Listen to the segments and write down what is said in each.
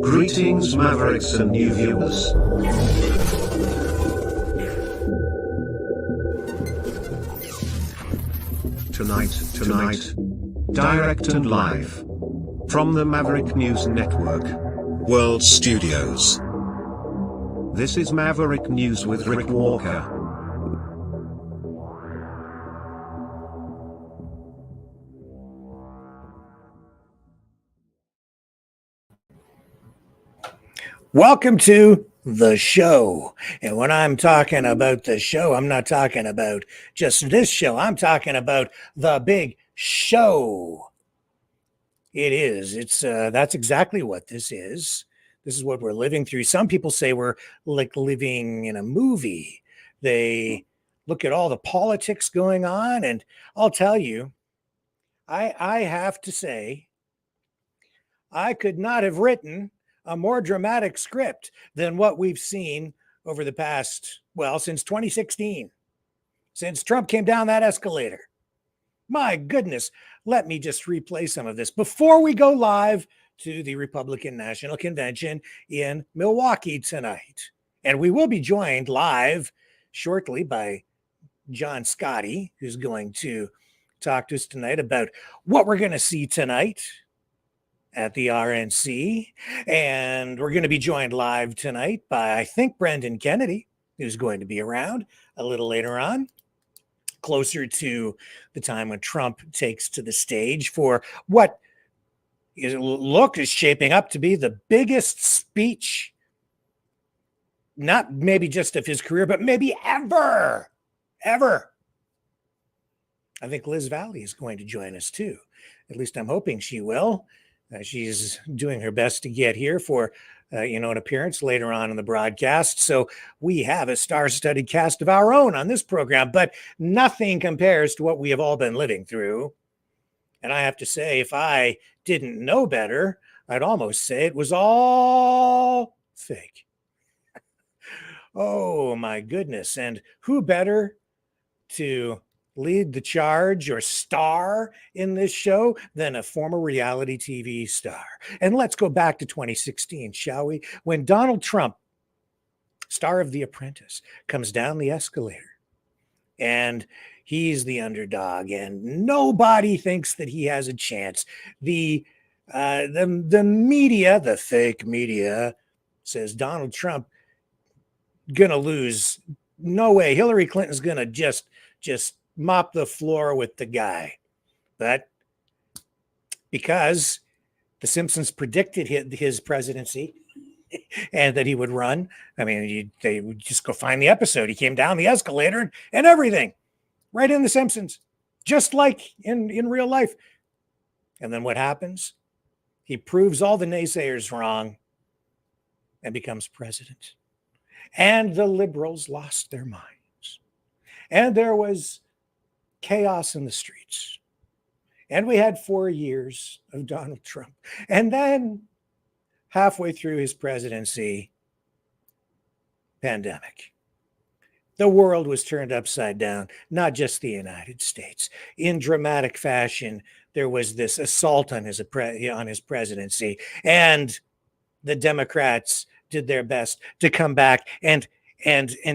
Greetings, Mavericks and new viewers. Tonight, direct and live from the Maverick News Network World Studios. This is Maverick News with Rick Walker. Welcome to the show. And when I'm talking about the show, I'm not talking about just this show. I'm talking about the big show. It is. That's exactly what this is. This is what we're living through. Some people say we're like living in a movie. They look at all the politics going on, and I'll tell you, I have to say, I could not have written a more dramatic script than what we've seen over the past, since 2016, since Trump came down that escalator. My goodness, let me just replay some of this before we go live to the Republican National Convention in Milwaukee tonight. And we will be joined live shortly by John Scotty, who's going to talk to us tonight about what we're going to see tonight at the RNC. And we're going to be joined live tonight by, I think, Brendan Kennedy, who's going to be around a little later on, closer to the time when Trump takes to the stage for what is shaping up to be the biggest speech, not maybe just of his career, but maybe ever. I think Liz Valley is going to join us too. At least I'm hoping she will. She's doing her best to get here for, an appearance later on in the broadcast. So we have a star-studded cast of our own on this program, but nothing compares to what we have all been living through. And I have to say, if I didn't know better, I'd almost say it was all fake. Oh, my goodness. And who better to lead the charge or star in this show than a former reality TV star? And let's go back to 2016, shall we? When Donald Trump, star of The Apprentice, comes down the escalator and he's the underdog and nobody thinks that he has a chance. The media, the fake media, says Donald Trump gonna lose. No way. Hillary Clinton's gonna just mop the floor with the guy. But because the Simpsons predicted his presidency and that he would run, they would just go find the episode. He came down the escalator and everything, right in the Simpsons, just like in real life. And then what happens? He proves all the naysayers wrong and becomes president. And the liberals lost their minds. And there was chaos in the streets. And we had 4 years of Donald Trump. And then halfway through his presidency, pandemic. The world was turned upside down, not just the United States. In dramatic fashion, there was this assault on his presidency. And the Democrats did their best to come back and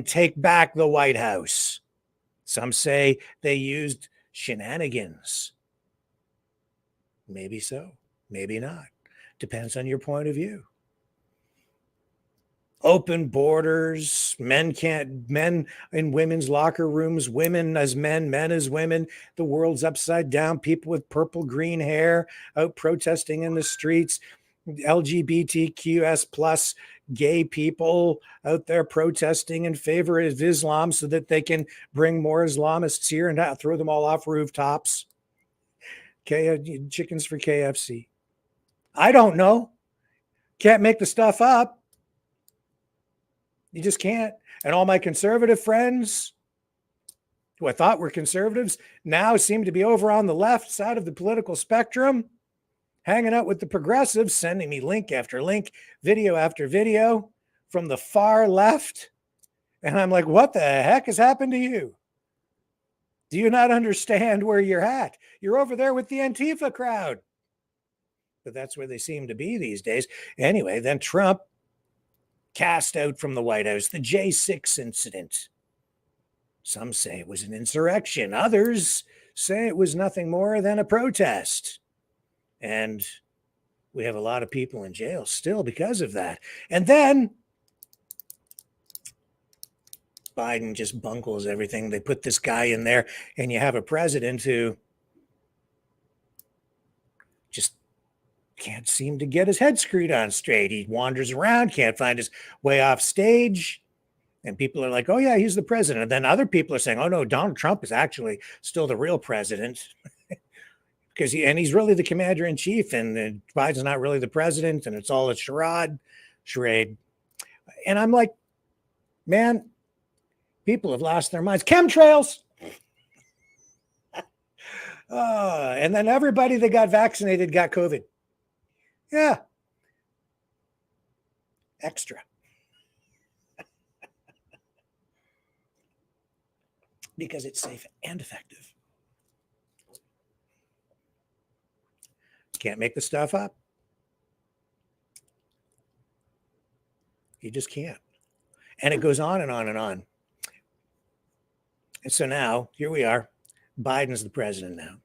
take back the White House. Some say they used shenanigans. Maybe so, maybe not. Depends on your point of view. Open borders, men in women's locker rooms, women as men as women. The world's upside down. People with purple green hair out protesting in the streets. LGBTQS plus gay people out there protesting in favor of Islam so that they can bring more Islamists here and throw them all off rooftops. Chickens for KFC. I don't know. Can't make the stuff up. You just can't. And all my conservative friends who I thought were conservatives now seem to be over on the left side of the political spectrum, hanging out with the progressives, sending me link after link, video after video from the far left. And I'm like, what the heck has happened to you? Do you not understand where you're at? You're over there with the Antifa crowd. but that's where they seem to be these days. Anyway, then Trump cast out from the White House the J6 incident. Some say it was an insurrection. Others say it was nothing more than a protest. And we have a lot of people in jail still because of that. And then Biden just bungles everything. They put this guy in there, and you have a president who just can't seem to get his head screwed on straight. He wanders around, can't find his way off stage. And people are like, oh, yeah, he's the president. And then other people are saying, oh, no, Donald Trump is actually still the real president. Because he's really the commander in chief, and Biden's not really the president, and it's all a charade. And I'm like, man, people have lost their minds. Chemtrails. And then everybody that got vaccinated got COVID. Yeah. Extra. Because it's safe and effective. Can't make the stuff up. You just can't. And it goes on and on and on. And so now, here we are. Biden's the president now.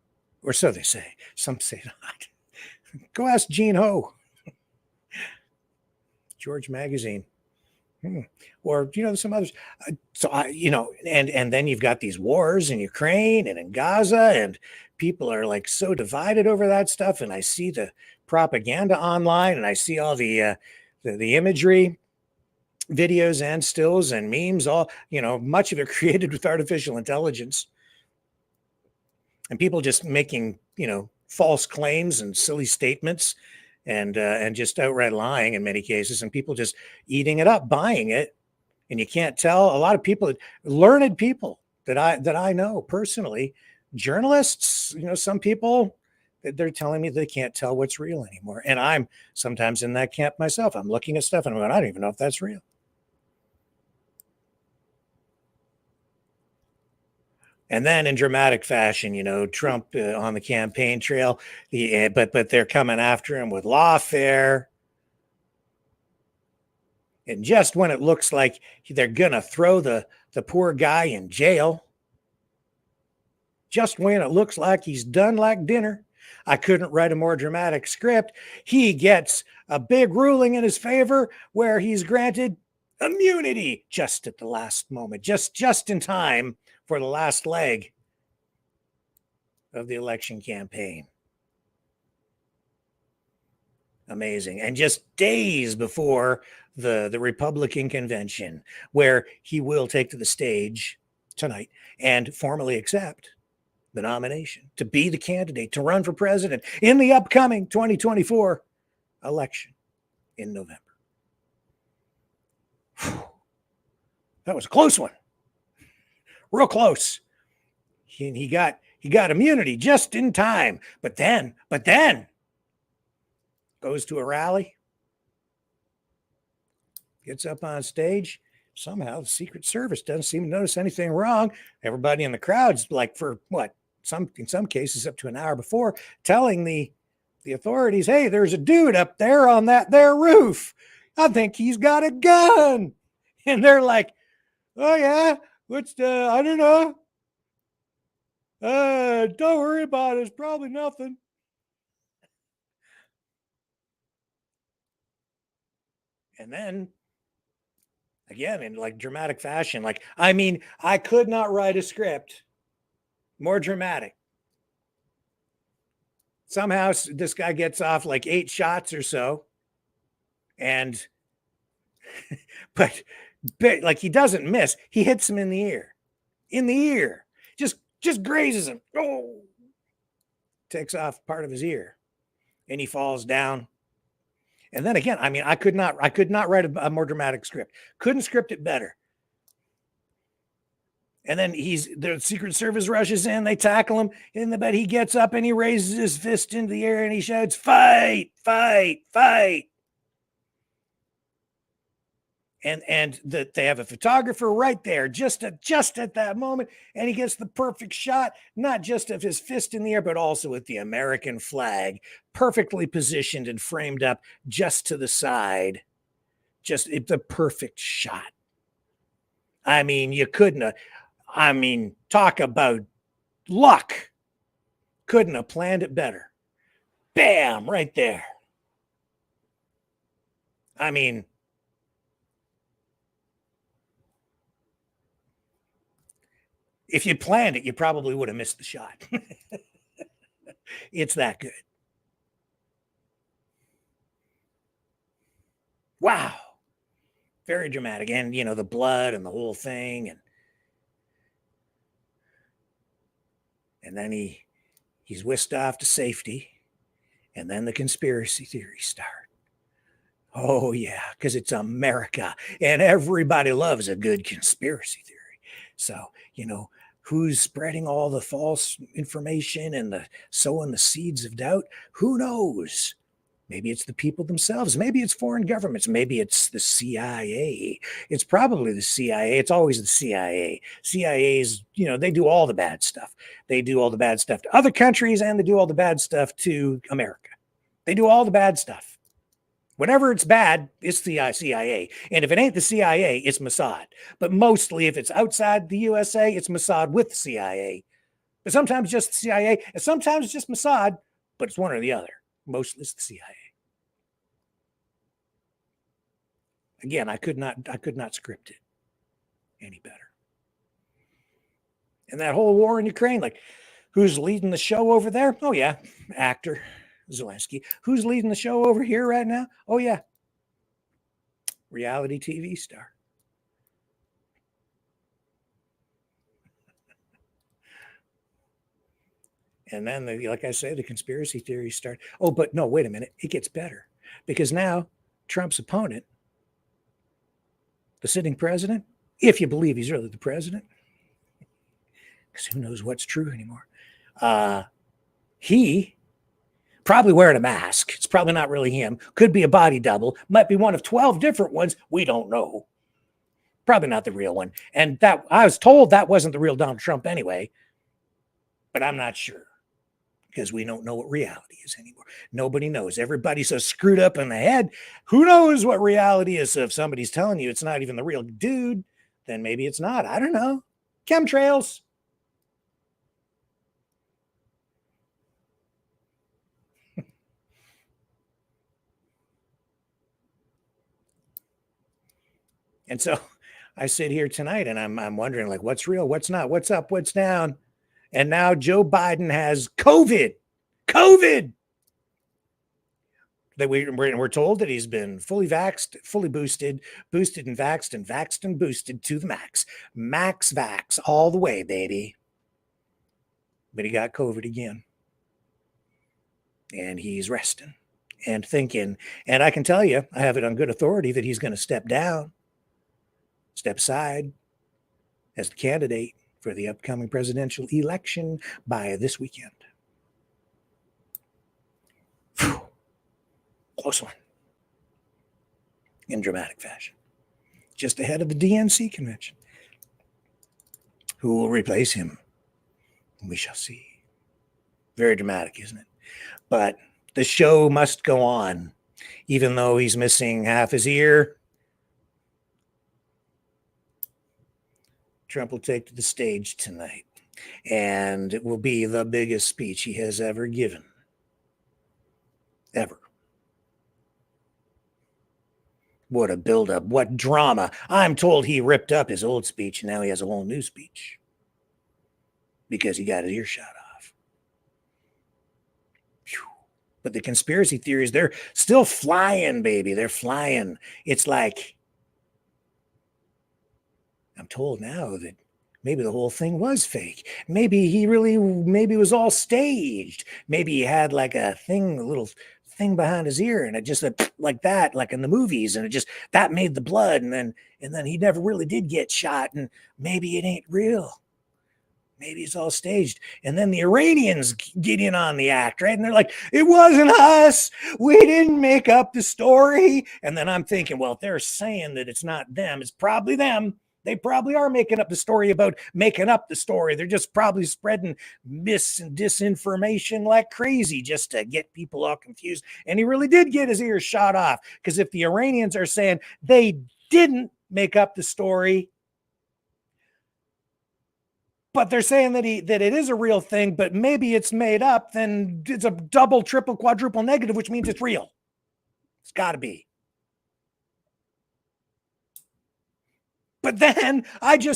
Or so they say. Some say not. Go ask Gene Ho. George Magazine. Or, some others. And then you've got these wars in Ukraine and in Gaza, and people are like so divided over that stuff. And I see the propaganda online, and I see all the imagery, videos and stills and memes, all, much of it created with artificial intelligence, and people just making, false claims and silly statements, and just outright lying in many cases, and people just eating it up, buying it. And you can't tell. A lot of people, learned people that I know personally, journalists, some people, they're telling me they can't tell what's real anymore. And I'm sometimes in that camp myself. I'm looking at stuff and I'm going, I don't even know if that's real. And then in dramatic fashion, Trump on the campaign trail, but they're coming after him with Lawfare. And just when it looks like they're going to throw the poor guy in jail, just when it looks like he's done like dinner, I couldn't write a more dramatic script. He gets a big ruling in his favor where he's granted immunity just at the last moment, just in time for the last leg of the election campaign. Amazing. And just days before the Republican convention, where he will take to the stage tonight and formally accept the nomination to be the candidate to run for president in the upcoming 2024 election in November. Whew. That was a close one. Real close. He got immunity just in time. But then goes to a rally, gets up on stage. Somehow the Secret Service doesn't seem to notice anything wrong. Everybody in the crowd's like, for what? In some cases up to an hour before, telling the authorities, hey, there's a dude up there on that there roof. I think he's got a gun. And they're like, oh yeah, I don't know. Don't worry about it. It's probably nothing. And then again, in like dramatic fashion, I could not write a script more dramatic. Somehow this guy gets off like 8 shots or so. And, but like he doesn't miss. He hits him in the ear, just grazes him. Oh, takes off part of his ear, and he falls down. And then again, I could not write a more dramatic script. Couldn't script it better. And then the Secret Service rushes in, they tackle him in the bed. He gets up and he raises his fist into the air and he shouts, fight, fight, fight. and that they have a photographer right there just at that moment, and he gets the perfect shot, not just of his fist in the air, but also with the American flag perfectly positioned and framed up just to the side. Just the perfect shot. I mean, you couldn't talk about luck. Couldn't have planned it better. Bam, right there. I mean, if you planned it, you probably would have missed the shot. It's that good. Wow. Very dramatic. And, the blood and the whole thing. And then he's whisked off to safety. And then the conspiracy theories start. Oh, yeah, because it's America. And everybody loves a good conspiracy theory. So, who's spreading all the false information and sowing the seeds of doubt? Who knows? Maybe it's the people themselves. Maybe it's foreign governments. Maybe it's the CIA. It's probably the CIA. It's always the CIA. CIA's, they do all the bad stuff. They do all the bad stuff to other countries, and they do all the bad stuff to America. They do all the bad stuff. Whenever it's bad, it's the CIA. And if it ain't the CIA, it's Mossad. But mostly if it's outside the USA, it's Mossad with the CIA. But sometimes just the CIA, and sometimes just Mossad, but it's one or the other. Mostly it's the CIA. Again, I could not script it any better. And that whole war in Ukraine, like, who's leading the show over there? Oh, yeah, actor Zelensky. Who's leading the show over here right now? Oh, yeah, reality TV star. And then, like I say, the conspiracy theories start. Oh, but no, wait a minute. It gets better. Because now Trump's opponent, the sitting president, if you believe he's really the president, because who knows what's true anymore, he probably wearing a mask. It's probably not really him. Could be a body double. Might be one of 12 different ones. We don't know. Probably not the real one. And that I was told that wasn't the real Donald Trump anyway. But I'm not sure. Because we don't know what reality is anymore. Nobody knows. Everybody's so screwed up in the head. Who knows what reality is? So if somebody's telling you it's not even the real dude, then maybe it's not. I don't know. Chemtrails. And so I sit here tonight and I'm wondering, like, what's real, what's not, what's up, what's down. And now Joe Biden has COVID. That we're told that he's been fully vaxxed, fully boosted and vaxxed and boosted to the max. Max vax all the way, baby. But he got COVID again. And he's resting and thinking. And I can tell you, I have it on good authority that he's going to step aside as the candidate for the upcoming presidential election by this weekend. Whew. Close one. In dramatic fashion. Just ahead of the DNC convention. Who will replace him? We shall see. Very dramatic, isn't it? But the show must go on, even though he's missing half his ear. Trump will take to the stage tonight, and it will be the biggest speech he has ever given. Ever. What a buildup. What drama. I'm told he ripped up his old speech, and now he has a whole new speech because he got his ear shot off. Whew. But the conspiracy theories, they're still flying, baby. They're flying. It's like, I'm told now that maybe the whole thing was fake. Maybe it was all staged. Maybe he had like a little thing behind his ear, and it just like that, like in the movies, and that made the blood, and then he never really did get shot, and maybe it ain't real. maybe it's all staged. And then the Iranians get in on the act, right? And they're like, it wasn't us. We didn't make up the story. And then I'm thinking, well, if they're saying that it's not them, it's probably them. They probably are making up the story about making up the story. They're just probably spreading mis and disinformation like crazy just to get people all confused. And he really did get his ears shot off, because if the Iranians are saying they didn't make up the story, but they're saying that it is a real thing, but maybe it's made up, then it's a double, triple, quadruple negative, which means it's real. It's got to be. But then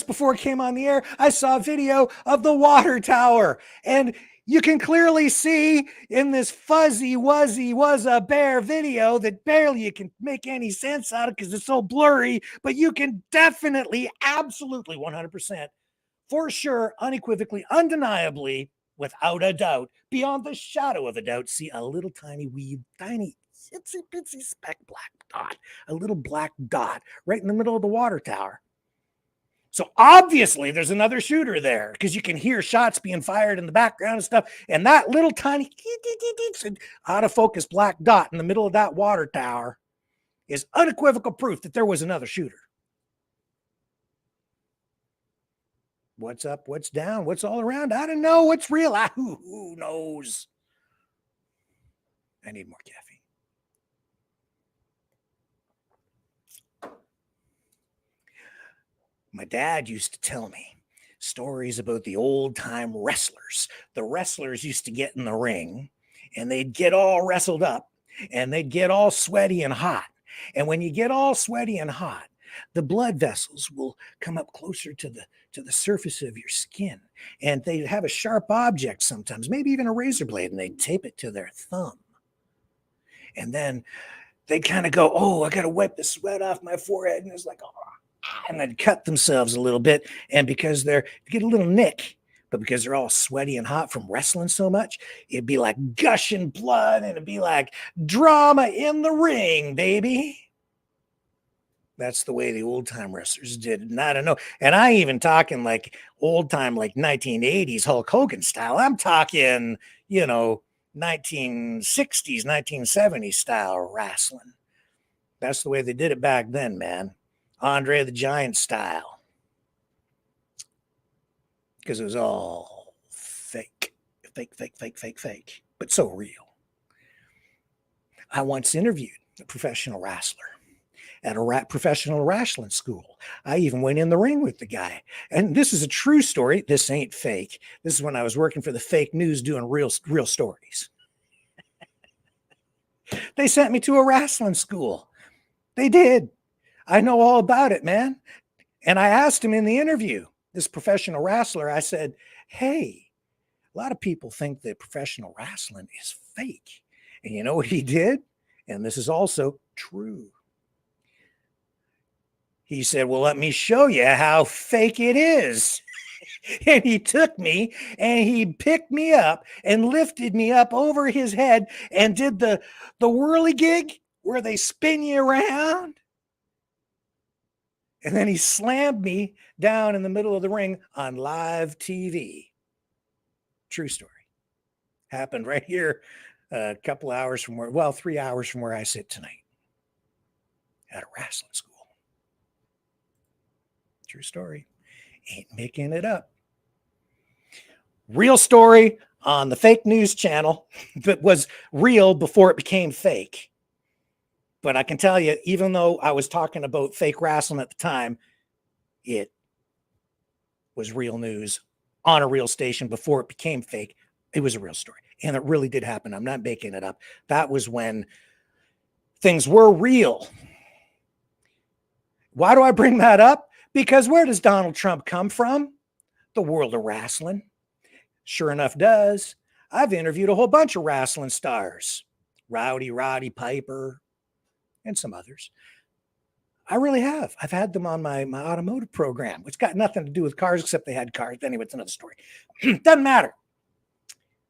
before it came on the air, I saw a video of the water tower, and you can clearly see in this fuzzy wuzzy was a bear video that barely you can make any sense out of because it's so blurry, but you can definitely, absolutely 100%, for sure, unequivocally, undeniably, without a doubt, beyond the shadow of a doubt, see a little tiny itsy bitsy speck black dot, a little black dot right in the middle of the water tower. So obviously there's another shooter there, because you can hear shots being fired in the background and stuff. And that little tiny out of focus black dot in the middle of that water tower is unequivocal proof that there was another shooter. What's up? What's down? What's all around? I don't know. What's real? Who knows? I need more caffeine. My dad used to tell me stories about the old time wrestlers. The wrestlers used to get in the ring and they'd get all wrestled up and they'd get all sweaty and hot. And when you get all sweaty and hot, the blood vessels will come up closer to the surface of your skin, and they'd have a sharp object sometimes, maybe even a razor blade, and they'd tape it to their thumb. And then they'd kind of go, oh, I got to wipe the sweat off my forehead. And it's like, oh, and they'd cut themselves a little bit. And because they get a little nick, but because they're all sweaty and hot from wrestling so much, it'd be like gushing blood, and it'd be like drama in the ring, baby. That's the way the old time wrestlers did it. And I don't know. And I even talking like old time, like 1980s Hulk Hogan style. I'm talking, 1960s, 1970s style wrestling. That's the way they did it back then, man. Andre the Giant style. Because it was all fake, but so real. I once interviewed a professional wrestler at a professional wrestling school. I even went in the ring with the guy. And this is a true story. This ain't fake. This is when I was working for the fake news doing real stories. They sent me to a wrestling school. They did. I know all about it, man. And I asked him in the interview, this professional wrestler, I said, hey, a lot of people think that professional wrestling is fake. And you know what he did? And this is also true. He said, well, let me show you how fake it is. And he took me and he picked me up and lifted me up over his head and did the whirligig where they spin you around. And then he slammed me down in the middle of the ring on live TV. True story. Happened right here a couple hours from 3 hours from where I sit tonight at a wrestling school. True story. Ain't making it up. Real story on the fake news channel that was real before it became fake. But I can tell you, even though I was talking about fake wrestling at the time, it was real news on a real station before it became fake. It was a real story. And it really did happen. I'm not making it up. That was when things were real. Why do I bring that up? Because where does Donald Trump come from? The world of wrestling. Sure enough does. I've interviewed a whole bunch of wrestling stars. Roddy Piper, and some others. I really have. I've had them on my automotive program, which got nothing to do with cars, except they had cars. Anyway, it's another story. Doesn't matter.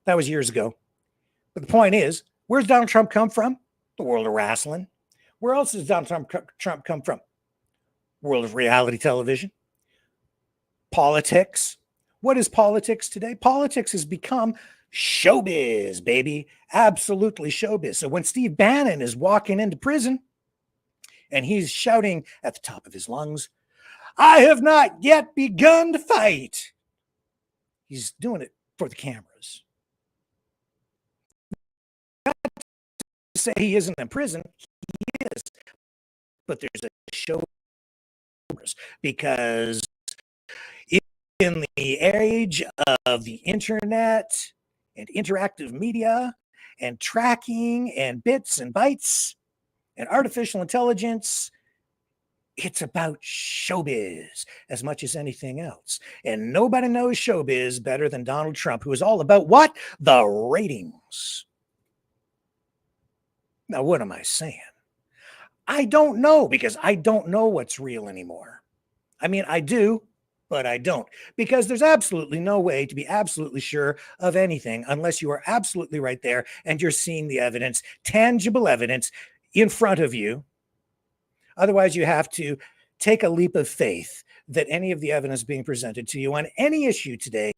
That was years ago. But the point is, where's Donald Trump come from? The world of wrestling. Where else does Donald Trump come from? World of reality television, politics, What is politics today? Politics has become showbiz, baby. Absolutely showbiz. So when Steve Bannon is walking into prison and he's shouting at the top of his lungs, "I have not yet begun to fight," he's doing it for the cameras. Not to say he isn't in prison, he is, but there's a show because in the age of the internet and interactive media and tracking and bits and bytes and artificial intelligence, it's about showbiz as much as anything else. And nobody knows showbiz better than Donald Trump, who is all about what? The ratings. Now, what am I saying? I don't know, because I don't know what's real anymore. I mean, I do, but I don't, because there's absolutely no way to be absolutely sure of anything unless you are absolutely right there and you're seeing the evidence, tangible evidence in front of you. Otherwise, you have to take a leap of faith that any of the evidence being presented to you on any issue today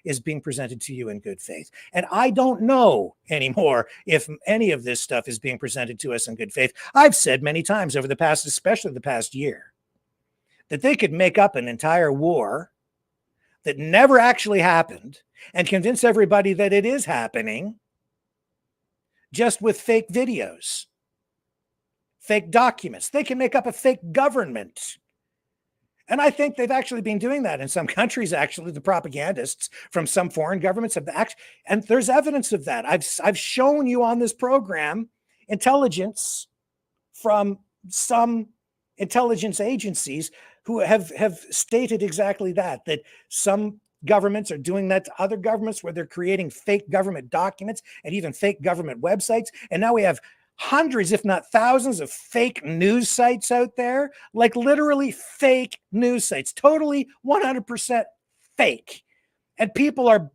is being presented to you in good faith. And I don't know anymore if any of this stuff is being presented to us in good faith. I've said many times over the past, especially the past year, that they could make up an entire war that never actually happened and convince everybody that it is happening just with fake videos, fake documents. They can make up a fake government. And I think they've actually been doing that in some countries. Actually, the propagandists from some foreign governments have actually, and there's evidence of that. I've shown you on this program intelligence from some intelligence agencies who have stated exactly that some governments are doing that to other governments, where they're creating fake government documents and even fake government websites. And now we have hundreds, if not thousands, of fake news sites out there, like literally fake news sites, totally 100% fake. And people are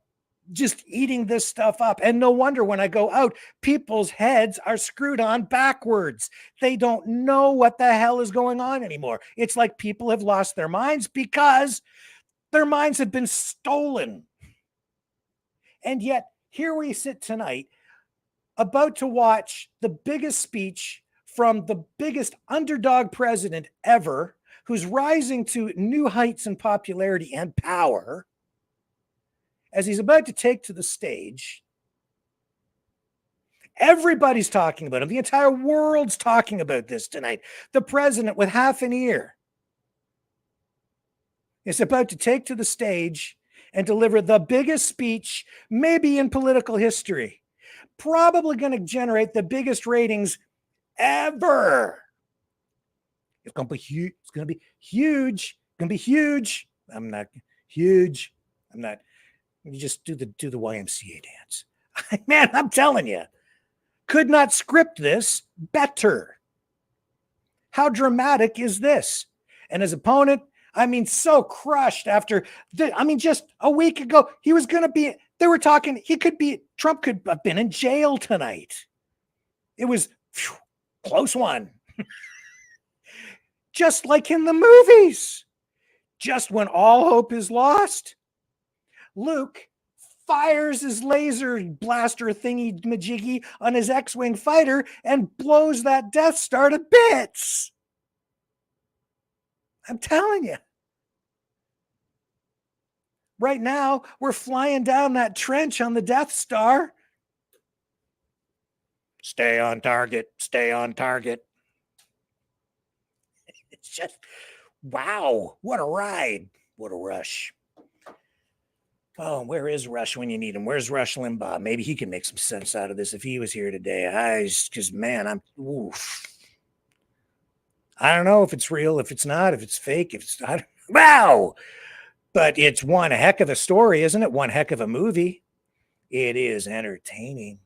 just eating this stuff up. And no wonder when I go out, people's heads are screwed on backwards. They don't know what the hell is going on anymore. It's like people have lost their minds because their minds have been stolen. And yet, here we sit tonight, about to watch the biggest speech from the biggest underdog president ever, who's rising to new heights in popularity and power, as he's about to take to the stage. Everybody's talking about him. The entire world's talking about this tonight. The president with half an ear is about to take to the stage and deliver the biggest speech maybe in political history. Probably going to generate the biggest ratings ever. It's going to be huge. It's going to be huge. It's going to be huge. I'm not huge. I'm not. You just do the YMCA dance. Man, I'm telling you, could not script this better. How dramatic is this? And his opponent, I mean, so crushed after, just a week ago, he was going to be, they were talking, Trump could have been in jail tonight. It was close one. Just like in the movies. Just when all hope is lost, Luke fires his laser blaster thingy majiggy on his X-Wing fighter and blows that Death Star to bits. I'm telling you. Right now, we're flying down that trench on the Death Star. Stay on target. Stay on target. It's just, wow. What a ride. What a rush. Oh, where is Rush when you need him? Where's Rush Limbaugh? Maybe he can make some sense out of this if he was here today. Because, man, oof. I don't know if it's real, if it's not, if it's fake, if it's not. Wow. But it's one heck of a story, isn't it? One heck of a movie. It is entertaining.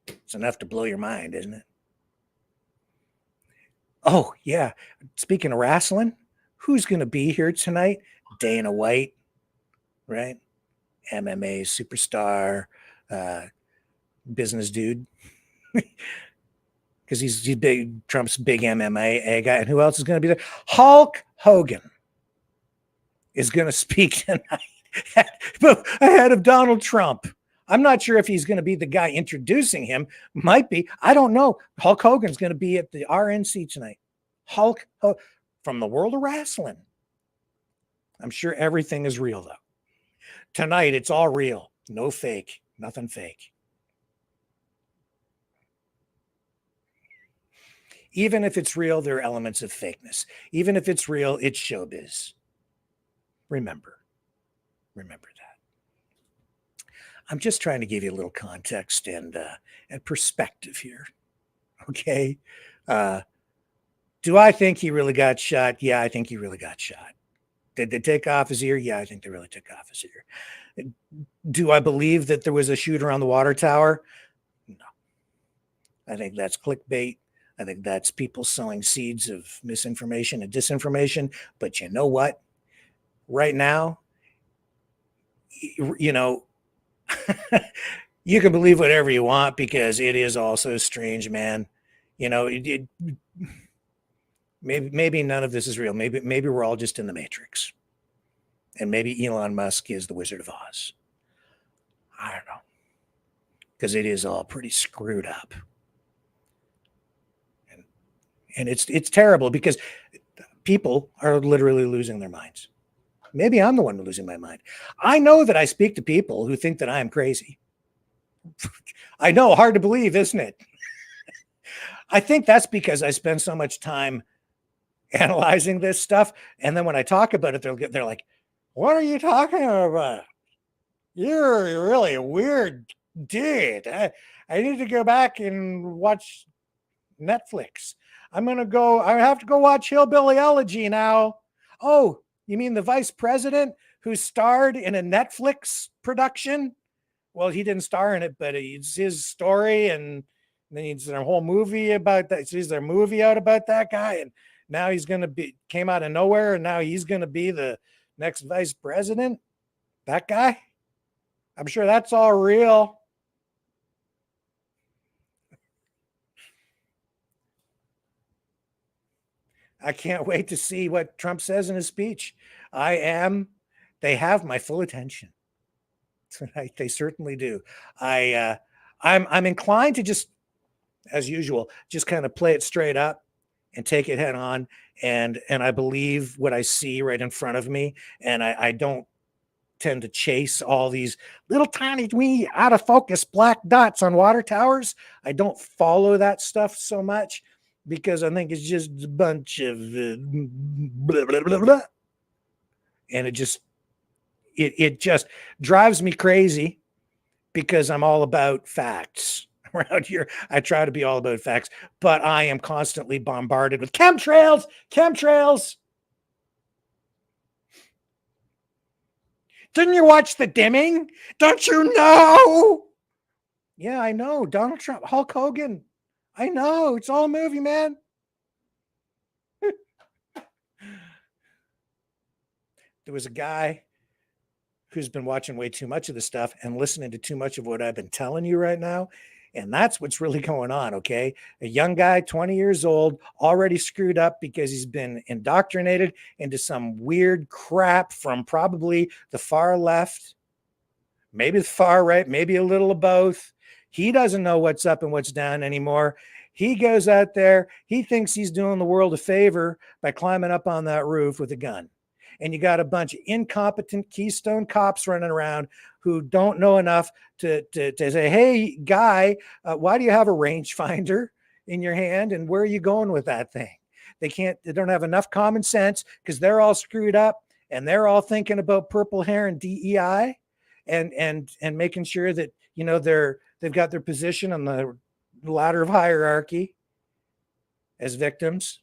It's enough to blow your mind, isn't it? Oh, yeah. Speaking of wrestling, who's going to be here tonight? Dana White, right? MMA superstar, business dude. because he's big, Trump's big MMA guy. And who else is going to be there? Hulk Hogan is going to speak tonight ahead of Donald Trump. I'm not sure if he's going to be the guy introducing him. Might be. I don't know. Hulk Hogan's going to be at the RNC tonight. Hulk from the world of wrestling. I'm sure everything is real, though. Tonight, it's all real. No fake. Nothing fake. Even if it's real, there are elements of fakeness. Even if it's real, it's showbiz. Remember that. I'm just trying to give you a little context and perspective here. Okay. Do I think he really got shot? Yeah, I think he really got shot. Did they take off his ear? Yeah, I think they really took off his ear. Do I believe that there was a shooter on the water tower? No. I think that's clickbait. I think that's people sowing seeds of misinformation and disinformation. But you know what? Right now, you know, you can believe whatever you want because it is also strange, man. You know, maybe none of this is real. Maybe we're all just in the Matrix. And maybe Elon Musk is the Wizard of Oz. I don't know. Because it is all pretty screwed up. And it's terrible because people are literally losing their minds. Maybe I'm the one losing my mind. I know that I speak to people who think that I am crazy. I know, hard to believe, isn't it? I think that's because I spend so much time analyzing this stuff. And then when I talk about it, they're like, what are you talking about? You're really a weird dude. I need to go back and watch Netflix. I have to go watch Hillbilly Elegy now. Oh, you mean the vice president who starred in a Netflix production? Well, he didn't star in it, but it's his story, and then it's their whole movie about that. Is their movie out about that guy, and now came out of nowhere, and now he's gonna be the next vice president. That guy? I'm sure that's all real. I can't wait to see what Trump says in his speech. They have my full attention. Tonight. They certainly do. I'm inclined to just, as usual, just kind of play it straight up and take it head on. And I believe what I see right in front of me. And I don't tend to chase all these little tiny wee out of focus black dots on water towers. I don't follow that stuff so much because I think it's just a bunch of blah, blah, blah, blah. And it just drives me crazy because I'm all about facts. Around here, I try to be all about facts, but I am constantly bombarded with chemtrails. Didn't you watch The Dimming? Don't you know? Yeah, I know. Donald Trump, Hulk Hogan. I know. It's all a movie, man. There was a guy who's been watching way too much of the stuff and listening to too much of what I've been telling you right now. And that's what's really going on, okay? A young guy, 20 years old, already screwed up because he's been indoctrinated into some weird crap from probably the far left, maybe the far right, maybe a little of both. He doesn't know what's up and what's down anymore. He goes out there, he thinks he's doing the world a favor by climbing up on that roof with a gun. And you got a bunch of incompetent Keystone cops running around who don't know enough to say, hey, guy, why do you have a rangefinder in your hand? And where are you going with that thing? They don't have enough common sense because they're all screwed up and they're all thinking about purple hair and DEI and making sure that, you know, they've got their position on the ladder of hierarchy as victims.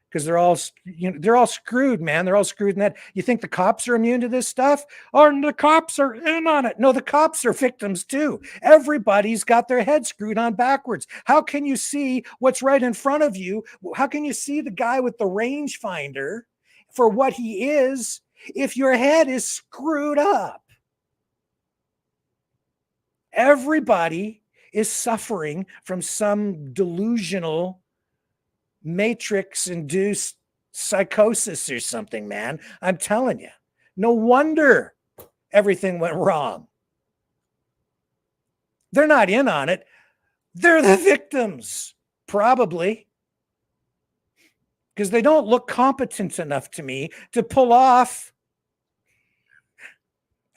Because they're all screwed, man. They're all screwed in that. You think the cops are immune to this stuff? Or the cops are in on it. No, the cops are victims too. Everybody's got their head screwed on backwards. How can you see what's right in front of you? How can you see the guy with the rangefinder for what he is if your head is screwed up? Everybody is suffering from some delusional matrix-induced psychosis or something, man. I'm telling you. No wonder everything went wrong. They're not in on it. They're the victims, probably. Because they don't look competent enough to me to pull off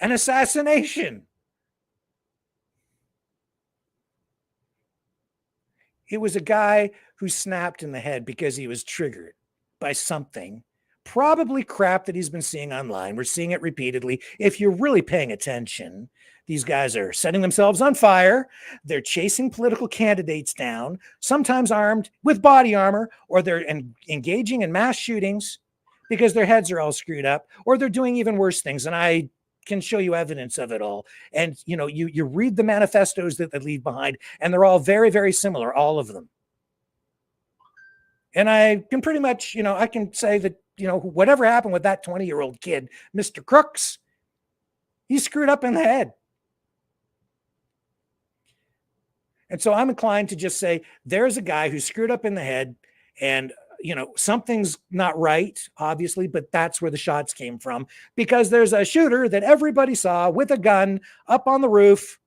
an assassination. It was a guy who snapped in the head because he was triggered by something, probably crap that he's been seeing online. We're seeing it repeatedly. If you're really paying attention, these guys are setting themselves on fire. They're chasing political candidates down, sometimes armed with body armor, or they're engaging in mass shootings because their heads are all screwed up, or they're doing even worse things. And I can show you evidence of it all. And, you know, you read the manifestos that they leave behind, and they're all very, very similar, all of them. And I can pretty much, you know, I can say that, you know, whatever happened with that 20-year-old kid, Mr. Crooks, he's screwed up in the head. And so I'm inclined to just say there's a guy who's screwed up in the head, and, you know, something's not right, obviously, but that's where the shots came from, because there's a shooter that everybody saw with a gun up on the roof,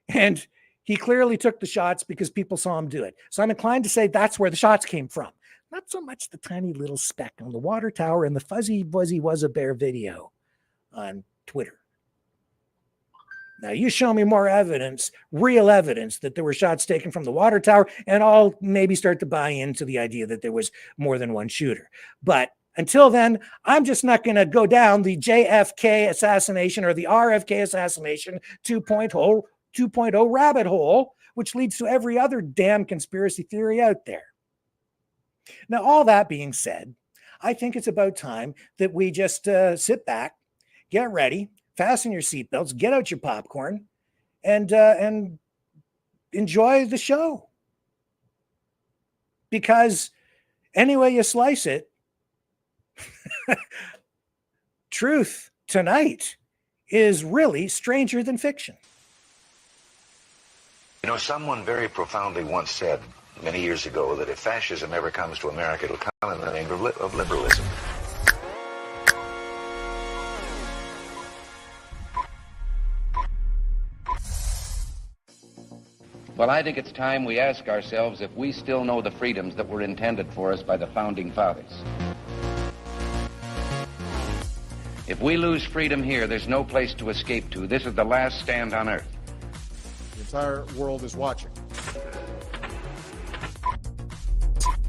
and he clearly took the shots because people saw him do it. So I'm inclined to say that's where the shots came from. Not so much the tiny little speck on the water tower and the fuzzy wuzzy was a bear video on Twitter. Now, you show me more evidence, real evidence, that there were shots taken from the water tower, and I'll maybe start to buy into the idea that there was more than one shooter. But until then, I'm just not going to go down the JFK assassination or the RFK assassination 2.0 rabbit hole, which leads to every other damn conspiracy theory out there. Now, all that being said, I think it's about time that we just sit back, get ready, fasten your seatbelts, get out your popcorn, and enjoy the show. Because any way you slice it, truth tonight is really stranger than fiction. You know, someone very profoundly once said many years ago that if fascism ever comes to America, it'll come in the name of liberalism. Well, I think it's time we ask ourselves if we still know the freedoms that were intended for us by the Founding Fathers. If we lose freedom here, there's no place to escape to. This is the last stand on Earth. The entire world is watching.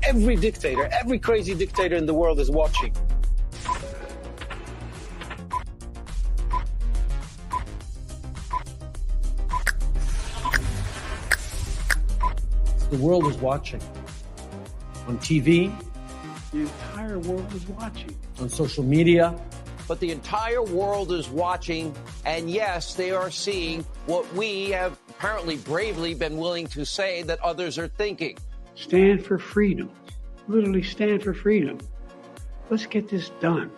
Every dictator, every crazy dictator in the world is watching. The world is watching. On TV, the entire world is watching. On social media. But the entire world is watching, and yes, they are seeing what we have apparently bravely been willing to say that others are thinking. Stand for freedom. Literally stand for freedom. Let's get this done.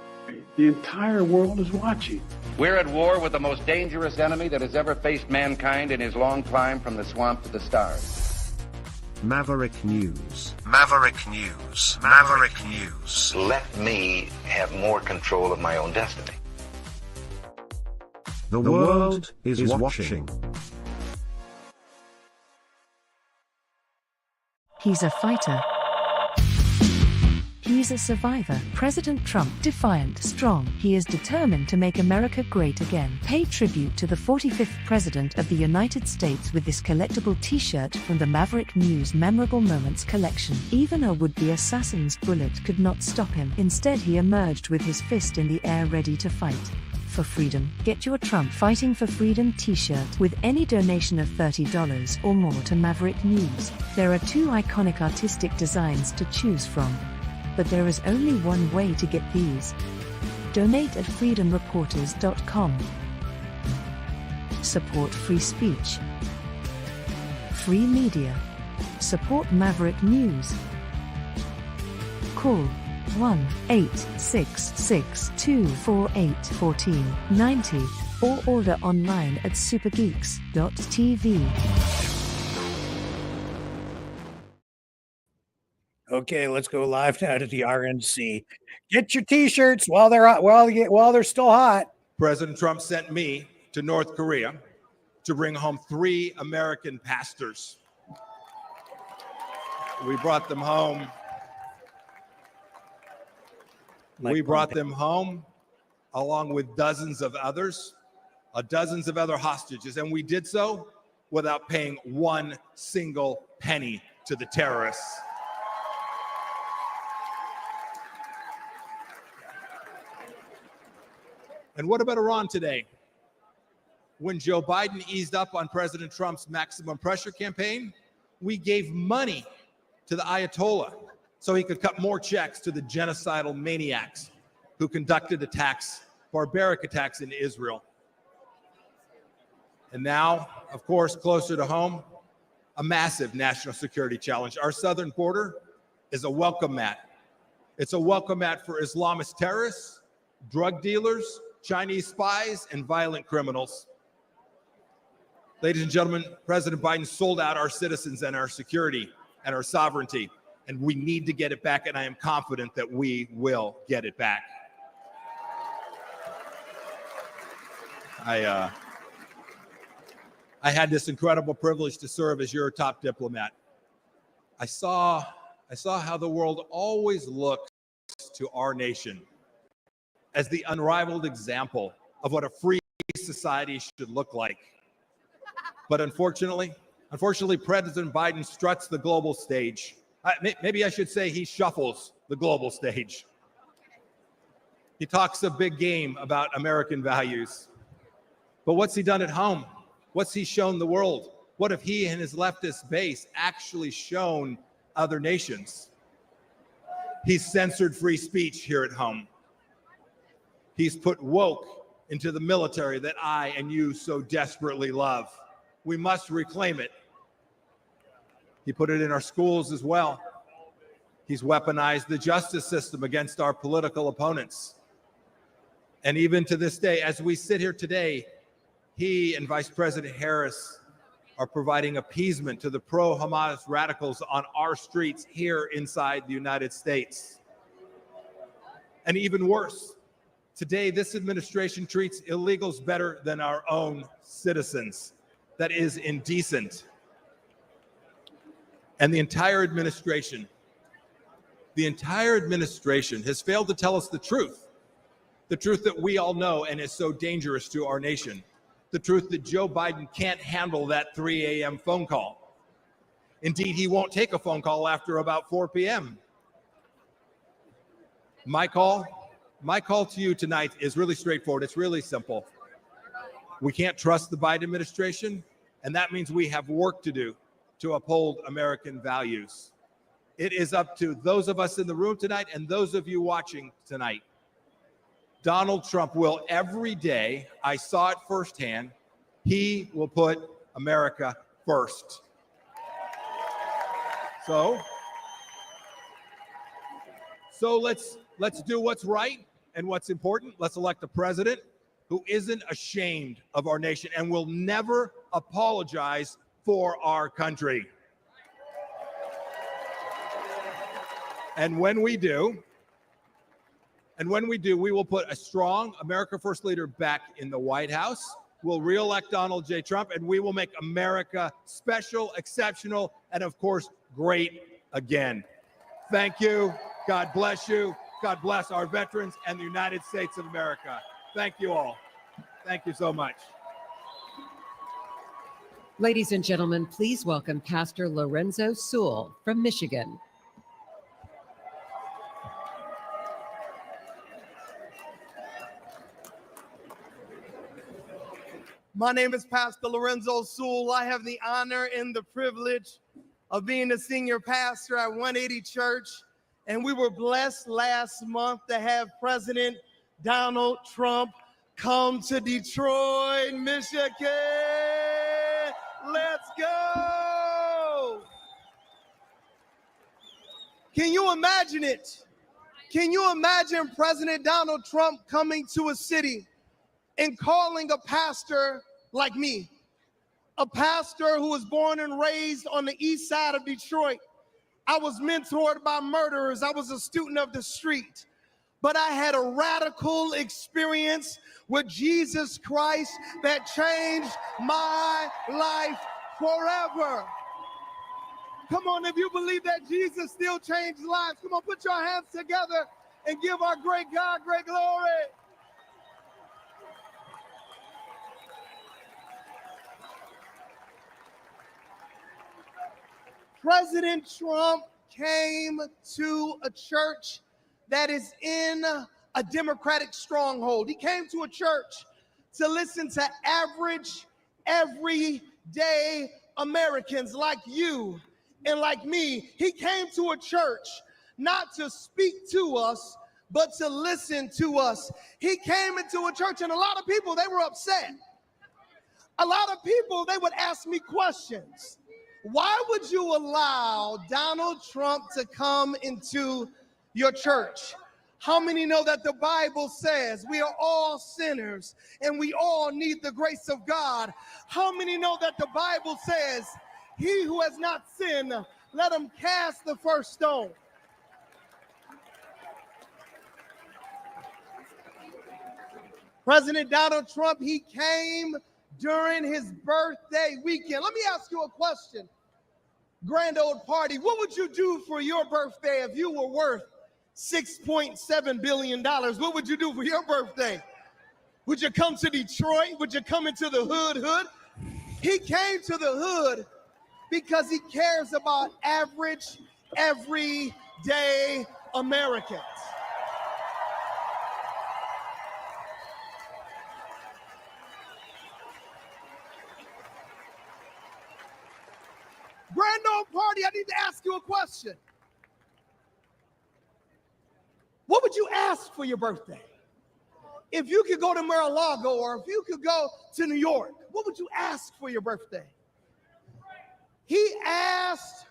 The entire world is watching. We're at war with the most dangerous enemy that has ever faced mankind in his long climb from the swamp to the stars. Maverick News. Maverick News. Maverick News. Let me have more control of my own destiny. The world is watching. He's a fighter. He's a survivor. President Trump, defiant, strong. He is determined to make America great again. Pay tribute to the 45th President of the United States with this collectible t-shirt from the Maverick News Memorable Moments collection. Even a would-be assassin's bullet could not stop him. Instead, he emerged with his fist in the air ready to fight. For freedom. Get your Trump Fighting for Freedom t-shirt with any donation of $30 or more to Maverick News. There are two iconic artistic designs to choose from. But there is only one way to get these. Donate at freedomreporters.com. Support free speech. Free media. Support Maverick News. Call 1-866-248-1490 or order online at supergeeks.tv. Okay, let's go live now to the RNC. Get your T-shirts while they're still hot. President Trump sent me to North Korea to bring home 3 American pastors. We brought them home. We brought them home along with dozens of other hostages, and we did so without paying one single penny to the terrorists. And what about Iran today? When Joe Biden eased up on President Trump's maximum pressure campaign, we gave money to the Ayatollah so he could cut more checks to the genocidal maniacs who conducted barbaric attacks in Israel. And now, of course, closer to home, a massive national security challenge. Our southern border is a welcome mat. It's a welcome mat for Islamist terrorists, drug dealers, Chinese spies, and violent criminals. Ladies and gentlemen, President Biden sold out our citizens and our security and our sovereignty, and we need to get it back, and I am confident that we will get it back. I had this incredible privilege to serve as your top diplomat. I saw how the world always looks to our nation as the unrivaled example of what a free society should look like. But unfortunately, President Biden struts the global stage. Maybe I should say he shuffles the global stage. He talks a big game about American values. But what's he done at home? What's he shown the world? What have he and his leftist base actually shown other nations? He's censored free speech here at home. He's put woke into the military that I and you so desperately love. We must reclaim it. He put it in our schools as well. He's weaponized the justice system against our political opponents. And even to this day, as we sit here today, he and Vice President Harris are providing appeasement to the pro-Hamas radicals on our streets here inside the United States. And even worse, today, this administration treats illegals better than our own citizens. That is indecent. And the entire administration has failed to tell us the truth that we all know and is so dangerous to our nation, the truth that Joe Biden can't handle that 3 a.m. phone call. Indeed, he won't take a phone call after about 4 p.m. My call to you tonight is really straightforward. It's really simple. We can't trust the Biden administration, and that means we have work to do to uphold American values. It is up to those of us in the room tonight and those of you watching tonight. Donald Trump will every day, I saw it firsthand, he will put America first. So let's do what's right and what's important. Let's elect a president who isn't ashamed of our nation and will never apologize for our country. And when we do, we will put a strong America First leader back in the White House. We'll reelect Donald J. Trump, and we will make America special, exceptional, and of course, great again. Thank you. God bless you. God bless our veterans and the United States of America. Thank you all. Thank you so much. Ladies and gentlemen, please welcome Pastor Lorenzo Sewell from Michigan. My name is Pastor Lorenzo Sewell. I have the honor and the privilege of being the senior pastor at 180 Church. And we were blessed last month to have President Donald Trump come to Detroit, Michigan. Let's go. Can you imagine it? Can you imagine President Donald Trump coming to a city and calling a pastor like me, a pastor who was born and raised on the east side of Detroit, I was mentored by murderers. I was a student of the street. But I had a radical experience with Jesus Christ that changed my life forever. Come on, if you believe that Jesus still changed lives, come on, put your hands together and give our great God great glory. President Trump came to a church that is in a Democratic stronghold. He came to a church to listen to average, everyday Americans like you and like me. He came to a church not to speak to us, but to listen to us. He came into a church, and a lot of people, they were upset. A lot of people, they would ask me questions. Why would you allow Donald Trump to come into your church? How many know that the Bible says we are all sinners and we all need the grace of God? How many know that the Bible says, he who has not sinned, let him cast the first stone? President Donald Trump, he came during his birthday weekend. Let me ask you a question. Grand old party, what would you do for your birthday if you were worth $6.7 billion? What would you do for your birthday? Would you come to Detroit? Would you come into the hood? He came to the hood because he cares about average, everyday Americans. Grand old party, I need to ask you a question. What would you ask for your birthday? If you could go to Mar-a-Lago or if you could go to New York, what would you ask for your birthday? He asked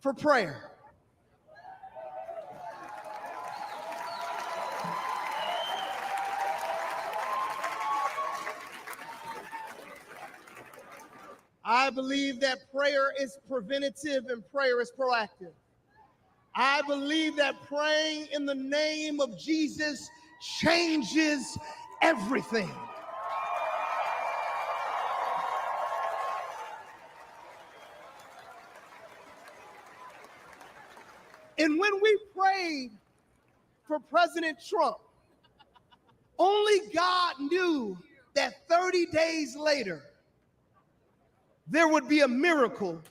for prayer. I believe that prayer is preventative and prayer is proactive. I believe that praying in the name of Jesus changes everything. And when we prayed for President Trump, only God knew that 30 days later, there would be a miracle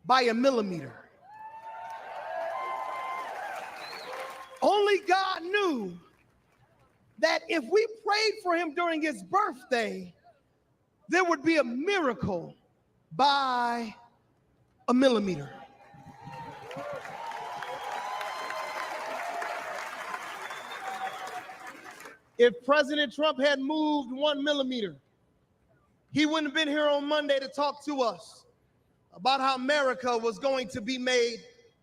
by a millimeter. Only God knew that if we prayed for him during his birthday, there would be a miracle by a millimeter. If President Trump had moved 1 millimeter, he wouldn't have been here on Monday to talk to us about how America was going to be made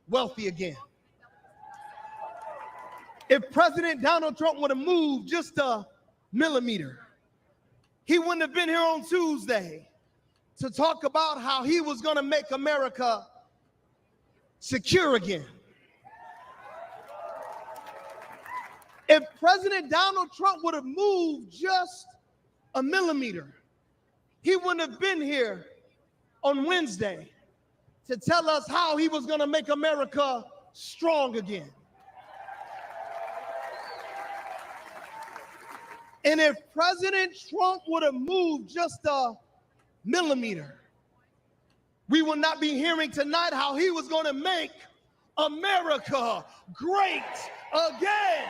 wealthy again. If President Donald Trump would have moved just a millimeter, he wouldn't have been here on Tuesday to talk about how he was going to make America secure again. If President Donald Trump would have moved just a millimeter, he wouldn't have been here on Wednesday to tell us how he was going to make America strong again. And if President Trump would have moved just a millimeter, we would not be hearing tonight how he was going to make America great again.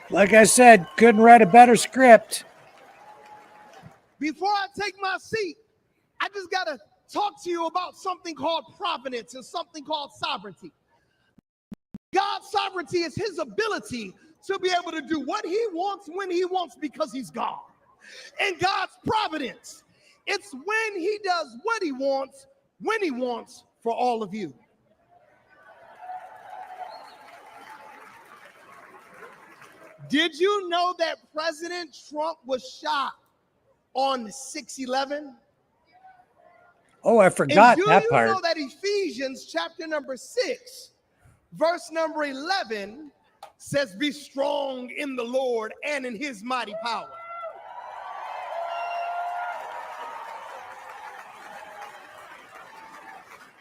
Like I said, couldn't write a better script. Before I take my seat, I just got to talk to you about something called providence and something called sovereignty. God's sovereignty is his ability to be able to do what he wants when he wants because he's God. And God's providence, it's when he does what he wants, when he wants for all of you. Did you know that President Trump was shot on 6/11? Oh, I forgot and that do part. you know that Ephesians chapter number 6, verse number 11 says, be strong in the Lord and in his mighty power.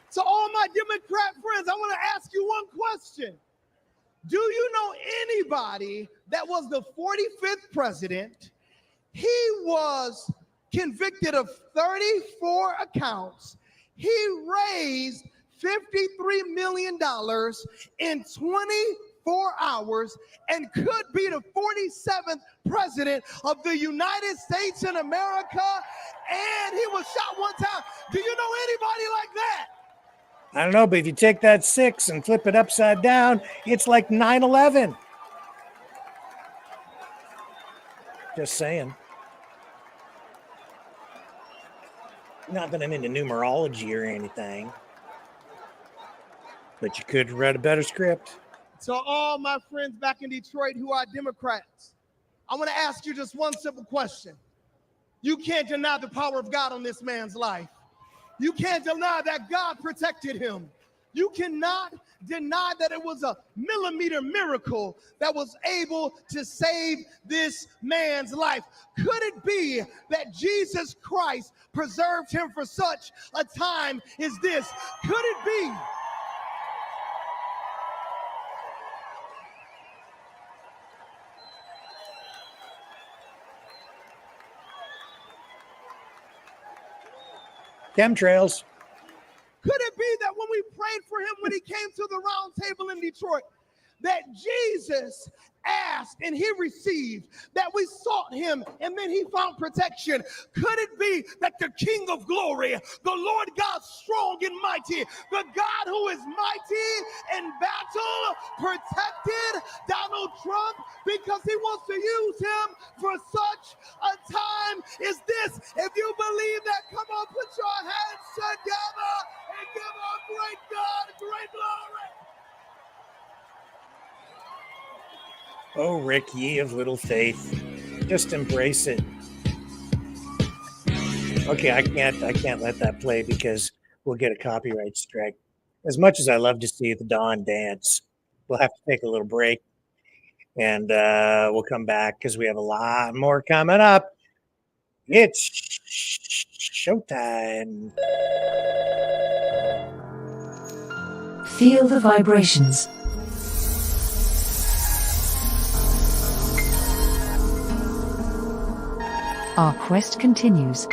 So all my Democrat friends, I want to ask you one question. Do you know anybody that was the 45th president? He was convicted of 34 accounts. He raised $53 million in 24 hours and could be the 47th president of the United States in America. And he was shot one time. Do you know anybody like that? I don't know, but if you take that 6 and flip it upside down, it's like 9/11. Just saying. Not that I'm into numerology or anything, but you could write a better script. So all my friends back in Detroit who are Democrats, I want to ask you just one simple question. You can't deny the power of God on this man's life. You can't deny that God protected him. You cannot deny that it was a millimeter miracle that was able to save this man's life. Could it be that Jesus Christ preserved him for such a time as this? Could it be? Chemtrails. Could it be that when we prayed for him when he came to the round table in Detroit, that Jesus asked and he received, that we sought him and then he found protection? Could it be that the King of glory, the Lord God strong and mighty, the God who is mighty in battle, protected Donald Trump because he wants to use him for such a time as this? If you believe that, come on, put your hands together and give our great God great glory. Oh, Rick, ye of little faith. Just embrace it. Okay, I can't let that play because we'll get a copyright strike. As much as I love to see the Dawn dance, we'll have to take a little break. And we'll come back because we have a lot more coming up. It's showtime. Feel the vibrations. Our quest continues.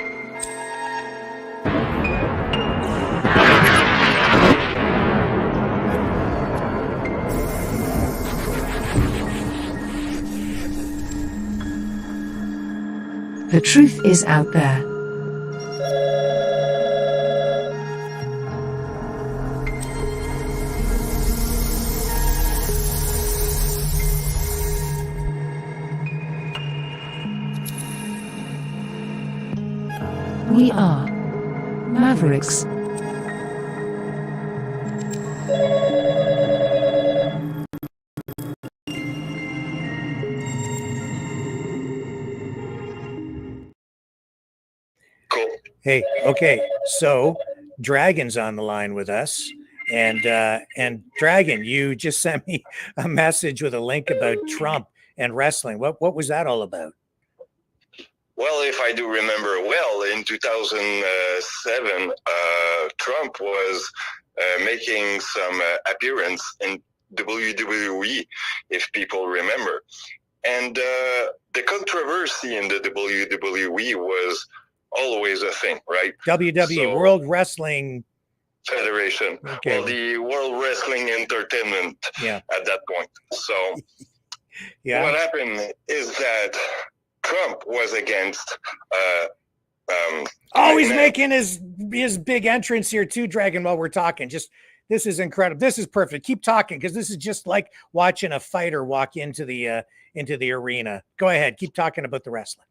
The truth is out there. We are Mavericks. Cool. Hey, okay, so Dragon's on the line with us. And Dragon, you just sent me a message with a link about Trump and wrestling. What was that all about? Well, if I do remember well, in 2007, Trump was making some appearance in WWE, if people remember. And the controversy in the WWE was always a thing, right? WWE, so, World Wrestling Federation. Okay. Well, the World Wrestling Entertainment at that point. So what happened is that Trump was against he's making his big entrance here too, Dragon, while we're talking. This is incredible. This is perfect. Keep talking because this is just like watching a fighter walk into the arena. Go ahead. Keep talking about the wrestling.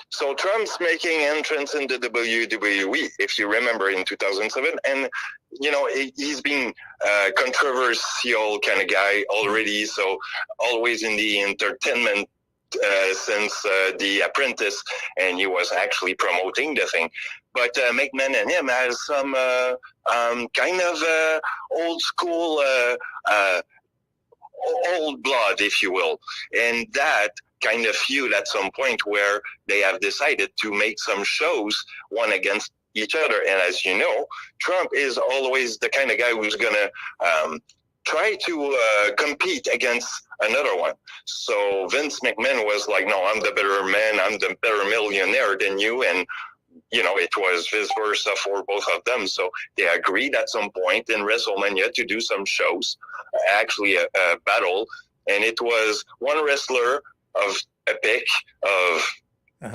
So Trump's making entrance in the WWE, if you remember, in 2007. And, he's been a controversial kind of guy already. So always in the entertainment since The Apprentice, and he was actually promoting the thing. But McMahon and him has some kind of old school, old blood, if you will. And that kind of feud at some point where they have decided to make some shows one against each other. And as you know, Trump is always the kind of guy who's going to try to compete against another one. So Vince McMahon was like, no, I'm the better man, I'm the better millionaire than you. And, it was vice versa for both of them. So they agreed at some point in WrestleMania to do some shows, actually a battle. And it was one wrestler of a pick of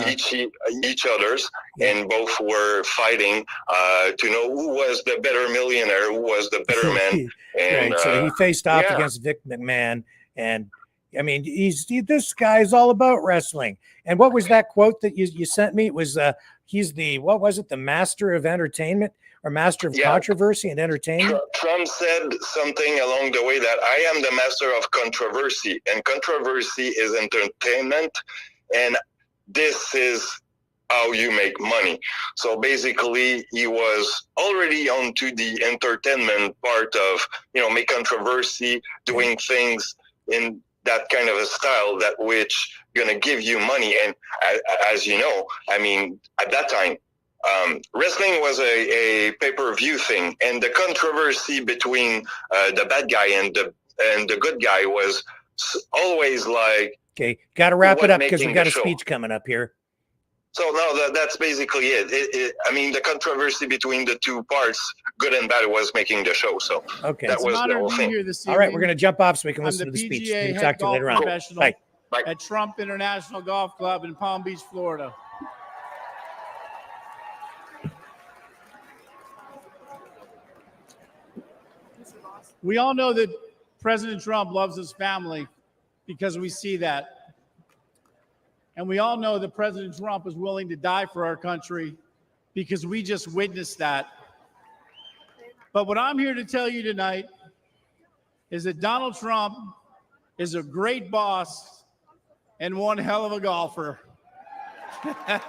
each other's, and both were fighting to know who was the better millionaire, who was the better man. And, right. So he faced off against Vic McMahon, and I mean, this guy's all about wrestling. And what was that quote that you sent me? It was he's the the master of entertainment or master of controversy and entertainment. Trump said something along the way that I am the master of controversy, and controversy is entertainment, and this is how you make money. So basically, he was already onto the entertainment part of, make controversy, doing things in that kind of a style that which going to give you money. And as you know, I mean, at that time, wrestling was a pay-per-view thing, and the controversy between the bad guy and the good guy was always like, okay, got to wrap it up because we got a speech coming up here. So no, that's basically it. I mean, the controversy between the two parts, good and bad, was making the show. So that was the whole thing. All right, we're going to jump off so we can listen to the speech. We'll talk to you later on. Bye. At Trump International Golf Club in Palm Beach, Florida. We all know that President Trump loves his family because we see that. And we all know that President Trump is willing to die for our country because we just witnessed that. But what I'm here to tell you tonight is that Donald Trump is a great boss and one hell of a golfer. At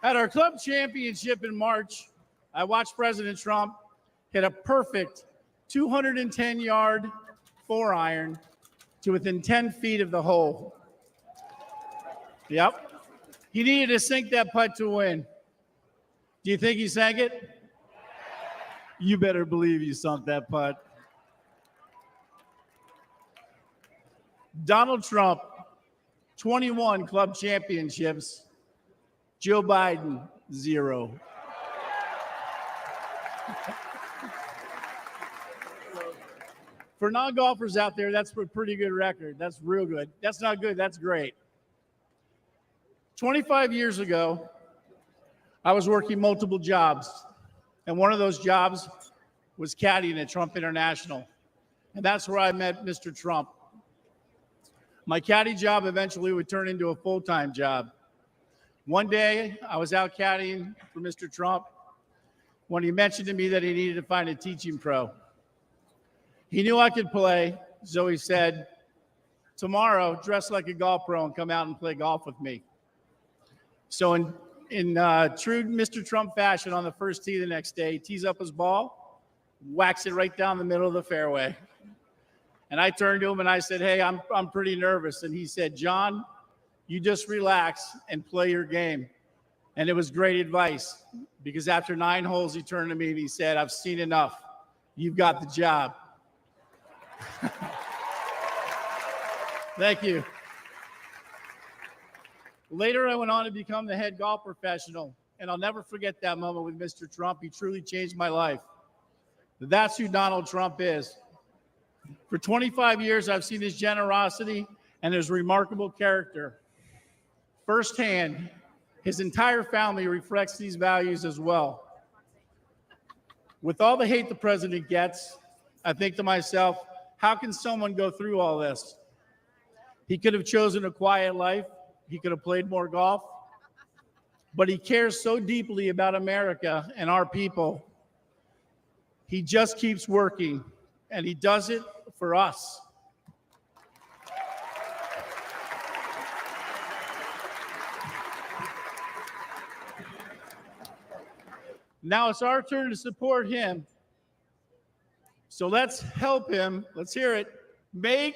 our club championship in March, I watched President Trump hit a perfect 210-yard 4-iron to within 10 feet of the hole. Yep. He needed to sink that putt to win. Do you think he sank it? You better believe he sunk that putt. Donald Trump, 21 club championships. Joe Biden, 0. For non-golfers out there, that's a pretty good record. That's real good. That's not good. That's great. 25 years ago, I was working multiple jobs, and one of those jobs was caddying at Trump International, and that's where I met Mr. Trump. My caddy job eventually would turn into a full-time job. One day, I was out caddying for Mr. Trump when he mentioned to me that he needed to find a teaching pro. He knew I could play, so he said, tomorrow, dress like a golf pro and come out and play golf with me. So in true Mr. Trump fashion, on the first tee the next day, tees up his ball, whacks it right down the middle of the fairway. And I turned to him and I said, hey, I'm pretty nervous. And he said, John, you just relax and play your game. And it was great advice, because after 9 holes, he turned to me and he said, I've seen enough. You've got the job. Thank you. Later, I went on to become the head golf professional, and I'll never forget that moment with Mr. Trump. He truly changed my life. That's who Donald Trump is. For 25 years, I've seen his generosity and his remarkable character. Firsthand, his entire family reflects these values as well. With all the hate the president gets, I think to myself, how can someone go through all this? He could have chosen a quiet life. He could have played more golf. But he cares so deeply about America and our people. He just keeps working, and he does it for us. Now it's our turn to support him. So let's help him. Let's hear it. Make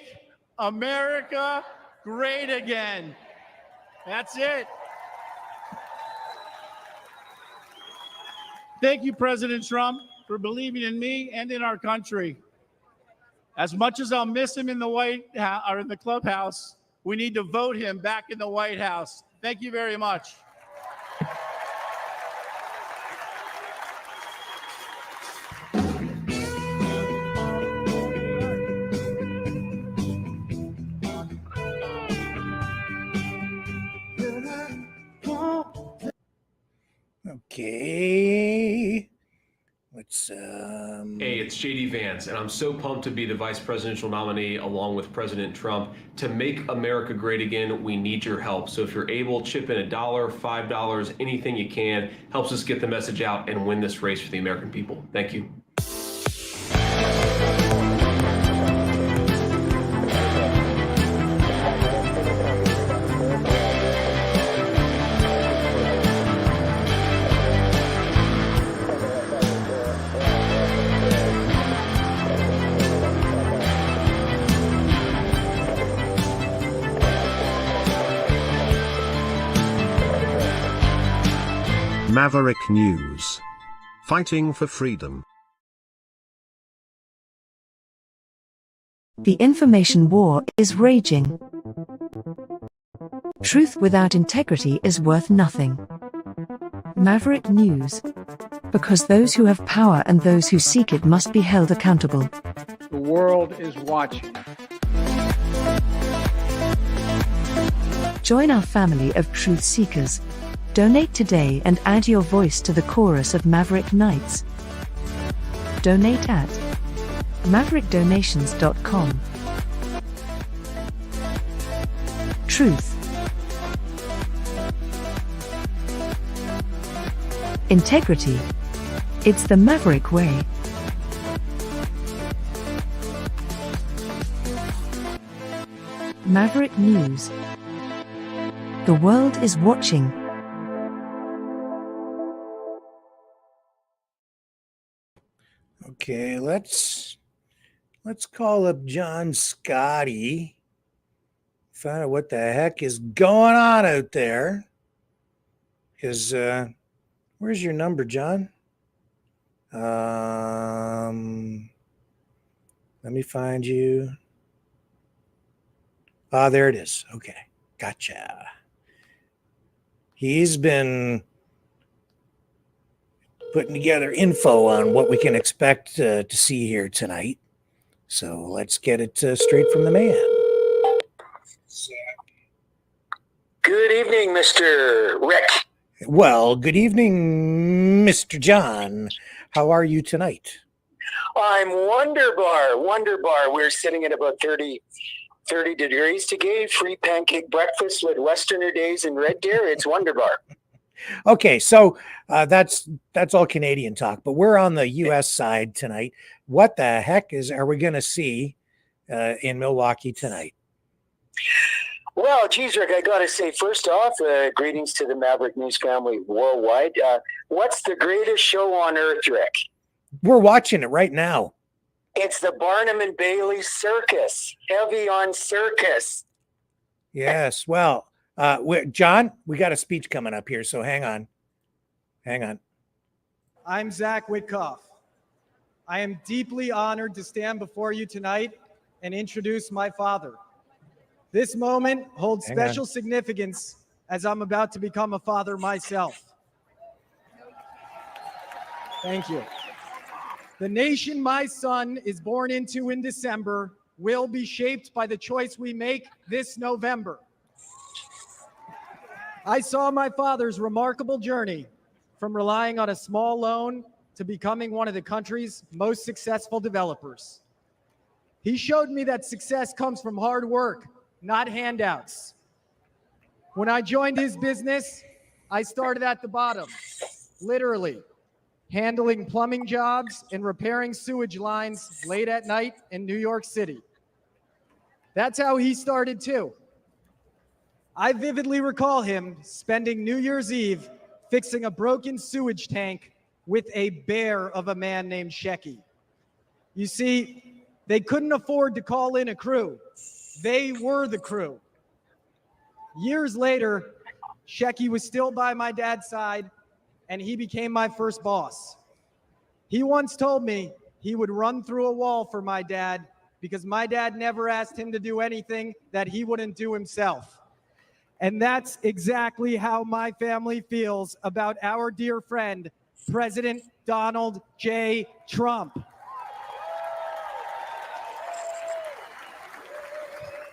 America great again. That's it. Thank you, President Trump, for believing in me and in our country. As much as I'll miss him in the White House or in the clubhouse, we need to vote him back in the White House. Thank you very much. Okay. Let's Hey, it's JD Vance, and I'm so pumped to be the vice presidential nominee along with President Trump. To make America great again, we need your help. So if you're able, chip in $1, $5, anything you can, helps us get the message out and win this race for the American people. Thank you. Maverick News. Fighting for freedom. The information war is raging. Truth without integrity is worth nothing. Maverick News. Because those who have power and those who seek it must be held accountable. The world is watching. Join our family of truth seekers. Donate today and add your voice to the chorus of Maverick Knights. Donate at maverickdonations.com. Truth. Integrity. It's the Maverick way. Maverick News. The world is watching. Okay, let's call up John Scotty. Find out what the heck is going on out there. Because where's your number, John? Let me find you. Ah, there it is. Okay, gotcha. He's been putting together info on what we can expect to see here tonight. So let's get it straight from the man. Good evening, Mr. Rick. Well, good evening, Mr. John. How are you tonight? I'm wonderbar. We're sitting at about 30 degrees today. Free pancake breakfast with Westerner days in Red Deer. It's wonderbar. Okay, so that's all Canadian talk, but we're on the U.S. side tonight. What the heck are we going to see in Milwaukee tonight? Well, geez, Rick, I got to say, first off, greetings to the Maverick News family worldwide. What's the greatest show on earth, Rick? We're watching it right now. It's the Barnum and Bailey Circus. Heavy on circus. Yes, well, John, we got a speech coming up here, so hang on. I'm Zach Witkoff. I am deeply honored to stand before you tonight and introduce my father. This moment holds special significance as I'm about to become a father myself. Thank you. The nation my son is born into in December will be shaped by the choice we make this November. I saw my father's remarkable journey from relying on a small loan to becoming one of the country's most successful developers. He showed me that success comes from hard work, not handouts. When I joined his business, I started at the bottom, literally, handling plumbing jobs and repairing sewage lines late at night in New York City. That's how he started too. I vividly recall him spending New Year's Eve fixing a broken sewage tank with a bear of a man named Shecky. You see, they couldn't afford to call in a crew. They were the crew. Years later, Shecky was still by my dad's side, and he became my first boss. He once told me he would run through a wall for my dad because my dad never asked him to do anything that he wouldn't do himself. And that's exactly how my family feels about our dear friend, President Donald J. Trump.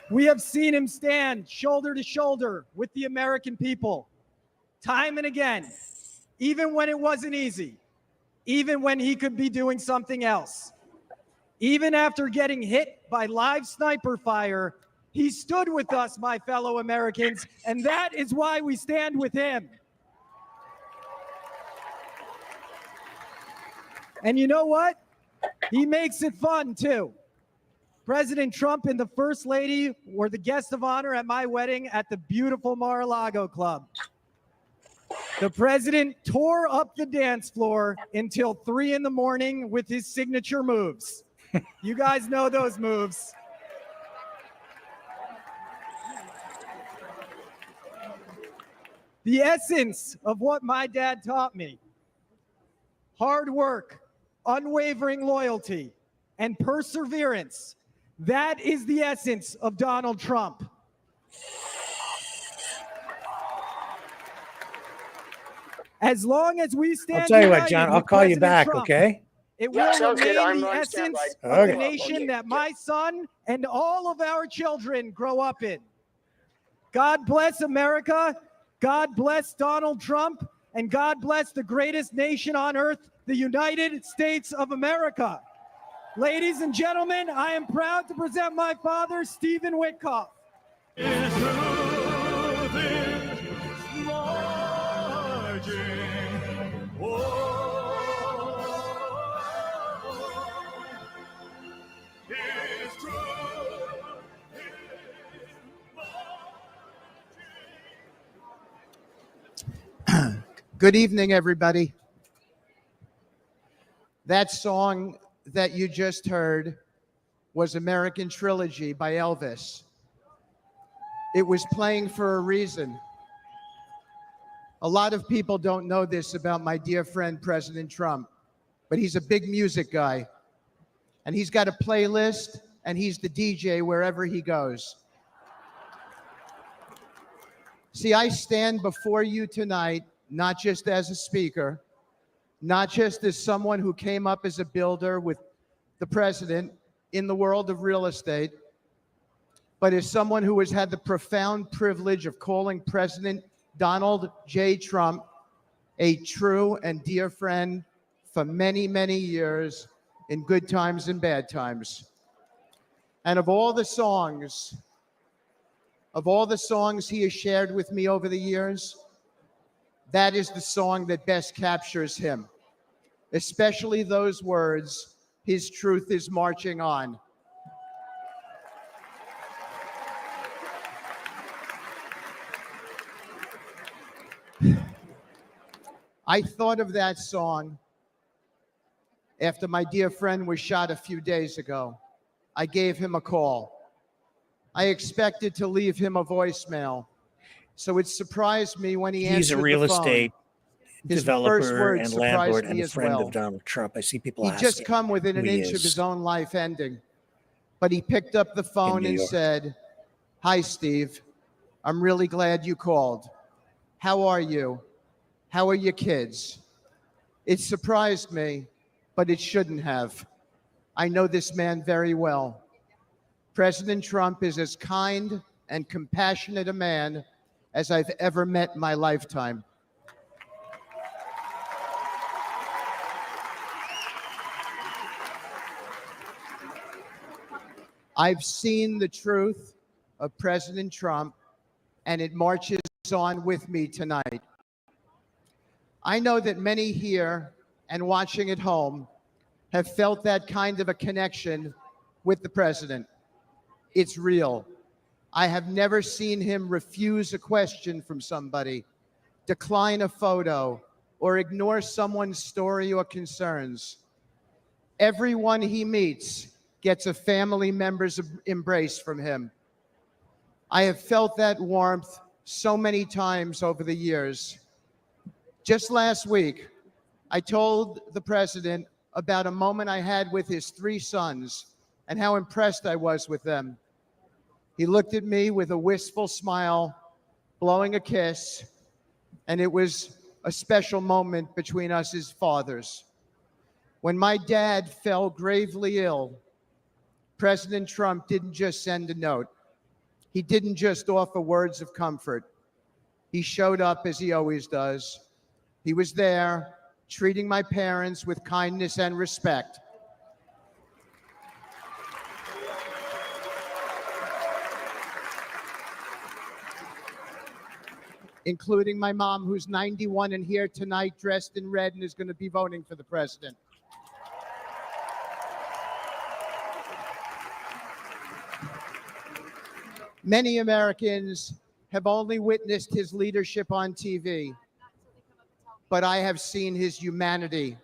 We have seen him stand shoulder to shoulder with the American people, time and again, even when it wasn't easy, even when he could be doing something else. Even after getting hit by live sniper fire, he stood with us, my fellow Americans, and that is why we stand with him. And you know what? He makes it fun, too. President Trump and the First Lady were the guest of honor at my wedding at the beautiful Mar-a-Lago Club. The president tore up the dance floor until 3 in the morning with his signature moves. You guys know those moves. The essence of what my dad taught me: hard work, unwavering loyalty, and perseverance. That is the essence of Donald Trump. As long as we stand I'll tell you what, united John, I'll with call you President back, Trump, okay? it Yeah, will sounds good. remain I'm the on essence standby. of the Okay. nation that my son and all of our children grow up in. God bless America. God bless Donald Trump. And God bless the greatest nation on earth, the United States of America. Ladies and gentlemen, I am proud to present my father, Stephen Witkoff. Good evening, everybody. That song that you just heard was American Trilogy by Elvis. It was playing for a reason. A lot of people don't know this about my dear friend, President Trump, but he's a big music guy. And he's got a playlist, and he's the DJ wherever he goes. See, I stand before you tonight not just as a speaker, not just as someone who came up as a builder with the president in the world of real estate, but as someone who has had the profound privilege of calling President Donald J. Trump a true and dear friend for many, many years in good times and bad times. And of all the songs he has shared with me over the years, that is the song that best captures him, especially those words, "His truth is marching on." I thought of that song after my dear friend was shot a few days ago. I gave him a call. I expected to leave him a voicemail. So it surprised me when he answered He's a real the phone. estate His first developer words and surprised landlord me and a as friend well. of Donald Trump. I see people He'd asking just come within an who he inch of is. his own life ending. But he picked up the phone New and York. said, "Hi, Steve. I'm really glad you called. How are you? How are your kids?" It surprised me, but it shouldn't have. I know this man very well. President Trump is as kind and compassionate a man as I've ever met in my lifetime. I've seen the truth of President Trump, and it marches it's on with me tonight. I know that many here and watching at home have felt that kind of a connection with the president. It's real. I have never seen him refuse a question from somebody, decline a photo, or ignore someone's story or concerns. Everyone he meets gets a family member's embrace from him. I have felt that warmth so many times over the years. Just last week, I told the president about a moment I had with his 3 sons and how impressed I was with them. He looked at me with a wistful smile, blowing a kiss, and it was a special moment between us as fathers. When my dad fell gravely ill, President Trump didn't just send a note. He didn't just offer words of comfort. He showed up as he always does. He was there, treating my parents with kindness and respect. Including my mom, who's 91 and here tonight dressed in red and is going to be voting for the president. Many Americans have only witnessed his leadership on TV, but I have seen his humanity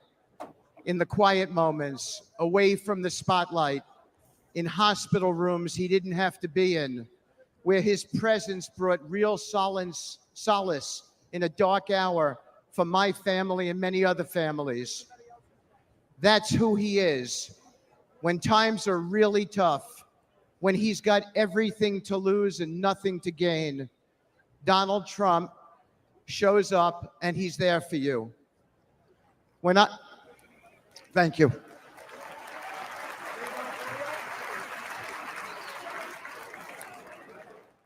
in the quiet moments, away from the spotlight, in hospital rooms he didn't have to be in, where his presence brought real solace in a dark hour for my family and many other families. That's who he is. When times are really tough, when he's got everything to lose and nothing to gain, Donald Trump shows up and he's there for you. Thank you.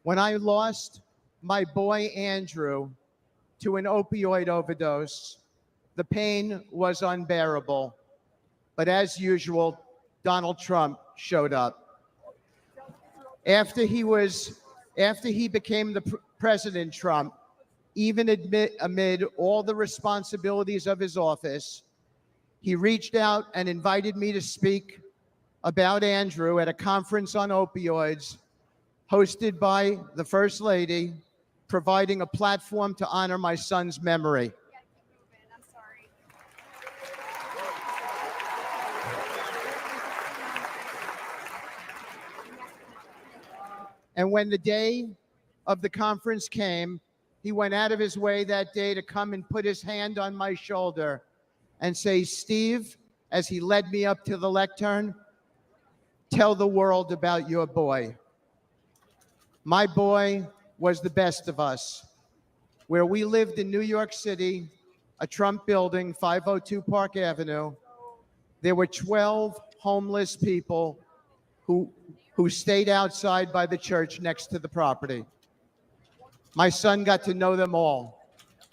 When I lost my boy Andrew to an opioid overdose, the pain was unbearable. But as usual, Donald Trump showed up. After he became the President Trump, even amid all the responsibilities of his office, he reached out and invited me to speak about Andrew at a conference on opioids hosted by the First Lady, providing a platform to honor my son's memory. And when the day of the conference came, he went out of his way that day to come and put his hand on my shoulder and say, "Steve," as he led me up to the lectern, "tell the world about your boy." My boy was the best of us. Where we lived in New York City, a Trump building, 502 Park Avenue, there were 12 homeless people who stayed outside by the church next to the property. My son got to know them all.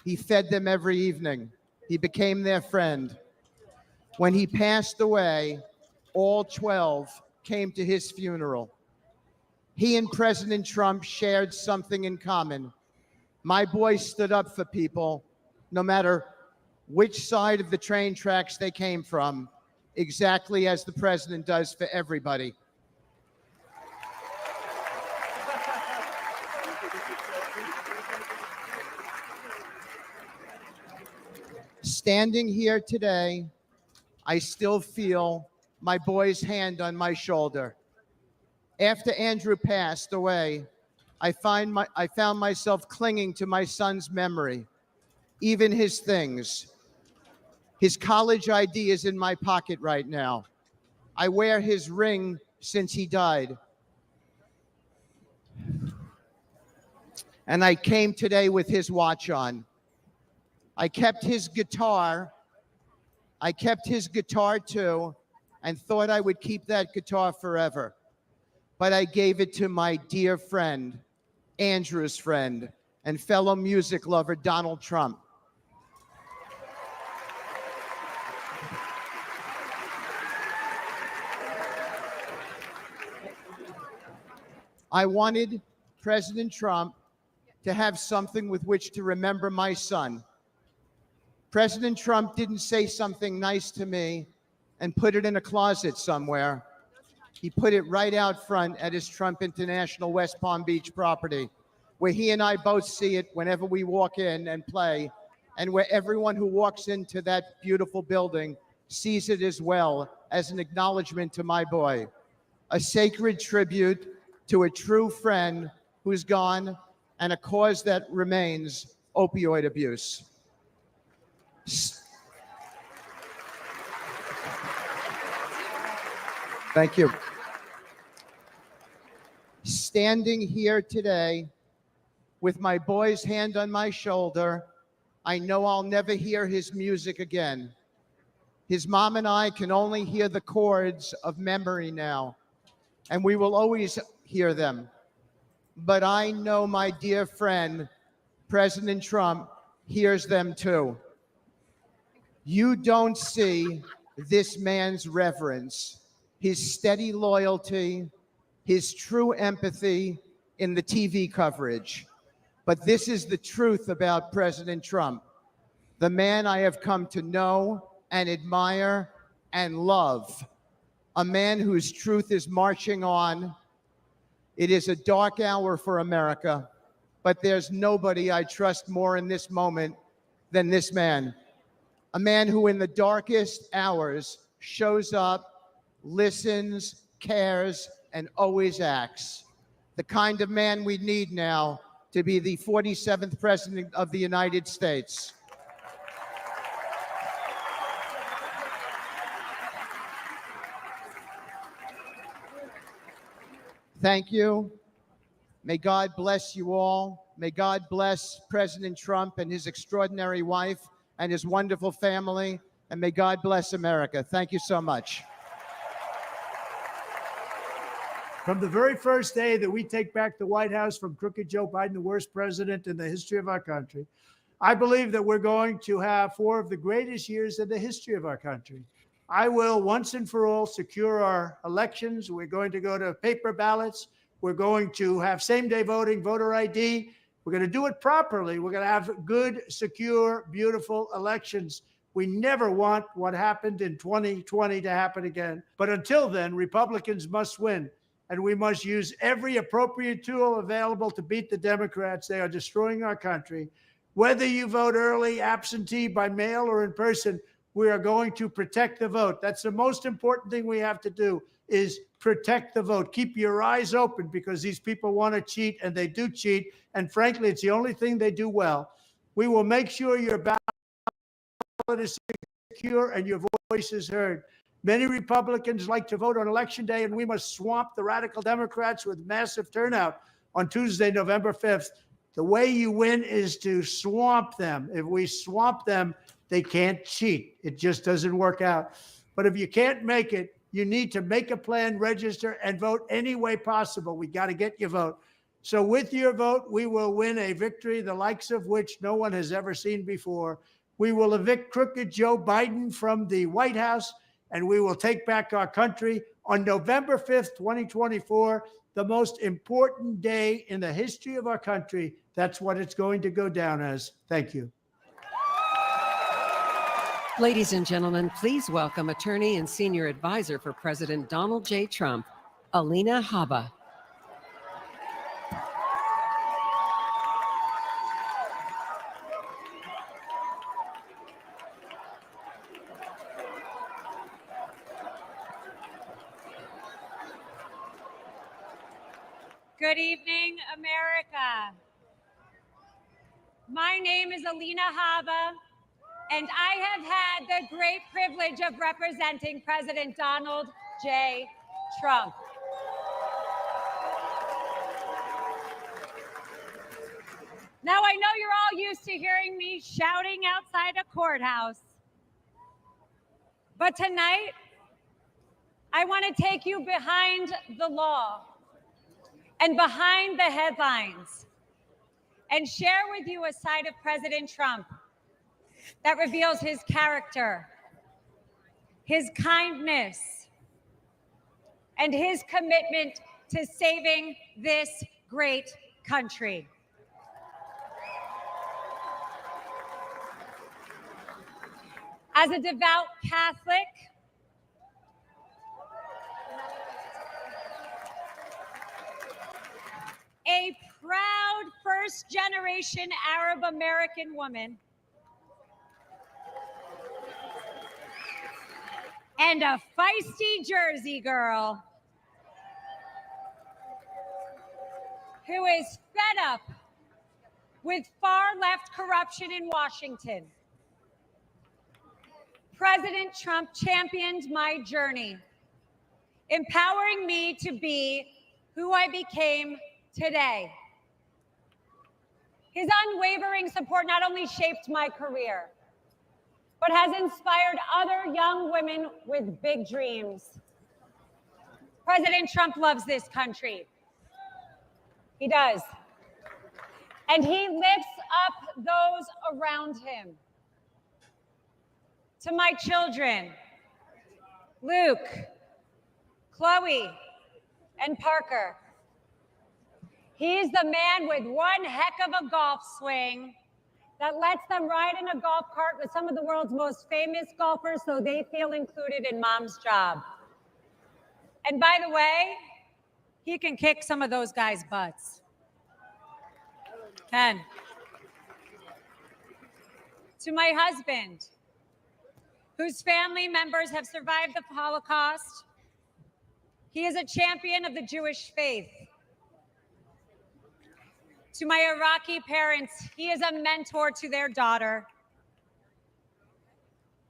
He fed them every evening. He became their friend. When he passed away, all 12 came to his funeral. He and President Trump shared something in common. My boy stood up for people, no matter which side of the train tracks they came from, exactly as the president does for everybody. Standing here today, I still feel my boy's hand on my shoulder. After Andrew passed away, I found myself clinging to my son's memory, even his things. His college ID is in my pocket right now. I wear his ring since he died. And I came today with his watch on. I kept his guitar too, and thought I would keep that guitar forever. But I gave it to my dear friend, Andrew's friend, and fellow music lover, Donald Trump. I wanted President Trump to have something with which to remember my son. President Trump didn't say something nice to me and put it in a closet somewhere. He put it right out front at his Trump International West Palm Beach property, where he and I both see it whenever we walk in and play, and where everyone who walks into that beautiful building sees it as well as an acknowledgement to my boy, a sacred tribute to a true friend who's gone, and a cause that remains opioid abuse. Thank you. Standing here today with my boy's hand on my shoulder, I know I'll never hear his music again. His mom and I can only hear the chords of memory now, and we will always hear them. But I know my dear friend, President Trump, hears them too. You don't see this man's reverence, his steady loyalty, his true empathy in the TV coverage. But this is the truth about President Trump, the man I have come to know and admire and love, a man whose truth is marching on. It is a dark hour for America, but there's nobody I trust more in this moment than this man. A man who in the darkest hours shows up, listens, cares, and always acts. The kind of man we need now to be the 47th President of the United States. Thank you. May God bless you all. May God bless President Trump and his extraordinary wife and his wonderful family. And may God bless America. Thank you so much. From the very first day that we take back the White House from crooked Joe Biden, the worst president in the history of our country, I believe that we're going to have 4 of the greatest years in the history of our country. I will once and for all secure our elections. We're going to go to paper ballots. We're going to have same-day voting, voter ID. We're going to do it properly. We're going to have good, secure, beautiful elections. We never want what happened in 2020 to happen again. But until then, Republicans must win. And we must use every appropriate tool available to beat the Democrats. They are destroying our country. Whether you vote early, absentee, by mail, or in person, we are going to protect the vote. That's the most important thing we have to do, is protect the vote. Keep your eyes open, because these people want to cheat, and they do cheat. And frankly, it's the only thing they do well. We will make sure your ballot is secure and your voice is heard. Many Republicans like to vote on Election Day, and we must swamp the radical Democrats with massive turnout on Tuesday, November 5th. The way you win is to swamp them. If we swamp them, they can't cheat. It just doesn't work out. But if you can't make it, you need to make a plan, register, and vote any way possible. We got to get your vote. So with your vote, we will win a victory the likes of which no one has ever seen before. We will evict crooked Joe Biden from the White House, and we will take back our country on November 5th, 2024, the most important day in the history of our country. That's what it's going to go down as. Thank you. Ladies and gentlemen, please welcome attorney and senior advisor for President Donald J. Trump, Alina Habba. Good evening, America. My name is Alina Habba, and I have had the great privilege of representing President Donald J. Trump. Now, I know you're all used to hearing me shouting outside a courthouse, but tonight, I want to take you behind the law and behind the headlines and share with you a side of President Trump that reveals his character, his kindness, and his commitment to saving this great country. As a devout Catholic, a proud first-generation Arab American woman, and a feisty Jersey girl who is fed up with far-left corruption in Washington. President Trump championed my journey, empowering me to be who I became today. His unwavering support not only shaped my career, but has inspired other young women with big dreams. President Trump loves this country. He does. And he lifts up those around him. To my children, Luke, Chloe, and Parker, he's the man with one heck of a golf swing that lets them ride in a golf cart with some of the world's most famous golfers so they feel included in mom's job. And by the way, he can kick some of those guys' butts. Ken. To my husband, whose family members have survived the Holocaust, he is a champion of the Jewish faith. To my Iraqi parents, he is a mentor to their daughter.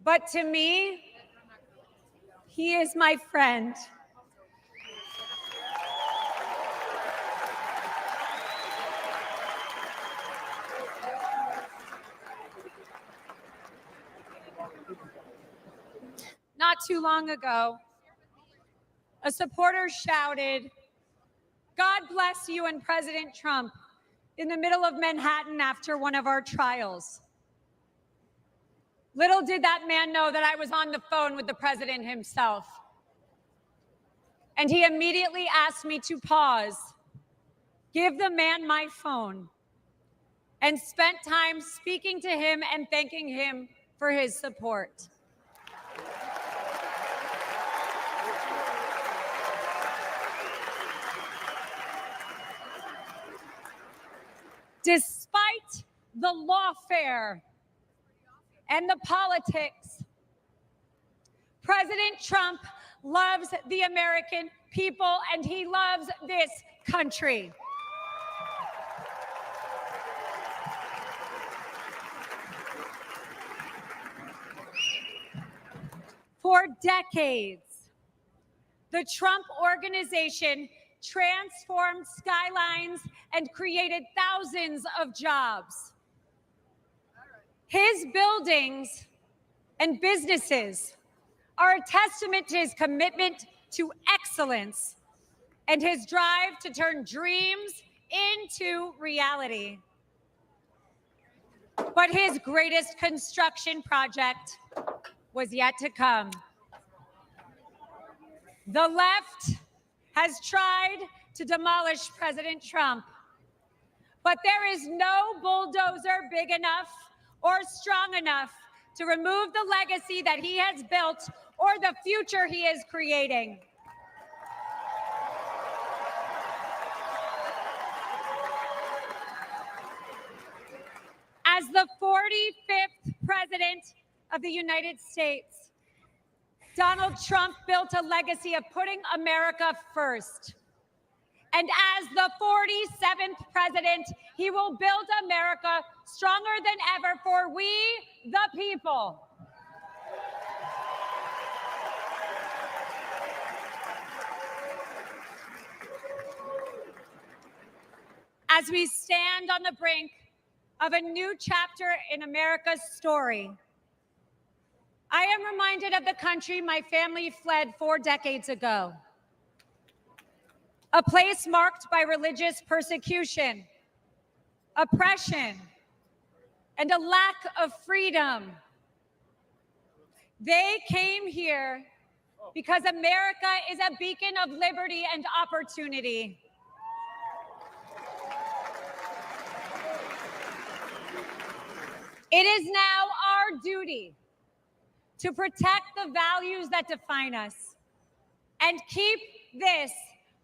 But to me, he is my friend. Not too long ago, a supporter shouted, "God bless you and President Trump," in the middle of Manhattan after one of our trials. Little did that man know that I was on the phone with the president himself. And he immediately asked me to pause, give the man my phone, and spent time speaking to him and thanking him for his support. Despite the lawfare and the politics, President Trump loves the American people and he loves this country. For decades, the Trump Organization transformed skylines and created thousands of jobs. His buildings and businesses are a testament to his commitment to excellence and his drive to turn dreams into reality. But his greatest construction project was yet to come. The left has tried to demolish President Trump, but there is no bulldozer big enough or strong enough to remove the legacy that he has built or the future he is creating. As the 45th president of the United States, Donald Trump built a legacy of putting America first. And as the 47th president, he will build America stronger than ever for we, the people. As we stand on the brink of a new chapter in America's story, I am reminded of the country my family fled 4 decades ago. A place marked by religious persecution, oppression, and a lack of freedom. They came here because America is a beacon of liberty and opportunity. It is now our duty to protect the values that define us, and keep this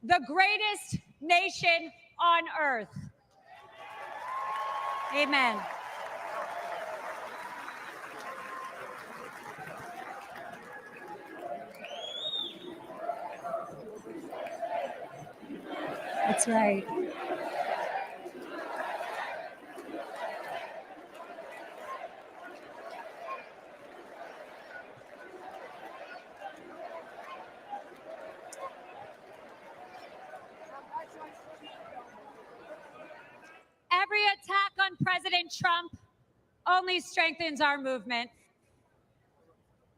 the greatest nation on earth. Amen. That's right. Every attack on President Trump only strengthens our movement.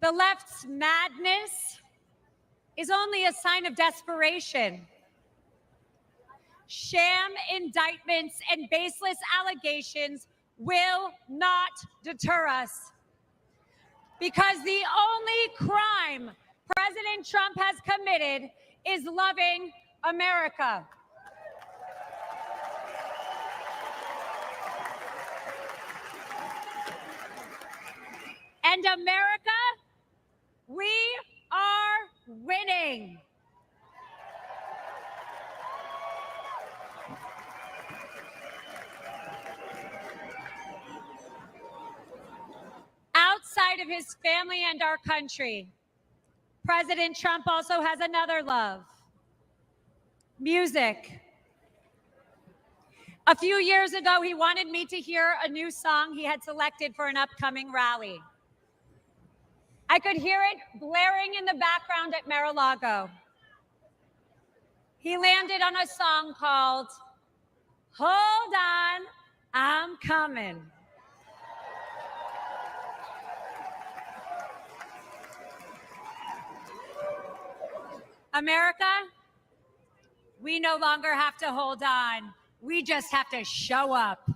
The left's madness is only a sign of desperation. Sham indictments and baseless allegations will not deter us, because the only crime President Trump has committed is loving America. And America, we are winning. Outside of his family and our country, President Trump also has another love: music. A few years ago, he wanted me to hear a new song he had selected for an upcoming rally. I could hear it blaring in the background at Mar-a-Lago. He landed on a song called "Hold On, I'm Coming." America, we no longer have to hold on. We just have to show up.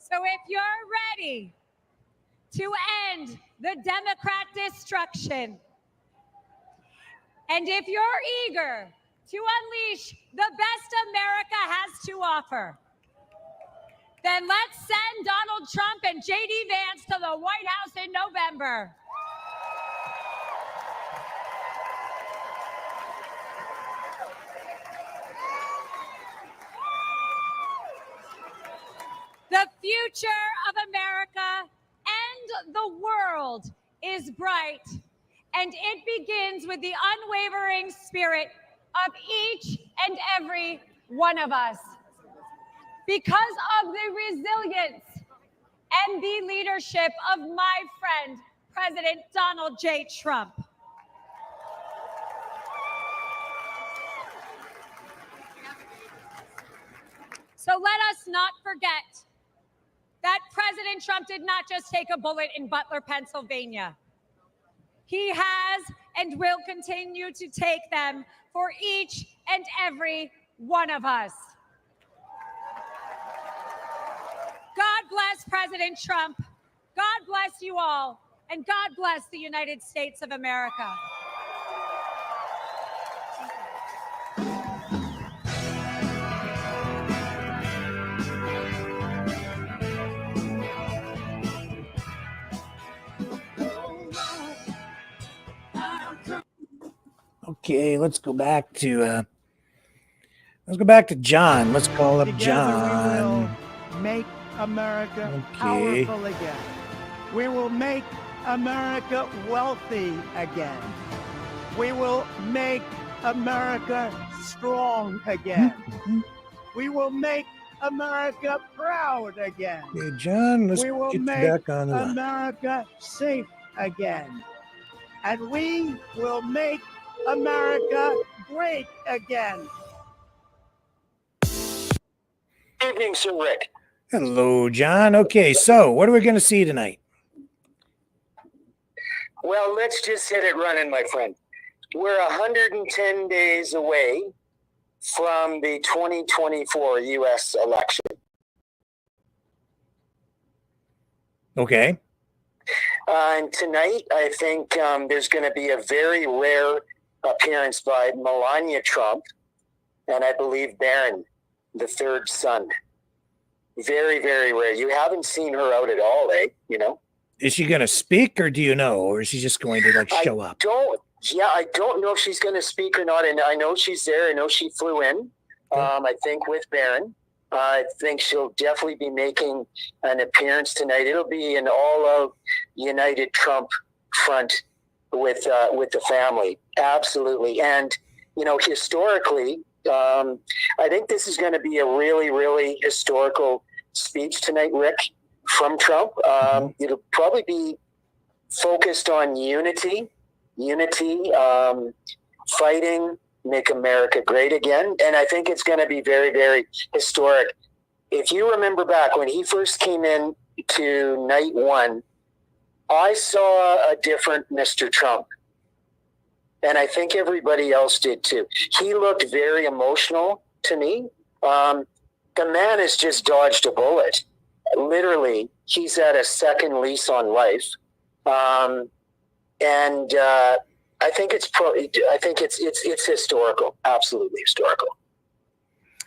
So if you're ready to end the Democrat destruction, and if you're eager to unleash the best America has to offer, then let's send Donald Trump and J.D. Vance to the White House in November. The future of America and the world is bright, and it begins with the unwavering spirit of each and every one of us. Because of the resilience and the leadership of my friend, President Donald J. Trump. So let us not forget that President Trump did not just take a bullet in Butler, Pennsylvania. He has and will continue to take them for each and every one of us. God bless President Trump. God bless you all. And God bless the United States of America. Okay, let's go back to John. Let's call up John. Make America powerful again. We will make America wealthy again. We will make America strong again. We will make America proud again. Hey, John, let's we will get make you back on the line. America safe again. And we will make America great again. Good evening, Sir Rick. Hello, John. Okay, so what are we going to see tonight? Well, let's just hit it running, my friend. We're 110 days away from the 2024 U.S. election. Okay. And tonight, I think there's going to be a very rare appearance by Melania Trump, and I believe Barron, the third son. Very, very rare. You haven't seen her out at all, eh? You know? Is she going to speak, or do you know, or is she just going to like show up? I don't know if she's going to speak or not. And I know she's there. I know she flew in, I think with Barron. I think she'll definitely be making an appearance tonight. It'll be an all-out united Trump front with the family. Absolutely. And, you know, historically, I think this is going to be a really, really historical speech tonight, Rick, from Trump. It'll probably be focused on unity, fighting, make America great again. And I think it's going to be very, very historic. If you remember back when he first came in to night one, I saw a different Mr. Trump. And I think everybody else did too. He looked very emotional to me. The man has just dodged a bullet. Literally, he's at a second lease on life. I think it's historical, absolutely historical.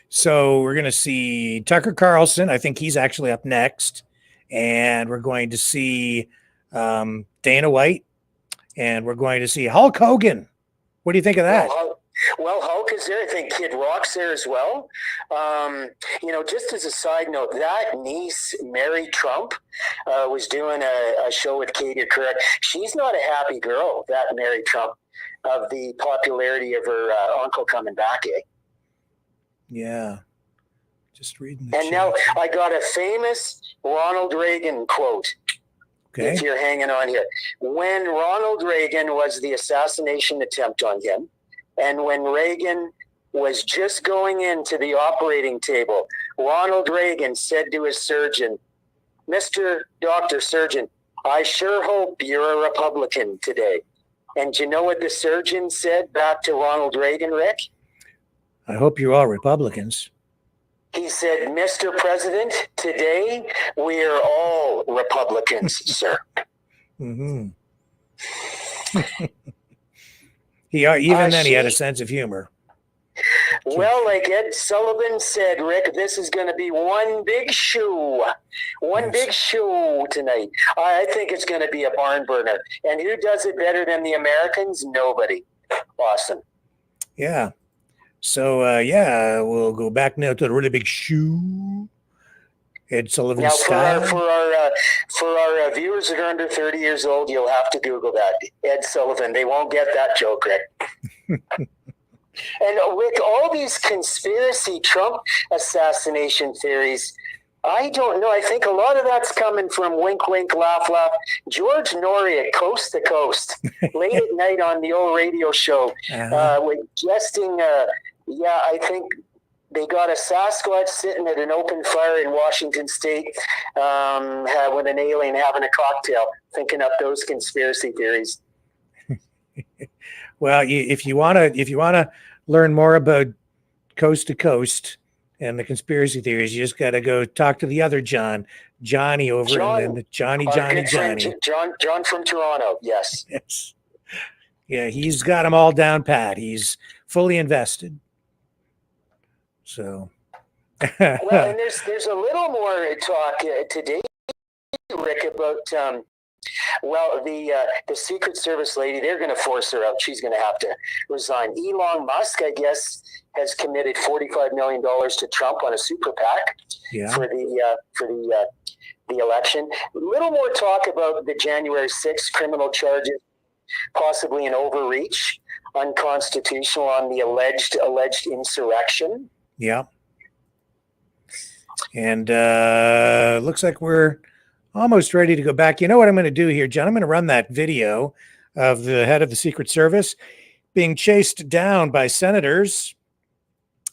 So we're going to see Tucker Carlson. I think he's actually up next, and we're going to see Dana White, and we're going to see Hulk Hogan. What do you think of that? Well, Hulk is there. I think Kid Rock's there as well. You know, just as a side note, that niece, Mary Trump, was doing a show with Katie Couric. She's not a happy girl, that Mary Trump, of the popularity of her uncle coming back, eh? Yeah. Just reading the And chat. now I got a famous Ronald Reagan quote. Okay. If you're hanging on here. When Ronald Reagan was the assassination attempt on him, and when Reagan was just going into the operating table, Ronald Reagan said to his surgeon, "Mr. Dr. Surgeon, I sure hope you're a Republican today." And do you know what the surgeon said back to Ronald Reagan, Rick? I hope you're all Republicans. He said, "Mr. President, today we are all Republicans, sir." Mm-hmm. He had a sense of humor. Well, like Ed Sullivan said, Rick, this is going to be one big shoe. Big shoe tonight. I think it's going to be a barn burner. And who does it better than the Americans? Nobody. Awesome. Yeah. So, we'll go back now to the really big shoe. Ed Sullivan Now, style. for our viewers that are under 30 years old, you'll have to Google that. Ed Sullivan. They won't get that joke, Rick. And Rick, all these conspiracy Trump assassination theories, I don't know. I think a lot of that's coming from wink, wink, laugh, laugh. George Norrie at Coast to Coast, late at night on the old radio show, with guesting. I think they got a Sasquatch sitting at an open fire in Washington State with an alien having a cocktail, thinking up those conspiracy theories. Well, if you want to learn more about Coast to Coast and the conspiracy theories, you just got to go talk to the other Johnny over in the Johnny. John from Toronto. Yes. Yes. Yeah, he's got them all down pat. He's fully invested. So. Well, and there's a little more talk today, Rick, about the Secret Service lady. They're going to force her out. She's going to have to resign. Elon Musk, I guess, has committed $45 million to Trump on a super PAC for the election. A little more talk about the January 6th criminal charges, possibly an overreach, unconstitutional on the alleged insurrection. Yeah. And looks like we're almost ready to go back. You know what I'm going to do here, John? I'm going to run that video of the head of the Secret Service being chased down by senators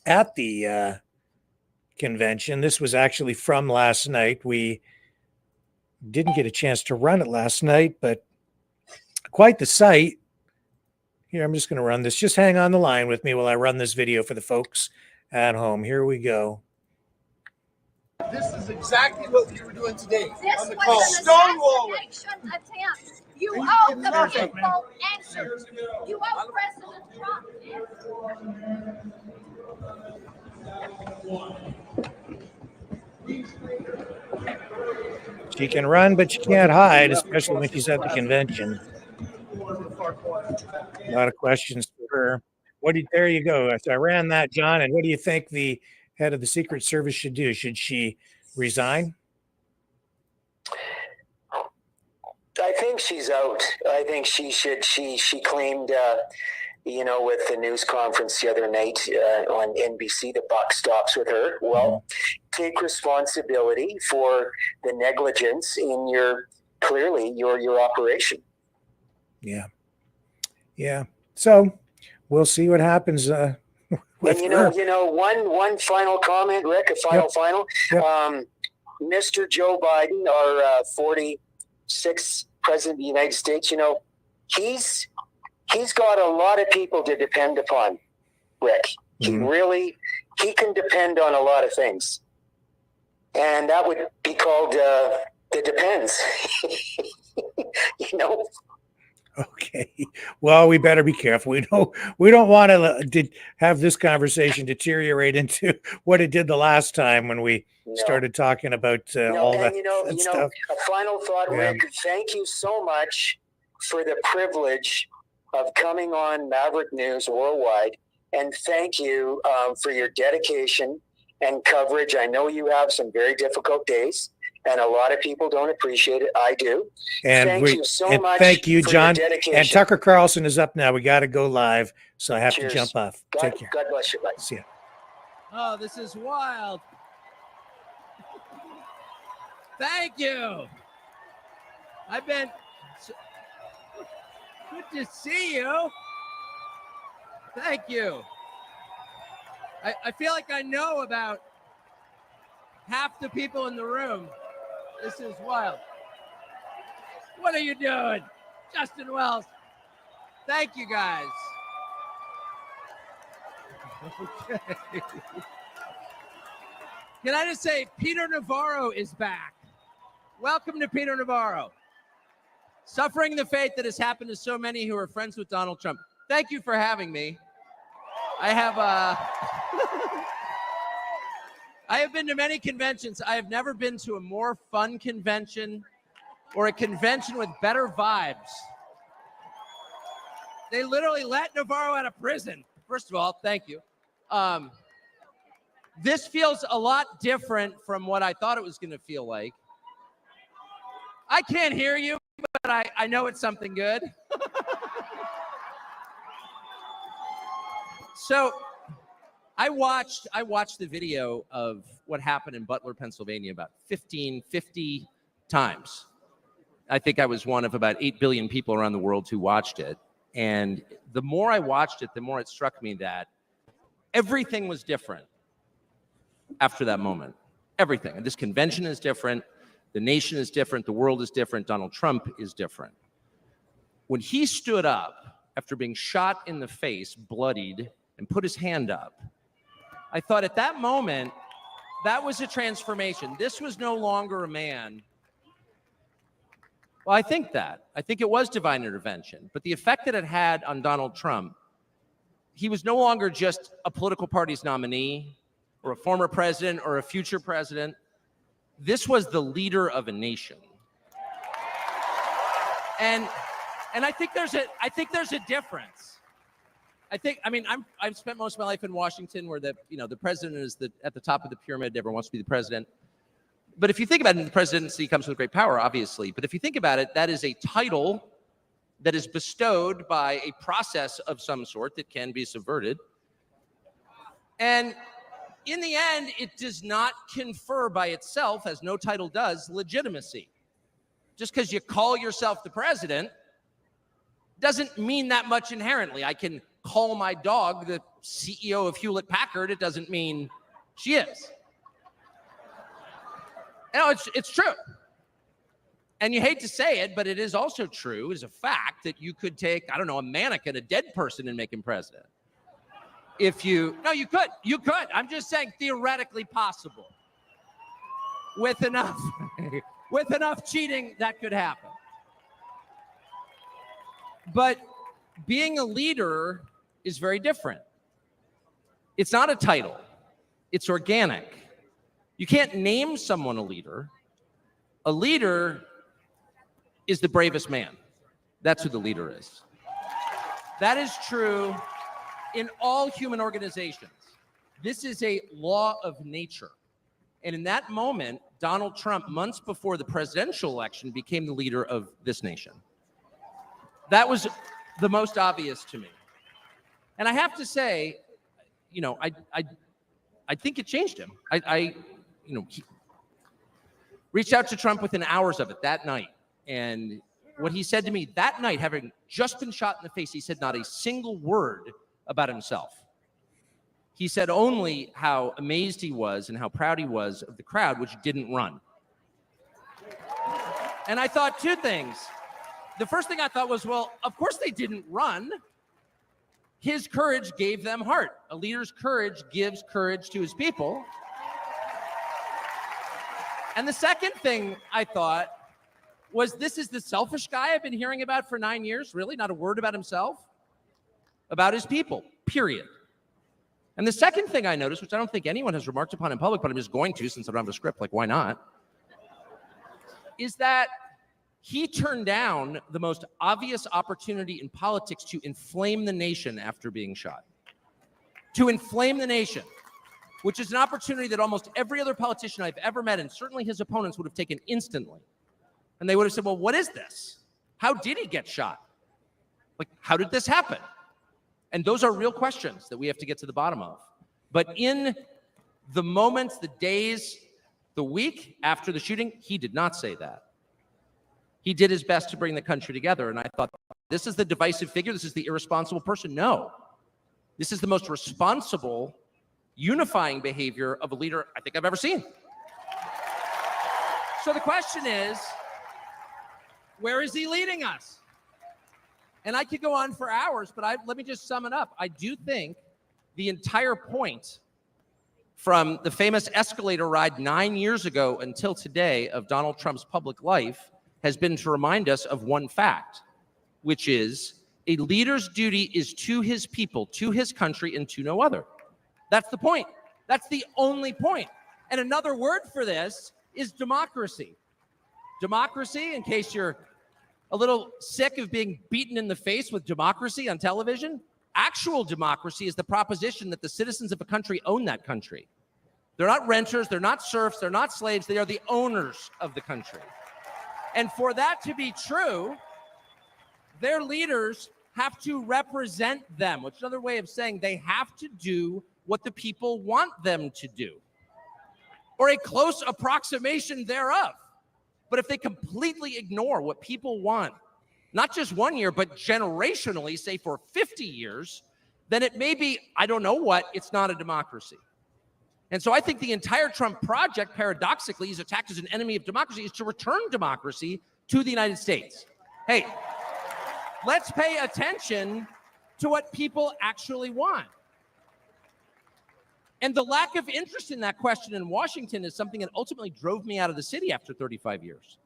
at the convention. This was actually from last night. We didn't get a chance to run it last night, but quite the sight. Here, I'm just going to run this. Just hang on the line with me while I run this video for the folks at home. Here we go. This is exactly what we were doing today This on the call. was an Stonewalling. assassination attempt. You owe the people answers. You owe President Trump. She can run, but she can't hide, especially when she's at the convention. A lot of questions for her. There you go. So I ran that, John. And what do you think the head of the Secret Service should do? Should she resign? I think she's out. I think she should. She claimed, with the news conference the other night on NBC, the buck stops with her. Well, take responsibility for the negligence in your operation. Yeah. So we'll see what happens. With one final comment, Rick. Final. Mr. Joe Biden, our 46th president of the United States. He's got a lot of people to depend upon. Rick, he can depend on a lot of things, and that would be called the depends. Okay. Well, we better be careful. We don't want to have this conversation deteriorate into what it did the last time when we started talking about all that stuff. A final thought, Rick. Thank you so much for the privilege of coming on Maverick News Worldwide, and thank you for your dedication and coverage. I know you have some very difficult days, and a lot of people don't appreciate it. I do. And thank you so much. Thank you, for John. Your dedication. And Tucker Carlson is up now. We got to go live, so I have to jump off. Take care. God bless you. Bye. See ya. Oh, this is wild. Thank you. Good to see you. Thank you. I feel like I know about half the people in the room. This is wild. What are you doing? Justin Wells. Thank you, guys. Okay. Can I just say, Peter Navarro is back. Welcome to Peter Navarro. Suffering the fate that has happened to so many who are friends with Donald Trump. Thank you for having me. I have been to many conventions. I have never been to a more fun convention or a convention with better vibes. They literally let Navarro out of prison. First of all, thank you. This feels a lot different from what I thought it was going to feel like. I can't hear you, but I know it's something good. So I watched the video of what happened in Butler, Pennsylvania about 50 times. I think I was one of about 8 billion people around the world who watched it. And the more I watched it, the more it struck me that everything was different after that moment. Everything. And this convention is different. The nation is different. The world is different. Donald Trump is different. When he stood up after being shot in the face, bloodied, and put his hand up, I thought at that moment, that was a transformation. This was no longer a man. Well, I think it was divine intervention. But the effect that it had on Donald Trump, he was no longer just a political party's nominee or a former president or a future president. This was the leader of a nation. And I think there's a difference. I've spent most of my life in Washington where the president is at the top of the pyramid. Everyone wants to be the president. But if you think about it, the presidency comes with great power, obviously. But if you think about it, that is a title that is bestowed by a process of some sort that can be subverted. And in the end, it does not confer by itself, as no title does, legitimacy. Just because you call yourself the president doesn't mean that much inherently. I can call my dog the CEO of Hewlett Packard. It doesn't mean she is. No, it's true. And you hate to say it, but it is also true, is a fact, that you could take, I don't know, a mannequin, a dead person, and make him president. No, you could. I'm just saying theoretically possible. With enough cheating, that could happen. But being a leader is very different. It's not a title. It's organic. You can't name someone a leader. A leader is the bravest man. That's who the leader is. That is true in all human organizations. This is a law of nature. And in that moment, Donald Trump, months before the presidential election, became the leader of this nation. That was the most obvious to me. And I have to say, I think it changed him. He reached out to Trump within hours of it that night. And what he said to me that night, having just been shot in the face, he said not a single word about himself. He said only how amazed he was and how proud he was of the crowd, which didn't run. And I thought two things. The first thing I thought was, well, of course they didn't run. His courage gave them heart. A leader's courage gives courage to his people. And the second thing I thought was, this is the selfish guy I've been hearing about for 9 years? Really? Not a word about himself? About his people, period. And the second thing I noticed, which I don't think anyone has remarked upon in public, but I'm just going to since I don't have a script, like why not, is that he turned down the most obvious opportunity in politics to inflame the nation after being shot. To inflame the nation, which is an opportunity that almost every other politician I've ever met, and certainly his opponents, would have taken instantly. And they would have said, well, what is this? How did he get shot? Like, how did this happen? And those are real questions that we have to get to the bottom of. But in the moments, the days, the week after the shooting, he did not say that. He did his best to bring the country together. And I thought, this is the divisive figure. This is the irresponsible person. No, this is the most responsible, unifying behavior of a leader I think I've ever seen. So the question is, where is he leading us? And I could go on for hours, but let me just sum it up. I do think the entire point from the famous escalator ride 9 years ago until today of Donald Trump's public life has been to remind us of one fact, which is a leader's duty is to his people, to his country, and to no other. That's the point. That's the only point. And another word for this is democracy. Democracy, in case you're a little sick of being beaten in the face with democracy on television, actual democracy is the proposition that the citizens of a country own that country. They're not renters, they're not serfs, they're not slaves, they are the owners of the country. And for that to be true, their leaders have to represent them, which is another way of saying they have to do what the people want them to do, or a close approximation thereof. But if they completely ignore what people want, not just 1 year, but generationally, say for 50 years, then it may be, I don't know what, it's not a democracy. And so I think the entire Trump project, paradoxically, is attacked as an enemy of democracy, is to return democracy to the United States. Hey, let's pay attention to what people actually want. And the lack of interest in that question in Washington is something that ultimately drove me out of the city after 35 years.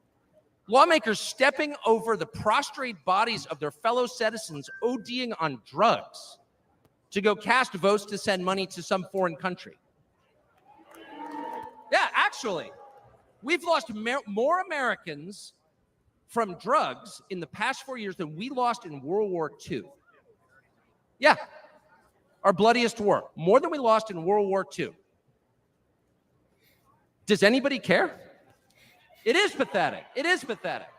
Lawmakers stepping over the prostrate bodies of their fellow citizens ODing on drugs to go cast votes to send money to some foreign country. Yeah, actually, we've lost more Americans from drugs in the past 4 years than we lost in World War II. Yeah. Our bloodiest war, more than we lost in World War II. Does anybody care? It is pathetic. It is pathetic.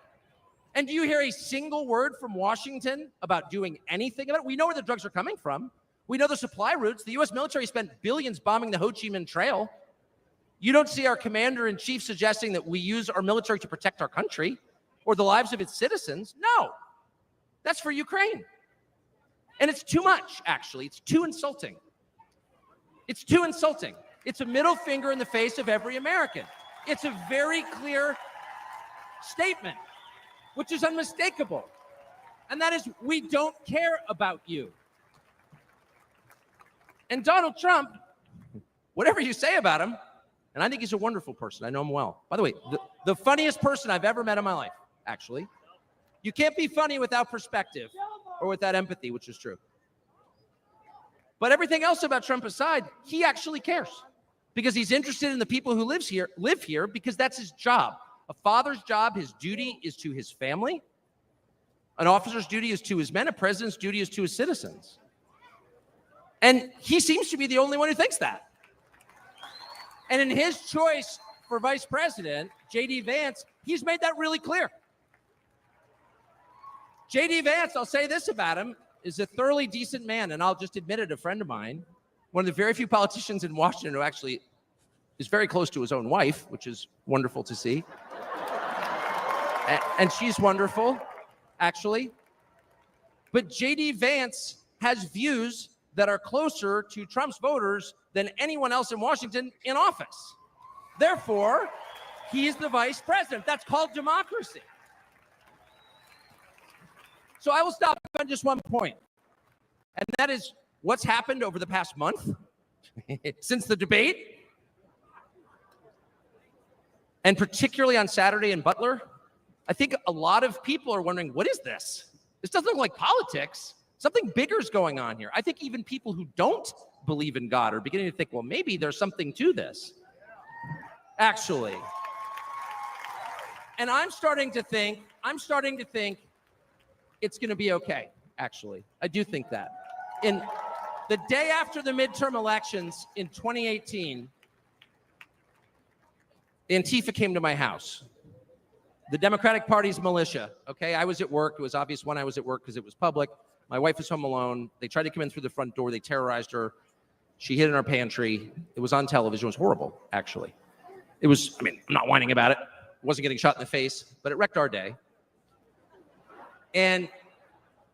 And do you hear a single word from Washington about doing anything about it? We know where the drugs are coming from. We know the supply routes. The U.S. military spent billions bombing the Ho Chi Minh Trail. You don't see our commander-in-chief suggesting that we use our military to protect our country or the lives of its citizens. No, that's for Ukraine. And it's too much, actually. It's too insulting. It's too insulting. It's a middle finger in the face of every American. It's a very clear statement, which is unmistakable. And that is, we don't care about you. And Donald Trump, whatever you say about him, and I think he's a wonderful person. I know him well. By the way, the funniest person I've ever met in my life, actually. You can't be funny without perspective or without empathy, which is true. But everything else about Trump aside, he actually cares because he's interested in the people who live here because that's his job. A father's job, his duty is to his family. An officer's duty is to his men. A president's duty is to his citizens. And he seems to be the only one who thinks that. And in his choice for vice president, J.D. Vance, he's made that really clear. J.D. Vance, I'll say this about him, is a thoroughly decent man, and I'll just admit it, a friend of mine, one of the very few politicians in Washington who actually is very close to his own wife, which is wonderful to see. And she's wonderful, actually. But J.D. Vance has views that are closer to Trump's voters than anyone else in Washington in office. Therefore, he's the vice president. That's called democracy. So I will stop on just one point, and that is what's happened over the past month since the debate, and particularly on Saturday in Butler. I think a lot of people are wondering, what is this? This doesn't look like politics. Something bigger is going on here. I think even people who don't believe in God are beginning to think, well, maybe there's something to this, actually. And I'm starting to think it's going to be okay, actually. I do think that. In the day after the midterm elections in 2018, Antifa came to my house. The Democratic Party's militia, okay? I was at work. It was obvious when I was at work because it was public. My wife was home alone. They tried to come in through the front door. They terrorized her. She hid in our pantry. It was on television. It was horrible, actually. It was, I'm not whining about it. I wasn't getting shot in the face, but it wrecked our day. And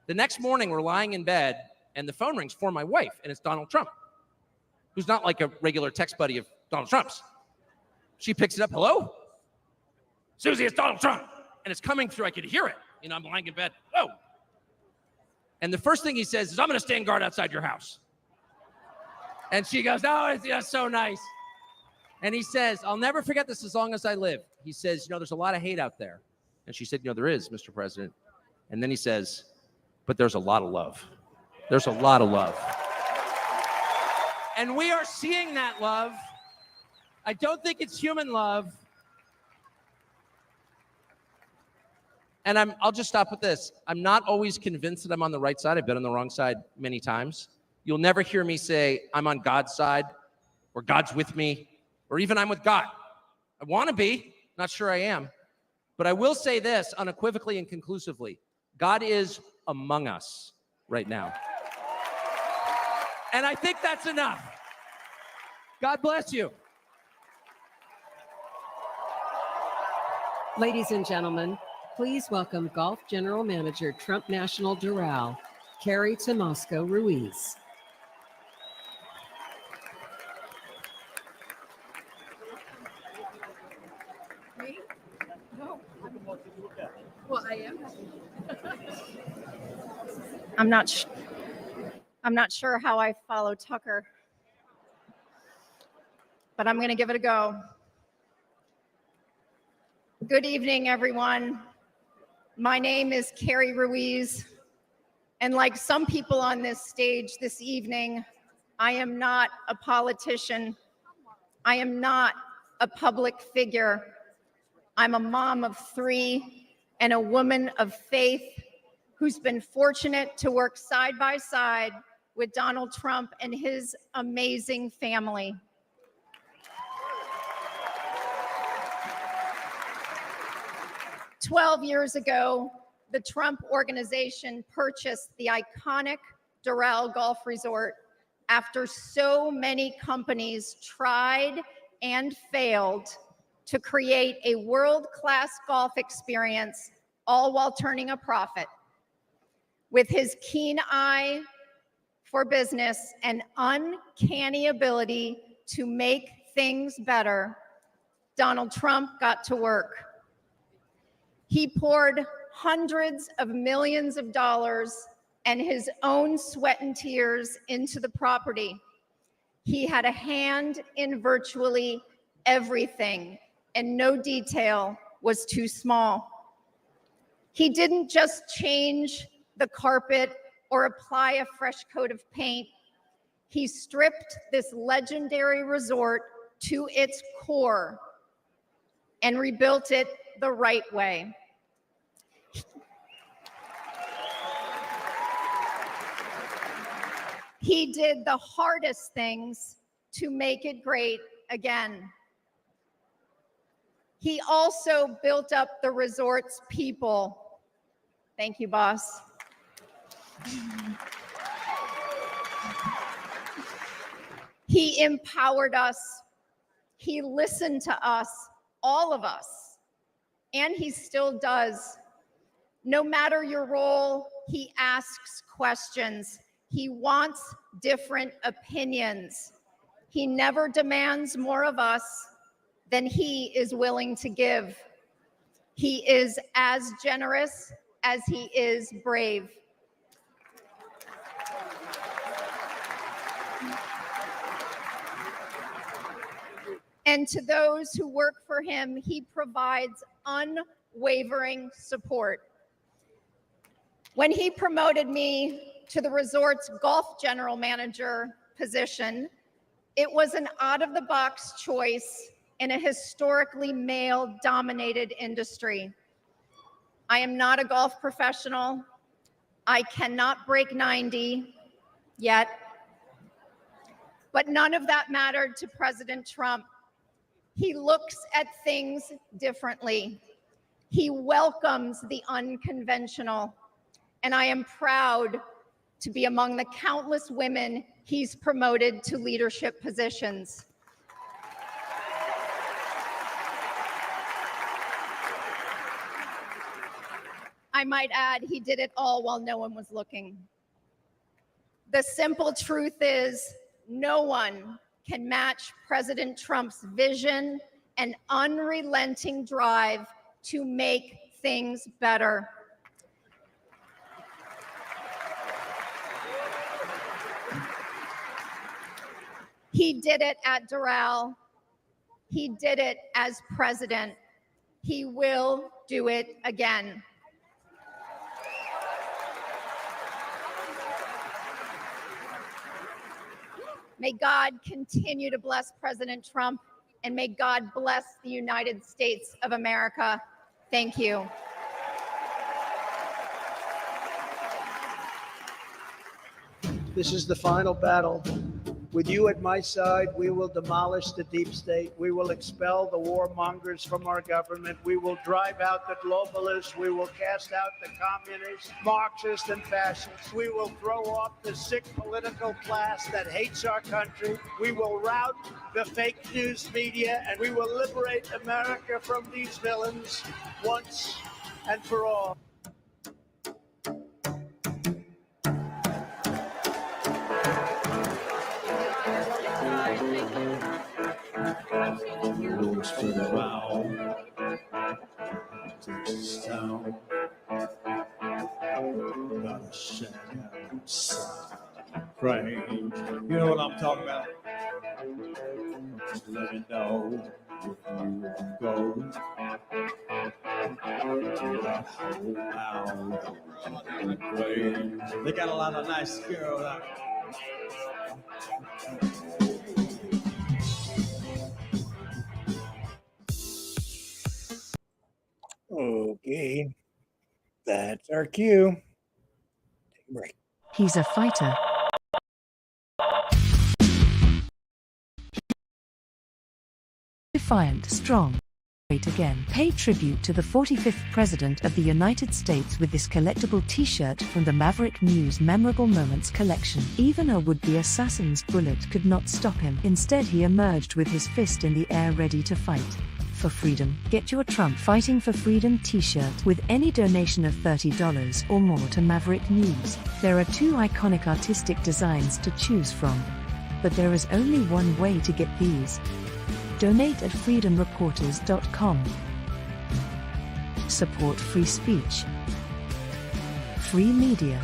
the next morning, we're lying in bed, and the phone rings for my wife, and it's Donald Trump, who's not like a regular text buddy of Donald Trump's. She picks it up. Hello? Susie, it's Donald Trump. And it's coming through. I could hear it. I'm lying in bed. Whoa. And the first thing he says is, I'm going to stand guard outside your house. And she goes, oh, it's so nice. And he says, I'll never forget this as long as I live. He says, there's a lot of hate out there. And she said, there is, Mr. President. And then he says, but there's a lot of love. There's a lot of love. And we are seeing that love. I don't think it's human love. And I'll just stop with this. I'm not always convinced that I'm on the right side. I've been on the wrong side many times. You'll never hear me say I'm on God's side or God's with me or even I'm with God. I want to be, not sure I am. But I will say this unequivocally and conclusively. God is among us right now. And I think that's enough. God bless you. Ladies and gentlemen, please welcome Golf General Manager, Trump National Doral, Carrie Tomasco Ruiz. Me? No. Well, I am. I'm not sure how I follow Tucker, but I'm going to give it a go. Good evening, everyone. My name is Carrie Ruiz, and like some people on this stage this evening, I am not a politician. I am not a public figure. I'm a mom of 3 and a woman of faith who's been fortunate to work side by side with Donald Trump and his amazing family. "12 years ago, the Trump Organization purchased the iconic Doral Golf Resort after so many companies tried and failed to create a world-class golf experience, all while turning a profit. With his keen eye for business and uncanny ability to make things better, Donald Trump got to work. He poured hundreds of millions of dollars and his own sweat and tears into the property. He had a hand in virtually everything, and no detail was too small. He didn't just change the carpet or apply a fresh coat of paint. He stripped this legendary resort to its core and rebuilt it the right way. He did the hardest things to make it great again. He also built up the resort's people. Thank you, boss. He empowered us. He listened to us, all of us, and he still does. No matter your role, he asks questions. He wants different opinions. He never demands more of us than he is willing to give. He is as generous as he is brave. And to those who work for him, he provides unwavering support. When he promoted me to the resort's golf general manager position, it was an out-of-the-box choice in a historically male-dominated industry. I am not a golf professional. I cannot break 90 yet. But none of that mattered to President Trump. He looks at things differently. He welcomes the unconventional. And I am proud to be among the countless women he's promoted to leadership positions. I might add, he did it all while no one was looking. The simple truth is, no one can match President Trump's vision and unrelenting drive to make things better. He did it at Doral. He did it as president. He will do it again. May God continue to bless President Trump, and may God bless the United States of America. Thank you. This is the final battle. With you at my side, we will demolish the deep state. We will expel the warmongers from our government. We will drive out the globalists. We will cast out the communists, Marxists, and fascists. We will throw off the sick political class that hates our country. We will rout the fake news media, and we will liberate America from these villains once and for all. You know what I'm talking about? Just let me know if you go. They got a lot of nice girls out. Okay, that's our cue. Take a break. He's a fighter. Defiant, strong. Great again. Pay tribute to the 45th President of the United States with this collectible t-shirt from the Maverick News Memorable Moments collection. Even a would-be assassin's bullet could not stop him. Instead, he emerged with his fist in the air ready to fight. For freedom. Get your Trump Fighting for Freedom t-shirt with any donation of $30 or more to Maverick News. There are 2 iconic artistic designs to choose from. But there is only one way to get these. Donate at freedomreporters.com. Support free speech. Free media.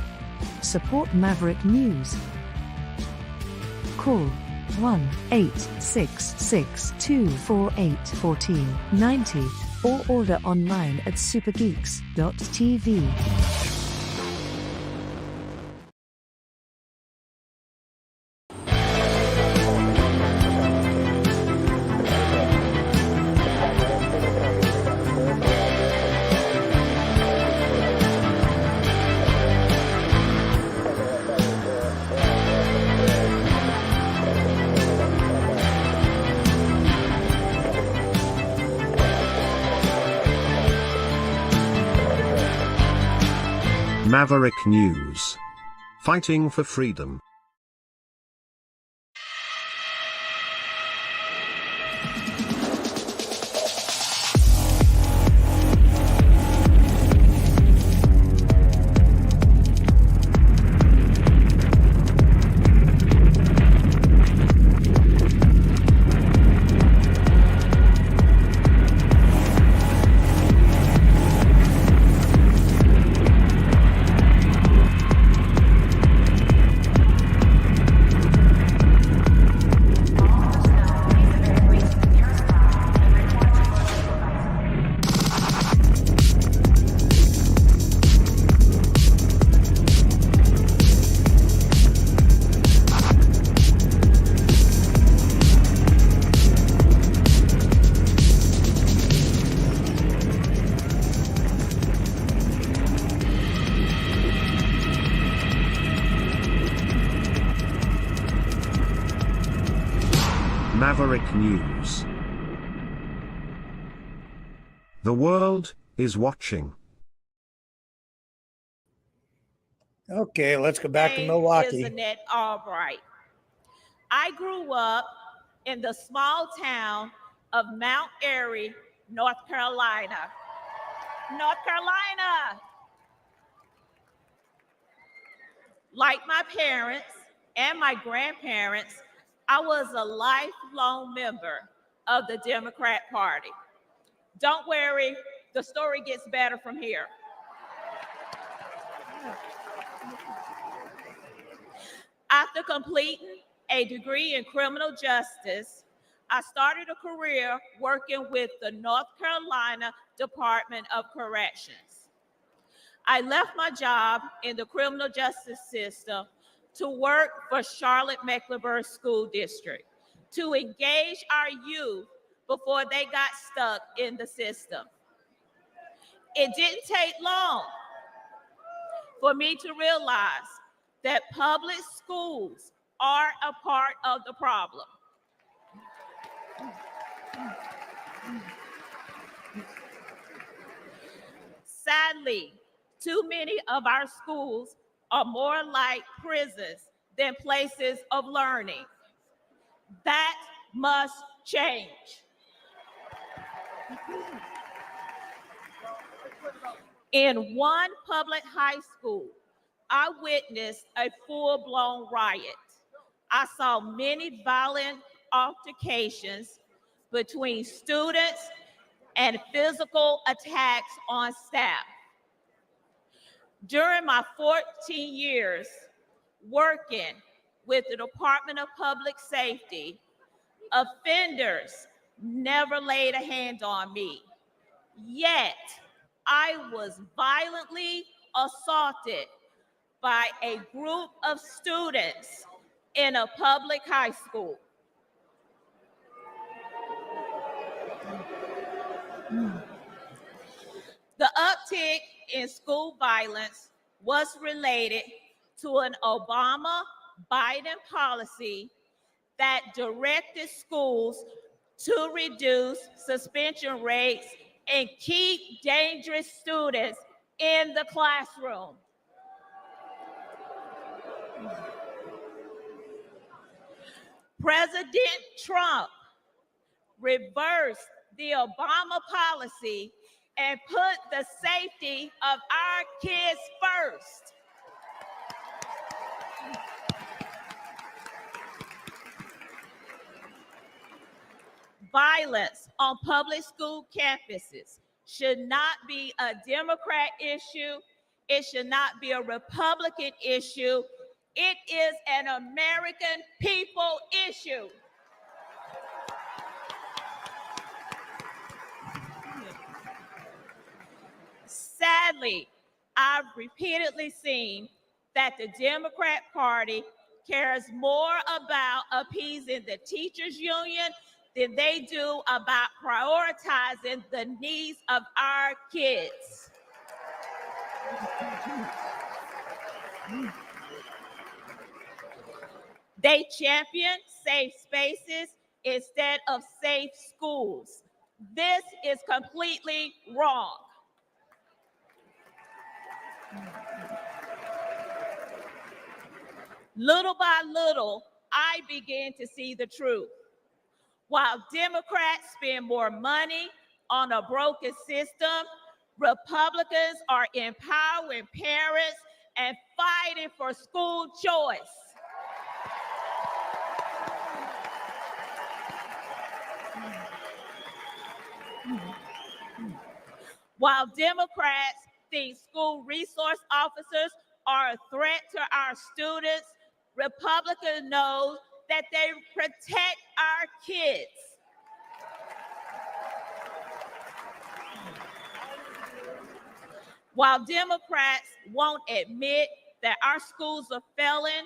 Support Maverick News. Call 1-866-248-1490 or order online at supergeeks.tv. Maverick News. Fighting for freedom. Maverick News. The world is watching. Okay, let's go back to Milwaukee. Is Annette Albright. I grew up in the small town of Mount Airy, North Carolina. North Carolina. Like my parents and my grandparents, I was a lifelong member of the Democrat Party. Don't worry, the story gets better from here. After completing a degree in criminal justice, I started a career working with the North Carolina Department of Corrections. I left my job in the criminal justice system to work for Charlotte-Mecklenburg School District to engage our youth before they got stuck in the system. It didn't take long for me to realize that public schools are a part of the problem. Sadly, too many of our schools are more like prisons than places of learning. That must change. In one public high school, I witnessed a full-blown riot. I saw many violent altercations between students and physical attacks on staff. During my 14 years working with the Department of Public Safety, offenders never laid a hand on me. Yet, I was violently assaulted by a group of students in a public high school. The uptick in school violence was related to an Obama-Biden policy that directed schools to reduce suspension rates and keep dangerous students in the classroom. President Trump reversed the Obama policy and put the safety of our kids first. Violence on public school campuses should not be a Democrat issue. It should not be a Republican issue. It is an American people issue. Sadly, I've repeatedly seen that the Democrat Party cares more about appeasing the teachers union than they do about prioritizing the needs of our kids. They champion safe spaces instead of safe schools. This is completely wrong. Little by little, I began to see the truth. While Democrats spend more money on a broken system, Republicans are empowering parents and fighting for school choice. While Democrats think school resource officers are a threat to our students, Republicans know that they protect our kids. While Democrats won't admit that our schools are failing,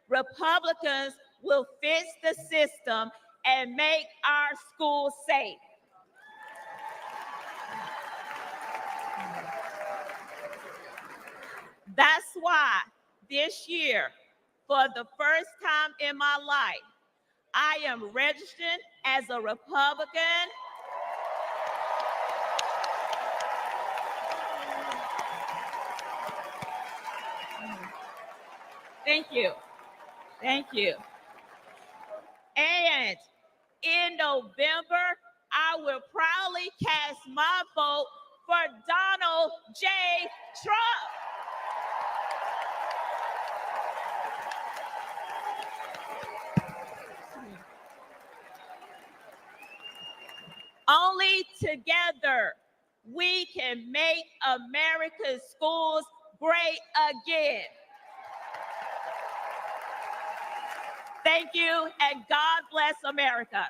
Republicans will fix the system and make our schools safe. That's why this year, for the first time in my life, I am registered as a Republican. Thank you. Thank you. And in November, I will proudly cast my vote for Donald J. Trump. Only together we can make America's schools great again. Thank you, and God bless America.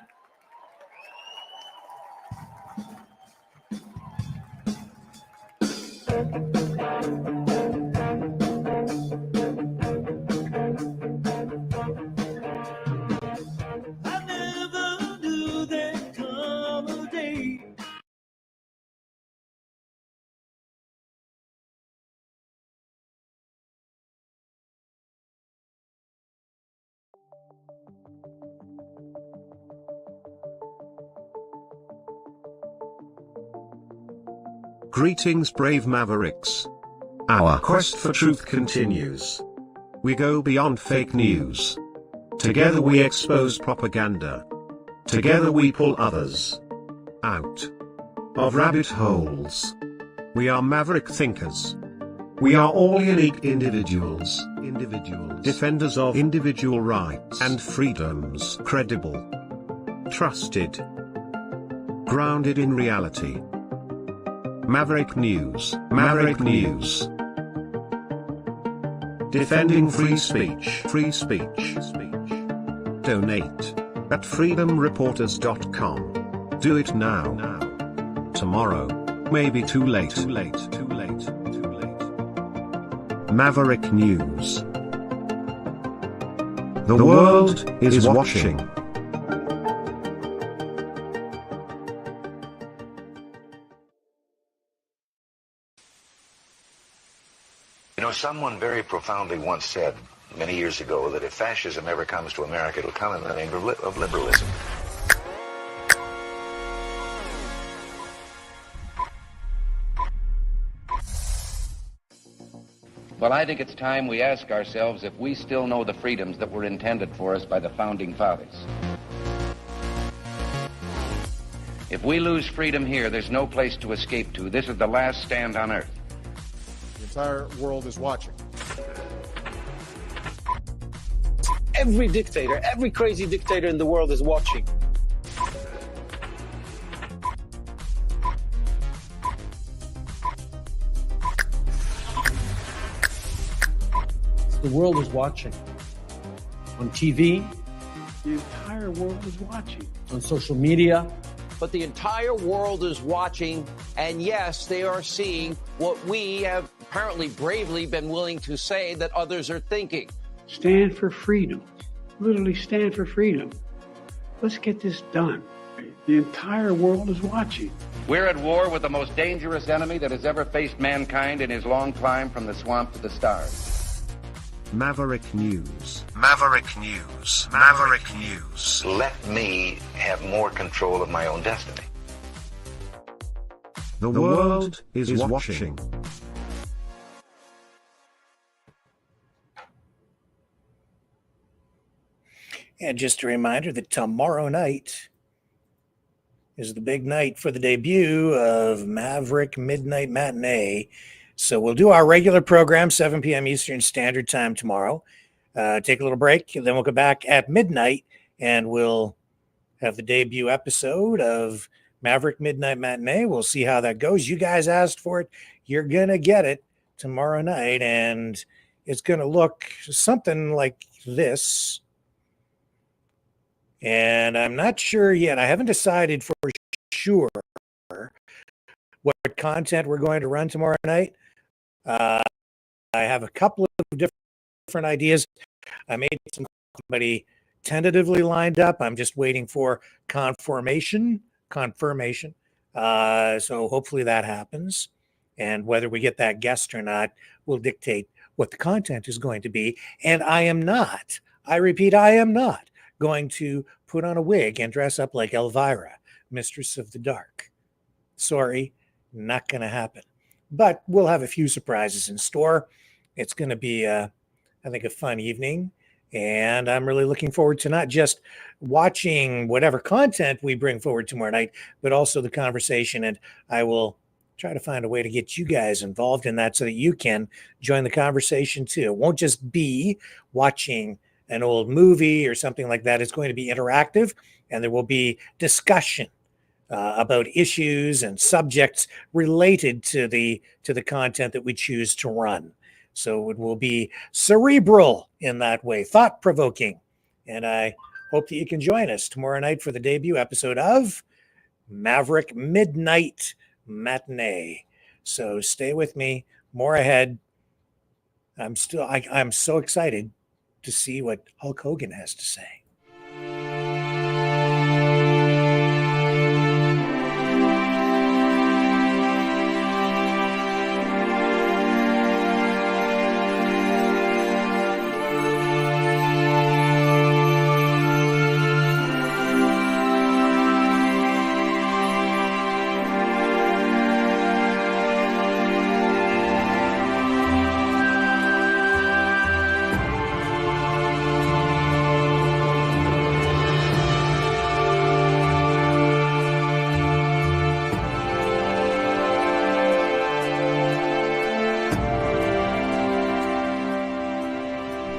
I never knew there'd come a day. Greetings, brave Mavericks. Our quest for truth continues. We go beyond fake news. Together we expose propaganda. Together we pull others out of rabbit holes. We are maverick thinkers. We are all unique individuals, defenders of individual rights and freedoms, credible, trusted, grounded in reality. Maverick News, Maverick News. Defending free speech, free speech. Donate at freedomreporters.com. Do it now. Tomorrow may be too late. Maverick News. The world is watching. You know, someone very profoundly once said many years ago that if fascism ever comes to America, it'll come in the name of liberalism. Well, I think it's time we ask ourselves if we still know the freedoms that were intended for us by the Founding Fathers. If we lose freedom here, there's no place to escape to. This is the last stand on Earth. The entire world is watching. Every dictator, every crazy dictator in the world is watching. The world is watching. On TV, the entire world is watching. On social media. But the entire world is watching, and yes, they are seeing what we have apparently bravely been willing to say that others are thinking. Stand for freedom. Literally stand for freedom. Let's get this done. The entire world is watching. We're at war with the most dangerous enemy that has ever faced mankind in his long climb from the swamp to the stars. Maverick News. Maverick News. Maverick News. Let me have more control of my own destiny. The world is watching. And just a reminder that tomorrow night is the big night for the debut of Maverick Midnight Matinee. So we'll do our regular program, 7 p.m. Eastern Standard Time tomorrow. Take a little break, and then we'll go back at midnight, and we'll have the debut episode of Maverick Midnight Matinee. We'll see how that goes. You guys asked for it. You're going to get it tomorrow night, and it's going to look something like this. And I'm not sure yet. I haven't decided for sure what content we're going to run tomorrow night. I have a couple of different ideas. I made somebody tentatively lined up. I'm just waiting for confirmation. So hopefully that happens. And whether we get that guest or not will dictate what the content is going to be. And I repeat, I am not going to put on a wig and dress up like Elvira, Mistress of the Dark. Sorry, not going to happen. But we'll have a few surprises in store. It's going to be, I think, a fun evening. And I'm really looking forward to not just watching whatever content we bring forward tomorrow night, but also the conversation. And I will try to find a way to get you guys involved in that so that you can join the conversation too. It won't just be watching an old movie or something like that. It's going to be interactive, and there will be discussion about issues and subjects related to the content that we choose to run. So it will be cerebral in that way, thought-provoking. And I hope that you can join us tomorrow night for the debut episode of Maverick Midnight Matinee. So stay with me. More ahead. I'm so excited to see what Hulk Hogan has to say.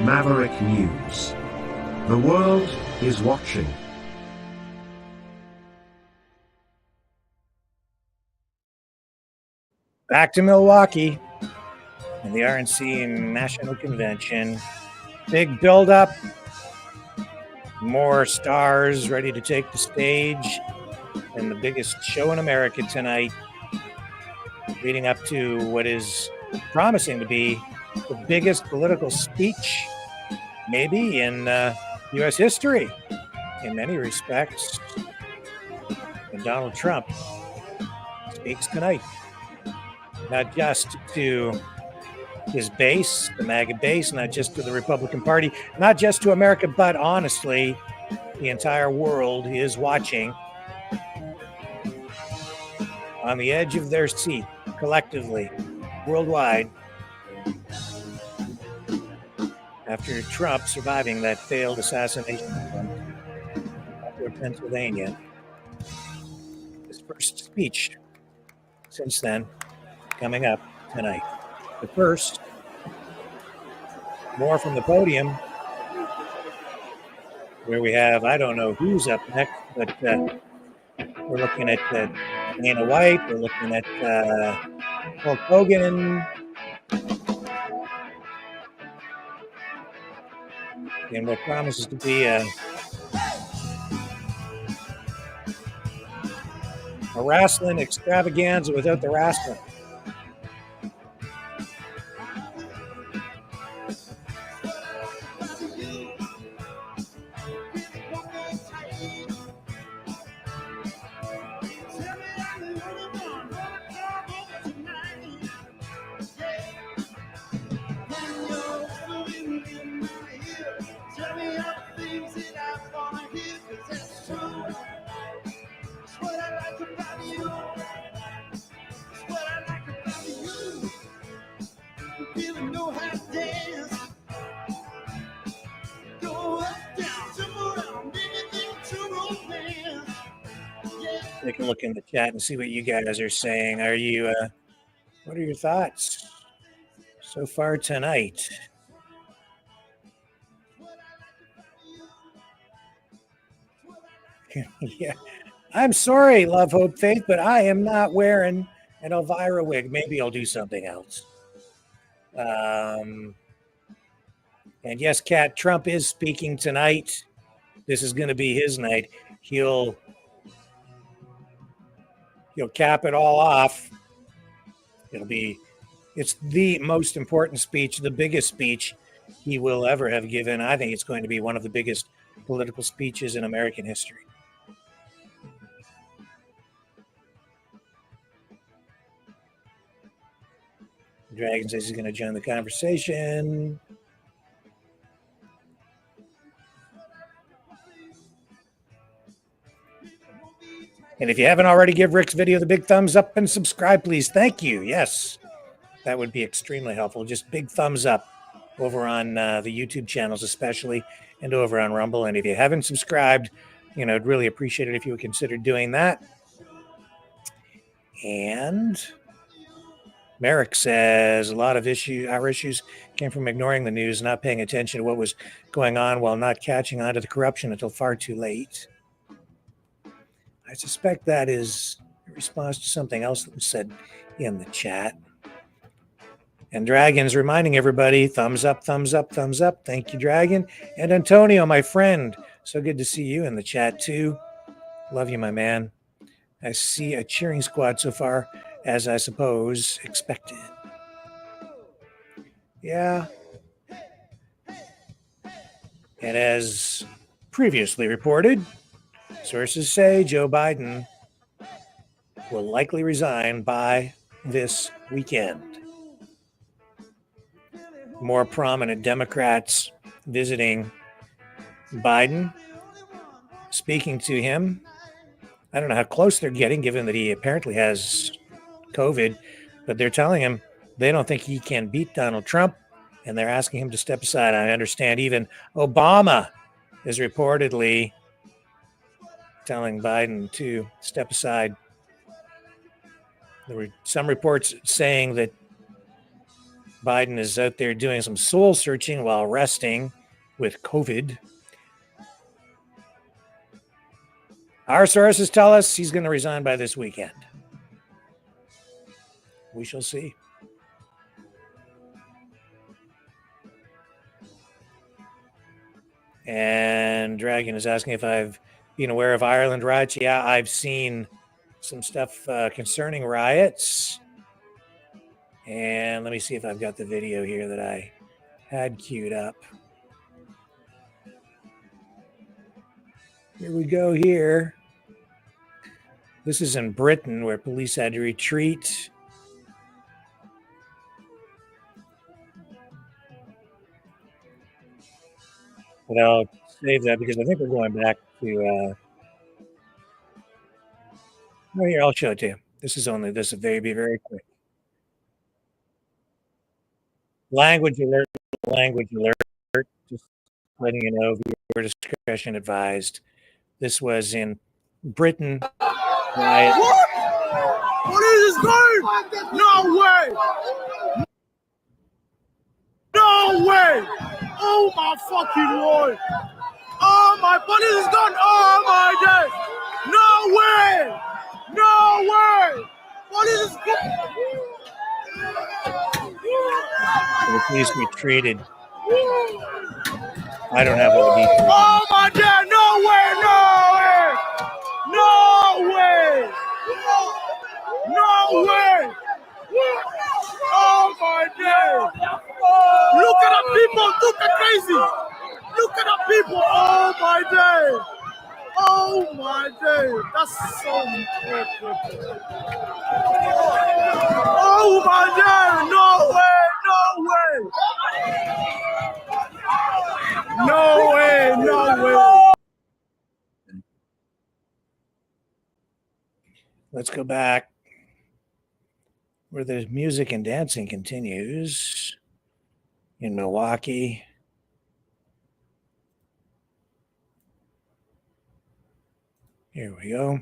Maverick News. The world is watching. Back to Milwaukee and the RNC National Convention. Big buildup. More stars ready to take the stage in the biggest show in America tonight, leading up to what is promising to be the biggest political speech maybe in U.S. history in many respects. And Donald Trump speaks tonight, not just to his base, the MAGA base, not just to the Republican Party, not just to America, but honestly, the entire world is watching on the edge of their seat, collectively, worldwide, after Trump surviving that failed assassination attempt in Pennsylvania. His first speech since then coming up tonight. But first, more from the podium, where we have, I don't know who's up next, but we're looking at Dana White, we're looking at Hulk Hogan, in what promises to be a wrestling extravaganza without the wrestling. Take a look in the chat and see what you guys are saying. What are your thoughts so far tonight? Yeah, I'm sorry, Love, Hope, Faith, but I am not wearing an Elvira wig. Maybe I'll do something else. And yes, Kat, Trump is speaking tonight. This is going to be his night. He'll cap it all off. It's the most important speech, the biggest speech he will ever have given. I think it's going to be one of the biggest political speeches in American history. Dragon says he's going to join the conversation. And if you haven't already, give Rick's video the big thumbs up and subscribe, please. Thank you. Yes, that would be extremely helpful. Just big thumbs up over on the YouTube channels especially, and over on Rumble. And if you haven't subscribed, I'd really appreciate it if you would consider doing that. And Maverick says a lot of our issues came from ignoring the news, not paying attention to what was going on while not catching on to the corruption until far too late. I suspect that is in response to something else that was said in the chat. And Dragon's reminding everybody, thumbs up, thumbs up, thumbs up. Thank you, Dragon. And Antonio, my friend, so good to see you in the chat too. Love you, my man. I see a cheering squad so far, as I suppose expected. Yeah. And as previously reported, sources say Joe Biden will likely resign by this weekend. More prominent Democrats visiting Biden, speaking to him. I don't know how close they're getting, given that he apparently has COVID, but they're telling him they don't think he can beat Donald Trump, and they're asking him to step aside. I understand even Obama is reportedly telling Biden to step aside. There were some reports saying that Biden is out there doing some soul searching while resting with COVID. Our sources tell us he's going to resign by this weekend. We shall see. And Dragon is asking if I've been aware of Ireland riots. Yeah, I've seen some stuff concerning riots. And let me see if I've got the video here that I had queued up. Here we go here. This is in Britain, where police had to retreat. But I'll save that because I think we're going back to... Oh, here, I'll show it to you. This is be very quick. Language alert, just letting you know, viewer discretion advised. This was in Britain. Riot. What is this game? No way! No way! Oh my fucking lord! Oh my body is gone! Oh my days! No way! No way! What is this game? The police retreated. I don't have all the details. Oh my God! No way! No way! No way! No way! Oh my God! Look at the people! Look at crazy! Look at the people! Oh my day! Oh my day! That's so important. Oh my day! No way! No way! No way! No way! Let's go back where the music and dancing continues in Milwaukee. Here we go.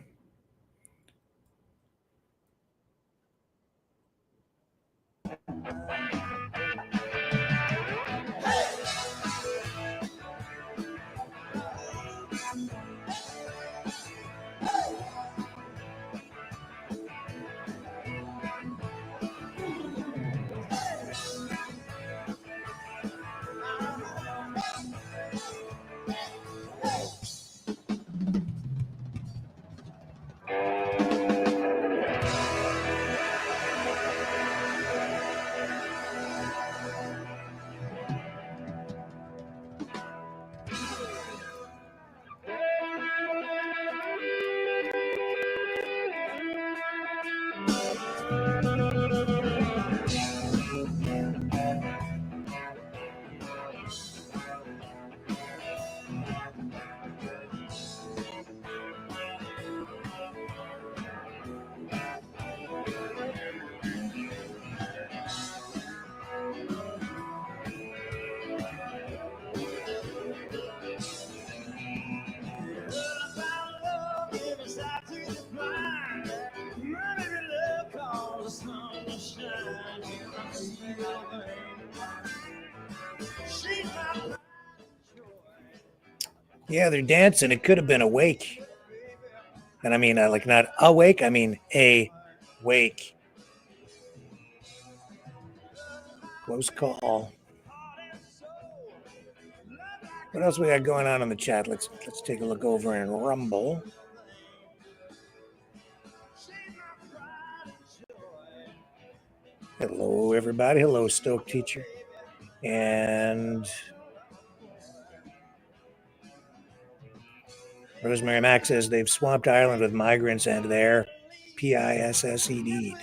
Yeah, they're dancing. It could have been a wake. And I mean, like not awake, I mean a wake. Close call. What else we got going on in the chat? Let's take a look over in Rumble. Hello, everybody. Hello, Stoke teacher. And Rosemary Mack says they've swamped Ireland with migrants and they're PISSED.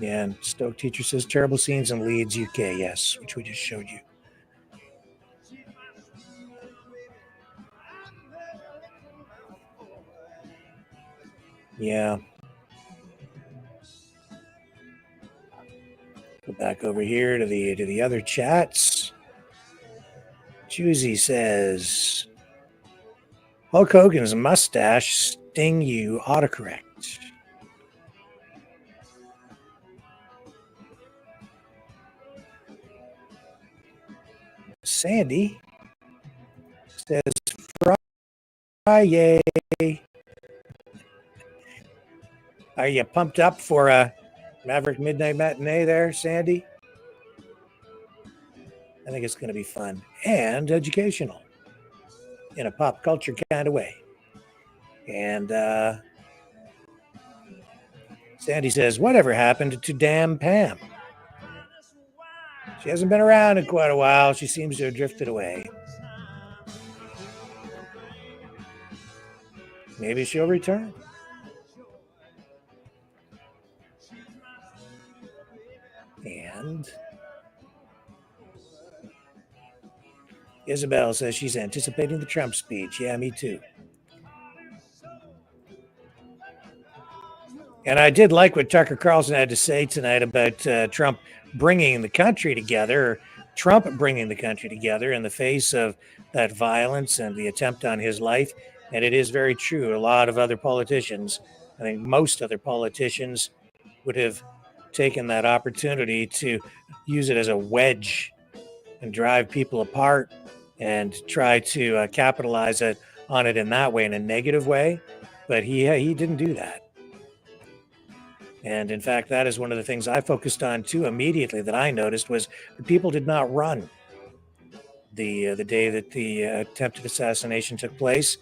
Yeah, and Stoke teacher says terrible scenes in Leeds, UK. Yes, which we just showed you. Yeah. Go back over here to the other chats. Juicy says Hulk Hogan's mustache sting you autocorrect. Sandy says Friday. Are you pumped up for a Maverick Midnight Matinee there, Sandy? I think it's going to be fun and educational in a pop culture kind of way. And Sandy says, whatever happened to damn Pam? She hasn't been around in quite a while. She seems to have drifted away. Maybe she'll return. And Isabel says she's anticipating the Trump speech. Yeah, me too. And I did like what Tucker Carlson had to say tonight about Trump bringing the country together, Trump bringing the country together in the face of that violence and the attempt on his life. And it is very true. A lot of other politicians, I think most other politicians, would have taken that opportunity to use it as a wedge and drive people apart and try to capitalize on it in that way, in a negative way. But he didn't do that. And in fact, that is one of the things I focused on too immediately that I noticed was the people did not run the day that the attempted assassination took place.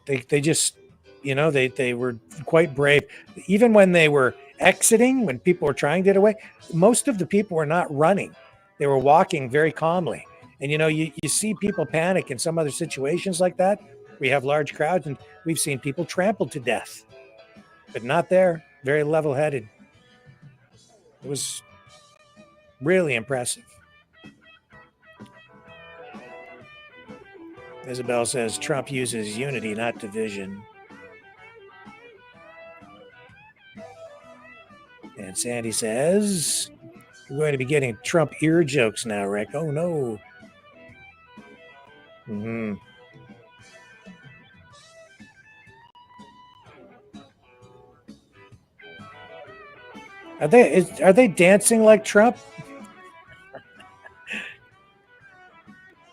They just, they were quite brave. Even when they were exiting, when people were trying to get away, most of the people were not running. They were walking very calmly. And, you see people panic in some other situations like that. We have large crowds and we've seen people trampled to death, but not there. Very level-headed. It was really impressive. Isabel says Trump uses unity, not division. And Sandy says, we're going to be getting Trump ear jokes now, Rick. Oh, no. Mm-hmm. Are they dancing like Trump?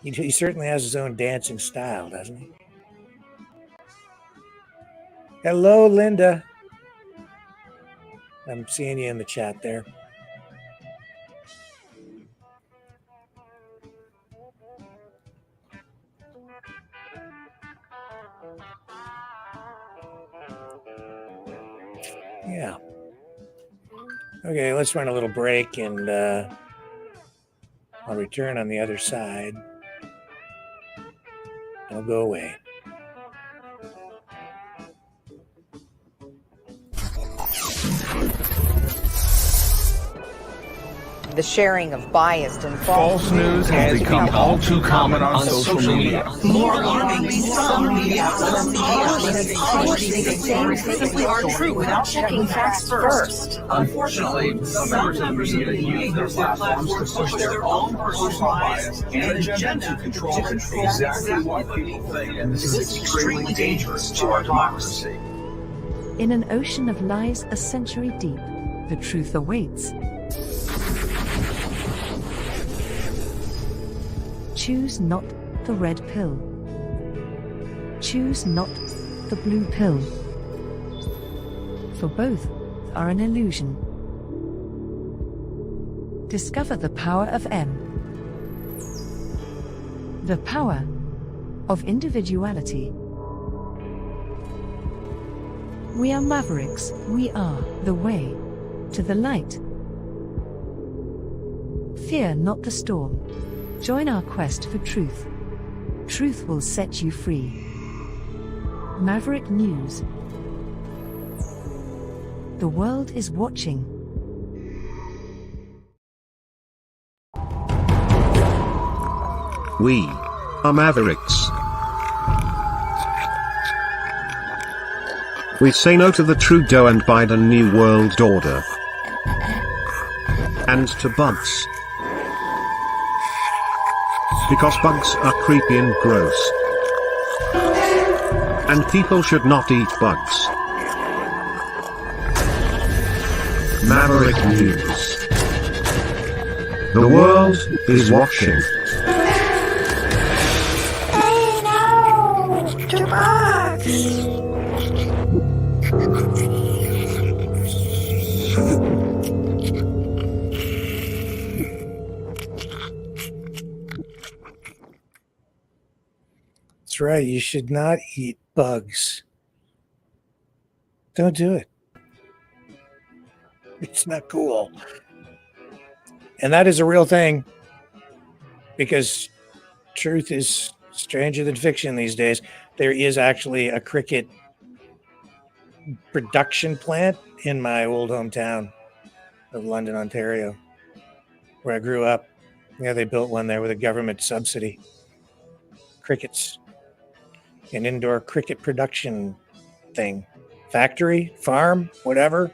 He certainly has his own dancing style, doesn't he? Hello, Linda. I'm seeing you in the chat there. Yeah. Okay, let's run a little break and I'll return on the other side. I'll go away. The sharing of biased and false news has become all too common on social media. More alarmingly, some media outlets are true without checking facts first. Unfortunately, some members of the media use their platforms to push their own personal bias and agenda to control exactly what people think, and this is extremely dangerous to our democracy. In an ocean of lies a century deep, the truth awaits. Choose not the red pill. Choose not the blue pill. For both are an illusion. Discover the power of M. The power of individuality. We are Mavericks. We are the way to the light. Fear not the storm. Join our quest for truth. Truth will set you free. Maverick News. The world is watching. We are Mavericks. We say no to the Trudeau and Biden New World Order. And to bugs. Because bugs are creepy and gross. And people should not eat bugs. Maverick News. The world is watching. Hey, no! To bugs! That's right. You should not eat bugs. Don't do it. It's not cool. And that is a real thing because truth is stranger than fiction these days. There is actually a cricket production plant in my old hometown of London, Ontario, where I grew up. Yeah, they built one there with a government subsidy. Crickets. An indoor cricket production thing. Factory, farm, whatever.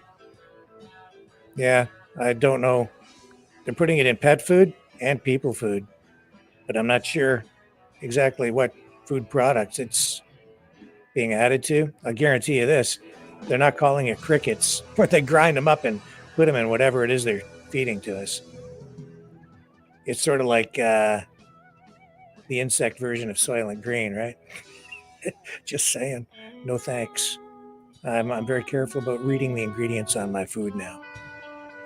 Yeah, I don't know. They're putting it in pet food and people food, but I'm not sure exactly what food products it's being added to. I guarantee you this, they're not calling it crickets, where they grind them up and put them in whatever it is they're feeding to us. It's sort of like the insect version of Soylent Green, right? Just saying. No thanks. I'm very careful about reading the ingredients on my food now.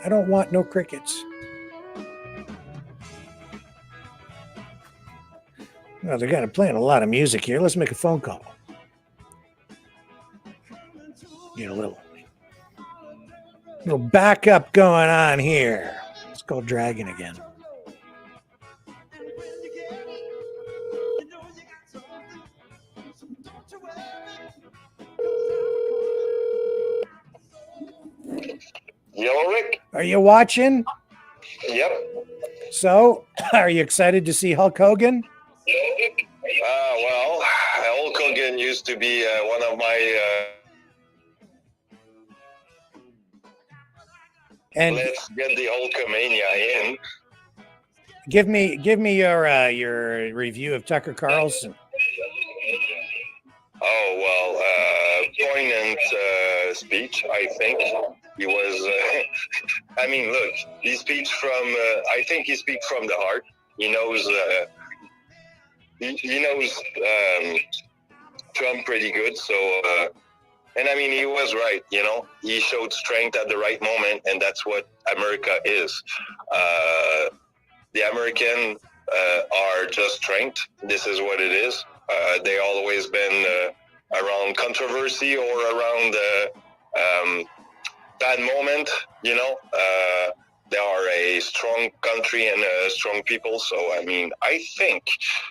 I don't want no crickets. Well, they're kind of playing a lot of music here. Let's make a phone call. Get a little backup going on here. Let's call Dragon again. Yo, Rick. Are you watching? Yep. So, are you excited to see Hulk Hogan? Well, Hulk Hogan used to be one of my. And let's get the Hulkamania in. Give me your review of Tucker Carlson. Oh well, poignant speech. I think he was. I mean, look, he speaks from. I think he speaks from the heart. He knows. He knows Trump pretty good. So, and I mean, he was right. You know, he showed strength at the right moment, and that's what America is. The American are just strength. This is what it is. They always been around controversy or around bad moment. You know, they are a strong country and strong people. So, I mean, I think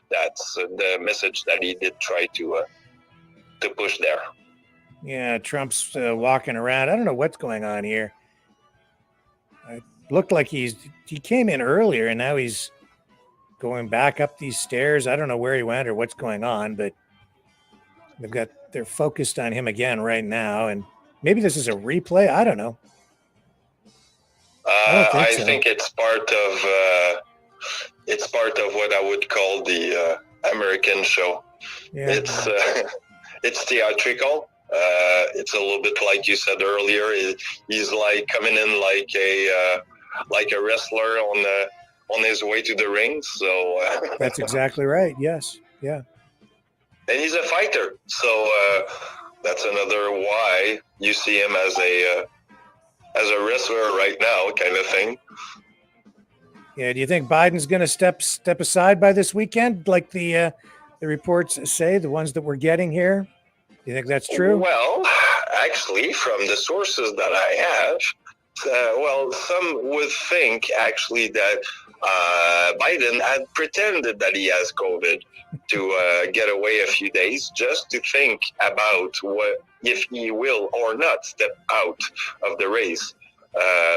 that's the message that he did try to push there. Yeah, Trump's walking around. I don't know what's going on here. It looked like he came in earlier and now he's going back up these stairs. I don't know where he went or what's going on, but they're focused on him again right now. And maybe this is a replay. I don't know. I think it's part of what I would call the American show. Yeah. It's theatrical. It's a little bit like you said earlier. He's like coming in like a wrestler on his way to the ring. So that's exactly right. Yes. Yeah. And he's a fighter. So that's another why you see him as a wrestler right now, kind of thing. Yeah. Do you think Biden's going to step aside by this weekend, like the reports say, the ones that we're getting here? Do you think that's true? Well, actually, from the sources that I have, some would think actually that Biden had pretended that he has COVID to get away a few days, just to think about what if he will or not step out of the race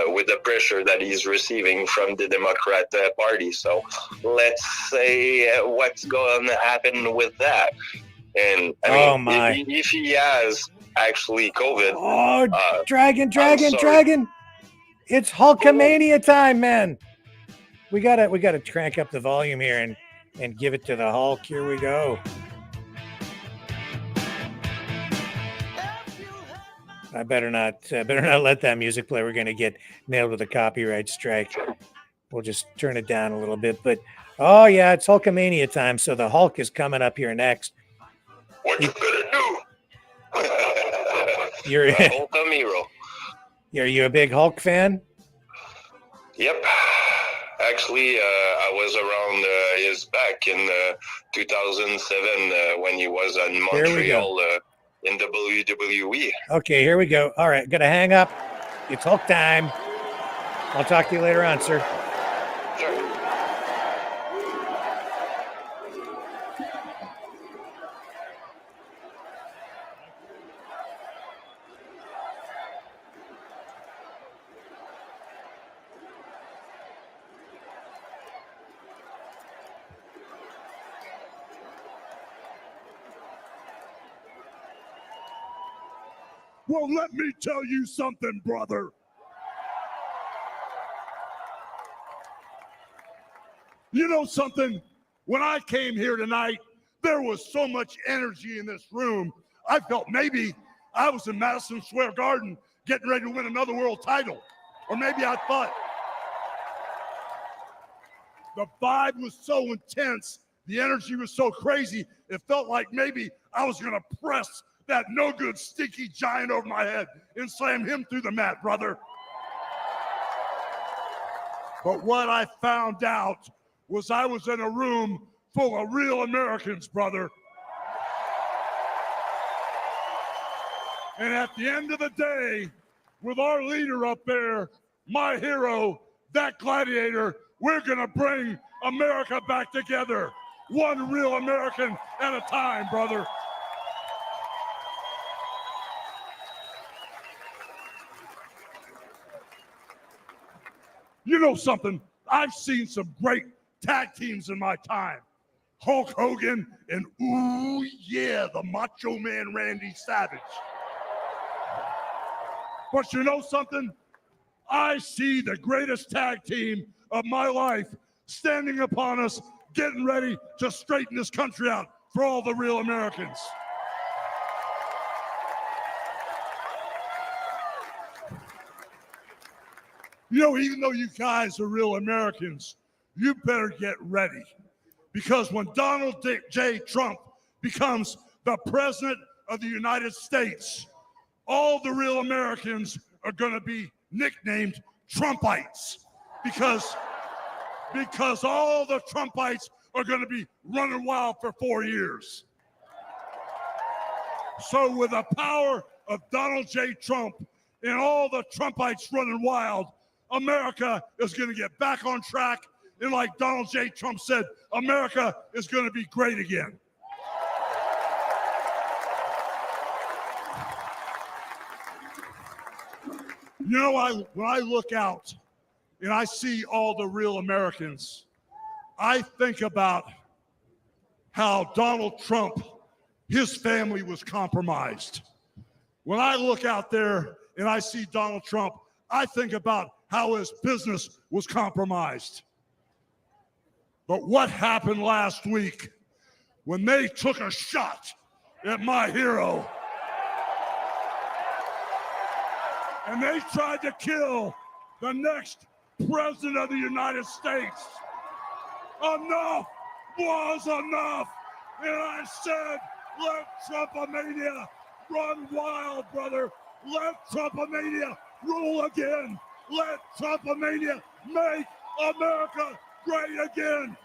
with the pressure that he's receiving from the Democrat Party. So let's say what's going to happen with that. And I mean, if he has actually COVID, Dragon! It's Hulkamania time, man. We gotta crank up the volume here and give it to the Hulk. Here we go. I better not let that music play. We're gonna get nailed with a copyright strike. We'll just turn it down a little bit. But oh yeah, it's Hulkamania time. So the Hulk is coming up here next. What you gonna do? You're Hulkamiro. Are you a big Hulk fan? Yep. Actually, I was around his back in 2007 when he was in Montreal in the WWE. Okay, here we go. All right, gonna hang up. It's Hulk time. I'll talk to you later on, sir. Sure. Well, let me tell you something, brother. You know something? When I came here tonight, there was so much energy in this room. I felt maybe I was in Madison Square Garden getting ready to win another world title. Or maybe I thought the vibe was so intense, the energy was so crazy, it felt like maybe I was going to press that no good stinky giant over my head and slam him through the mat, brother. But what I found out was I was in a room full of real Americans, brother. And at the end of the day, with our leader up there, my hero, that gladiator, we're gonna bring America back together. One real American at a time, brother. You know something? I've seen some great tag teams in my time. Hulk Hogan and, ooh yeah, the Macho Man Randy Savage. But you know something? I see the greatest tag team of my life standing upon us, getting ready to straighten this country out for all the real Americans. You know, even though you guys are real Americans, you better get ready. Because when Donald J. Trump becomes the President of the United States, all the real Americans are going to be nicknamed Trumpites. Because all the Trumpites are going to be running wild for 4 years. So with the power of Donald J. Trump and all the Trumpites running wild, America is going to get back on track. And like Donald J. Trump said, America is going to be great again. You know, when I look out and I see all the real Americans, I think about how Donald Trump, his family was compromised. When I look out there and I see Donald Trump, I think about how his business was compromised. But what happened last week when they took a shot at my hero and they tried to kill the next president of the United States? Enough was enough. And I said, let Trumpomania run wild, brother. Let Trumpomania rule again. Let Trumpomania make America great again.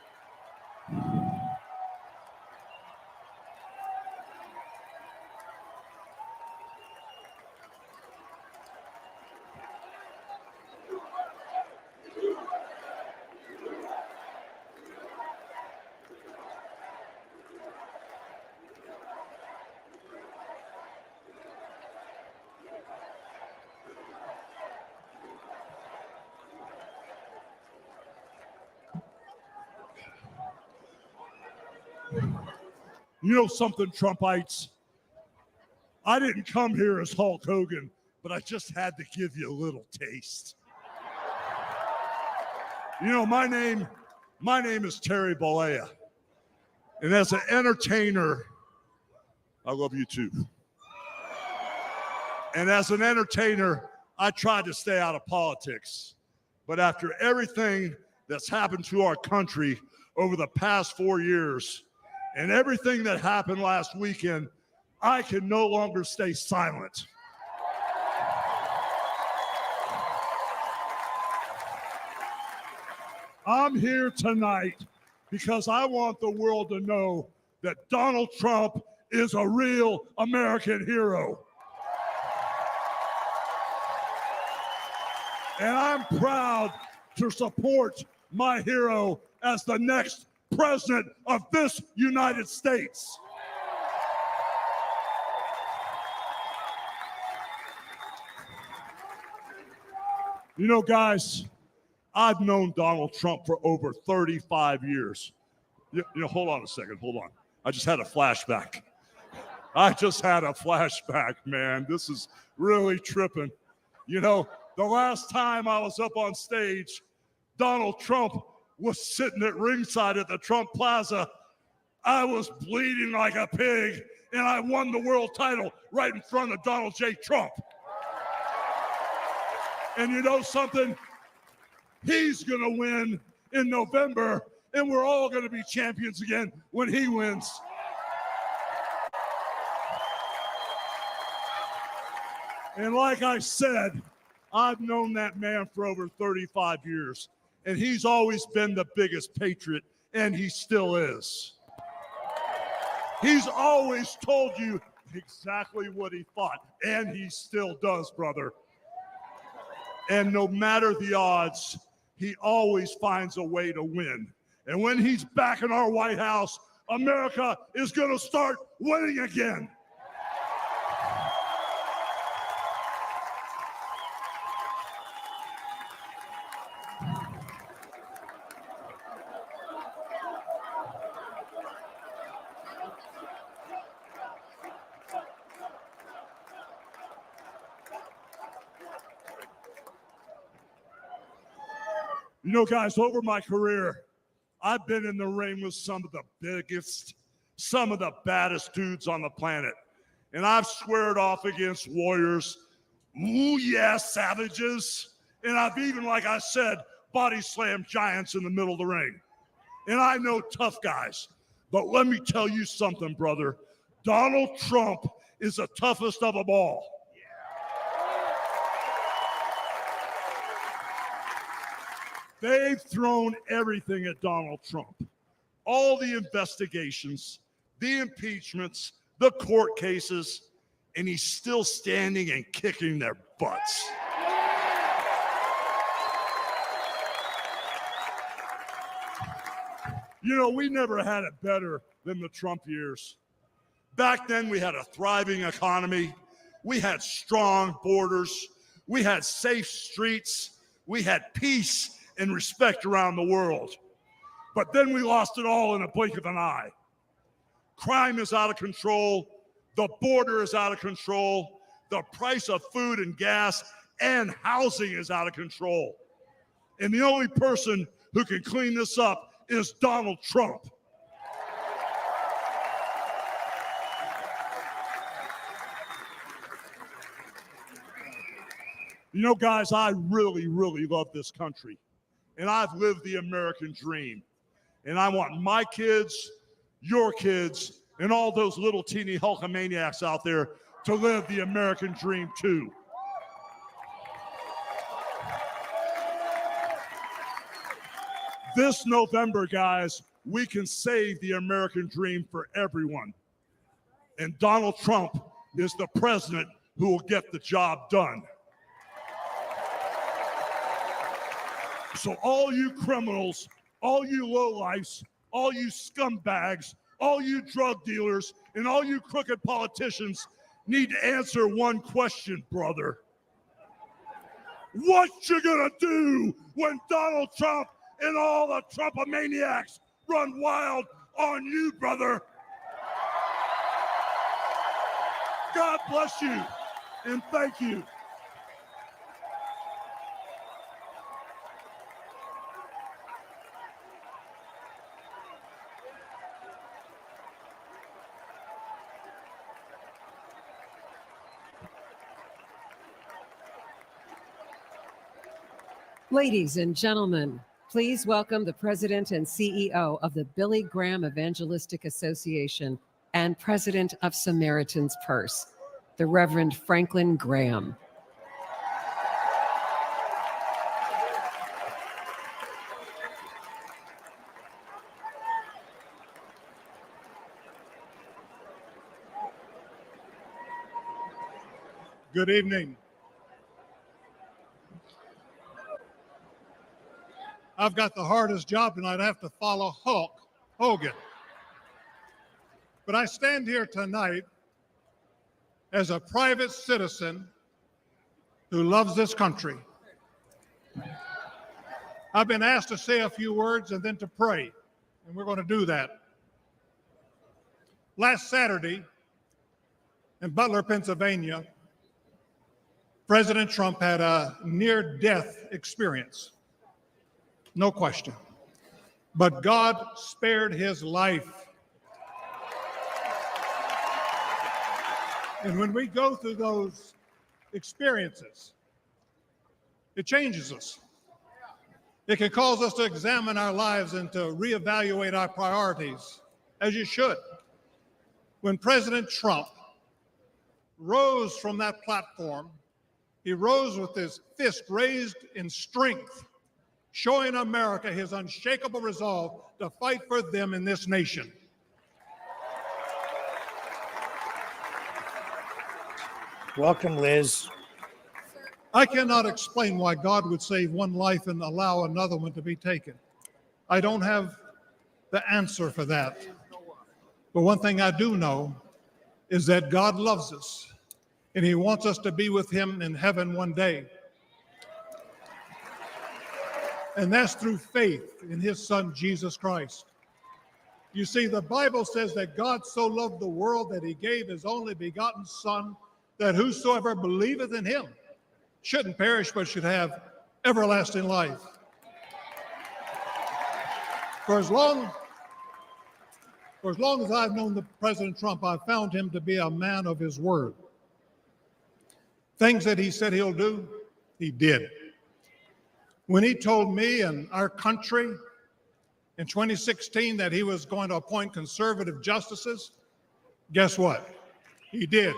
You know something, Trumpites? I didn't come here as Hulk Hogan, but I just had to give you a little taste. You know, my name is Terry Bollea. And as an entertainer, I love you too. And as an entertainer, I tried to stay out of politics. But after everything that's happened to our country over the past 4 years, and everything that happened last weekend, I can no longer stay silent. I'm here tonight because I want the world to know that Donald Trump is a real American hero. And I'm proud to support my hero as the next president of this United States. You know, guys, I've known Donald Trump for over 35 years. You know, hold on a second, hold on. I just had a flashback. Man. This is really tripping. You know, the last time I was up on stage, Donald Trump was sitting at ringside at the Trump Plaza. I was bleeding like a pig, and I won the world title right in front of Donald J. Trump. And you know something? He's going to win in November, and we're all going to be champions again when he wins. And like I said, I've known that man for over 35 years, and he's always been the biggest patriot, and he still is. He's always told you exactly what he thought, and he still does, brother. And no matter the odds, he always finds a way to win. And when he's back in our White House, America is going to start winning again. You know, guys, over my career, I've been in the ring with some of the biggest, some of the baddest dudes on the planet. And I've squared off against warriors, ooh yeah, savages. And I've even, like I said, body slammed giants in the middle of the ring. And I know tough guys. But let me tell you something, brother. Donald Trump is the toughest of them all. They've thrown everything at Donald Trump. All the investigations, the impeachments, the court cases, and he's still standing and kicking their butts. You know, we never had it better than the Trump years. Back then, we had a thriving economy. We had strong borders. We had safe streets. We had peace and respect around the world. But then we lost it all in a blink of an eye. Crime is out of control. The border is out of control. The price of food and gas and housing is out of control. And the only person who can clean this up is Donald Trump. You know, guys, I really, really love this country. And I've lived the American dream. And I want my kids, your kids, and all those little teeny Hulkamaniacs out there to live the American dream too. This November, guys, we can save the American dream for everyone. And Donald Trump is the president who will get the job done. So all you criminals, all you lowlifes, all you scumbags, all you drug dealers, and all you crooked politicians need to answer one question, brother. What you gonna do when Donald Trump and all the Trumpomaniacs run wild on you, brother? God bless you, and thank you. Ladies and gentlemen, please welcome the President and CEO of the Billy Graham Evangelistic Association and President of Samaritan's Purse, the Reverend Franklin Graham. Good evening. I've got the hardest job tonight. I have to follow Hogan. But I stand here tonight as a private citizen who loves this country. I've been asked to say a few words and then to pray, and we're going to do that. Last Saturday in Butler, Pennsylvania, President Trump had a near-death experience. No question. But God spared his life. And when we go through those experiences, it changes us. It can cause us to examine our lives and to reevaluate our priorities, as you should. When President Trump rose from that platform, he rose with his fist raised in strength, showing America his unshakable resolve to fight for them in this nation. Welcome, Liz. I cannot explain why God would save one life and allow another one to be taken. I don't have the answer for that. But one thing I do know is that God loves us, and he wants us to be with him in heaven one day. And that's through faith in his son, Jesus Christ. You see, the Bible says that God so loved the world that he gave his only begotten Son, that whosoever believeth in him shouldn't perish, but should have everlasting life. For as long as I've known the President Trump, I've found him to be a man of his word. Things that he said he'll do, he did. When he told me and our country in 2016 that he was going to appoint conservative justices, guess what? He did.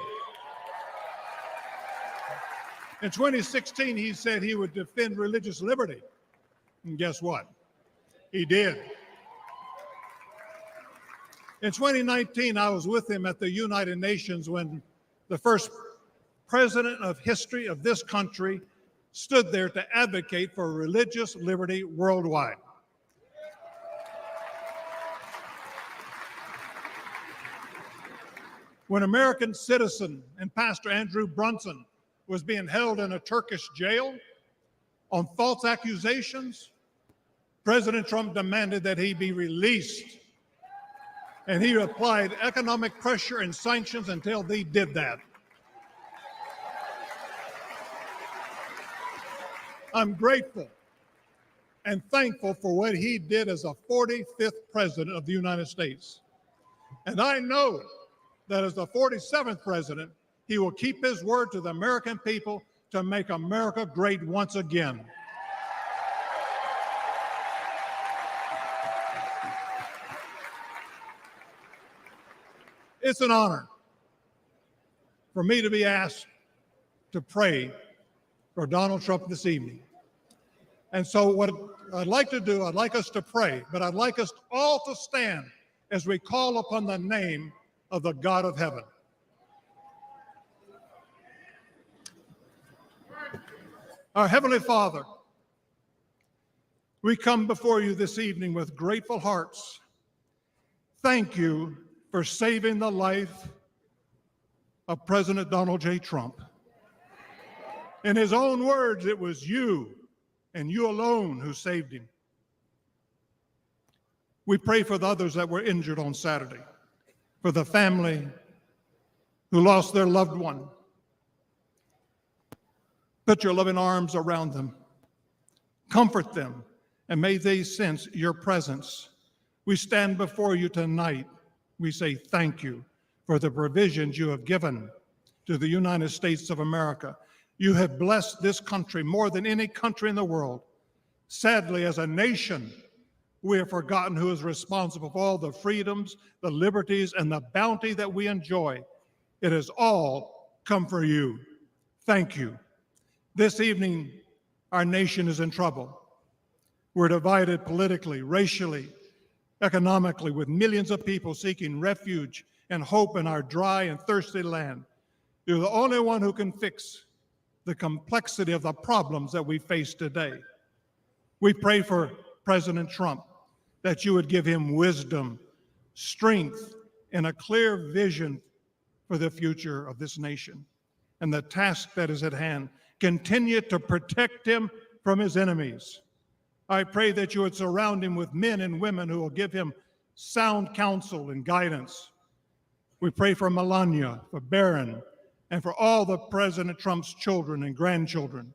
In 2016, he said he would defend religious liberty. And guess what? He did. In 2019, I was with him at the United Nations when the first president of history of this country stood there to advocate for religious liberty worldwide. When American citizen and Pastor Andrew Brunson was being held in a Turkish jail on false accusations, President Trump demanded that he be released. And he applied economic pressure and sanctions until they did that. I'm grateful and thankful for what he did as a 45th president of the United States. And I know that as the 47th president, he will keep his word to the American people to make America great once again. It's an honor for me to be asked to pray for Donald Trump this evening. And so what I'd like to do, I'd like us to pray, but I'd like us all to stand as we call upon the name of the God of heaven. Our Heavenly Father, we come before you this evening with grateful hearts. Thank you for saving the life of President Donald J. Trump. In his own words, it was you and you alone who saved him. We pray for the others that were injured on Saturday, for the family who lost their loved one. Put your loving arms around them. Comfort them, and may they sense your presence. We stand before you tonight. We say thank you for the provisions you have given to the United States of America. You have blessed this country more than any country in the world. Sadly, as a nation, we have forgotten who is responsible for all the freedoms, the liberties, and the bounty that we enjoy. It has all come for you. Thank you. This evening, our nation is in trouble. We're divided politically, racially, economically, with millions of people seeking refuge and hope in our dry and thirsty land. You're the only one who can fix the complexity of the problems that we face today. We pray for President Trump that you would give him wisdom, strength, and a clear vision for the future of this nation and the task that is at hand. Continue to protect him from his enemies. I pray that you would surround him with men and women who will give him sound counsel and guidance. We pray for Melania, for Barron, and for all the President Trump's children and grandchildren.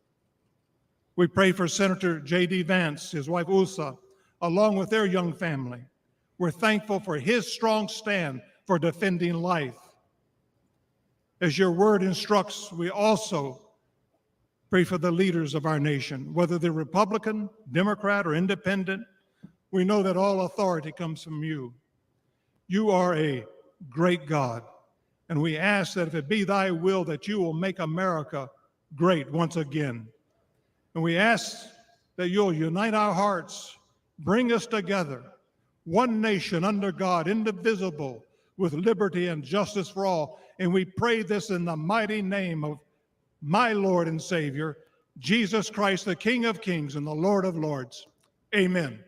We pray for Senator J.D. Vance, his wife Ulsa, along with their young family. We're thankful for his strong stand for defending life. As your word instructs, we also pray for the leaders of our nation, whether they're Republican, Democrat, or independent. We know that all authority comes from you. You are a great God, And we ask that if it be thy will that you will make America great once again. And we ask that you'll unite our hearts, bring us together, one nation under God, indivisible, with liberty and justice for all. And we pray this in the mighty name of my Lord and Savior, Jesus Christ, the King of Kings and the Lord of Lords. Amen.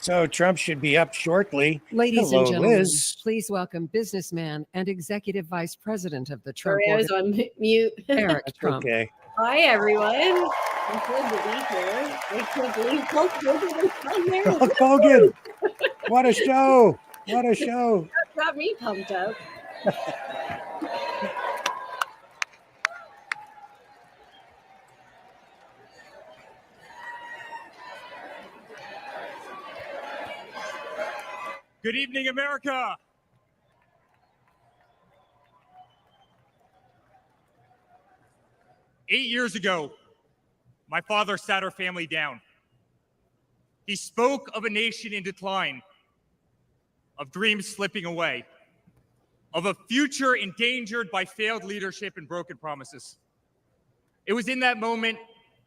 So Trump should be up shortly. Ladies Hello, and gentlemen, Liz. please welcome businessman and executive vice president of the Trump Sorry, I was on mute. Eric Trump. Okay. Hi, everyone. I'm glad to be here. I can't believe Hulk Hogan is on there. Hulk Hogan. What a show. What a show. That got me pumped up. Good evening, America. Eight years ago, my father sat our family down. He spoke of a nation in decline, of dreams slipping away, of a future endangered by failed leadership and broken promises. It was in that moment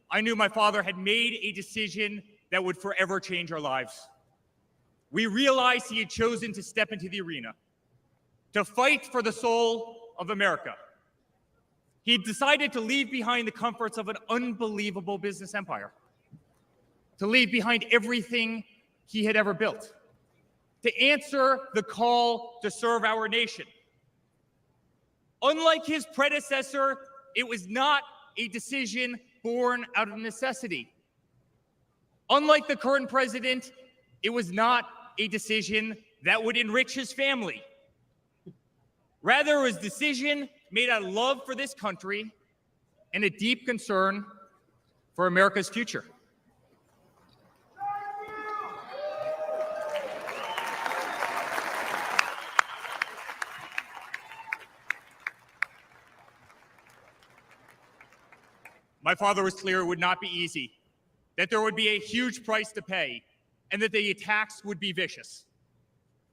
I knew my father had made a decision that would forever change our lives. We realized he had chosen to step into the arena, to fight for the soul of America. He decided to leave behind the comforts of an unbelievable business empire, to leave behind everything he had ever built, to answer the call to serve our nation. Unlike his predecessor, it was not a decision born out of necessity. Unlike the current president, it was not a decision that would enrich his family. Rather, it was a decision made out of love for this country and a deep concern for America's future. My father was clear it would not be easy, that there would be a huge price to pay, and that the attacks would be vicious.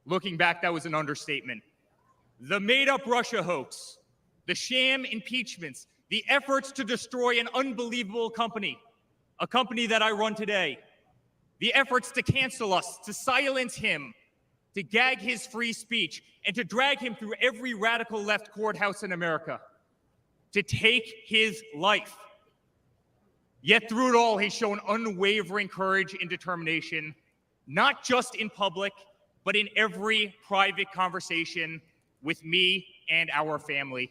Looking back, that was an understatement. The made-up Russia hoax, the sham impeachments, the efforts to destroy an unbelievable company, a company that I run today, the efforts to cancel us, to silence him, to gag his free speech, and to drag him through every radical left courthouse in America, to take his life. Yet through it all, he's shown unwavering courage and determination, not just in public, but in every private conversation with me and our family.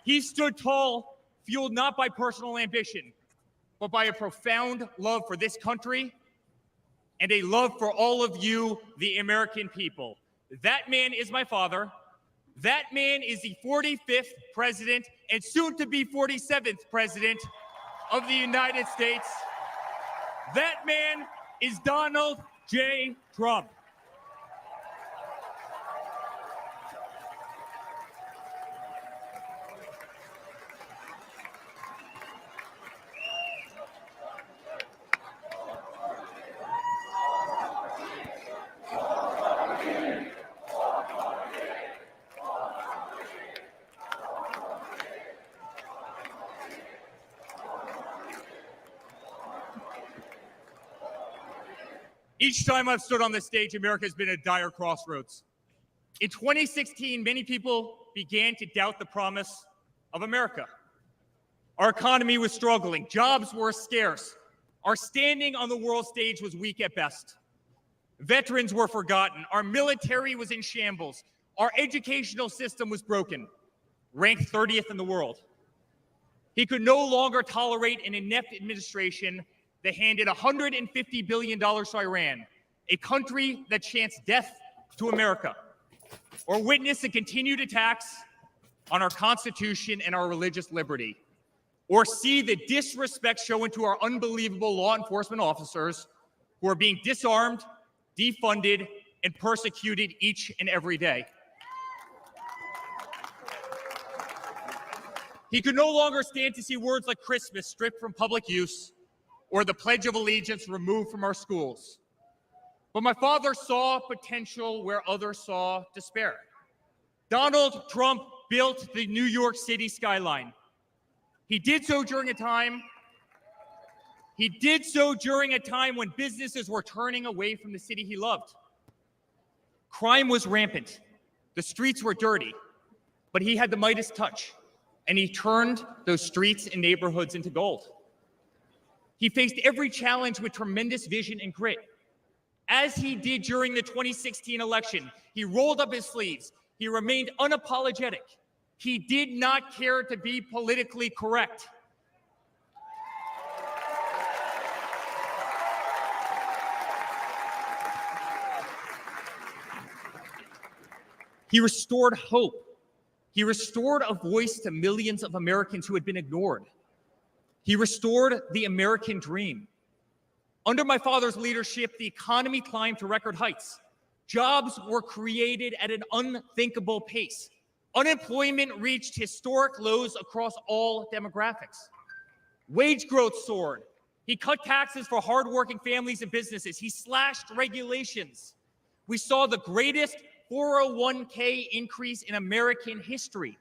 He stood tall, fueled not by personal ambition, but by a profound love for this country and a love for all of you, the American people. That man is my father. That man is the 45th president and soon to be 47th president of the United States. That man is Donald J. Trump. Each time I've stood on this stage, America has been at a dire crossroads. In 2016, many people began to doubt the promise of America. Our economy was struggling, jobs were scarce, our standing on the world stage was weak at best. Veterans were forgotten, our military was in shambles, our educational system was broken, ranked 30th in the world. He could no longer tolerate an inept administration that handed $150 billion to Iran, a country that chants death to America, or witness the continued attacks on our Constitution and our religious liberty, or see the disrespect shown to our unbelievable law enforcement officers who are being disarmed, defunded, and persecuted each and every day. He could no longer stand to see words like Christmas stripped from public use or the Pledge of Allegiance removed from our schools. But my father saw potential where others saw despair. Donald Trump built the New York City skyline. He did so during a time when businesses were turning away from the city he loved. Crime was rampant. The streets were dirty, but he had the Midas touch, and he turned those streets and neighborhoods into gold. He faced every challenge with tremendous vision and grit. As he did during the 2016 election, he rolled up his sleeves. He remained unapologetic. He did not care to be politically correct. He restored hope. He restored a voice to millions of Americans who had been ignored. He restored the American dream. Under my father's leadership, the economy climbed to record heights. Jobs were created at an unthinkable pace. Unemployment reached historic lows across all demographics. Wage growth soared. He cut taxes for hardworking families and businesses. He slashed regulations. We saw the greatest 401k increase in American history.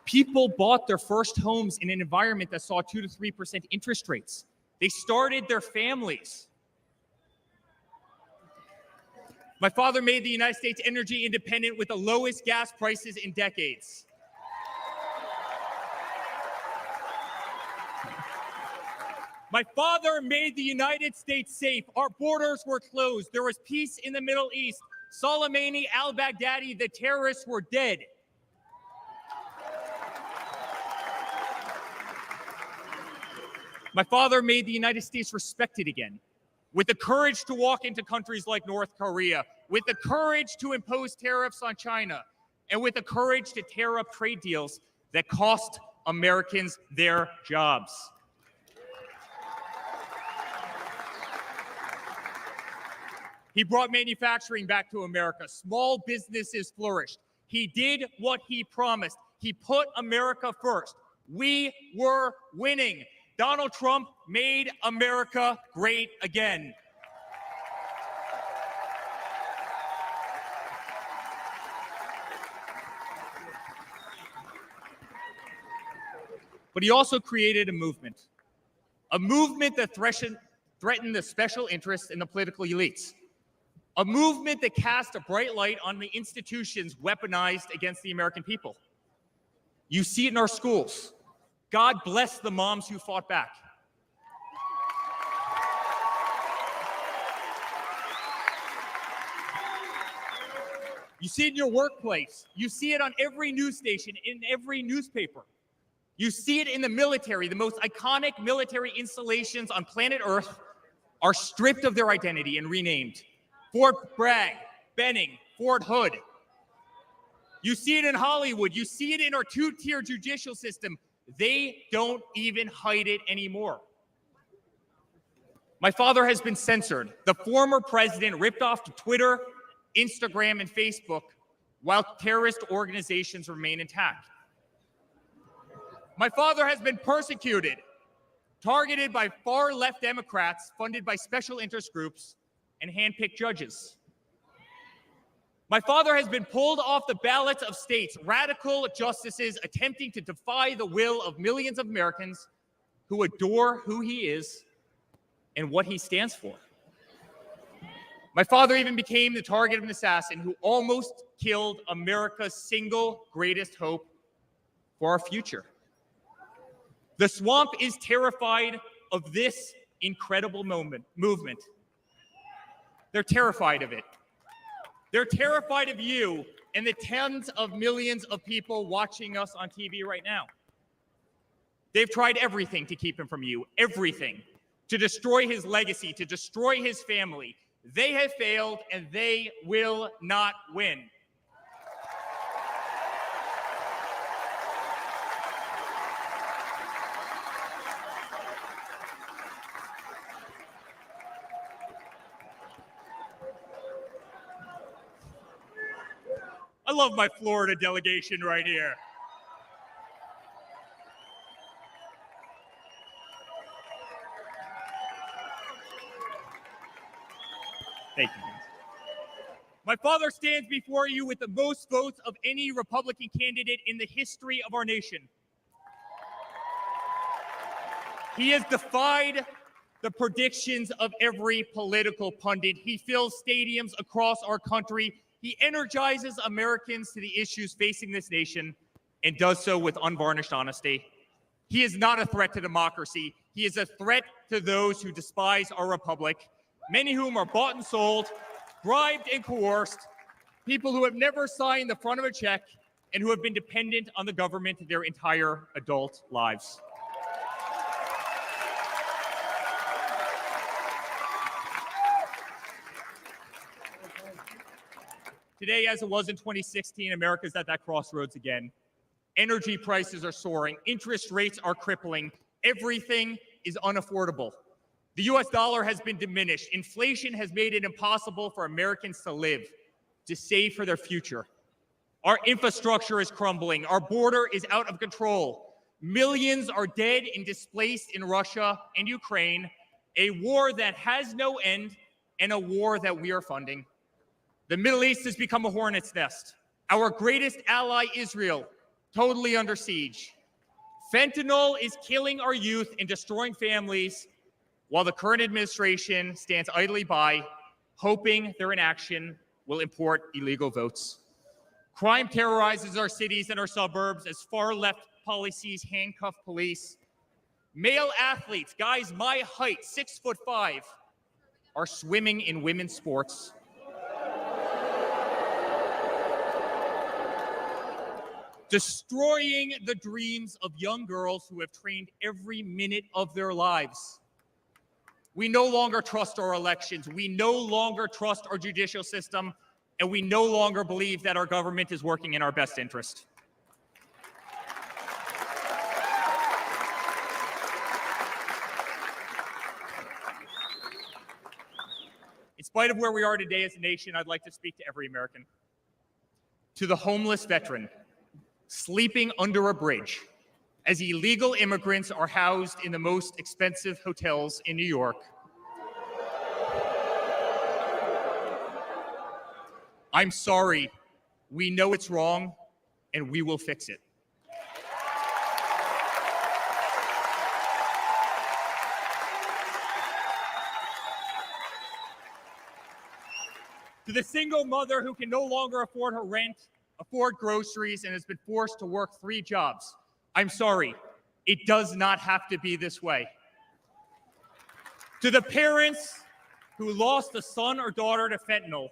People bought their first homes in an environment that saw 2 to 3% interest rates. They started their families. My father made the United States energy independent with the lowest gas prices in decades. My father made the United States safe. Our borders were closed. There was peace in the Middle East. Soleimani, al-Baghdadi, the terrorists were dead. My father made the United States respected again, with the courage to walk into countries like North Korea, with the courage to impose tariffs on China, and with the courage to tear up trade deals that cost Americans their jobs. He brought manufacturing back to America. Small businesses flourished. He did what he promised. He put America first. We were winning. Donald Trump made America great again. But he also created a movement that threatened the special interests in the political elites. A movement that cast a bright light on the institutions weaponized against the American people. You see it in our schools. God bless the moms who fought back. You see it in your workplace. You see it on every news station, in every newspaper. You see it in the military. The most iconic military installations on planet Earth are stripped of their identity and renamed. Fort Bragg, Benning, Fort Hood. You see it in Hollywood. You see it in our two-tier judicial system. They don't even hide it anymore. My father has been censored. The former president ripped off Twitter, Instagram, and Facebook while terrorist organizations remain intact. My father has been persecuted, targeted by far-left Democrats funded by special interest groups and hand-picked judges. My father has been pulled off the ballots of states, radical justices attempting to defy the will of millions of Americans who adore who he is and what he stands for. My father even became the target of an assassin who almost killed America's single greatest hope for our future. The swamp is terrified of this incredible movement. They're terrified of it. They're terrified of you and the tens of millions of people watching us on TV right now. They've tried everything to keep him from you, everything, to destroy his legacy, to destroy his family. They have failed, and they will not win. love my Florida delegation right here. Thank you. My father stands before you with the most votes of any Republican candidate in the history of our nation. He has defied the predictions of every political pundit. He fills stadiums across our country. He energizes Americans to the issues facing this nation and does so with unvarnished honesty. He is not a threat to democracy. He is a threat to those who despise our republic, many whom are bought and sold, bribed and coerced, people who have never signed the front of a check and who have been dependent on the government their entire adult lives. Today, as it was in 2016, America's at that crossroads again. Energy prices are soaring. Interest rates are crippling. Everything is unaffordable. The US dollar has been diminished. Inflation has made it impossible for Americans to live, to save for their future. Our infrastructure is crumbling. Our border is out of control. Millions are dead and displaced in Russia and Ukraine, a war that has no end and a war that we are funding. The Middle East has become a hornet's nest. Our greatest ally, Israel, totally under siege. Fentanyl is killing our youth and destroying families, while the current administration stands idly by, hoping their inaction will import illegal votes. Crime terrorizes our cities and our suburbs as far-left policies handcuff police. Male athletes, guys my height, 6'5", are swimming in women's sports. Destroying the dreams of young girls who have trained every minute of their lives. We no longer trust our elections. We no longer trust our judicial system, and we no longer believe that our government is working in our best interest. In spite of where we are today as a nation, I'd like to speak to every American. To the homeless veteran sleeping under a bridge as illegal immigrants are housed in the most expensive hotels in New York. I'm sorry. We know it's wrong, and we will fix it. To the single mother who can no longer afford her rent, afford groceries, and has been forced to work 3 jobs, I'm sorry. It does not have to be this way. To the parents who lost a son or daughter to fentanyl,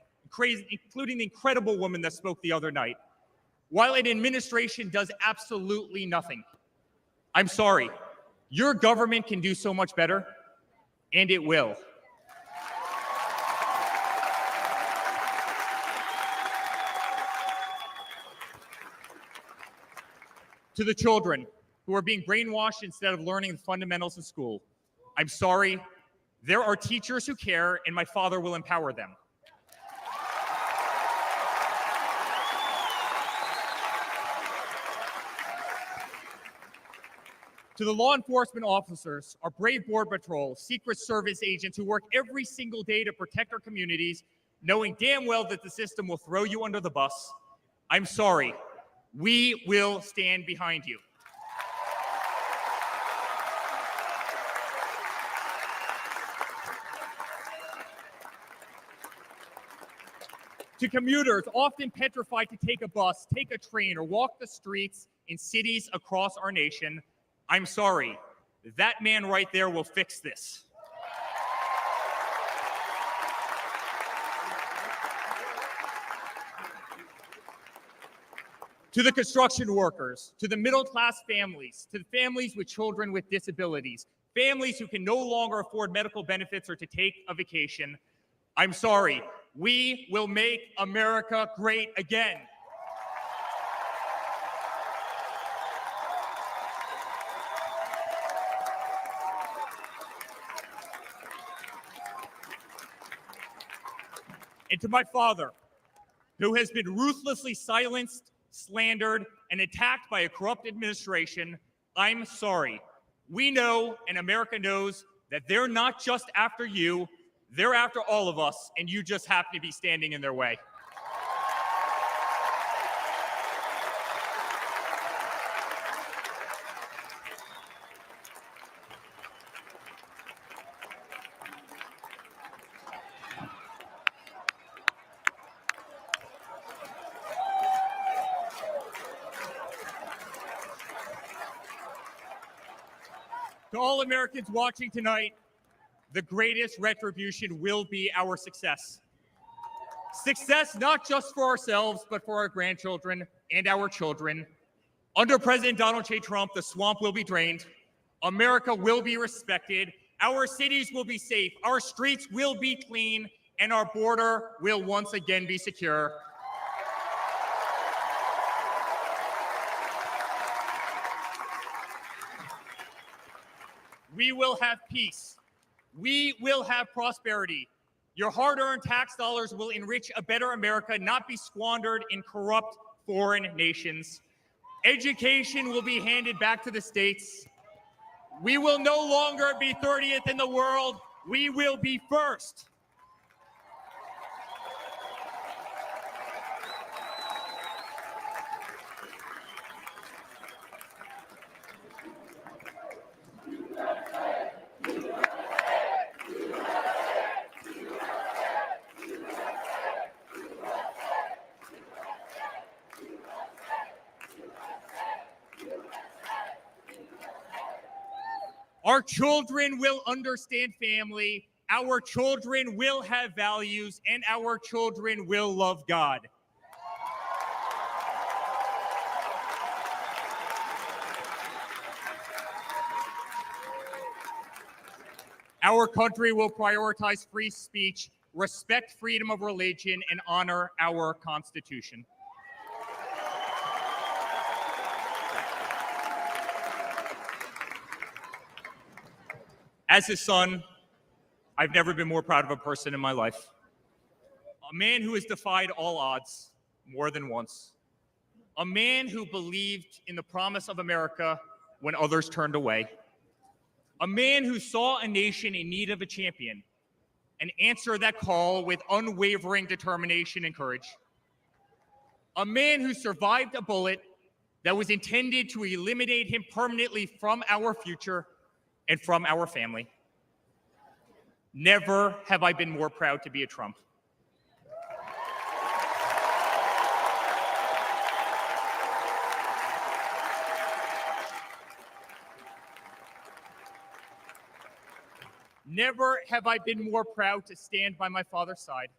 including the incredible woman that spoke the other night, while an administration does absolutely nothing, I'm sorry. Your government can do so much better, and it will. To the children who are being brainwashed instead of learning the fundamentals in school, I'm sorry. There are teachers who care, and my father will empower them. To the law enforcement officers, our brave Border Patrol, Secret Service agents who work every single day to protect our communities, knowing damn well that the system will throw you under the bus, I'm sorry. We will stand behind you. To commuters often petrified to take a bus, take a train, or walk the streets in cities across our nation, I'm sorry. That man right there will fix this. To the construction workers, to the middle-class families, to the families with children with disabilities, families who can no longer afford medical benefits or to take a vacation, I'm sorry. We will make America great again. And to my father, who has been ruthlessly silenced, slandered, and attacked by a corrupt administration, I'm sorry. We know, and America knows, that they're not just after you, they're after all of us, and you just happen to be standing in their way. To all Americans watching tonight, the greatest retribution will be our success. Success not just for ourselves, but for our grandchildren and our children. Under President Donald J. Trump, the swamp will be drained. America will be respected. Our cities will be safe. Our streets will be clean. And our border will once again be secure. We will have peace. We will have prosperity. Your hard-earned tax dollars will enrich a better America, not be squandered in corrupt foreign nations. Education will be handed back to the states. We will no longer be 30th in the world. We will be first. Our children will understand family, our children will have values, and our children will love God. Our country will prioritize free speech, respect freedom of religion, and honor our Constitution. As his son, I've never been more proud of a person in my life. A man who has defied all odds more than once. A man who believed in the promise of America when others turned away. A man who saw a nation in need of a champion and answered that call with unwavering determination and courage. A man who survived a bullet that was intended to eliminate him permanently from our future and from our family. Never have I been more proud to be a Trump. Never have I been more proud to stand by my father's side.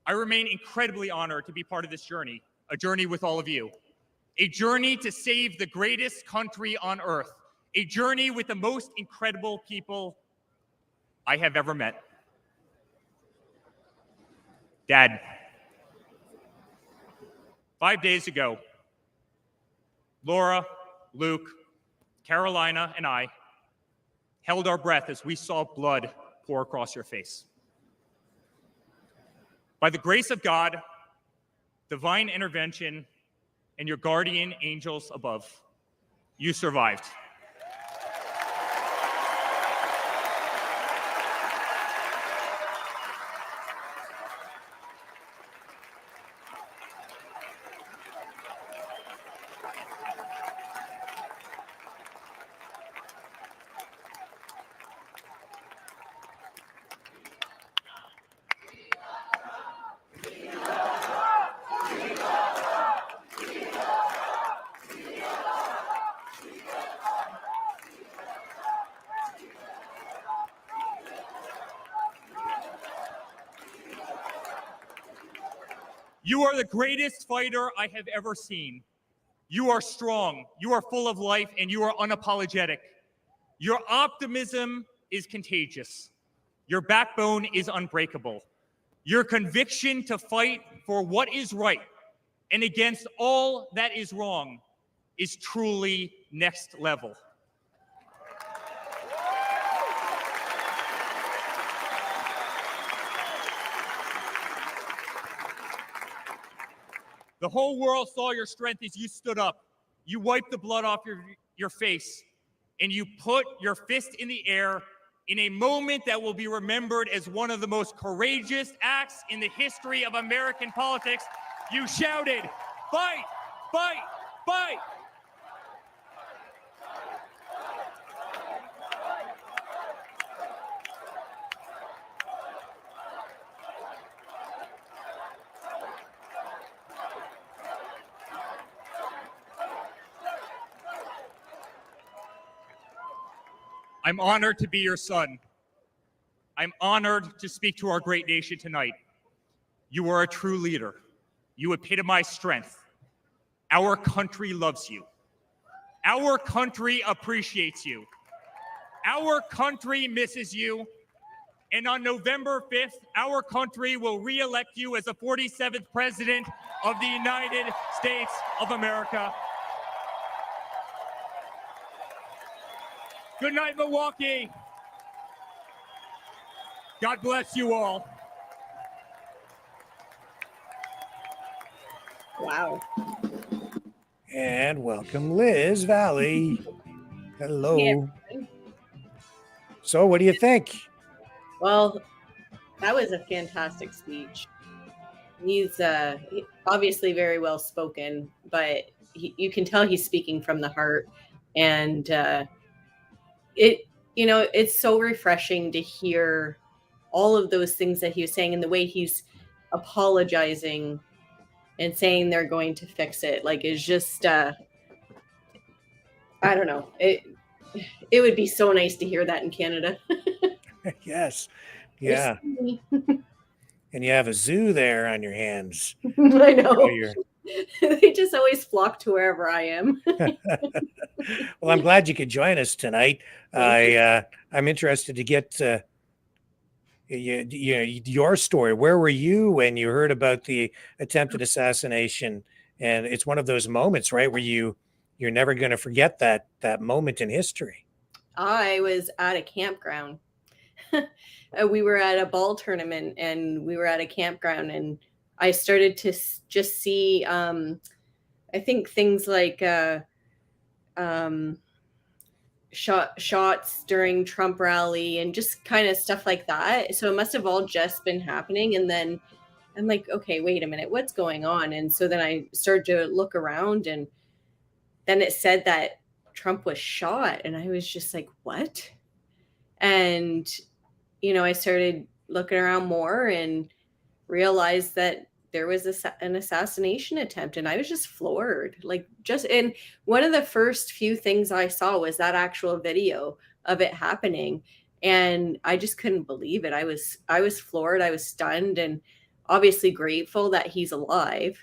I remain incredibly honored to be part of this journey, a journey with all of you, a journey to save the greatest country on earth, a journey with the most incredible people I have ever met. Dad, 5 days ago, Laura, Luke, Carolina, and I held our breath as we saw blood pour across your face. By the grace of God, divine intervention, and your guardian angels above, you survived. You are the greatest fighter I have ever seen. You are strong, you are full of life, and you are unapologetic. Your optimism is contagious. Your backbone is unbreakable. Your conviction to fight for what is right and against all that is wrong is truly next level. The whole world saw your strength as you stood up. You wiped the blood off your face, and you put your fist in the air in a moment that will be remembered as one of the most courageous acts in the history of American politics. You shouted, "Fight, fight, fight!" I'm honored to be your son. I'm honored to speak to our great nation tonight. You are a true leader. You epitomize strength. Our country loves you. Our country appreciates you. Our country misses you. And on November 5th, our country will re-elect you as the 47th President of the United States of America. Good night, Milwaukee. God bless you all. Wow. And welcome, Liz Valley. Hello. Yeah. So, what do you think? Well, that was a fantastic speech. He's obviously very well spoken, but you can tell he's speaking from the heart. And it's so refreshing to hear all of those things that he was saying and the way he's apologizing and saying they're going to fix it. Like, it's just, I don't know. It would be so nice to hear that in Canada. Yes. Yeah. And you have a zoo there on your hands. I know. They just always flock to wherever I am. Well, I'm glad you could join us tonight. I'm interested to get your story. Where were you when you heard about the attempted assassination? And it's one of those moments, right, where you're never going to forget that moment in history. I was at a campground. We were at a ball tournament, and we were at a campground, and I started to just see, I think things like shots during Trump rally and just kind of stuff like that. So it must have all just been happening. And then I'm like, okay, wait a minute, what's going on? And so then I started to look around, and then it said that Trump was shot. And I was just like, what? And, I started looking around more and realized that there was an assassination attempt, and I was just floored. And one of the first few things I saw was that actual video of it happening, and I just couldn't believe it. I was floored. I was stunned, and obviously grateful that he's alive.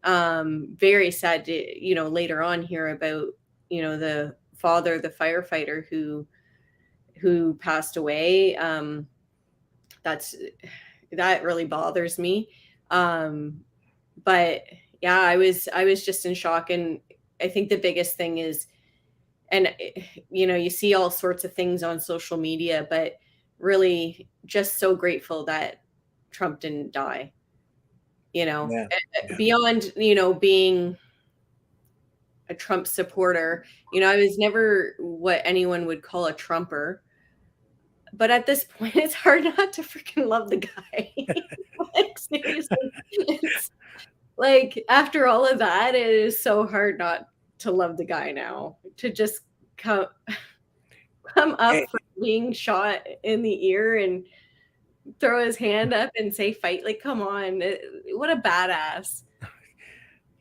Very sad to, later on hear about, the father, the firefighter who passed away. That really bothers me. But yeah, I was just in shock. And I think the biggest thing is, and you see all sorts of things on social media, but really just so grateful that Trump didn't die, beyond, being a Trump supporter. I was never what anyone would call a Trumper, but at this point it's hard not to freaking love the guy. Seriously, it's like, after all of that, it is so hard not to love the guy now, to just come up from being shot in the ear and throw his hand up and say fight. Like, come on, what a badass.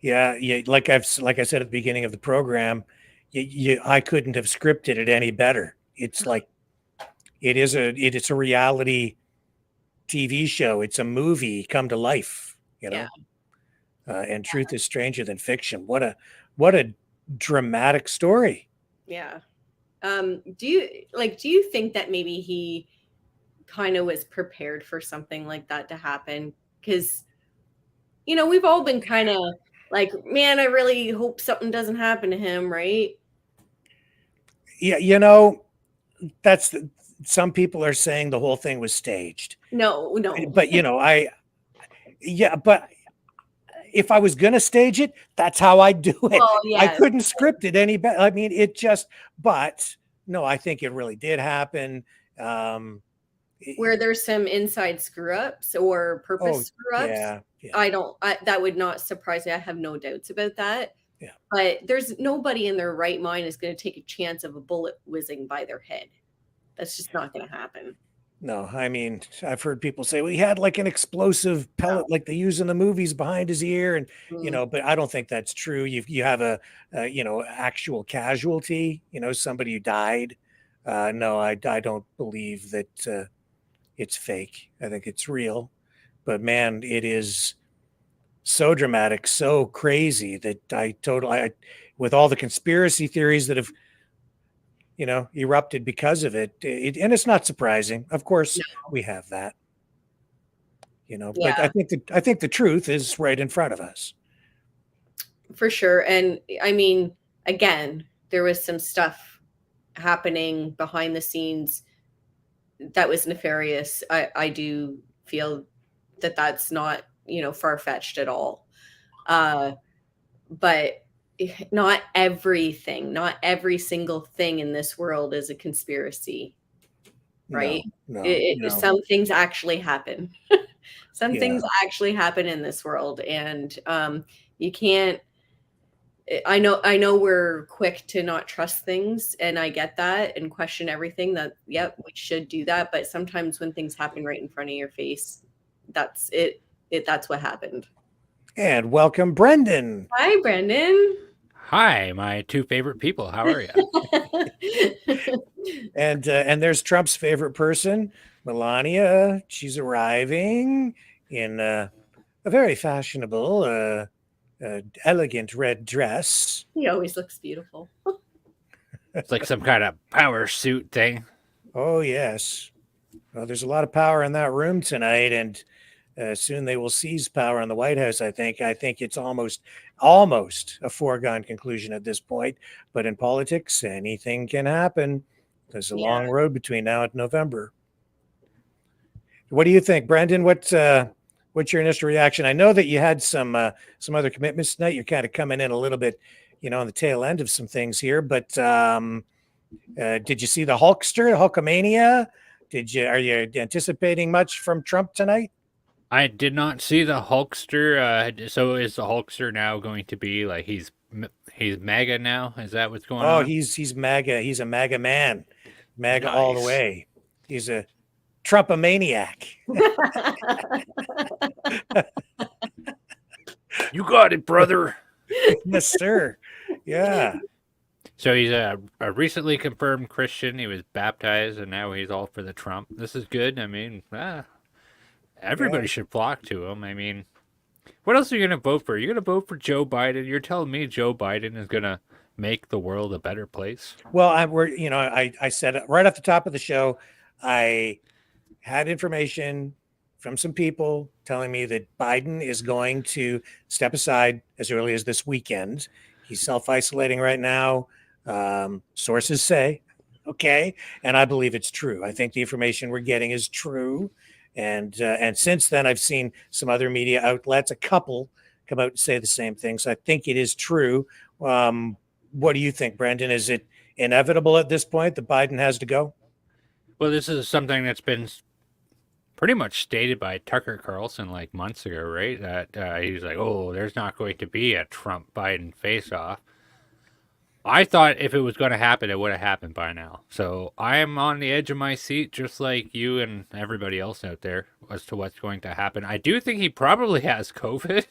Yeah. Like I said at the beginning of the program, I couldn't have scripted it any better. It's like, it's a reality TV show. It's a movie come to life, Yeah. And truth is stranger than fiction. What a dramatic story. Yeah. Do you think that maybe he kind of was prepared for something like that to happen? Because, we've all been kind of like, man, I really hope something doesn't happen to him, right? Yeah, some people are saying the whole thing was staged. No. But but if I was going to stage it, that's how I do it. Well, I yeah. couldn't script it any better. I mean, but no, I think it really did happen. Where there's some inside screw ups or purpose screw ups. yeah. That would not surprise me. I have no doubts about that. Yeah. But there's nobody in their right mind is going to take a chance of a bullet whizzing by their head. That's just not going to happen. No, I mean, I've heard people say, well, he had like an explosive pellet like they use in the movies behind his ear. And, but I don't think that's true. You have a actual casualty, somebody who died. No, I don't believe that it's fake. I think it's real. But man, it is so dramatic, so crazy that with all the conspiracy theories that have erupted because of it, and it's not surprising. Of course, we have that, but I think the truth is right in front of us. For sure. And I mean, again, there was some stuff happening behind the scenes that was nefarious. I do feel that that's not, far-fetched at all. But not everything, not every single thing in this world is a conspiracy, right? No. Some things actually happen. Things actually happen in this world, and you can't. I know we're quick to not trust things, and I get that and question everything. That we should do that, but sometimes when things happen right in front of your face, that's it. That's what happened. And welcome, Brendan. Hi, Brendan. Hi, my two favorite people. How are you? And there's Trump's favorite person, Melania. She's arriving in a very fashionable, elegant red dress. He always looks beautiful. It's like some kind of power suit thing. Oh, yes. Well, there's a lot of power in that room tonight, and soon they will seize power in the White House, I think. I think it's almost a foregone conclusion at this point. But in politics, anything can happen. There's a long road between now and November. What do you think, Brendan? What's your initial reaction? I know that you had some other commitments tonight. You're kind of coming in a little bit, on the tail end of some things here. But did you see the Hulkamania? Are you anticipating much from Trump tonight? I did not see the Hulkster. So is the Hulkster now going to be like he's MAGA now? Is that what's going on? Oh, he's MAGA. He's a MAGA man. MAGA all the way. He's a Trump-a-maniac. You got it, brother. Yes, sir. Yeah. So he's a recently confirmed Christian. He was baptized, and now he's all for the Trump. This is good. I mean, everybody should flock to him. I mean, what else are you going to vote for? You're going to vote for Joe Biden. You're telling me Joe Biden is going to make the world a better place? Well, I said it right off the top of the show. I had information from some people telling me that Biden is going to step aside as early as this weekend. He's self-isolating right now. Sources say, okay, and I believe it's true. I think the information we're getting is true. And since then, I've seen some other media outlets, a couple, come out and say the same thing. So I think it is true. What do you think, Brendan? Is it inevitable at this point that Biden has to go? Well, this is something that's been pretty much stated by Tucker Carlson like months ago, right? That he was like, oh, there's not going to be a Trump-Biden face-off. I thought if it was going to happen, it would have happened by now. So I am on the edge of my seat, just like you and everybody else out there, as to what's going to happen. I do think he probably has COVID.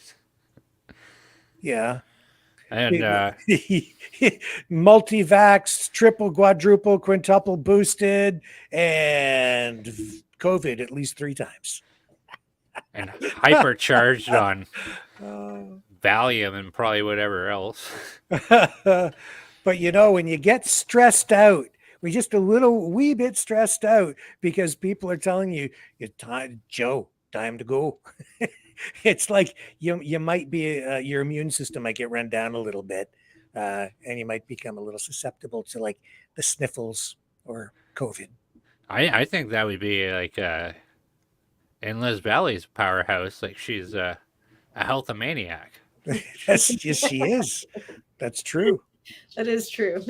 Yeah. And multi-vaxxed, triple, quadruple, quintuple boosted, and COVID at least 3 times. And hypercharged on Valium and probably whatever else. But when you get stressed out, we're just a wee bit stressed out because people are telling you, Joe, time to go. It's like you might be your immune system might get run down a little bit, and you might become a little susceptible to like the sniffles or COVID. I think that would be like in Liz Valley's powerhouse. Like she's a healthomaniac. Yes, she is. That's true. That is true.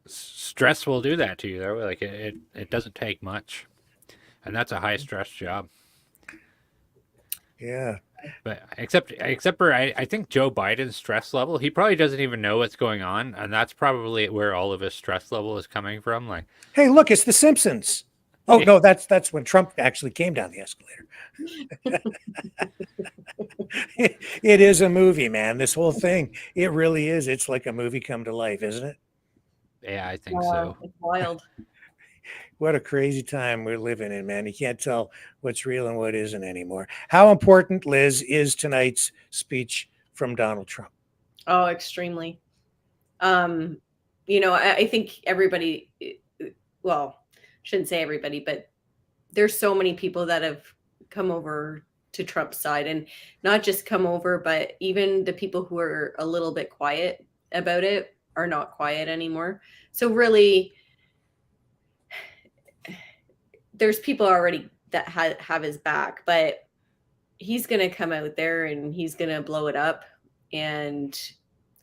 Stress will do that to you, though. Like it doesn't take much, and that's a high stress job. Yeah. But except for I think Joe Biden's stress level, he probably doesn't even know what's going on, and that's probably where all of his stress level is coming from. Like, hey, look, it's The Simpsons. Oh no, that's when Trump actually came down the escalator. It is a movie, man. This whole thing, it really is. It's like a movie come to life, isn't it? Yeah, I think so. It's wild. What a crazy time we're living in, man. You can't tell what's real and what isn't anymore. How important, Liz, is tonight's speech from Donald Trump? Oh, extremely. I think everybody, well, shouldn't say everybody, but there's so many people that have come over to Trump's side, and not just come over, but even the people who are a little bit quiet about it are not quiet anymore. So really, there's people already that have his back, but he's going to come out there and he's going to blow it up, and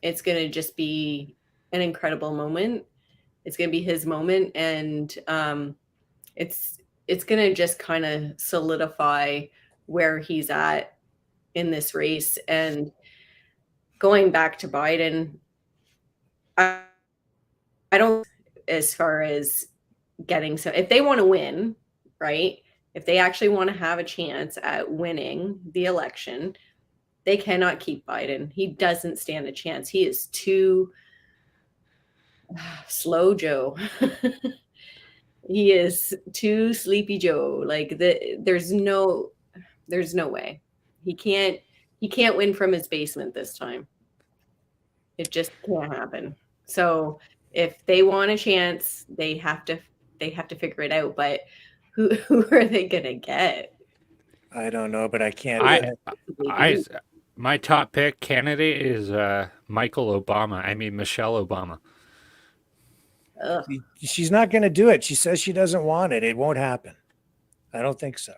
it's going to just be an incredible moment. It's going to be his moment, and it's going to just kind of solidify where he's at in this race. And going back to Biden, I don't, as far as getting, so if they want to win, right? If they actually want to have a chance at winning the election, they cannot keep Biden. He doesn't stand a chance. He is too slow Joe. He is too sleepy Joe. Like there's no way. He can't win from his basement this time. It just can't happen. So if they want a chance, they have to figure it out. But who are they gonna get? I don't know, but I can't. My top pick candidate is Michelle Obama. Ugh. She's not going to do it. She says she doesn't want it. It won't happen. I don't think so.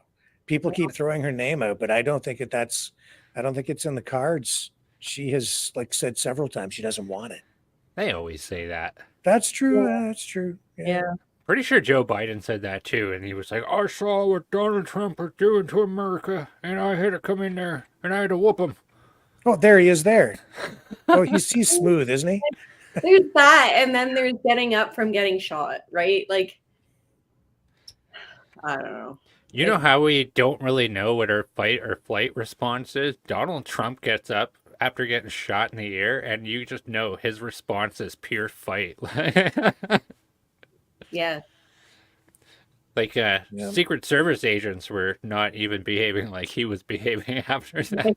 People keep throwing her name out, but I don't think I don't think it's in the cards. She has said several times she doesn't want it. They always say that. That's true. Yeah. That's true. Yeah. Pretty sure Joe Biden said that too, and he was like, "I saw what Donald Trump was doing to America, and I had to come in there and I had to whoop him." Oh, there he is. There. Oh, he's smooth, isn't he? There's that, and then there's getting up from getting shot, right? Like, I don't know. You know how we don't really know what our fight or flight response is? Donald Trump gets up after getting shot in the air, and you just know his response is pure fight. Yeah. Like Secret Service agents were not even behaving like he was behaving after that.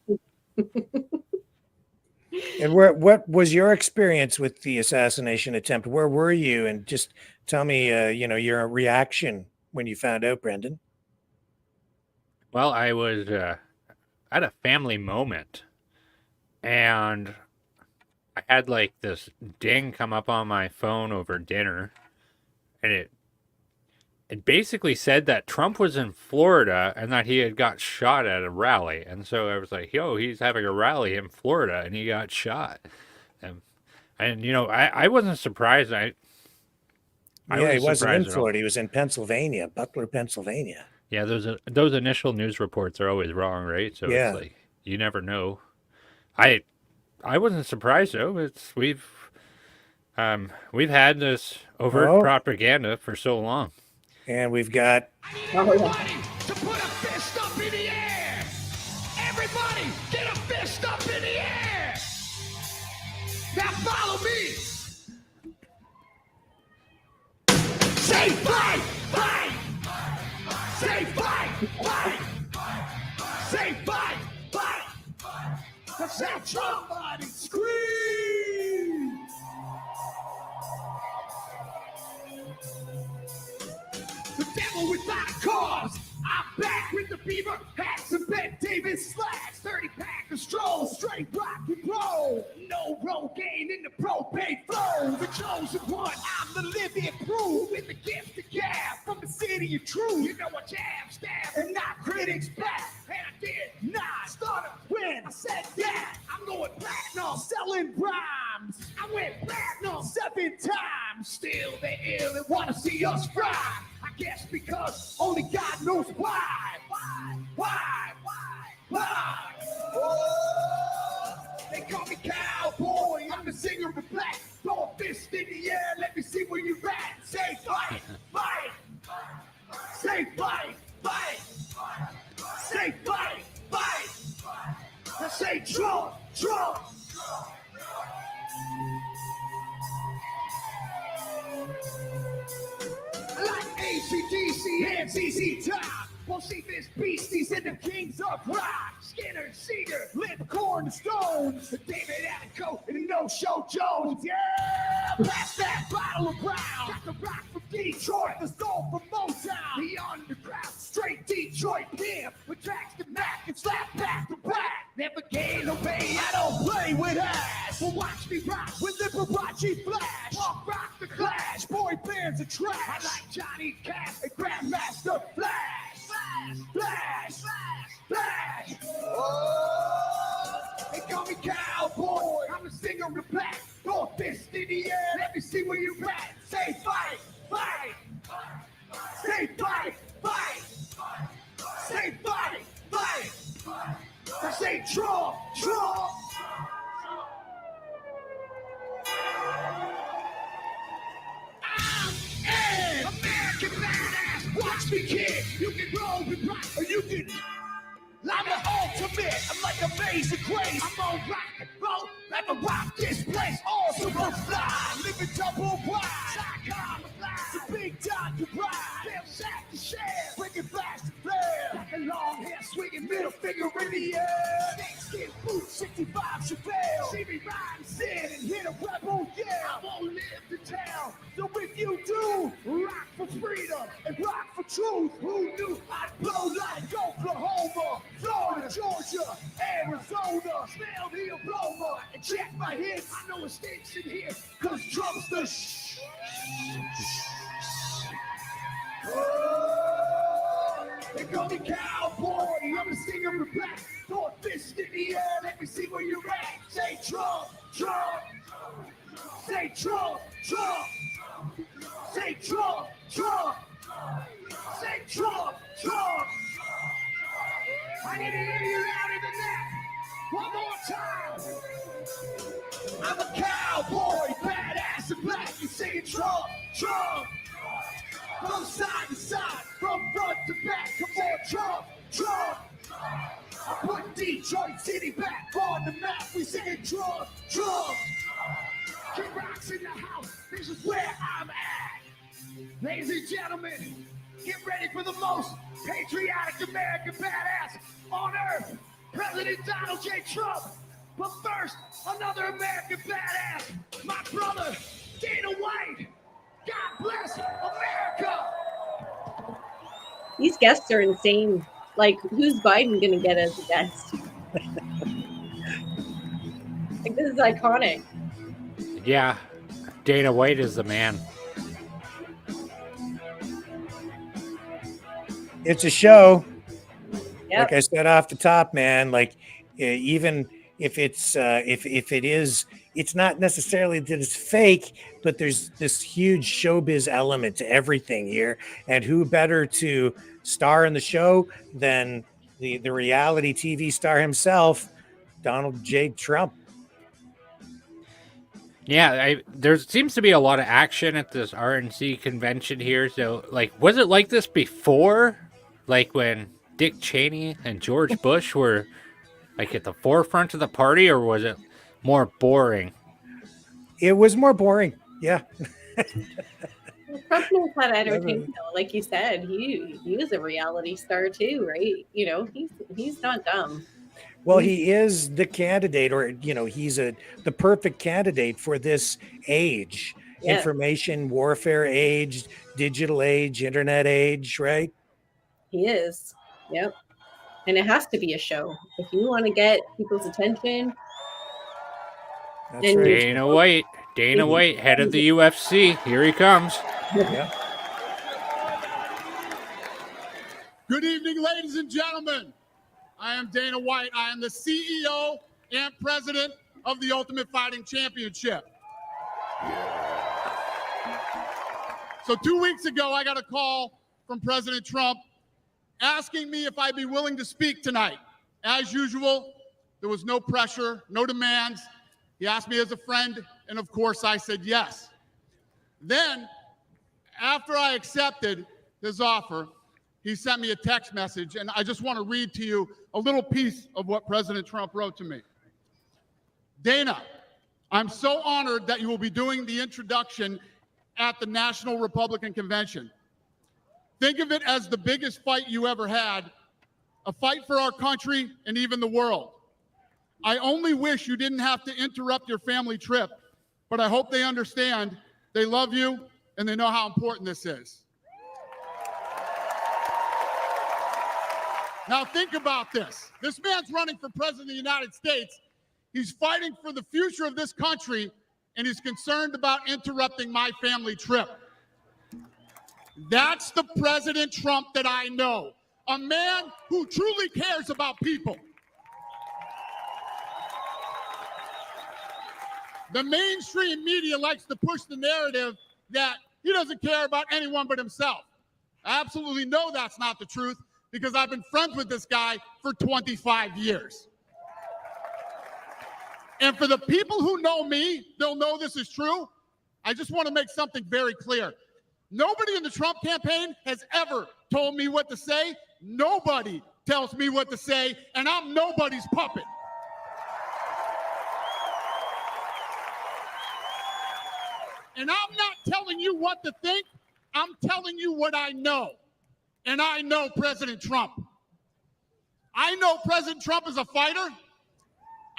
And what was your experience with the assassination attempt? Where were you? And just tell me, your reaction when you found out, Brendan. Well, I was at a family moment, and I had this ding come up on my phone over dinner, and it basically said that Trump was in Florida and that he had got shot at a rally. And so I was like, yo, he's having a rally in Florida and he got shot. And I wasn't surprised. He wasn't in Florida. He was in Pennsylvania, Butler, Pennsylvania. Yeah, those initial news reports are always wrong, right? So yeah. It's like, you never know. I wasn't surprised though. We've had this overt propaganda for so long. And we've got Everybody to put a fist up in the air. Everybody get a fist up in the air. Now follow me. Say fight, fight. Say fight, fight. Say fight, fight. Cause that somebody scream. The devil without a cause. I'm back with the beaver hats and Ben Davis slacks. 30-pack of stroll, straight rock and roll. No Rogaine in the propane flow. The chosen one, I'm the living proof. With the gift of gab from the city of truth. You know I jab, stab, and knock critics back. And I did not that want to see us fry. I guess because only God knows why. Why? Oh, they call me cowboy. I'm the singer of black. Throw a fist in the air. Let me see where you're at. Say fight. Say fight. Say fight. I say Trump. I like ACDC and ZZ Top. We'll see this beasties and the kings of rock. Skinner, Cedar, Lipcorn, Stones, David Attico, and No-Show Jones. Yeah, pass that bottle of Brown. Got the rock from Detroit, the soul from Motown. The underground, straight Detroit pimp. With tracks to Mac and slap back to back. Never gain no pay, I don't play with ass. Well, watch me rock with Liberace Flash. Punk rock the Clash, boy bands are trash. I like Johnny Cash and Grandmaster Flash. Oh, they call me cowboy. I'm the singer of the black. Throw a fist in the air. Let me see where you at. Say fight. Say fight. Say fight. I say Trump. I'm an American badass. Watch me, kid. You can roll with rock or you can. I'm the ultimate. I'm like Amazing Grace. I'm on rock and roll like a rock this place. All super fly. Living double wide. Psychom fly. The big dog to ride. Damn sack to share. Bring it back to flare. Like a long hair swinging middle finger in the air. Snakeskin boots 65 Chevelle. See me riding sin and hit a rebel yell. I won't live to tell. So if you do, rock for freedom and rock for truth. Who knew I'd blow like Oklahoma, Florida, Georgia, Arizona? Smell the aroma and check my hits. I know it stinks in here, cause Trump's the Oh, they call me cowboy. I'm the singer of black. Throw a fist in the air. Let me see where you're at. Say Trump. Say Trump. Say Trump. Say Trump. I need to hear you louder than that. One more time. I'm a cowboy, badass and black. You say Trump. From side to side, from front to back. Come on, Trump. I put Detroit City back on the map. We sing Trump. Kid Rock's in the house. This is where I'm at. Ladies and gentlemen, get ready for the most patriotic American badass on earth, President Donald J. Trump. But first, another American badass, my brother, Dana White. God bless America. These guests are insane. Like, who's Biden going to get as a guest? Like, this is iconic. Yeah, Dana White is the man. It's a show. Yep. Like I said off the top, man, like even if it's if it is, it's not necessarily that it's fake, but there's this huge showbiz element to everything here. And who better to star in the show than the reality TV star himself, Donald J. Trump. Yeah, there seems to be a lot of action at this RNC convention here. So, like, was it like this before? Like when Dick Cheney and George Bush were like at the forefront of the party, or was it more boring? It was more boring. Yeah. Trump knows how to entertain, though. Like you said, he is a reality star too, right? You know, he's not dumb. Well, he is the candidate, or he's the perfect candidate for this age, information warfare age, digital age, internet age, right? He is. Yep. And it has to be a show if you want to get people's attention. That's right. Dana White, head of the UFC. Here he comes. Yeah. Good evening, ladies and gentlemen. I am Dana White. I am the CEO and president of the Ultimate Fighting Championship. So 2 weeks ago, I got a call from President Trump asking me if I'd be willing to speak tonight. As usual, there was no pressure, no demands. He asked me as a friend, and of course I said yes. Then, after I accepted his offer, he sent me a text message, and I just want to read to you a little piece of what President Trump wrote to me. Dana, I'm so honored that you will be doing the introduction at the National Republican Convention. Think of it as the biggest fight you ever had, a fight for our country and even the world. I only wish you didn't have to interrupt your family trip, but I hope they understand, they love you, and they know how important this is. Now think about this. This man's running for president of the United States. He's fighting for the future of this country, and he's concerned about interrupting my family trip. That's the President Trump that I know, a man who truly cares about people. The mainstream media likes to push the narrative that he doesn't care about anyone but himself. I absolutely know that's not the truth because I've been friends with this guy for 25 years. And for the people who know me, they'll know this is true. I just want to make something very clear. Nobody in the Trump campaign has ever told me what to say. Nobody tells me what to say, and I'm nobody's puppet. And I'm not telling you what to think. I'm telling you what I know. And I know President Trump. I know President Trump is a fighter.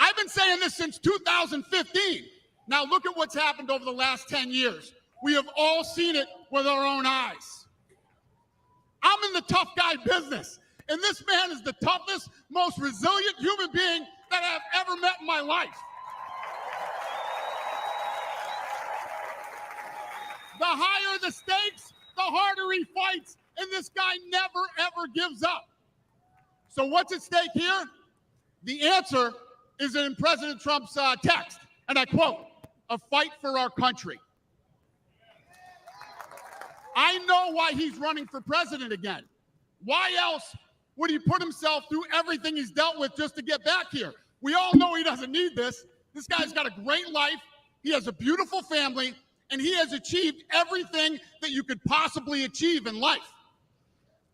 I've been saying this since 2015. Now look at what's happened over the last 10 years. We have all seen it with our own eyes. I'm in the tough guy business, and this man is the toughest, most resilient human being that I've ever met in my life. The higher the stakes, the harder he fights, and this guy never, ever gives up. So what's at stake here? The answer is in President Trump's text, and I quote, "A fight for our country." I know why he's running for president again. Why else would he put himself through everything he's dealt with just to get back here? We all know he doesn't need this. This guy's got a great life. He has a beautiful family, and he has achieved everything that you could possibly achieve in life.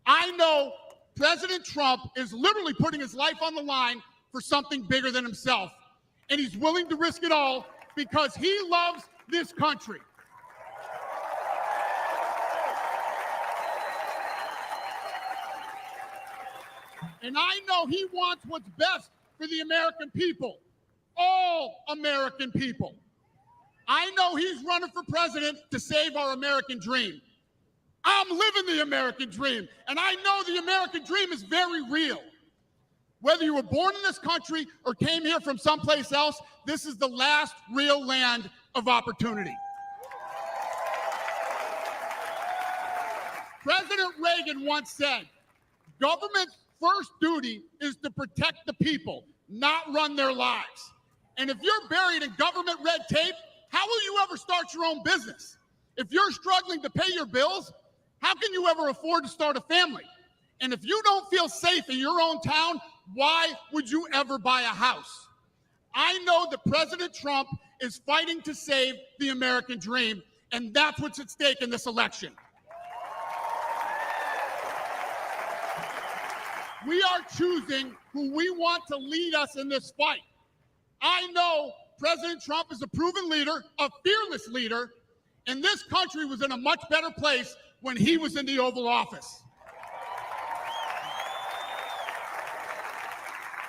I know President Trump is literally putting his life on the line for something bigger than himself, and he's willing to risk it all because he loves this country. And I know he wants what's best for the American people, all American people. I know he's running for president to save our American dream. I'm living the American dream, and I know the American dream is very real. Whether you were born in this country or came here from someplace else, this is the last real land of opportunity. President Reagan once said, "Government's first duty is to protect the people, not run their lives." And if you're buried in government red tape, how will you ever start your own business? If you're struggling to pay your bills, how can you ever afford to start a family? And if you don't feel safe in your own town, why would you ever buy a house? I know that President Trump is fighting to save the American dream, and that's what's at stake in this election. We are choosing who we want to lead us in this fight. I know President Trump is a proven leader, a fearless leader, and this country was in a much better place when he was in the Oval Office.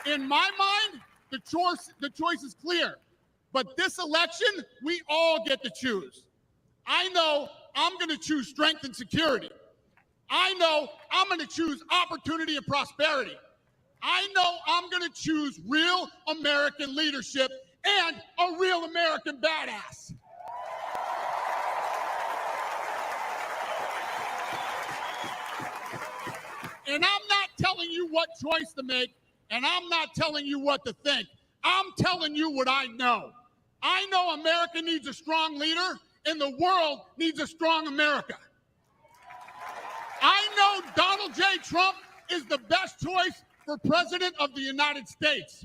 In my mind, the choice is clear. But this election, we all get to choose. I know I'm going to choose strength and security. I know I'm going to choose opportunity and prosperity. I know I'm going to choose real American leadership and a real American badass. And I'm not telling you what choice to make, and I'm not telling you what to think. I'm telling you what I know. I know America needs a strong leader, and the world needs a strong America. Trump is the best choice for President of the United States.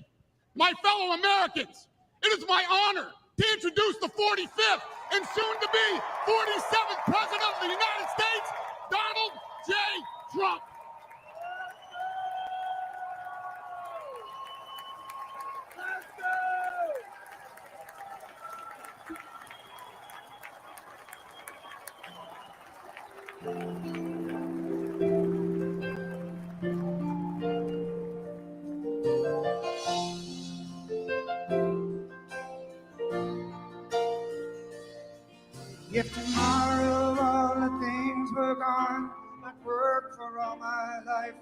My fellow Americans, it is my honor to introduce the 45th and soon-to-be 47th President of the United States, Donald J. Trump. If tomorrow all the things were gone, I'd work for all my life,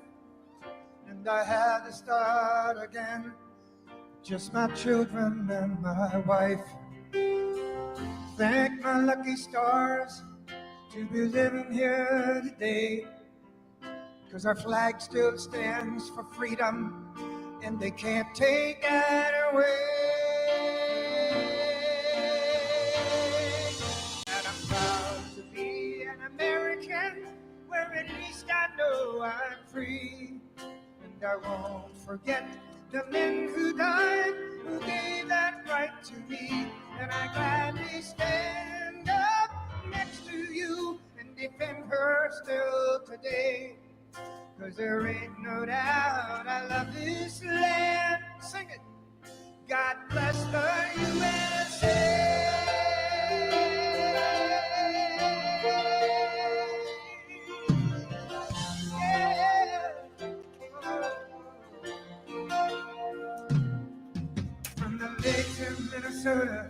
and I had to start again, just my children and my wife. Thank my lucky stars to be living here today, 'cause our flag still stands for freedom, and they can't take that away. To be an American, where at least I know I'm free, and I won't forget the men who died, who gave that right to me, and I gladly stand up next to you and defend her still today, 'cause there ain't no doubt I love this land. Sing it. God bless the USA. From the lakes of Minnesota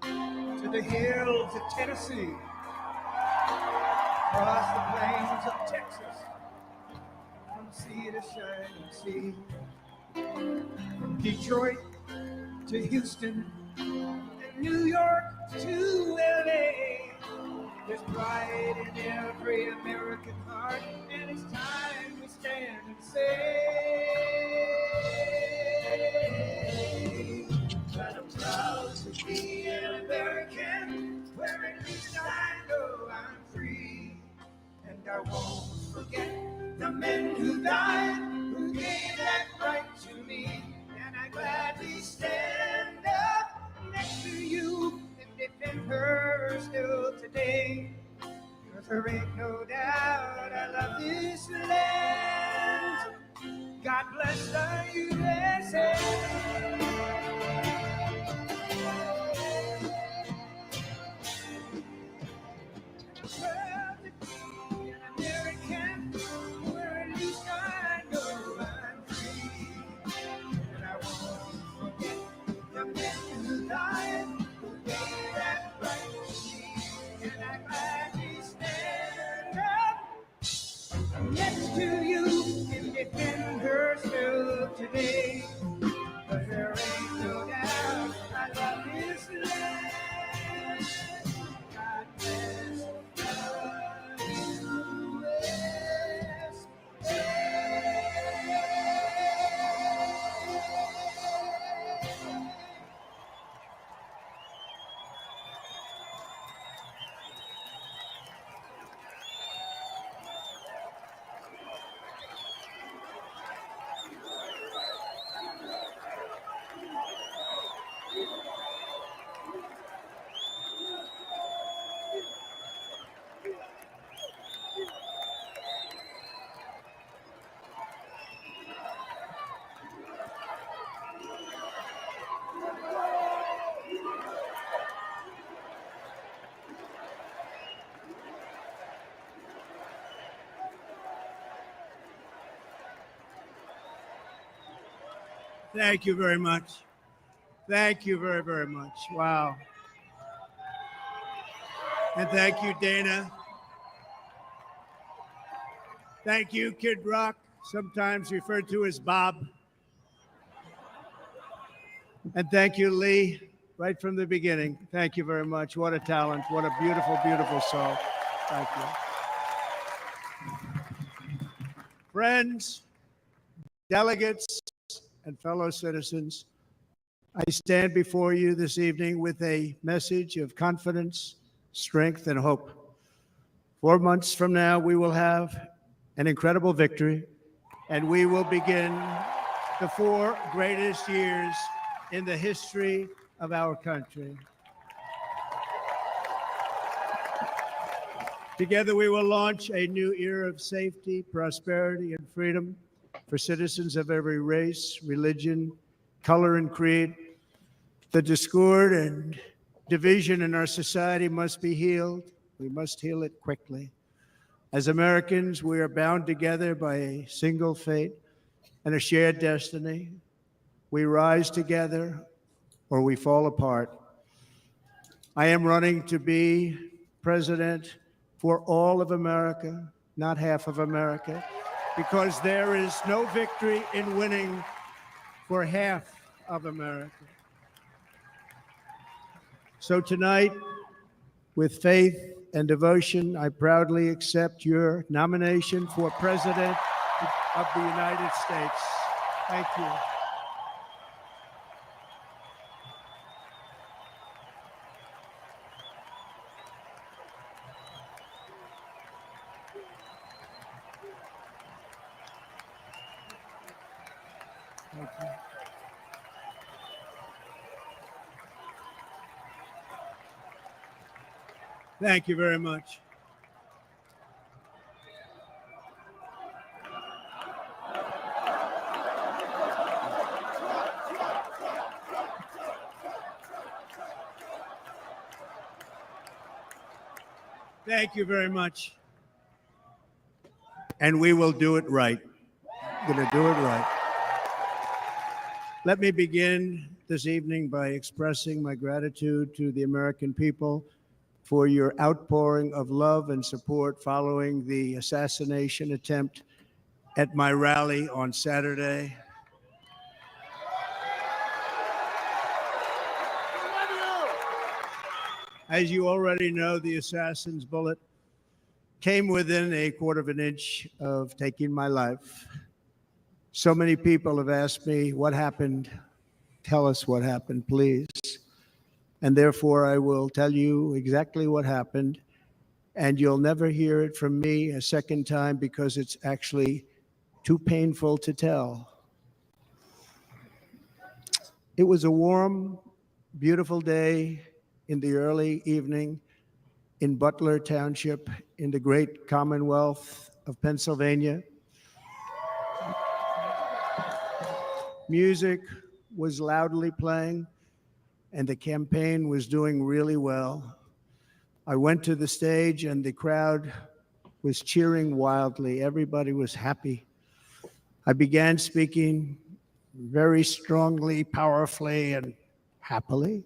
to the hills of Tennessee, across the plains of Texas, from sea to shining sea, from Detroit to Houston and New York to LA, there's pride in every American heart, and it's time we stand and say that I'm proud to be an American, where at least I know I'm free, and I won't forget the men who died, who gave that right to me, and I gladly stand up next to you and defend her still today, 'cause there ain't no doubt I love this land. God bless the USA. Proud to be an American, where at least I know I'm free, and I won't forget the men who died, who gave that right to me, and I gladly stand up next to you and defend her still today, 'cause there ain't no doubt I love this land. God bless the Thank you very much. Thank you very, very much. Wow. And thank you, Dana. Thank you, Kid Rock, sometimes referred to as Bob. And thank you, Lee, right from the beginning. Thank you very much. What a talent. What a beautiful, beautiful soul. Thank you. Friends, delegates, and fellow citizens, I stand before you this evening with a message of confidence, strength, and hope. 4 months from now, we will have an incredible victory, and we will begin the 4 greatest years in the history of our country. Together, we will launch a new era of safety, prosperity, and freedom for citizens of every race, religion, color, and creed. The discord and division in our society must be healed. We must heal it quickly. As Americans, we are bound together by a single fate and a shared destiny. We rise together or we fall apart. I am running to be president for all of America, not half of America, because there is no victory in winning for half of America. So tonight, with faith and devotion, I proudly accept your nomination for President of the United States. Thank you. Thank you. Thank you very much. Thank you very much. And we will do it right. We're going to do it right. Let me begin this evening by expressing my gratitude to the American people for your outpouring of love and support following the assassination attempt at my rally on Saturday. As you already know, the assassin's bullet came within a quarter of an inch of taking my life. So many people have asked me, what happened? Tell us what happened, please. And therefore, I will tell you exactly what happened. And you'll never hear it from me a second time because it's actually too painful to tell. It was a warm, beautiful day in the early evening in Butler Township in the great Commonwealth of Pennsylvania. Music was loudly playing, and the campaign was doing really well. I went to the stage, and the crowd was cheering wildly. Everybody was happy. I began speaking very strongly, powerfully, and happily,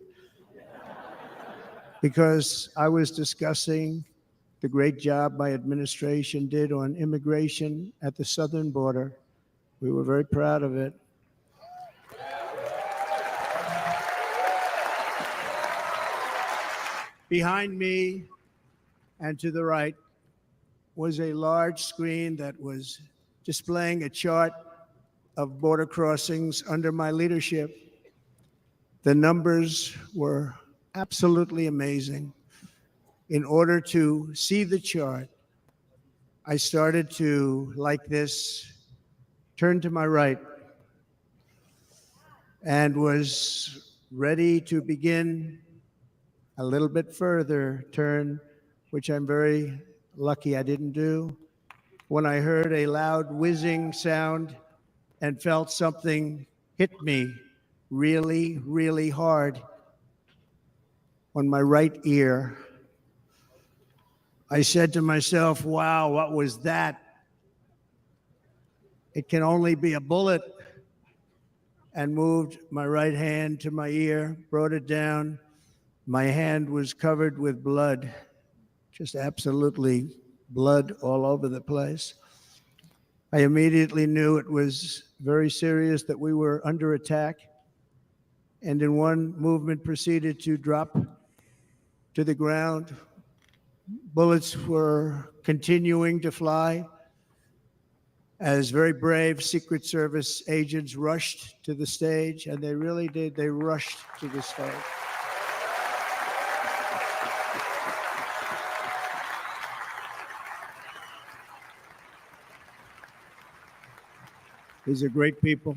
because I was discussing the great job my administration did on immigration at the southern border. We were very proud of it. Behind me and to the right was a large screen that was displaying a chart of border crossings under my leadership. The numbers were absolutely amazing. In order to see the chart, I started to, like this, turn to my right and was ready to begin a little bit further turn, which I'm very lucky I didn't do, when I heard a loud whizzing sound and felt something hit me really, really hard on my right ear. I said to myself, wow, what was that? It can only be a bullet. And moved my right hand to my ear, brought it down. My hand was covered with blood, just absolutely blood all over the place. I immediately knew it was very serious, that we were under attack, and in one movement proceeded to drop to the ground. Bullets were continuing to fly as very brave Secret Service agents rushed to the stage, and they really did. They rushed to the stage. These are great people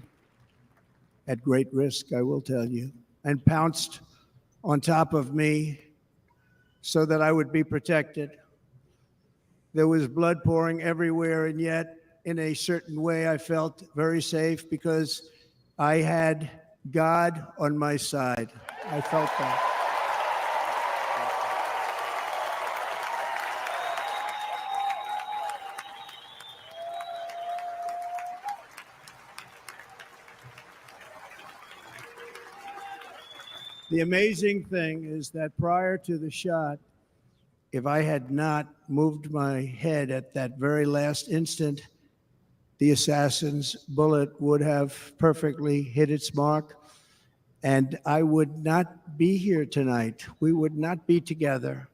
at great risk, I will tell you, and pounced on top of me so that I would be protected. There was blood pouring everywhere, and yet, in a certain way, I felt very safe because I had God on my side. I felt that. The amazing thing is that prior to the shot, if I had not moved my head at that very last instant, the assassin's bullet would have perfectly hit its mark, and I would not be here tonight. We would not be together.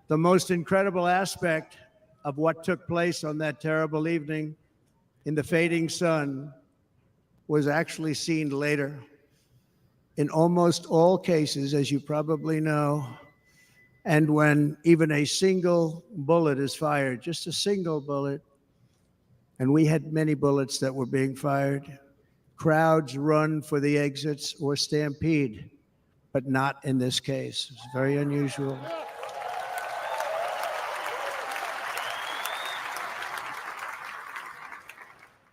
The most incredible aspect of what took place on that terrible evening in the fading sun was actually seen later. In almost all cases, as you probably know, and when even a single bullet is fired, just a single bullet, and we had many bullets that were being fired, crowds run for the exits or stampede, but not in this case. It's very unusual.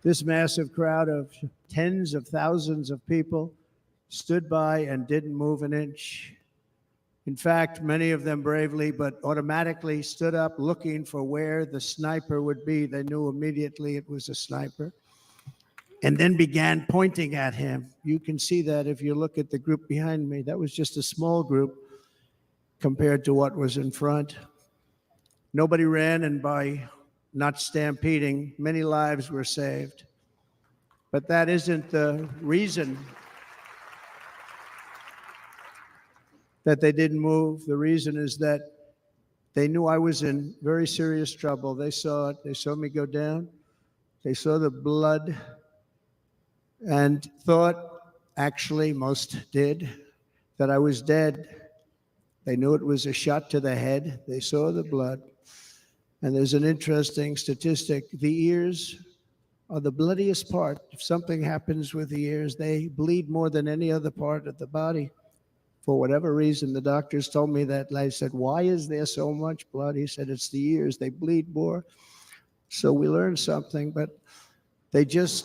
This massive crowd of tens of thousands of people stood by and didn't move an inch. In fact, many of them bravely, but automatically stood up looking for where the sniper would be. They knew immediately it was a sniper, and then began pointing at him. You can see that if you look at the group behind me. That was just a small group compared to what was in front. Nobody ran, and by not stampeding, many lives were saved. But that isn't the reason that they didn't move. The reason is that they knew I was in very serious trouble. They saw it. They saw me go down. They saw the blood and thought, actually, most did, that I was dead. They knew it was a shot to the head. They saw the blood. And there's an interesting statistic. The ears are the bloodiest part. If something happens with the ears, they bleed more than any other part of the body. For whatever reason, the doctors told me that. I said, why is there so much blood? He said, it's the ears. They bleed more. So we learned something, but this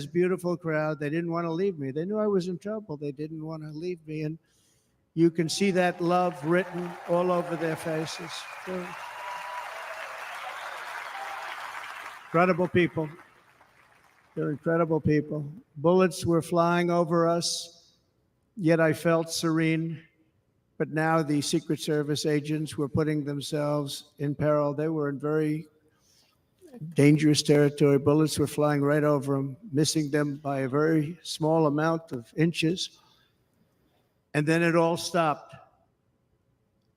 beautiful crowd, they didn't want to leave me. They knew I was in trouble. They didn't want to leave me. And you can see that love written all over their faces. They're incredible people. They're incredible people. Bullets were flying over us, yet I felt serene. But now the Secret Service agents were putting themselves in peril. They were in very dangerous territory. Bullets were flying right over them, missing them by a very small amount of inches. And then it all stopped.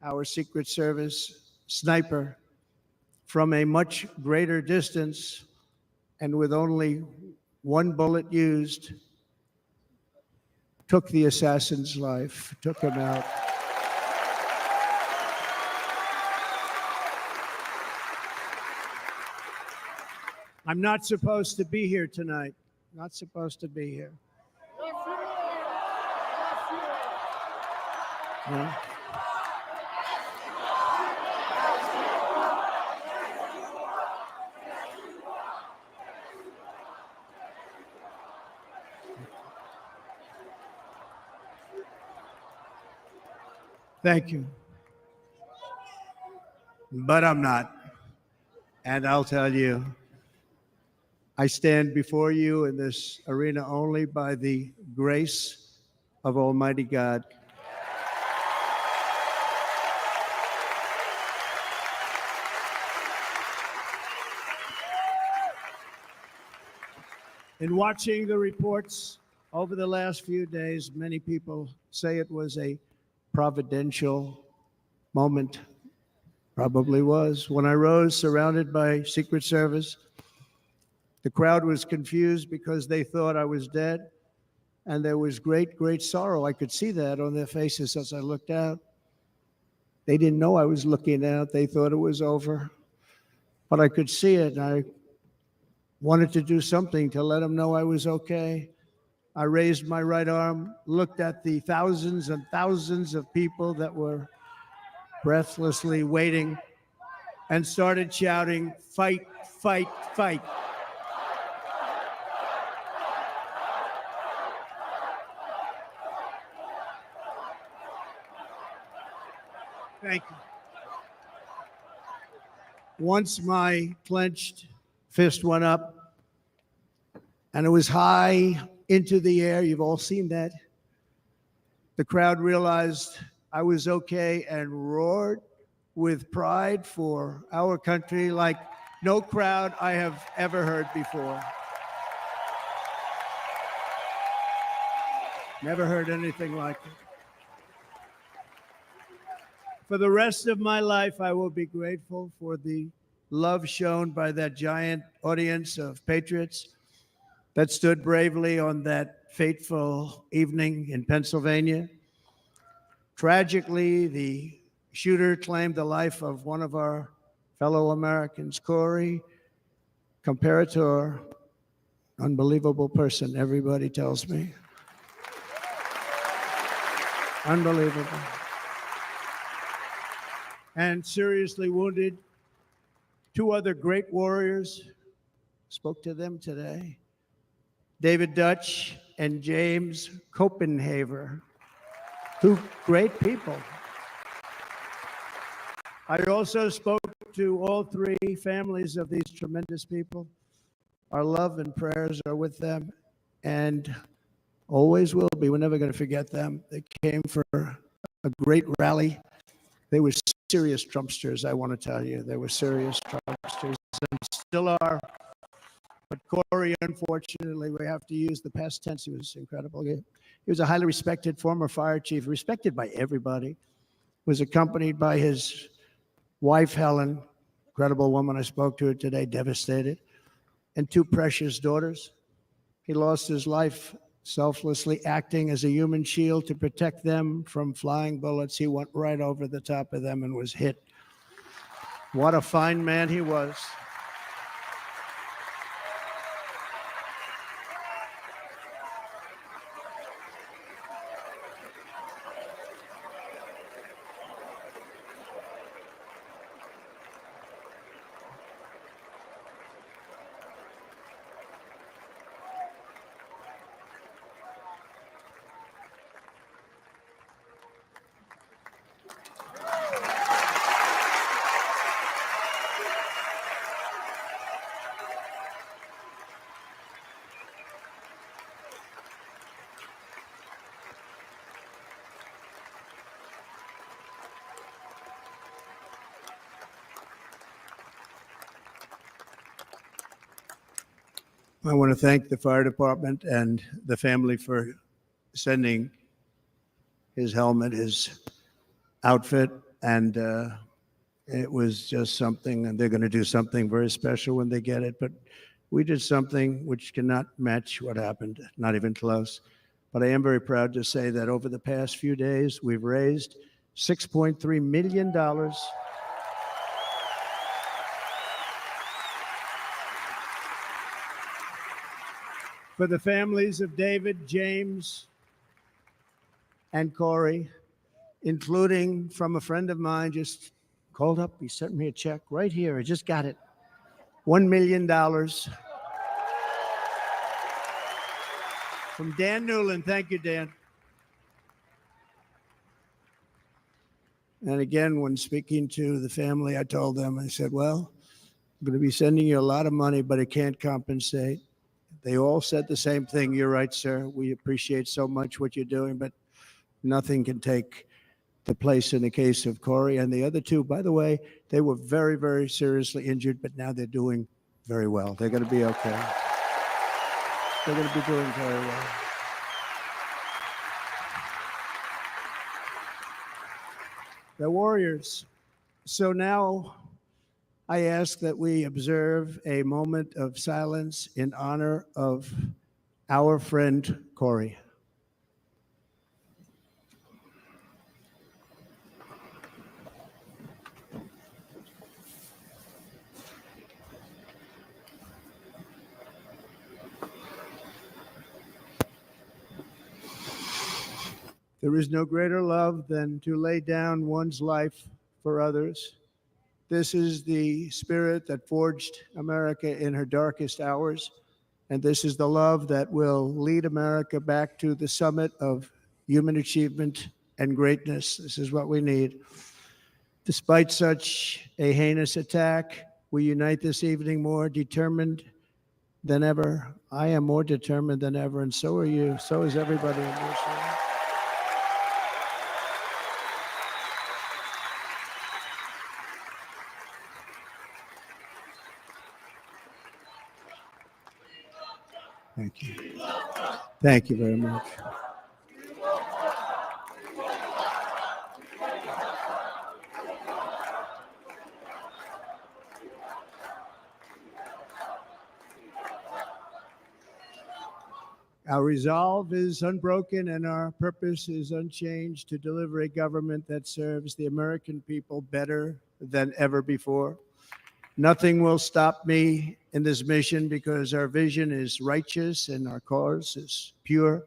Our Secret Service sniper, from a much greater distance and with only one bullet used, took the assassin's life, took him out. I'm not supposed to be here tonight. Not supposed to be here. Yeah. Thank you. But I'm not. And I'll tell you, I stand before you in this arena only by the grace of Almighty God. In watching the reports over the last few days, many people say it was a providential moment. Probably was. When I rose surrounded by Secret Service, the crowd was confused because they thought I was dead, and there was great, great sorrow. I could see that on their faces as I looked out. They didn't know I was looking out. They thought it was over. but I could see it, and I wanted to do something to let him know I was okay. I raised my right arm, looked at the thousands and thousands of people that were breathlessly waiting, and started shouting, "Fight, fight, fight." Thank you. Once my clenched fist went up and it was high into the air, you've all seen that, the crowd realized I was okay and roared with pride for our country like no crowd I have ever heard before. Never heard anything like it. For the rest of my life, I will be grateful for the love shown by that giant audience of patriots that stood bravely on that fateful evening in Pennsylvania. Tragically, the shooter claimed the life of one of our fellow Americans, Corey, comparator, unbelievable person, everybody tells me. Unbelievable. And seriously wounded. Two other great warriors, spoke to them today. David Dutch and James Copenhaver, two great people. I also spoke to all three families of these tremendous people. Our love and prayers are with them and always will be. We're never going to forget them. They came for a great rally. They were serious Trumpsters, I want to tell you. They were serious Trumpsters and still are. But Corey, unfortunately, we have to use the past tense. He was incredible. He was a highly respected former fire chief, respected by everybody. Was accompanied by his wife, Helen, incredible woman. I spoke to her today, devastated, and two precious daughters. He lost his life selflessly acting as a human shield to protect them from flying bullets. He went right over the top of them and was hit. What a fine man he was. I want to thank the fire department and the family for sending his helmet, his outfit, and it was just something, and they're going to do something very special when they get it. But we did something which cannot match what happened, not even close. But I am very proud to say that over the past few days, we've raised $6.3 million for the families of David, James, and Corey, including from a friend of mine, just called up. He sent me a check right here. I just got it. $1 million from Dan Newland. Thank you, Dan. And again, when speaking to the family, I told them, I said, well, I'm going to be sending you a lot of money, but it can't compensate. They all said the same thing. You're right, sir. We appreciate so much what you're doing, but nothing can take the place in the case of Corey and the other two. By the way, they were very, very seriously injured, but now they're doing very well. They're going to be okay. They're going to be doing very well. They're warriors. So now I ask that we observe a moment of silence in honor of our friend Corey. There is no greater love than to lay down one's life for others. This is the spirit that forged America in her darkest hours. And this is the love that will lead America back to the summit of human achievement and greatness. This is what we need. Despite such a heinous attack, we unite this evening more determined than ever. I am more determined than ever, and so are you. So is everybody in this room. Thank you. Thank you very much. Our resolve is unbroken and our purpose is unchanged to deliver a government that serves the American people better than ever before. Nothing will stop me in this mission because our vision is righteous and our cause is pure.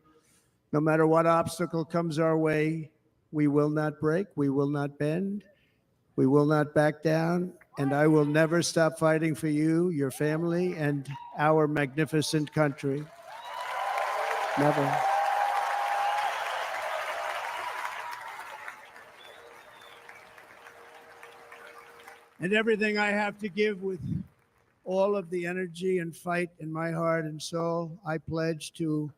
No matter what obstacle comes our way, we will not break, we will not bend, we will not back down, and I will never stop fighting for you, your family, and our magnificent country. Never. And everything I have to give with all of the energy and fight in my heart and soul, I pledge to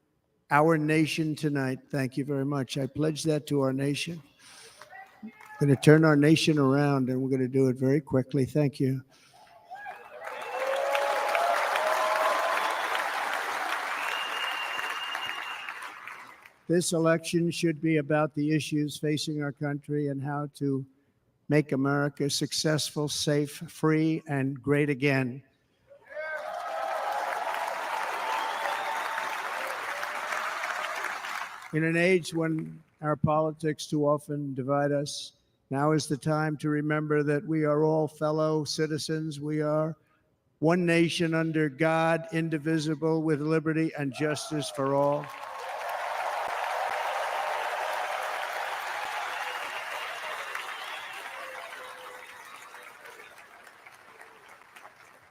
our nation tonight. Thank you very much. I pledge that to our nation. I'm going to turn our nation around, and we're going to do it very quickly. Thank you. This election should be about the issues facing our country and how to make America successful, safe, free, and great again. In an age when our politics too often divide us, now is the time to remember that we are all fellow citizens. We are one nation under God, indivisible, with liberty and justice for all.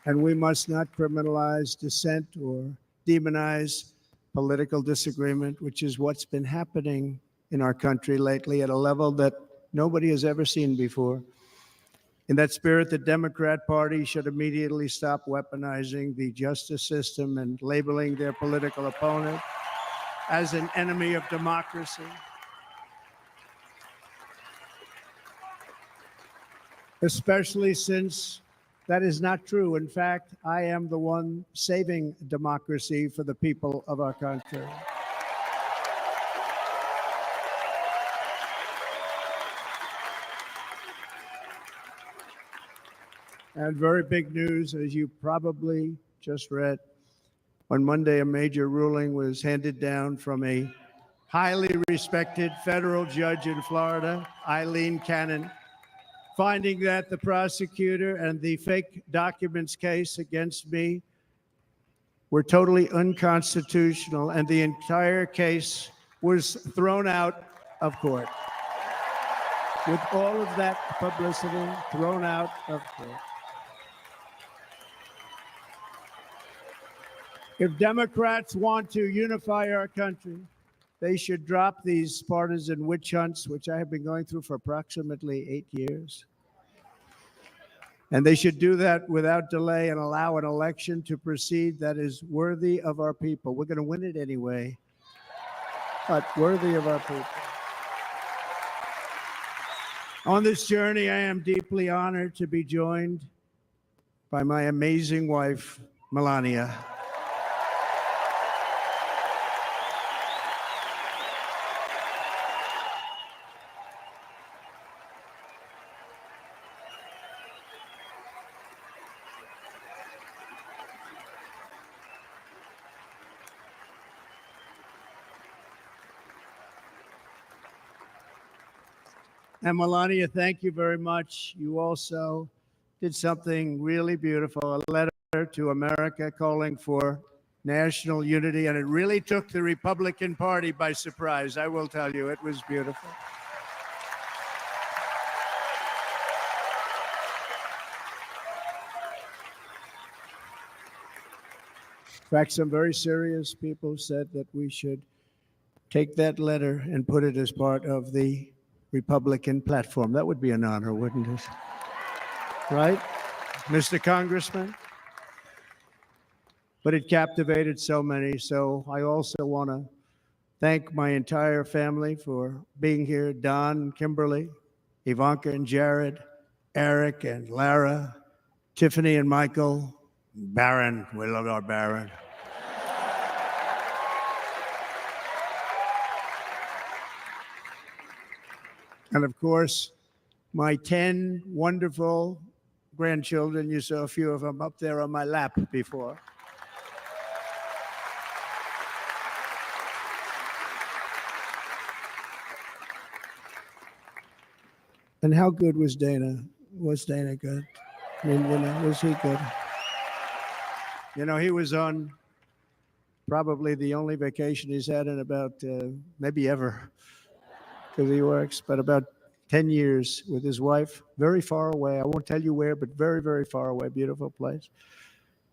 And we must not criminalize dissent or demonize political disagreement, which is what's been happening in our country lately at a level that nobody has ever seen before. In that spirit, the Democrat Party should immediately stop weaponizing the justice system and labeling their political opponent as an enemy of democracy. Especially since that is not true. In fact, I am the one saving democracy for the people of our country. And very big news, as you probably just read. On Monday, a major ruling was handed down from a highly respected federal judge in Florida, Eileen Cannon, finding that the prosecutor and the fake documents case against me were totally unconstitutional, and the entire case was thrown out of court. With all of that publicity, thrown out of court. If Democrats want to unify our country, they should drop these partisan witch hunts, which I have been going through for approximately 8 years. And they should do that without delay and allow an election to proceed that is worthy of our people. We're going to win it anyway, but worthy of our people. On this journey, I am deeply honored to be joined by my amazing wife, Melania. And Melania, thank you very much. You also did something really beautiful, a letter to America calling for national unity, and it really took the Republican Party by surprise. I will tell you, it was beautiful. In fact, some very serious people said that we should take that letter and put it as part of the Republican platform. That would be an honor, wouldn't it? Right, Mr. Congressman? But it captivated so many. So I also want to thank my entire family for being here. Don, Kimberly, Ivanka and Jared, Eric and Lara, Tiffany and Michael, Baron. We love our Baron. And of course, my 10 wonderful grandchildren. You saw a few of them up there on my lap before. And how good was Dana? Was Dana good? I mean, was he good? He was on probably the only vacation he's had in about maybe ever, because he works, but about 10 years with his wife, very far away. I won't tell you where, but very, very far away, beautiful place.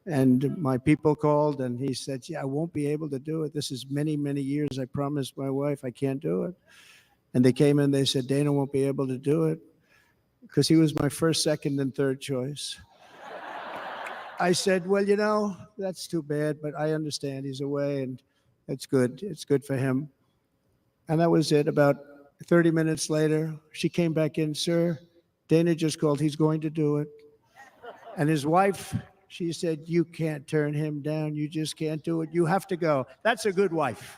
And my people called and he said, yeah, I won't be able to do it. This is many, many years. I promised my wife I can't do it. And they came in, they said, Dana won't be able to do it because he was my first, second, and third choice. I said, well, that's too bad, but I understand he's away and it's good. It's good for him. And that was it. About 30 minutes later, she came back in, sir, Dana just called, he's going to do it. And his wife, she said, you can't turn him down. You just can't do it. You have to go. That's a good wife.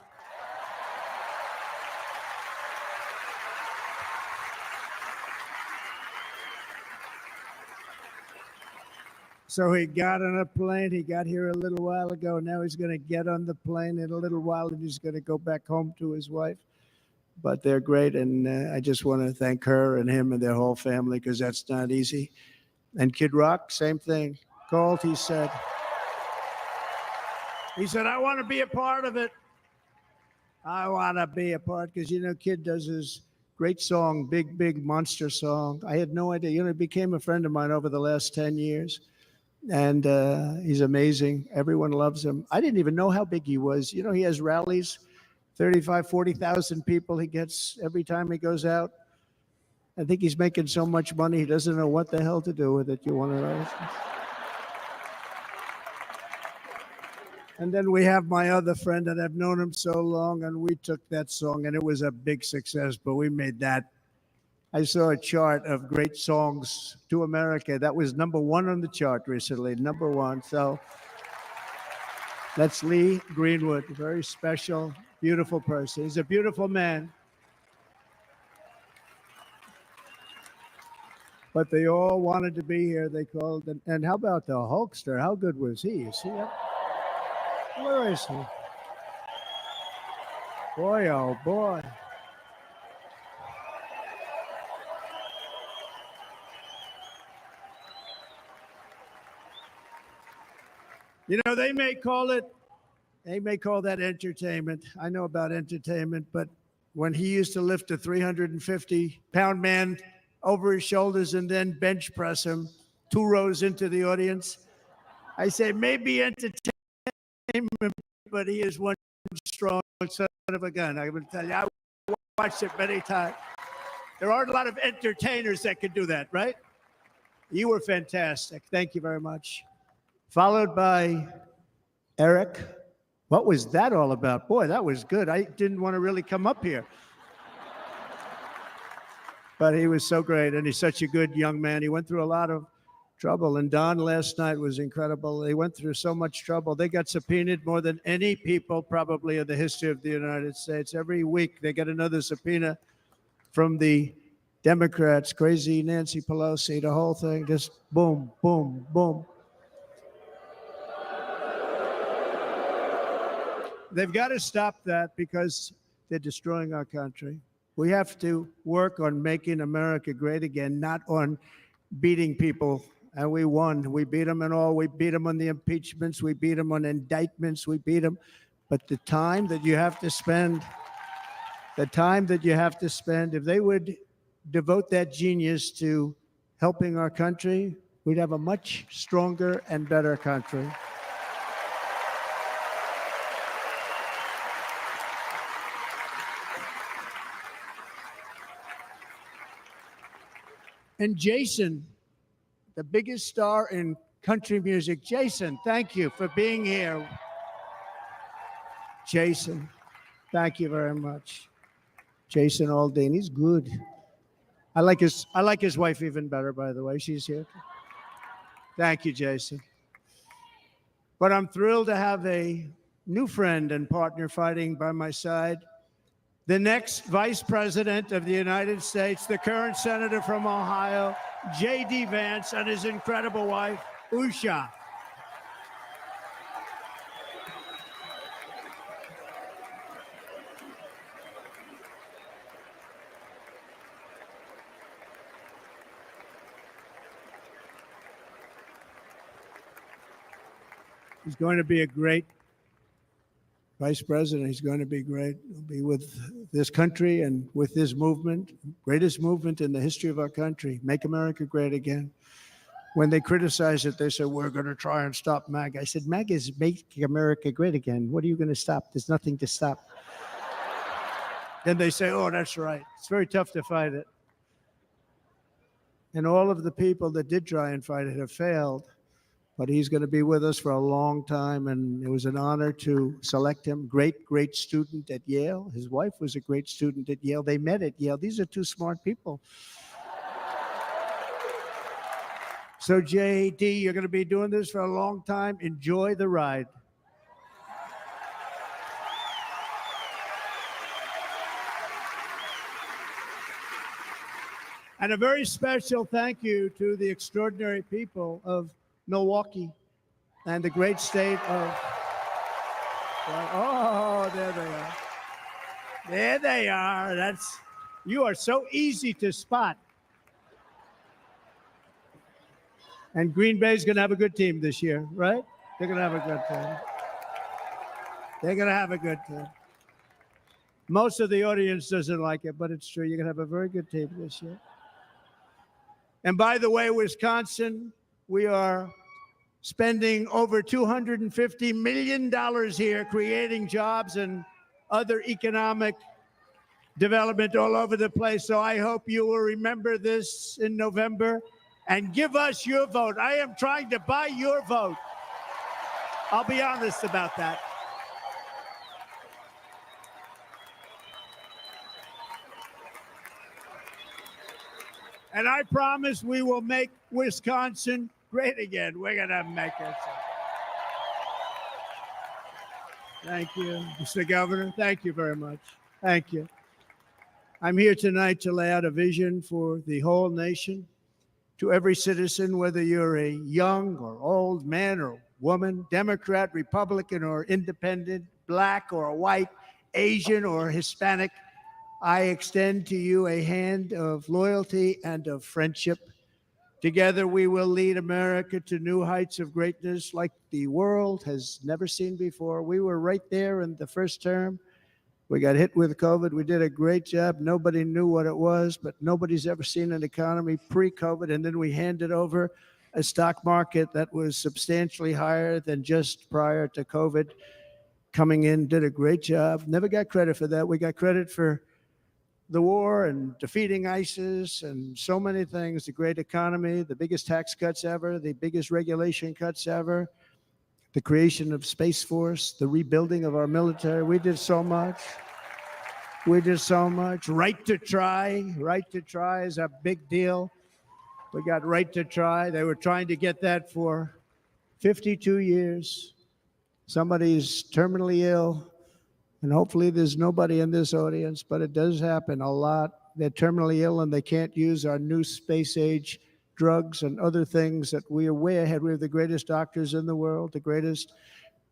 So he got on a plane. He got here a little while ago. Now he's going to get on the plane in a little while and he's going to go back home to his wife. But they're great. And I just want to thank her and him and their whole family because that's not easy. And Kid Rock, same thing. Called, he said, I want to be a part of it. I want to be a part because, Kid does his great song, Big, Big Monster song. I had no idea. He became a friend of mine over the last 10 years. And he's amazing. Everyone loves him. I didn't even know how big he was. He has rallies, 35, 40,000 people he gets every time he goes out. I think he's making so much money, he doesn't know what the hell to do with it. You want to know? And then we have my other friend, and I've known him so long, and we took that song, and it was a big success, but we made that. I saw a chart of great songs to America. That was #1 on the chart recently, #1. So that's Lee Greenwood, a very special, beautiful person. He's a beautiful man. But they all wanted to be here. They called. And how about the Hulkster? How good was he? Is he up? Where is he? Boy, oh boy. They may call that entertainment. I know about entertainment, but when he used to lift a 350-pound man over his shoulders and then bench press him 2 rows into the audience, I say maybe entertainment, but he is one strong son of a gun. I will tell you, I watched it many times. There aren't a lot of entertainers that can do that, right? You were fantastic. Thank you very much. Followed by Eric. What was that all about? Boy, that was good. I didn't want to really come up here. But he was so great, and he's such a good young man. He went through a lot of trouble, and Don last night was incredible. They went through so much trouble. They got subpoenaed more than any people probably in the history of the United States. Every week they get another subpoena from the Democrats, crazy Nancy Pelosi, the whole thing, just boom, boom, boom. They've got to stop that because they're destroying our country. We have to work on making America great again, not on beating people and we won. We beat them in all. We beat them on the impeachments. We beat them on indictments. We beat them. But the time that you have to spend, if they would devote that genius to helping our country, we'd have a much stronger and better country. And Jason, the biggest star in country music. Jason, thank you for being here. Jason, thank you very much. Jason Aldean, he's good. I like his wife even better, by the way. She's here. Thank you, Jason. But I'm thrilled to have a new friend and partner fighting by my side. The next Vice President of the United States, the current Senator from Ohio, J.D. Vance, and his incredible wife, Usha. He's going to be a great Vice President. He's going to be great. He'll be with this country and with this movement, greatest movement in the history of our country, Make America Great Again. When they criticize it, they say, we're going to try and stop MAGA. I said, MAGA is Make America Great Again. What are you going to stop? There's nothing to stop. Then they say, oh, that's right. It's very tough to fight it. And all of the people that did try and fight it have failed. But he's going to be with us for a long time, and it was an honor to select him. Great student at Yale. His wife was a great student at Yale. They met at Yale. These are two smart people. So, JD, you're going to be doing this for a long time. Enjoy the ride. And a very special thank you to the extraordinary people of Milwaukee and the great state of, oh, there they are. There they are. You are so easy to spot. And Green Bay's going to have a good team this year, right? They're going to have a good team. They're going to have a good team. Most of the audience doesn't like it, but it's true. You're going to have a very good team this year. And by the way, Wisconsin, we are spending over $250 million here, creating jobs and other economic development all over the place. So I hope you will remember this in November and give us your vote. I am trying to buy your vote. I'll be honest about that. And I promise we will make Wisconsin great again. We're going to make it. Thank you, Mr. Governor. Thank you very much. Thank you. I'm here tonight to lay out a vision for the whole nation, to every citizen, whether you're a young or old man or woman, Democrat, Republican, or independent, black or white, Asian or Hispanic. I extend to you a hand of loyalty and of friendship. Together, we will lead America to new heights of greatness like the world has never seen before. We were right there in the first term. We got hit with COVID. We did a great job. Nobody knew what it was, but nobody's ever seen an economy pre-COVID. And then we handed over a stock market that was substantially higher than just prior to COVID. Coming in, did a great job. Never got credit for that. We got credit for the war and defeating ISIS and so many things, the great economy, the biggest tax cuts ever, the biggest regulation cuts ever, the creation of Space Force, the rebuilding of our military. We did so much. We did so much. Right to try. Right to try is a big deal. We got right to try. They were trying to get that for 52 years. Somebody's terminally ill. And hopefully there's nobody in this audience, but it does happen a lot. They're terminally ill and they can't use our new space age drugs and other things that we are way ahead. We have the greatest doctors in the world, the greatest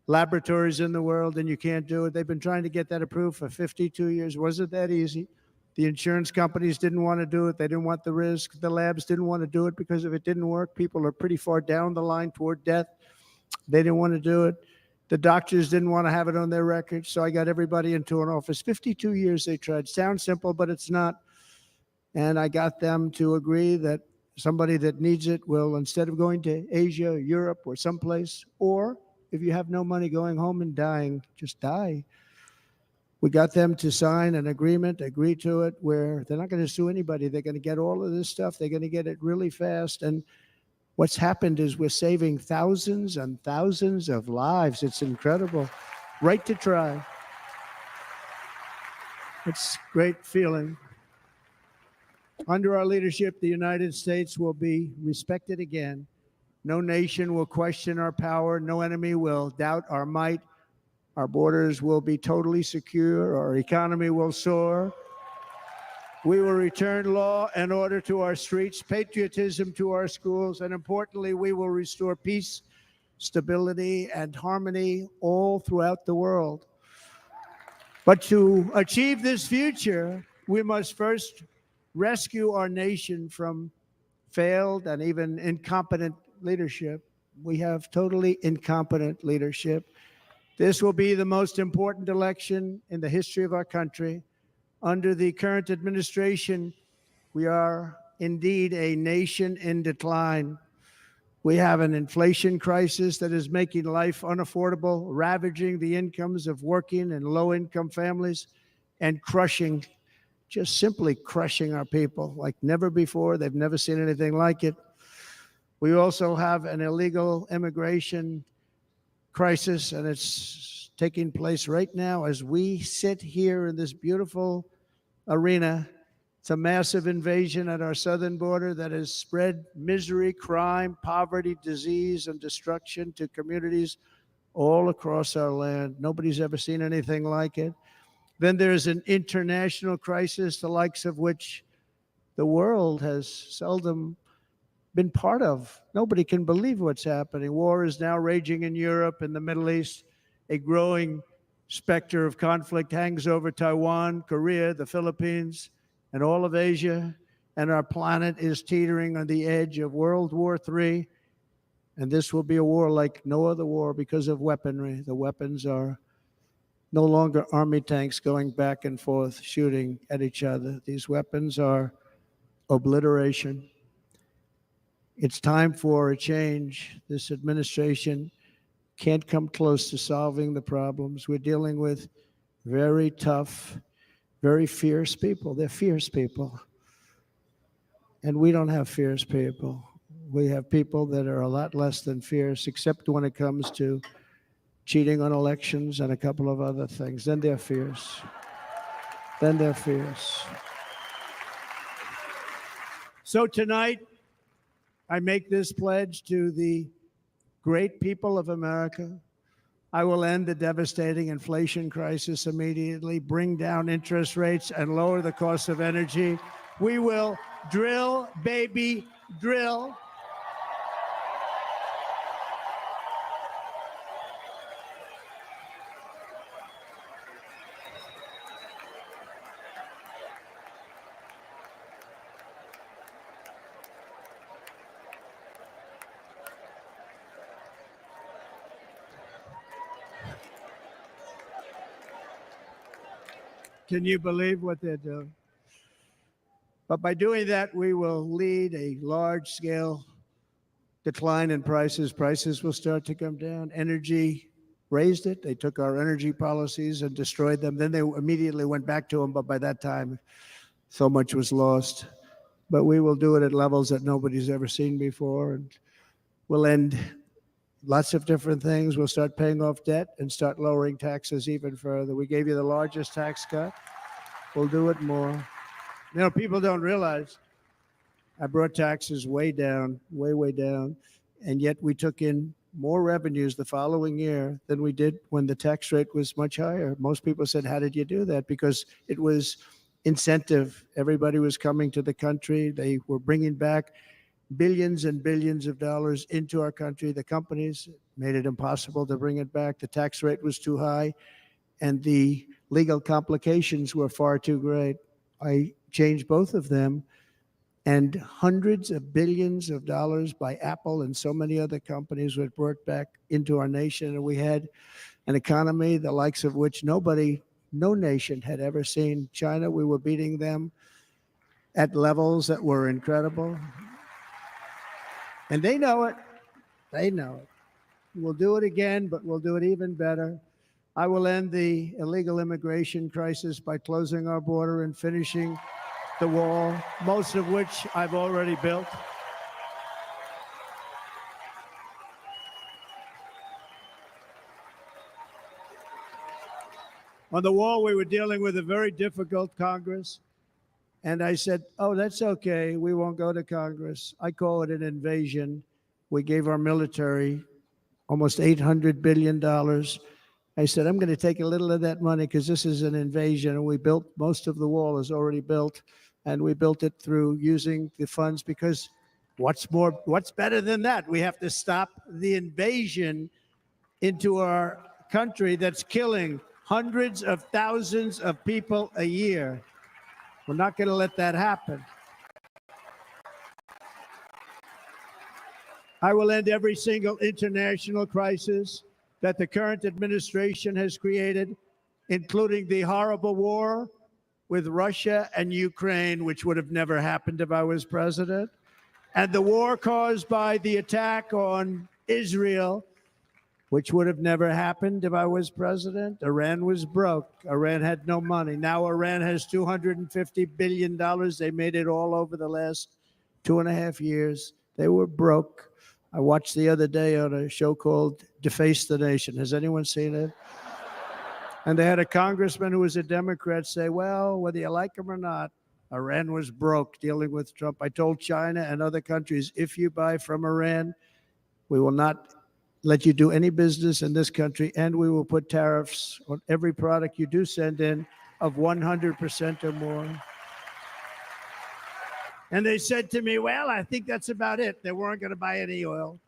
laboratories in the world, and you can't do it. They've been trying to get that approved for 52 years. Wasn't that easy? The insurance companies didn't want to do it. They didn't want the risk. The labs didn't want to do it because if it didn't work, people are pretty far down the line toward death. They didn't want to do it. The doctors didn't want to have it on their records. So I got everybody into an office. 52 years they tried. Sounds simple, but it's not. And I got them to agree that somebody that needs it will, instead of going to Asia, Europe, or someplace, or if you have no money, going home and dying, just die. We got them to sign an agreement, agree to it, where they're not going to sue anybody. They're going to get all of this stuff. They're going to get it really fast. And what's happened is we're saving thousands and thousands of lives. It's incredible. Right to try. It's a great feeling. Under our leadership, the United States will be respected again. No nation will question our power. No enemy will doubt our might. Our borders will be totally secure. Our economy will soar. We will return law and order to our streets, patriotism to our schools, and importantly, we will restore peace, stability, and harmony all throughout the world. But to achieve this future, we must first rescue our nation from failed and even incompetent leadership. We have totally incompetent leadership. This will be the most important election in the history of our country. Under the current administration, we are indeed a nation in decline. We have an inflation crisis that is making life unaffordable, ravaging the incomes of working and low-income families, and crushing, just simply crushing our people like never before. They've never seen anything like it. We also have an illegal immigration crisis, and it's taking place right now as we sit here in this beautiful arena. It's a massive invasion at our southern border that has spread misery, crime, poverty, disease, and destruction to communities all across our land. Nobody's ever seen anything like it. Then there's an international crisis, the likes of which the world has seldom been part of. Nobody can believe what's happening. War is now raging in Europe and the Middle East. A growing specter of conflict hangs over Taiwan, Korea, the Philippines, and all of Asia. And our planet is teetering on the edge of World War III. And this will be a war like no other war because of weaponry. The weapons are no longer army tanks going back and forth shooting at each other. These weapons are obliteration. It's time for a change. This administration can't come close to solving the problems. We're dealing with very tough, very fierce people. They're fierce people. And we don't have fierce people. We have people that are a lot less than fierce, except when it comes to cheating on elections and a couple of other things. Then they're fierce. Then they're fierce. So tonight, I make this pledge to the great people of America. I will end the devastating inflation crisis immediately, bring down interest rates, and lower the cost of energy. We will drill, baby, drill. Can you believe what they're doing? But by doing that, we will lead a large-scale decline in prices. Prices will start to come down. Energy raised it. They took our energy policies and destroyed them. Then they immediately went back to them, but by that time, so much was lost. But we will do it at levels that nobody's ever seen before, and we'll end lots of different things. We'll start paying off debt and start lowering taxes even further. We gave you the largest tax cut. We'll do it more. You know, people don't realize I brought taxes way down, way down, and yet we took in more revenues the following year than we did when the tax rate was much higher. Most people said, how did you do that? Because it was incentive. Everybody was coming to the country. They were bringing back billions and billions of dollars into our country. The companies made it impossible to bring it back. The tax rate was too high, and the legal complications were far too great. I changed both of them, and hundreds of billions of dollars by Apple and so many other companies were brought back into our nation, and we had an economy the likes of which no nation had ever seen. China, we were beating them at levels that were incredible. And they know it. They know it. We'll do it again, but we'll do it even better. I will end the illegal immigration crisis by closing our border and finishing the wall, most of which I've already built. On the wall, we were dealing with a very difficult Congress. And I said, oh, that's okay. We won't go to Congress. I call it an invasion. We gave our military almost $800 billion. I said, I'm going to take a little of that money because this is an invasion. And we built, most of the wall is already built. And we built it through using the funds because what's better than that? We have to stop the invasion into our country that's killing hundreds of thousands of people a year. We're not going to let that happen. I will end every single international crisis that the current administration has created, including the horrible war with Russia and Ukraine, which would have never happened if I was president, and the war caused by the attack on Israel, which would have never happened if I was president. Iran was broke. Iran had no money. Now Iran has $250 billion. They made it all over the last 2.5 years. They were broke. I watched the other day on a show called Deface the Nation. Has anyone seen it? And they had a congressman who was a Democrat say, well, whether you like him or not, Iran was broke dealing with Trump. I told China and other countries, if you buy from Iran, we will not let you do any business in this country, and we will put tariffs on every product you do send in of 100% or more. And they said to me, well, I think that's about it. They weren't going to buy any oil.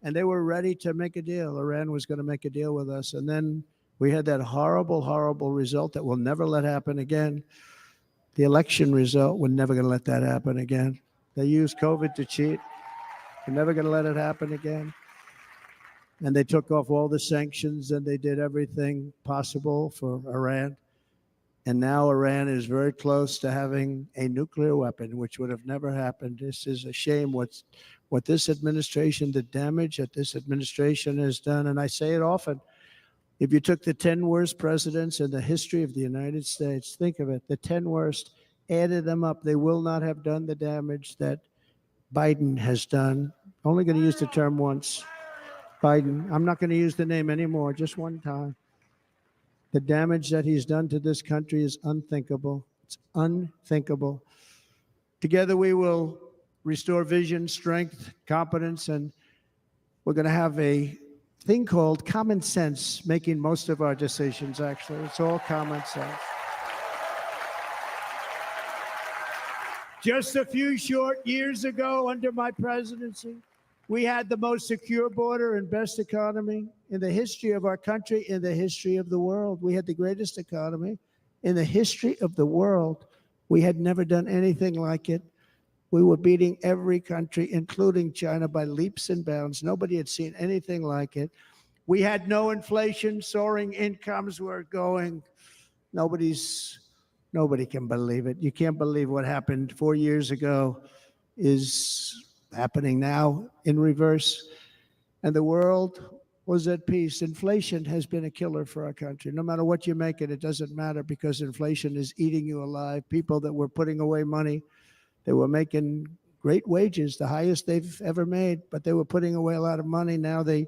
And they were ready to make a deal. Iran was going to make a deal with us. And then we had that horrible, horrible result that we'll never let happen again. The election result, we're never going to let that happen again. They used COVID to cheat. We're never going to let it happen again. And they took off all the sanctions and they did everything possible for Iran. And now Iran is very close to having a nuclear weapon, which would have never happened. This is a shame what this administration, the damage that this administration has done. And I say it often, if you took the 10 worst presidents in the history of the United States, think of it, the 10 worst, added them up, they will not have done the damage that Biden has done. Only going to use the term once. Biden, I'm not going to use the name anymore, just one time. The damage that he's done to this country is unthinkable. It's unthinkable. Together we will restore vision, strength, competence, and we're going to have a thing called common sense making most of our decisions, actually. It's all common sense. Just a few short years ago, under my presidency, we had the most secure border and best economy in the history of our country, in the history of the world. We had the greatest economy in the history of the world. We had never done anything like it. We were beating every country, including China, by leaps and bounds. Nobody had seen anything like it. We had no inflation, soaring incomes were going. Nobody can believe it. You can't believe what happened 4 years ago is happening now in reverse. And the world was at peace. Inflation has been a killer for our country. No matter what you make it, it doesn't matter because inflation is eating you alive. People that were putting away money, they were making great wages, the highest they've ever made, but they were putting away a lot of money. Now they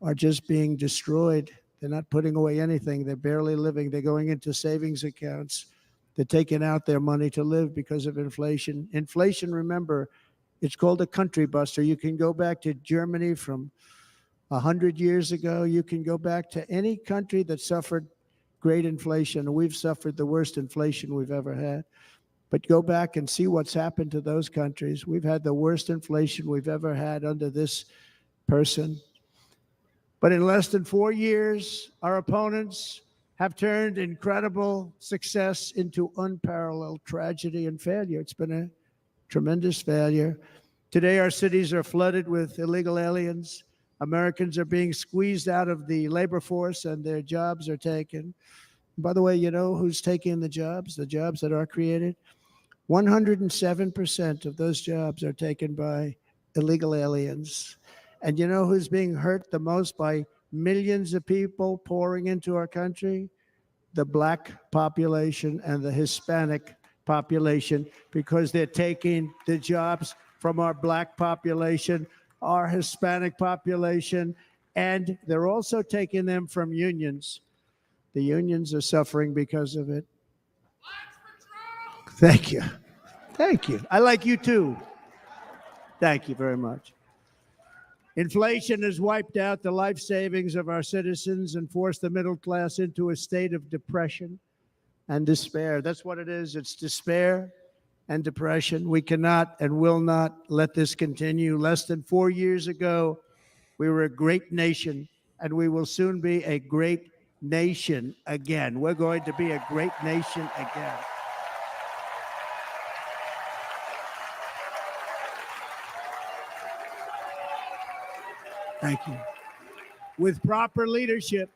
are just being destroyed. They're not putting away anything. They're barely living. They're going into savings accounts. They're taking out their money to live because of inflation. Inflation, remember, it's called a country buster. You can go back to Germany from 100 years ago. You can go back to any country that suffered great inflation. We've suffered the worst inflation we've ever had. But go back and see what's happened to those countries. We've had the worst inflation we've ever had under this person. But in less than 4 years, our opponents have turned incredible success into unparalleled tragedy and failure. It's been a tremendous failure. Today, our cities are flooded with illegal aliens. Americans are being squeezed out of the labor force and their jobs are taken. By the way, you know who's taking the jobs that are created? 107% of those jobs are taken by illegal aliens. And you know who's being hurt the most by millions of people pouring into our country? The Black population and the Hispanic population, because they're taking the jobs from our Black population, our Hispanic population, and they're also taking them from unions. The unions are suffering because of it. Thank you. Thank you. I like you too. Thank you very much. Inflation has wiped out the life savings of our citizens and forced the middle class into a state of depression and despair. That's what it is. It's despair and depression. We cannot and will not let this continue. Less than 4 years ago, we were a great nation, and we will soon be a great nation again. We're going to be a great nation again. Thank you. With proper leadership,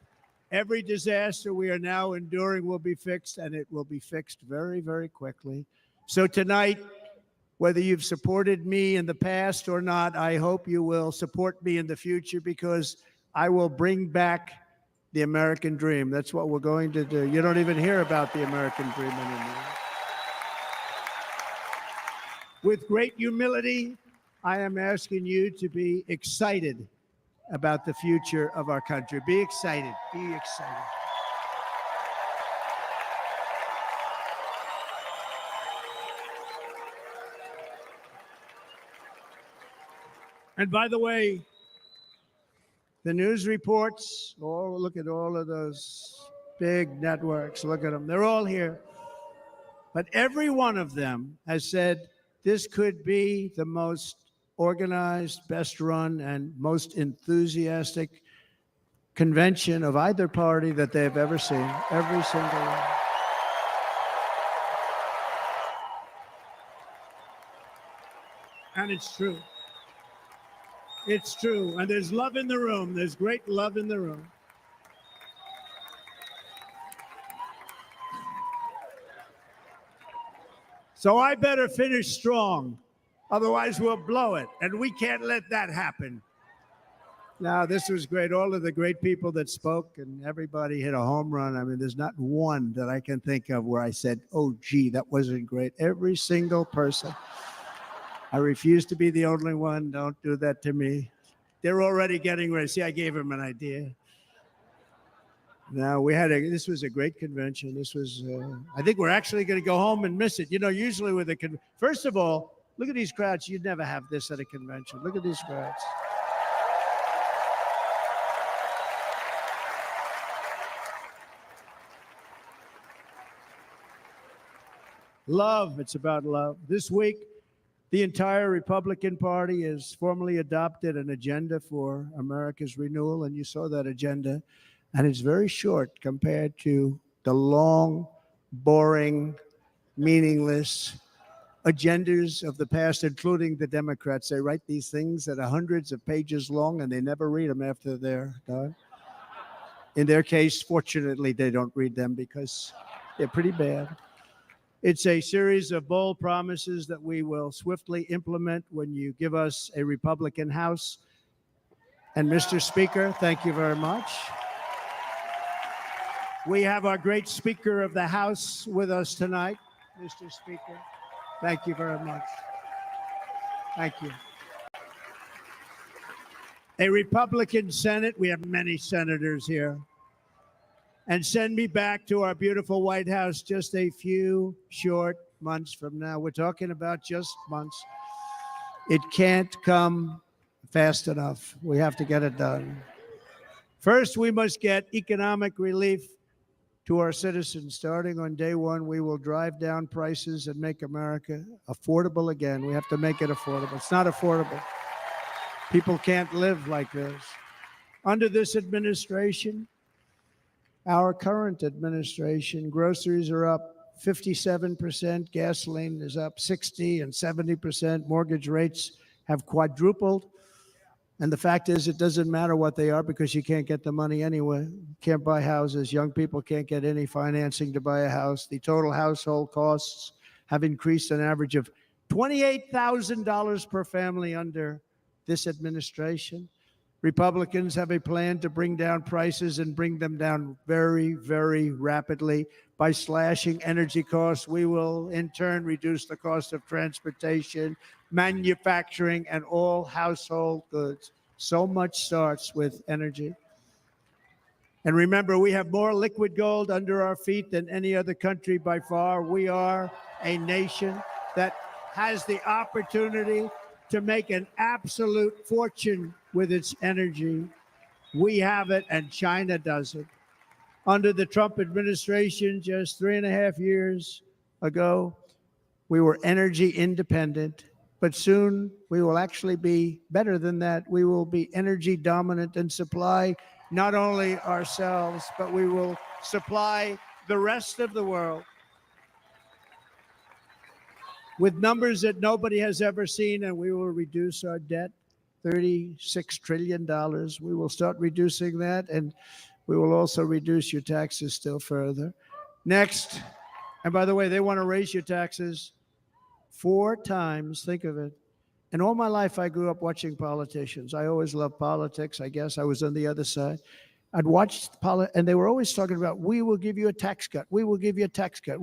every disaster we are now enduring will be fixed, and it will be fixed very, very quickly. So tonight, whether you've supported me in the past or not, I hope you will support me in the future, because I will bring back the American dream. That's what we're going to do. You don't even hear about the American dream anymore. With great humility, I am asking you to be excited about the future of our country. Be excited. Be excited. And by the way, the news reports, oh, look at all of those big networks. Look at them. They're all here. But every one of them has said this could be the most organized, best run, and most enthusiastic convention of either party that they've ever seen. Every single one. And it's true. It's true. And there's love in the room. There's great love in the room. So I better finish strong. Otherwise, we'll blow it. And we can't let that happen. Now, this was great. All of the great people that spoke, and everybody hit a home run. I mean, there's not one that I can think of where I said, oh, gee, that wasn't great. Every single person. I refuse to be the only one. Don't do that to me. They're already getting ready. See, I gave them an idea. Now, this was a great convention. This was, I think we're actually going to go home and miss it. You know, usually with a first of all, look at these crowds. You'd never have this at a convention. Look at these crowds. Love. It's about love. This week, the entire Republican Party has formally adopted an agenda for America's renewal, and you saw that agenda. And it's very short compared to the long, boring, meaningless agendas of the past, including the Democrats. They write these things that are hundreds of pages long, and they never read them after they're done. In their case, fortunately, they don't read them because they're pretty bad. It's a series of bold promises that we will swiftly implement when you give us a Republican House. And Mr. Speaker, thank you very much. We have our great Speaker of the House with us tonight. Mr. Speaker, thank you very much. Thank you. A Republican Senate, we have many senators here. And send me back to our beautiful White House just a few short months from now. We're talking about just months. It can't come fast enough. We have to get it done. First, we must get economic relief to our citizens. Starting on day one, we will drive down prices and make America affordable again. We have to make it affordable. It's not affordable. People can't live like this. Under this administration, our current administration. Groceries are up 57%, gasoline is up 60 and 70%, mortgage rates have quadrupled. And the fact is, it doesn't matter what they are because you can't get the money anyway. You can't buy houses. Young people can't get any financing to buy a house. The total household costs have increased an average of $28,000 per family under this administration. Republicans have a plan to bring down prices and bring them down very, very rapidly. By slashing energy costs, we will in turn reduce the cost of transportation, manufacturing, and all household goods. So much starts with energy. And remember, we have more liquid gold under our feet than any other country by far. We are a nation that has the opportunity to make an absolute fortune with its energy. We have it, and China doesn't. Under the Trump administration, just 3.5 years ago, we were energy independent, but soon we will actually be better than that. We will be energy dominant and supply not only ourselves, but we will supply the rest of the world with numbers that nobody has ever seen, and we will reduce our debt, $36 trillion. We will start reducing that, and we will also reduce your taxes still further. Next, and by the way, they want to raise your taxes 4 times. Think of it. And all my life, I grew up watching politicians. I always loved politics. I guess I was on the other side. I'd watched and they were always talking about, we will give you a tax cut. We will give you a tax cut.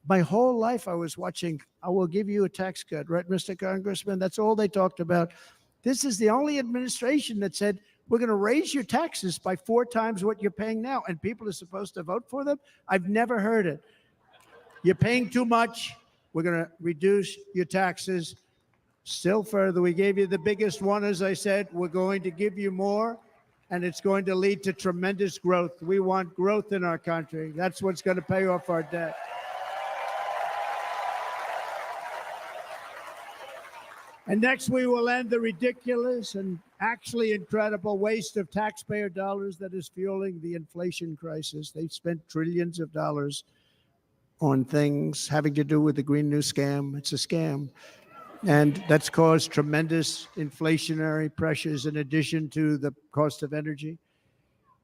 My whole life, I was watching, I will give you a tax cut, right, Mr. Congressman? That's all they talked about. This is the only administration that said, we're going to raise your taxes by 4 times what you're paying now, and people are supposed to vote for them? I've never heard it. You're paying too much. We're going to reduce your taxes still further. We gave you the biggest one, as I said. We're going to give you more, and it's going to lead to tremendous growth. We want growth in our country. That's what's going to pay off our debt. And next, we will end the ridiculous and actually incredible waste of taxpayer dollars that is fueling the inflation crisis. They've spent trillions of dollars on things having to do with the Green New Scam. It's a scam. And that's caused tremendous inflationary pressures in addition to the cost of energy.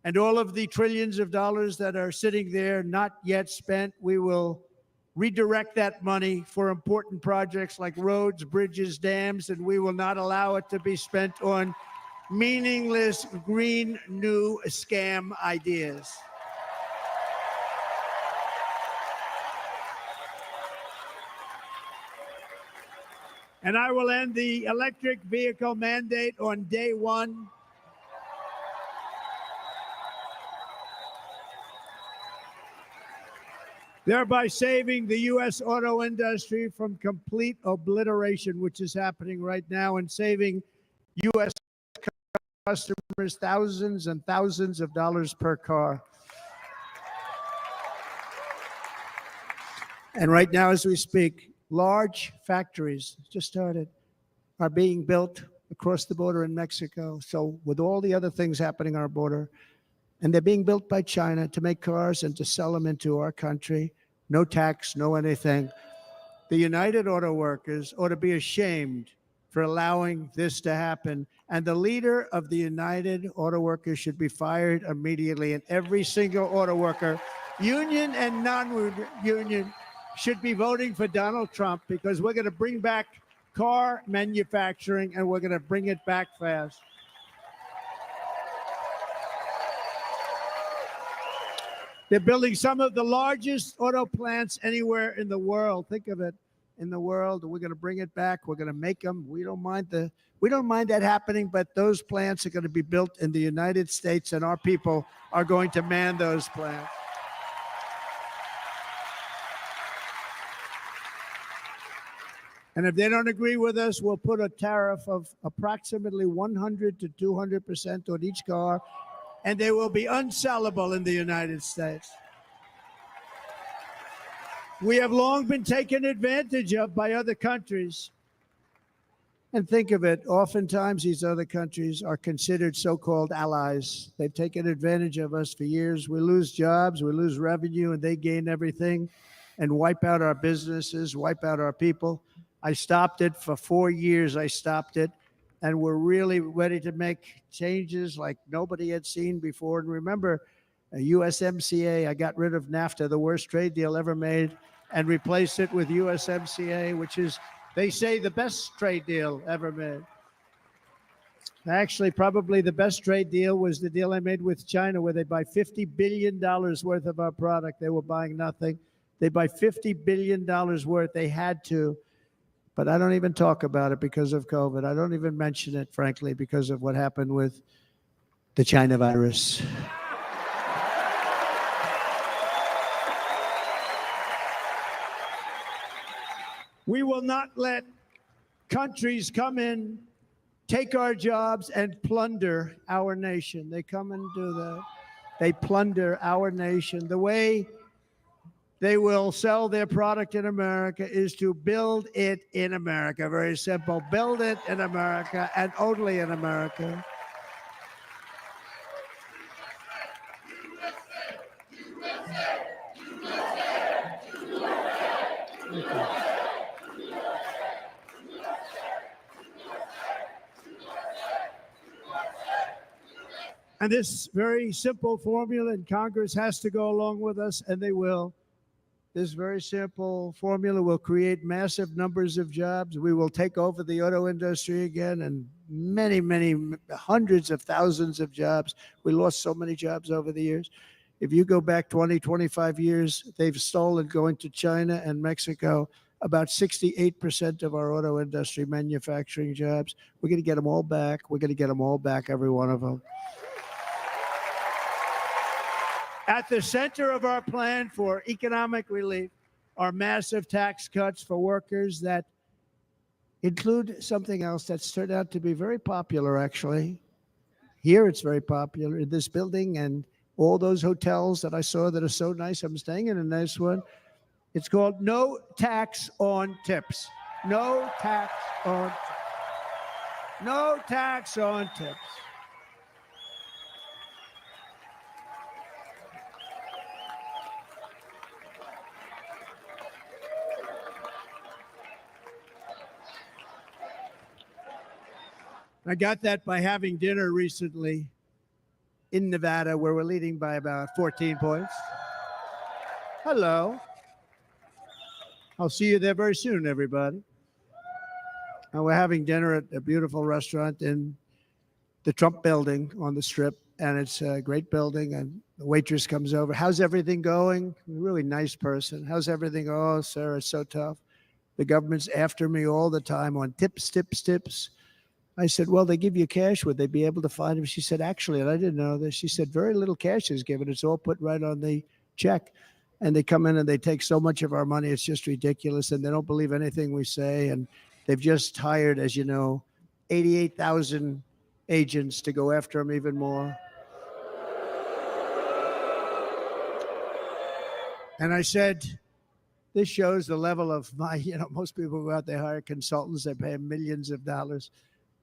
And all of the trillions of dollars that are sitting there not yet spent, we will redirect that money for important projects like roads, bridges, dams, and we will not allow it to be spent on meaningless Green New Scam ideas. And I will end the electric vehicle mandate on day 1. Thereby saving the U.S. auto industry from complete obliteration, which is happening right now, and saving U.S. customers thousands and thousands of dollars per car. And right now, as we speak, large factories just started, are being built across the border in Mexico. So with all the other things happening on our border, and they're being built by China to make cars and to sell them into our country. No tax, no anything. The United Auto Workers ought to be ashamed for allowing this to happen. And the leader of the United Auto Workers should be fired immediately. And every single auto worker, union and non-union, should be voting for Donald Trump, because we're going to bring back car manufacturing, and we're going to bring it back fast. They're building some of the largest auto plants anywhere in the world. Think of it, in the world. We're going to bring it back. We're going to make them. We don't mind that happening, but those plants are going to be built in the United States, and our people are going to man those plants. And if they don't agree with us, we'll put a tariff of approximately 100 to 200% on each car, and they will be unsellable in the United States. We have long been taken advantage of by other countries. And think of it, oftentimes these other countries are considered so-called allies. They've taken advantage of us for years. We lose jobs, we lose revenue, and they gain everything and wipe out our businesses, wipe out our people. I stopped it for 4 years. I stopped it. And we're really ready to make changes like nobody had seen before. And remember, USMCA, I got rid of NAFTA, the worst trade deal ever made, and replaced it with USMCA, which is, they say, the best trade deal ever made. Actually, probably the best trade deal was the deal I made with China, where they buy $50 billion worth of our product. They were buying nothing. They buy $50 billion worth. They had to. But I don't even talk about it because of COVID. I don't even mention it, frankly, because of what happened with the China virus. We will not let countries come in, take our jobs, and plunder our nation. They come and do that. They plunder our nation. The way they will sell their product in America is to build it in America. Very simple. Build it in America and only in America. And this very simple formula, and Congress has to go along with us, and they will. This very simple formula will create massive numbers of jobs. We will take over the auto industry again, and many, many hundreds of thousands of jobs. We lost so many jobs over the years. If you go back 20, 25 years, they've stolen, going to China and Mexico, about 68% of our auto industry manufacturing jobs. We're going to get them all back. We're going to get them all back, every one of them. At the center of our plan for economic relief are massive tax cuts for workers that include something else that's turned out to be very popular, actually. Here it's very popular in this building and all those hotels that I saw that are so nice. I'm staying in a nice one. It's called no tax on tips. No tax on tips. No tax on tips. I got that by having dinner recently in Nevada, where we're leading by about 14 points. Hello. I'll see you there very soon, everybody. And we're having dinner at a beautiful restaurant in the Trump building on the Strip, and it's a great building, and the waitress comes over. How's everything going? A really nice person. How's everything? Oh, sir, it's so tough. The government's after me all the time on tips, tips, tips. I said, well, they give you cash. Would they be able to find him? She said, actually, and I didn't know this. She said, very little cash is given. It's all put right on the check. And they come in and they take so much of our money. It's just ridiculous. And they don't believe anything we say. And they've just hired, as you know, 88,000 agents to go after them even more. And I said, this shows the level of my, most people go out, they hire consultants, they pay them millions of dollars.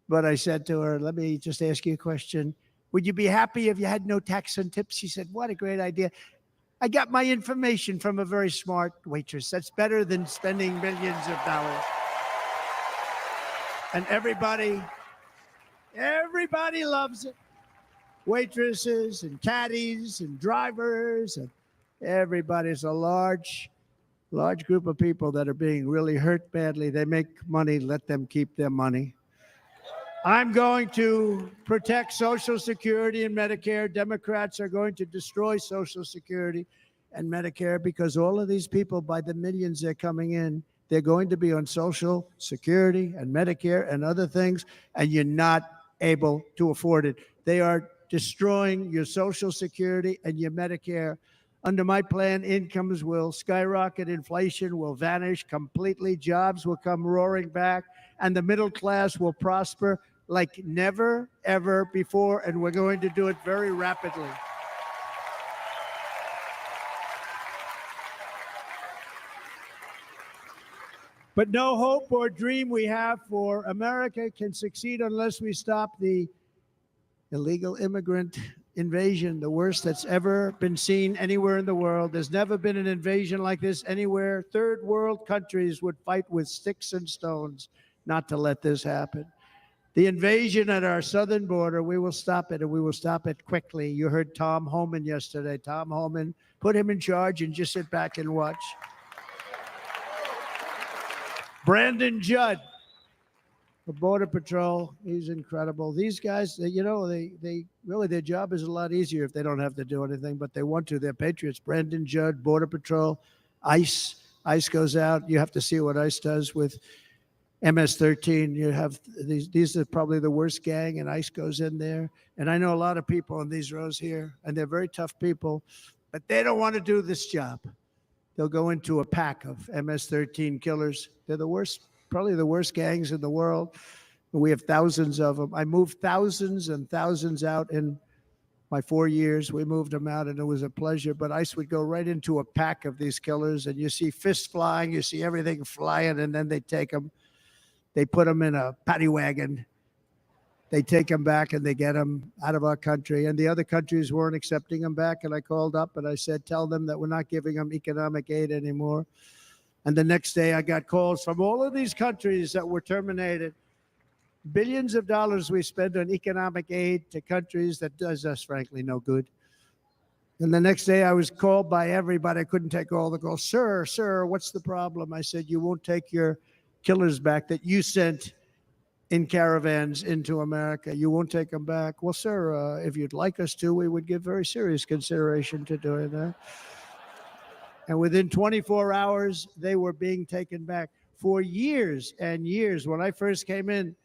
But I said to her, let me just ask you a question. Would you be happy if you had no tax on tips? She said, what a great idea. I got my information from a very smart waitress. That's better than spending millions of dollars. And everybody loves it. Waitresses and caddies and drivers and everybody's a large group of people that are being really hurt badly. They make money, let them keep their money. I'm going to protect Social Security and Medicare. Democrats are going to destroy Social Security and Medicare because all of these people, by the millions they're coming in, they're going to be on Social Security and Medicare and other things, and you're not able to afford it. They are destroying your Social Security and your Medicare. Under my plan, incomes will skyrocket, inflation will vanish completely, jobs will come roaring back, and the middle class will prosper like never, ever before, and we're going to do it very rapidly. But no hope or dream we have for America can succeed unless we stop the illegal immigrant invasion, the worst that's ever been seen anywhere in the world. There's never been an invasion like this anywhere. Third world countries would fight with sticks and stones not to let this happen. The invasion at our southern border, we will stop it, and we will stop it quickly. You heard Tom Homan yesterday. Tom Homan, put him in charge and just sit back and watch. Brandon Judd, the Border Patrol, he's incredible. These guys, they really, their job is a lot easier if they don't have to do anything, but they want to. They're patriots. Brandon Judd, Border Patrol, ICE. ICE goes out. You have to see what ICE does with MS-13. You have these are probably the worst gang, and ICE goes in there. And I know a lot of people in these rows here, and they're very tough people, but they don't want to do this job. They'll go into a pack of MS-13 killers. They're the worst, probably the worst gangs in the world. We have thousands of them. I moved thousands and thousands out in my 4 years. We moved them out, and it was a pleasure. But ICE would go right into a pack of these killers, and you see fists flying, you see everything flying, and then they take them. They put them in a paddy wagon. They take them back, and they get them out of our country. And the other countries weren't accepting them back. And I called up, and I said, tell them that we're not giving them economic aid anymore. And the next day, I got calls from all of these countries that were terminated. Billions of dollars we spend on economic aid to countries that does us, frankly, no good. And the next day, I was called by everybody. I couldn't take all the calls. Sir, what's the problem? I said, you won't take your killers back that you sent in caravans into America. You won't take them back. Well, sir, if you'd like us to, we would give very serious consideration to doing that. And within 24 hours, they were being taken back. For years and years, when I first came in,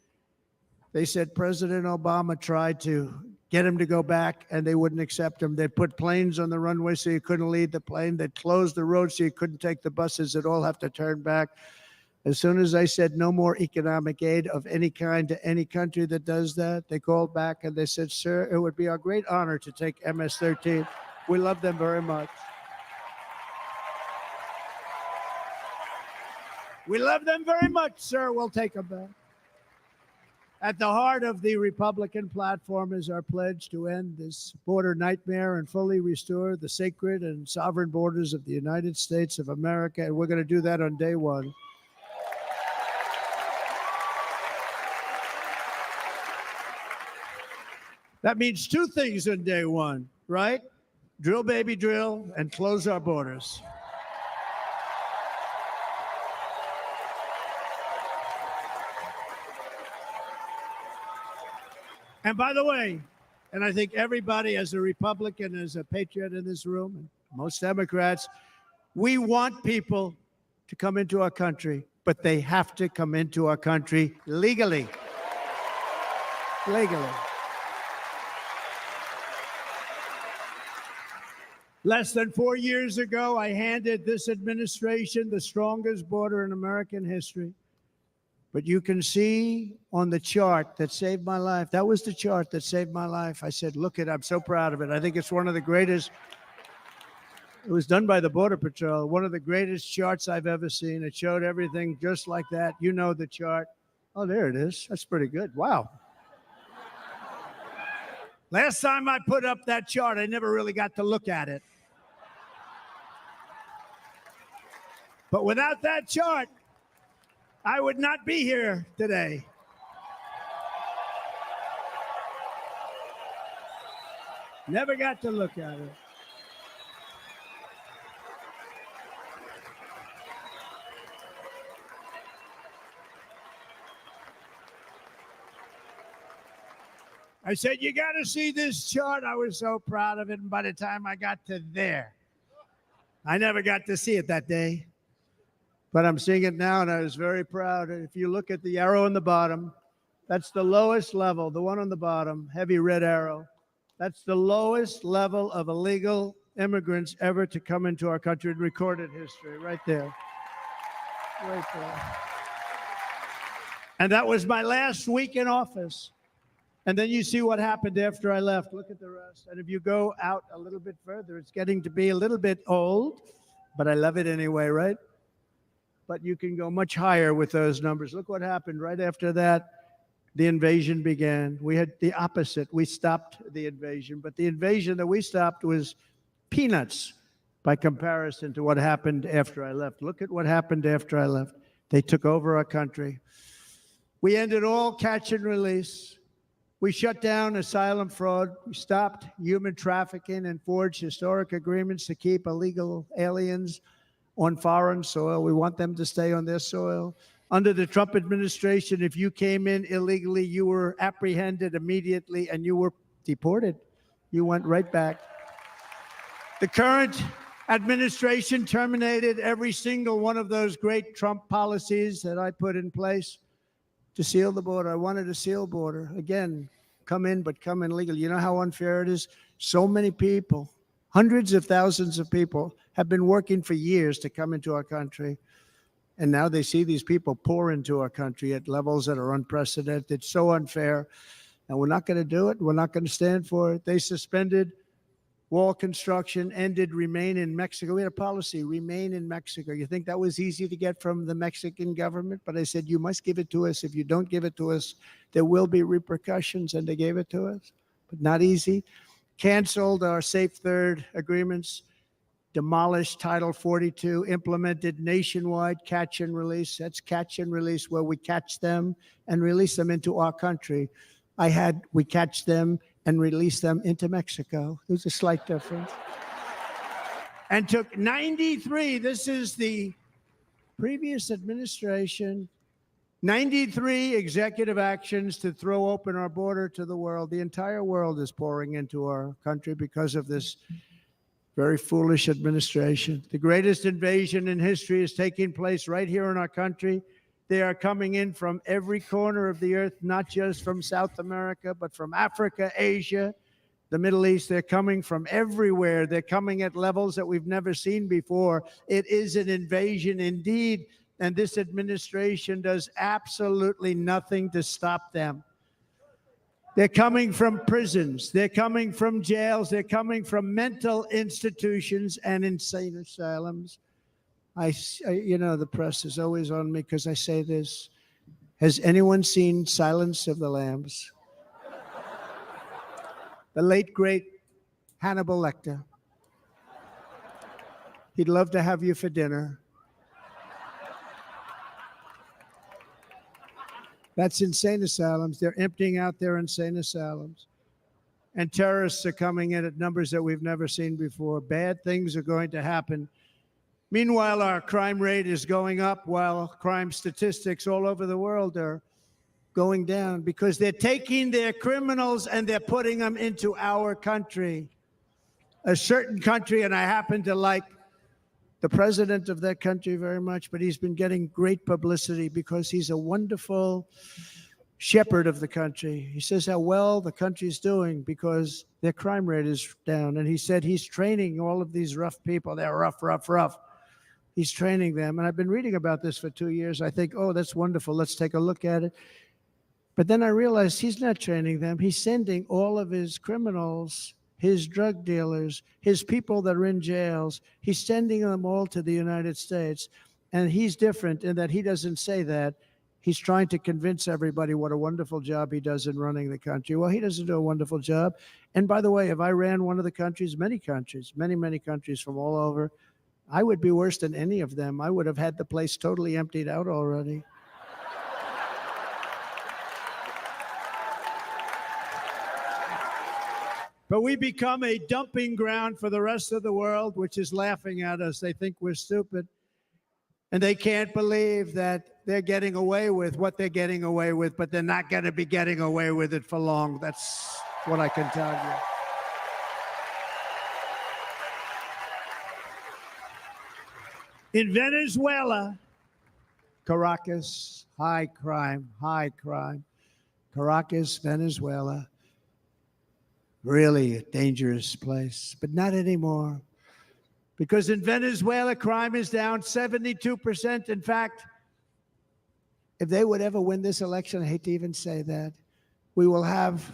they said President Obama tried to get him to go back, and they wouldn't accept him. They'd put planes on the runway so you couldn't lead the plane. They'd close the road so you couldn't take the buses. They'd all have to turn back. As soon as I said no more economic aid of any kind to any country that does that, they called back and they said, sir, it would be our great honor to take MS-13. We love them very much. We love them very much, sir. We'll take them back. At the heart of the Republican platform is our pledge to end this border nightmare and fully restore the sacred and sovereign borders of the United States of America. And we're going to do that on day one. That means two things on day one, right? Drill, baby, drill, and close our borders. And by the way, and I think everybody as a Republican, as a patriot in this room, and most Democrats, we want people to come into our country, but they have to come into our country legally. Legally. Less than 4 years ago, I handed this administration the strongest border in American history. But you can see on the chart that saved my life, that was the chart that saved my life. I said, look it, I'm so proud of it. I think it's one of the greatest. It was done by the Border Patrol, one of the greatest charts I've ever seen. It showed everything just like that. You know the chart. Oh, there it is. That's pretty good. Wow. Last time I put up that chart, I never really got to look at it. But without that chart, I would not be here today. Never got to look at it. I said, you got to see this chart. I was so proud of it. And by the time I got to there, I never got to see it that day. But I'm seeing it now, and I was very proud. If you look at the arrow on the bottom, that's the lowest level, the one on the bottom, heavy red arrow. That's the lowest level of illegal immigrants ever to come into our country in recorded history, right there. Right there. And that was my last week in office. And then you see what happened after I left. Look at the rest. And if you go out a little bit further, it's getting to be a little bit old, but I love it anyway, right? but you can go much higher with those numbers. Look what happened right after that. The invasion began. We had the opposite. We stopped the invasion, but the invasion that we stopped was peanuts by comparison to what happened after I left. Look at what happened after I left. They took over our country. We ended all catch and release. We shut down asylum fraud. We stopped human trafficking and forged historic agreements to keep illegal aliens on foreign soil. We want them to stay on their soil. Under the Trump administration, if you came in illegally, you were apprehended immediately and you were deported. You went right back. The current administration terminated every single one of those great Trump policies that I put in place to seal the border. I wanted a sealed border. Again, come in, but come in legally. You know how unfair it is? So many people, hundreds of thousands of people, have been working for years to come into our country. And now they see these people pour into our country at levels that are unprecedented. It's so unfair. And we're not going to do it. We're not going to stand for it. They suspended wall construction, ended remain in Mexico. We had a policy, remain in Mexico. You think that was easy to get from the Mexican government? But I said, you must give it to us. If you don't give it to us, there will be repercussions. And they gave it to us, but not easy. Canceled our Safe Third agreements. Demolished Title 42, implemented nationwide catch and release. That's catch and release, where we catch them and release them into our country. We catch them and release them into Mexico. There's a slight difference. And took 93, this is the previous administration, 93 executive actions to throw open our border to the world. The entire world is pouring into our country because of this very foolish administration. The greatest invasion in history is taking place right here in our country. They are coming in from every corner of the earth, not just from South America, but from Africa, Asia, the Middle East. They're coming from everywhere. They're coming at levels that we've never seen before. It is an invasion indeed, and this administration does absolutely nothing to stop them. They're coming from prisons. They're coming from jails. They're coming from mental institutions and insane asylums. The press is always on me because I say this. Has anyone seen Silence of the Lambs? The late, great Hannibal Lecter. He'd love to have you for dinner. That's insane asylums. They're emptying out their insane asylums. And terrorists are coming in at numbers that we've never seen before. Bad things are going to happen. Meanwhile, our crime rate is going up while crime statistics all over the world are going down because they're taking their criminals and they're putting them into our country. A certain country, and I happen to like the president of that country very much, but he's been getting great publicity because he's a wonderful shepherd of the country. He says how well the country's doing because their crime rate is down. And he said he's training all of these rough people. They're rough. He's training them. And I've been reading about this for 2 years. I think, oh, that's wonderful. Let's take a look at it. But then I realized he's not training them. He's sending all of his criminals, his drug dealers, his people that are in jails, he's sending them all to the United States. And he's different in that he doesn't say that. He's trying to convince everybody what a wonderful job he does in running the country. Well, he doesn't do a wonderful job. And by the way, if I ran one of the countries, many countries from all over, I would be worse than any of them. I would have had the place totally emptied out already. But we become a dumping ground for the rest of the world, which is laughing at us. They think we're stupid. And they can't believe that they're getting away with what they're getting away with, but they're not going to be getting away with it for long. That's what I can tell you. In Venezuela, Caracas, high crime. Caracas, Venezuela. Really a dangerous place, but not anymore. Because in Venezuela, crime is down 72%. In fact, if they would ever win this election, I hate to even say that, we will have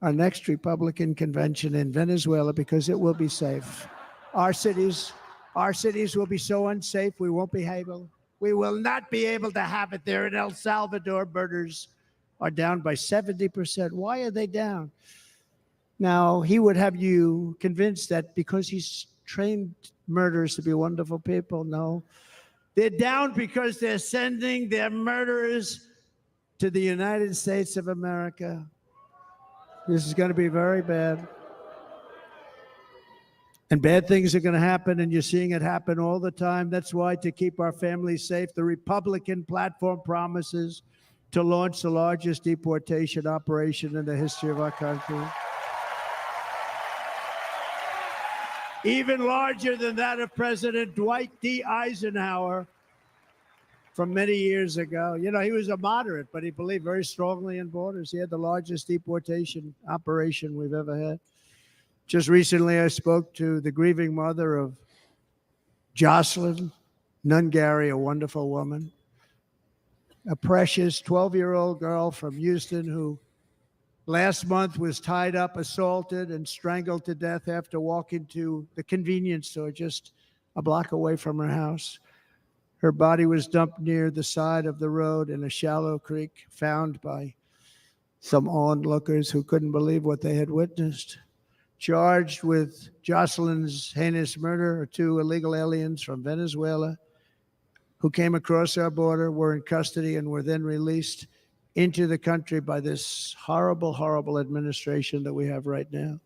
our next Republican convention in Venezuela because it will be safe. Our cities will be so unsafe, we won't be able We will not be able to have it there in El Salvador. Murders are down by 70%. Why are they down? Now, he would have you convinced that because he's trained murderers to be wonderful people. No. They're down because they're sending their murderers to the United States of America. This is going to be very bad. And bad things are going to happen, and you're seeing it happen all the time. That's why, to keep our families safe, the Republican platform promises to launch the largest deportation operation in the history of our country. Even larger than that of President Dwight D. Eisenhower from many years ago. You know, he was a moderate, but he believed very strongly in borders. He had the largest deportation operation we've ever had. Just recently, I spoke to the grieving mother of Jocelyn Nungary, a wonderful woman, a precious 12-year-old girl from Houston who last month was tied up, assaulted, and strangled to death after walking to the convenience store just a block away from her house. Her body was dumped near the side of the road in a shallow creek, found by some onlookers who couldn't believe what they had witnessed. Charged with Jocelyn's heinous murder are 2 illegal aliens from Venezuela who came across our border, were in custody, and were then released into the country by this horrible, horrible administration that we have right now.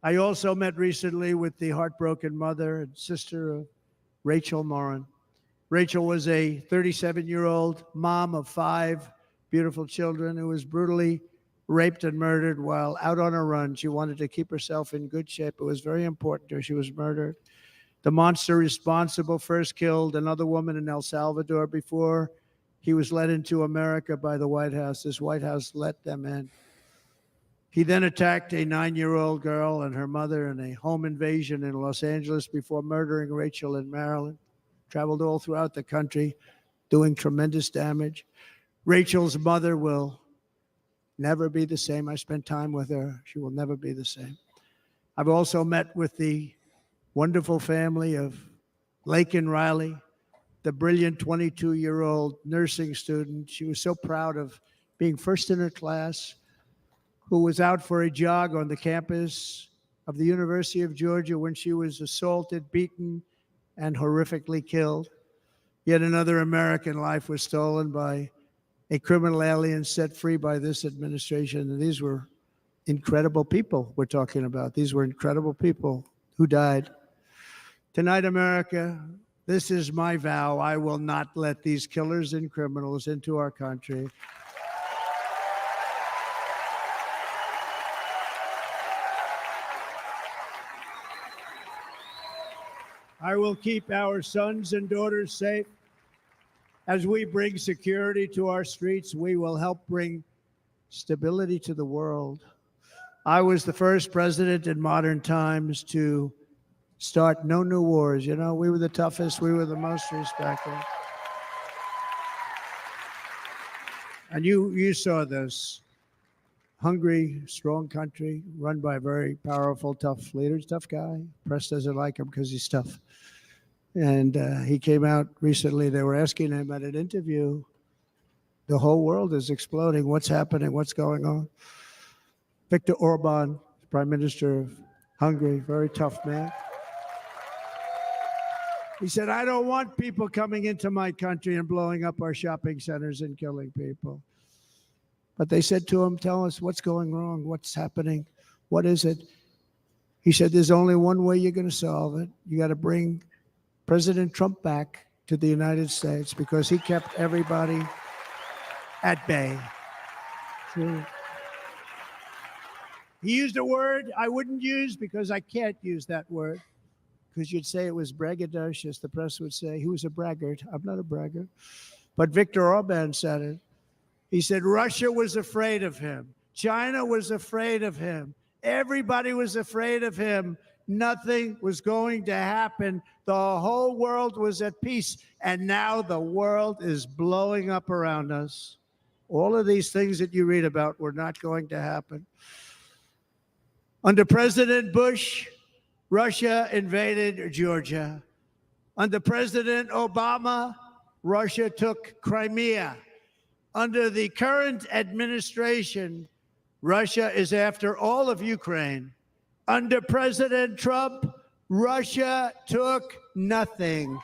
I also met recently with the heartbroken mother and sister of Rachel Morin. Rachel was a 37-year-old mom of 5 beautiful children who was brutally raped and murdered while out on a run. She wanted to keep herself in good shape. It was very important to her. She was murdered. The monster responsible first killed another woman in El Salvador before he was led into America by the White House. This White House let them in. He then attacked a 9-year-old girl and her mother in a home invasion in Los Angeles before murdering Rachel in Maryland. Traveled all throughout the country, doing tremendous damage. Rachel's mother will never be the same. I spent time with her. She will never be the same. I've also met with the wonderful family of Laken Riley, the brilliant 22-year-old nursing student. She was so proud of being first in her class, who was out for a jog on the campus of the University of Georgia when she was assaulted, beaten, and horrifically killed. Yet another American life was stolen by a criminal alien set free by this administration. And these were incredible people we're talking about. These were incredible people who died. Tonight, America, this is my vow. I will not let these killers and criminals into our country. I will keep our sons and daughters safe. As we bring security to our streets, we will help bring stability to the world. I was the first president in modern times to start no new wars. You know, we were the toughest. We were the most respected. And you saw this. Hungry, strong country run by very powerful, tough leaders, tough guy. Press doesn't like him because he's tough. And he came out recently. They were asking him at an interview, the whole world is exploding. What's happening? What's going on? Viktor Orban, Prime Minister of Hungary, very tough man. He said, I don't want people coming into my country and blowing up our shopping centers and killing people. But they said to him, tell us what's going wrong, what's happening, what is it? He said, there's only one way you're going to solve it. You got to bring President Trump back to the United States because he kept everybody at bay. True. He used a word I wouldn't use because I can't use that word, because you'd say it was braggadocious. The press would say he was a braggart. I'm not a braggart. But Viktor Orban said it. He said Russia was afraid of him. China was afraid of him. Everybody was afraid of him. Nothing was going to happen. The whole world was at peace. And now the world is blowing up around us. All of these things that you read about were not going to happen. Under President Bush, Russia invaded Georgia. Under President Obama, Russia took Crimea. Under the current administration, Russia is after all of Ukraine. Under President Trump, Russia took nothing.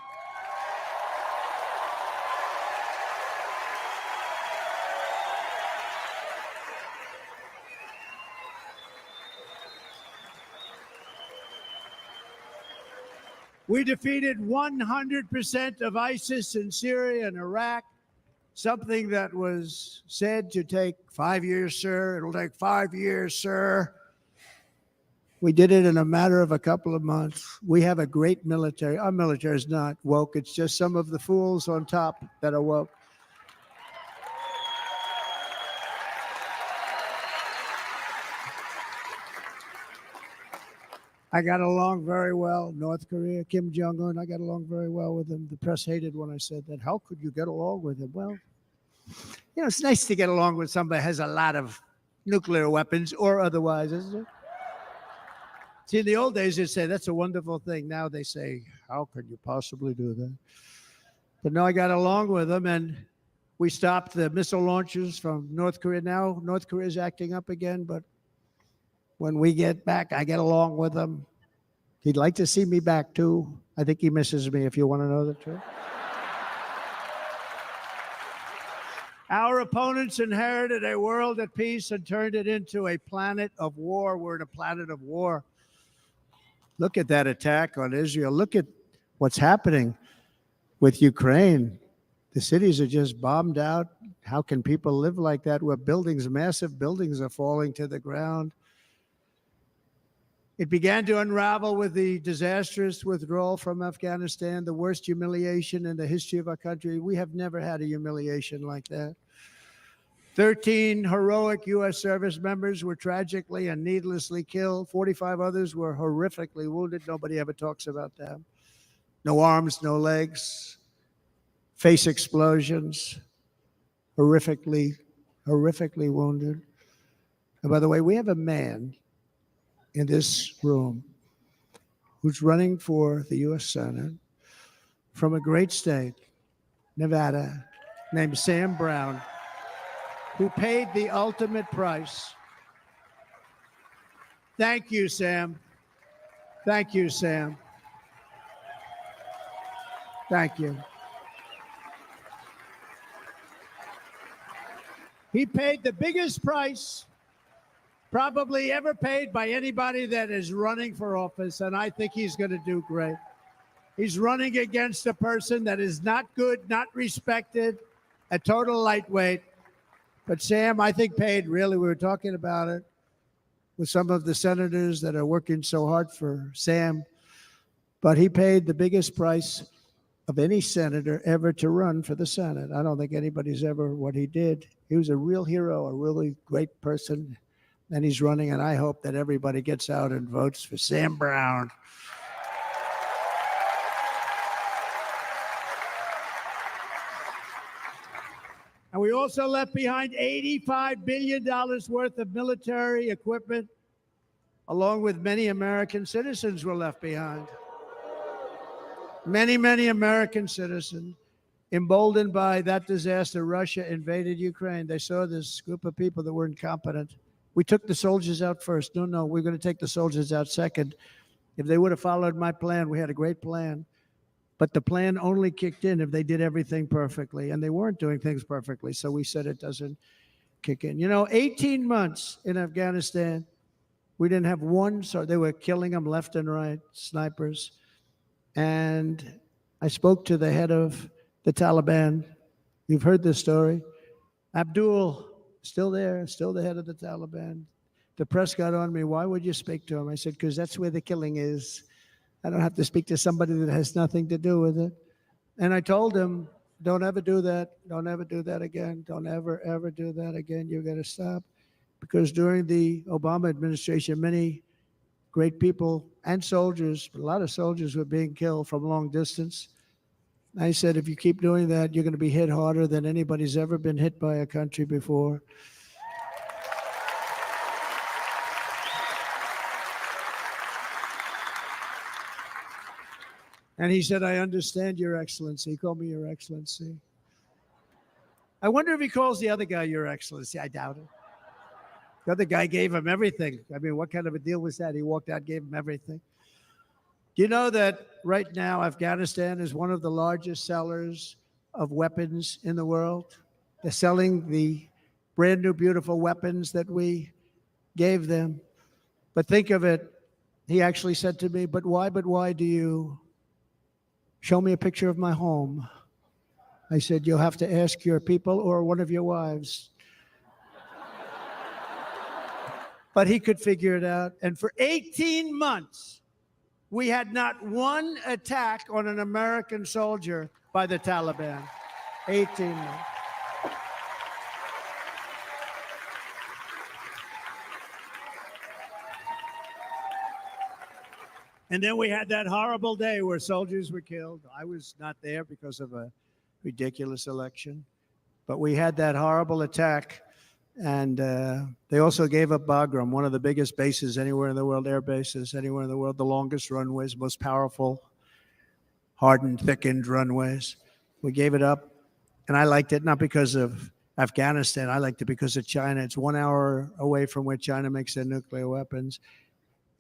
We defeated 100% of ISIS in Syria and Iraq, something that was said to take 5 years, sir. It'll take 5 years, sir. We did it in a matter of a couple of months. We have a great military. Our military is not woke. It's just some of the fools on top that are woke. I got along very well. North Korea, Kim Jong-un, I got along very well with him. The press hated when I said that. How could you get along with him? Well, you know, it's nice to get along with somebody who has a lot of nuclear weapons or otherwise, isn't it? See, in the old days, they'd say, that's a wonderful thing. Now they say, how could you possibly do that? But no, I got along with him, and we stopped the missile launches from North Korea. Now North Korea is acting up again, but when we get back, I get along with him. He'd like to see me back, too. I think he misses me, if you want to know the truth. Our opponents inherited a world at peace and turned it into a planet of war. We're in a planet of war. Look at that attack on Israel. Look at what's happening with Ukraine. The cities are just bombed out. How can people live like that where buildings, massive buildings, are falling to the ground? It began to unravel with the disastrous withdrawal from Afghanistan, the worst humiliation in the history of our country. We have never had a humiliation like that. 13 heroic U.S. service members were tragically and needlessly killed. 45 others were horrifically wounded. Nobody ever talks about them. No arms, no legs, face explosions, horrifically wounded. And by the way, we have a man in this room who's running for the U.S. Senate from a great state, Nevada, named Sam Brown, who paid the ultimate price. Thank you, Sam. Thank you, Sam. Thank you. He paid the biggest price probably ever paid by anybody that is running for office, and I think he's going to do great. He's running against a person that is not good, not respected, a total lightweight. But Sam, I think, paid, really, we were talking about it with some of the senators that are working so hard for Sam, but he paid the biggest price of any senator ever to run for the Senate. I don't think anybody's ever what he did. He was a real hero, a really great person. And he's running, and I hope that everybody gets out and votes for Sam Brown. And we also left behind $85 billion worth of military equipment, along with many American citizens were left behind. Many American citizens, emboldened by that disaster. Russia invaded Ukraine. They saw this group of people that were incompetent. We took the soldiers out first. No, we're going to take the soldiers out second. If they would have followed my plan, we had a great plan. But the plan only kicked in if they did everything perfectly. And they weren't doing things perfectly. So we said it doesn't kick in. You know, 18 months in Afghanistan, we didn't have one. So they were killing them left and right, snipers. And I spoke to the head of the Taliban. You've heard this story. Abdul, still there, still the head of the Taliban. The press got on me. Why would you speak to him? I said, because that's where the killing is. I don't have to speak to somebody that has nothing to do with it. And I told him, don't ever do that. Don't ever do that again. Don't ever do that again. You've got to stop. Because during the Obama administration, many great people and soldiers, a lot of soldiers were being killed from long distance. I said, if you keep doing that, you're going to be hit harder than anybody's ever been hit by a country before. And he said, I understand, Your Excellency. He called me Your Excellency. I wonder if he calls the other guy Your Excellency. I doubt it. The other guy gave him everything. I mean, what kind of a deal was that? He walked out, gave him everything. Do you know that right now Afghanistan is one of the largest sellers of weapons in the world? They're selling the brand new, beautiful weapons that we gave them. But think of it. He actually said to me, but why do you show me a picture of my home? I said, you'll have to ask your people or one of your wives. But he could figure it out. And for 18 months, we had not one attack on an American soldier by the Taliban. 18 months. And then we had that horrible day where soldiers were killed. I was not there because of a ridiculous election. But we had that horrible attack. And they also gave up Bagram, one of the biggest bases anywhere in the world, air bases anywhere in the world, the longest runways, most powerful, hardened, thickened runways. We gave it up. And I liked it not because of Afghanistan. I liked it because of China. It's 1 hour away from where China makes their nuclear weapons.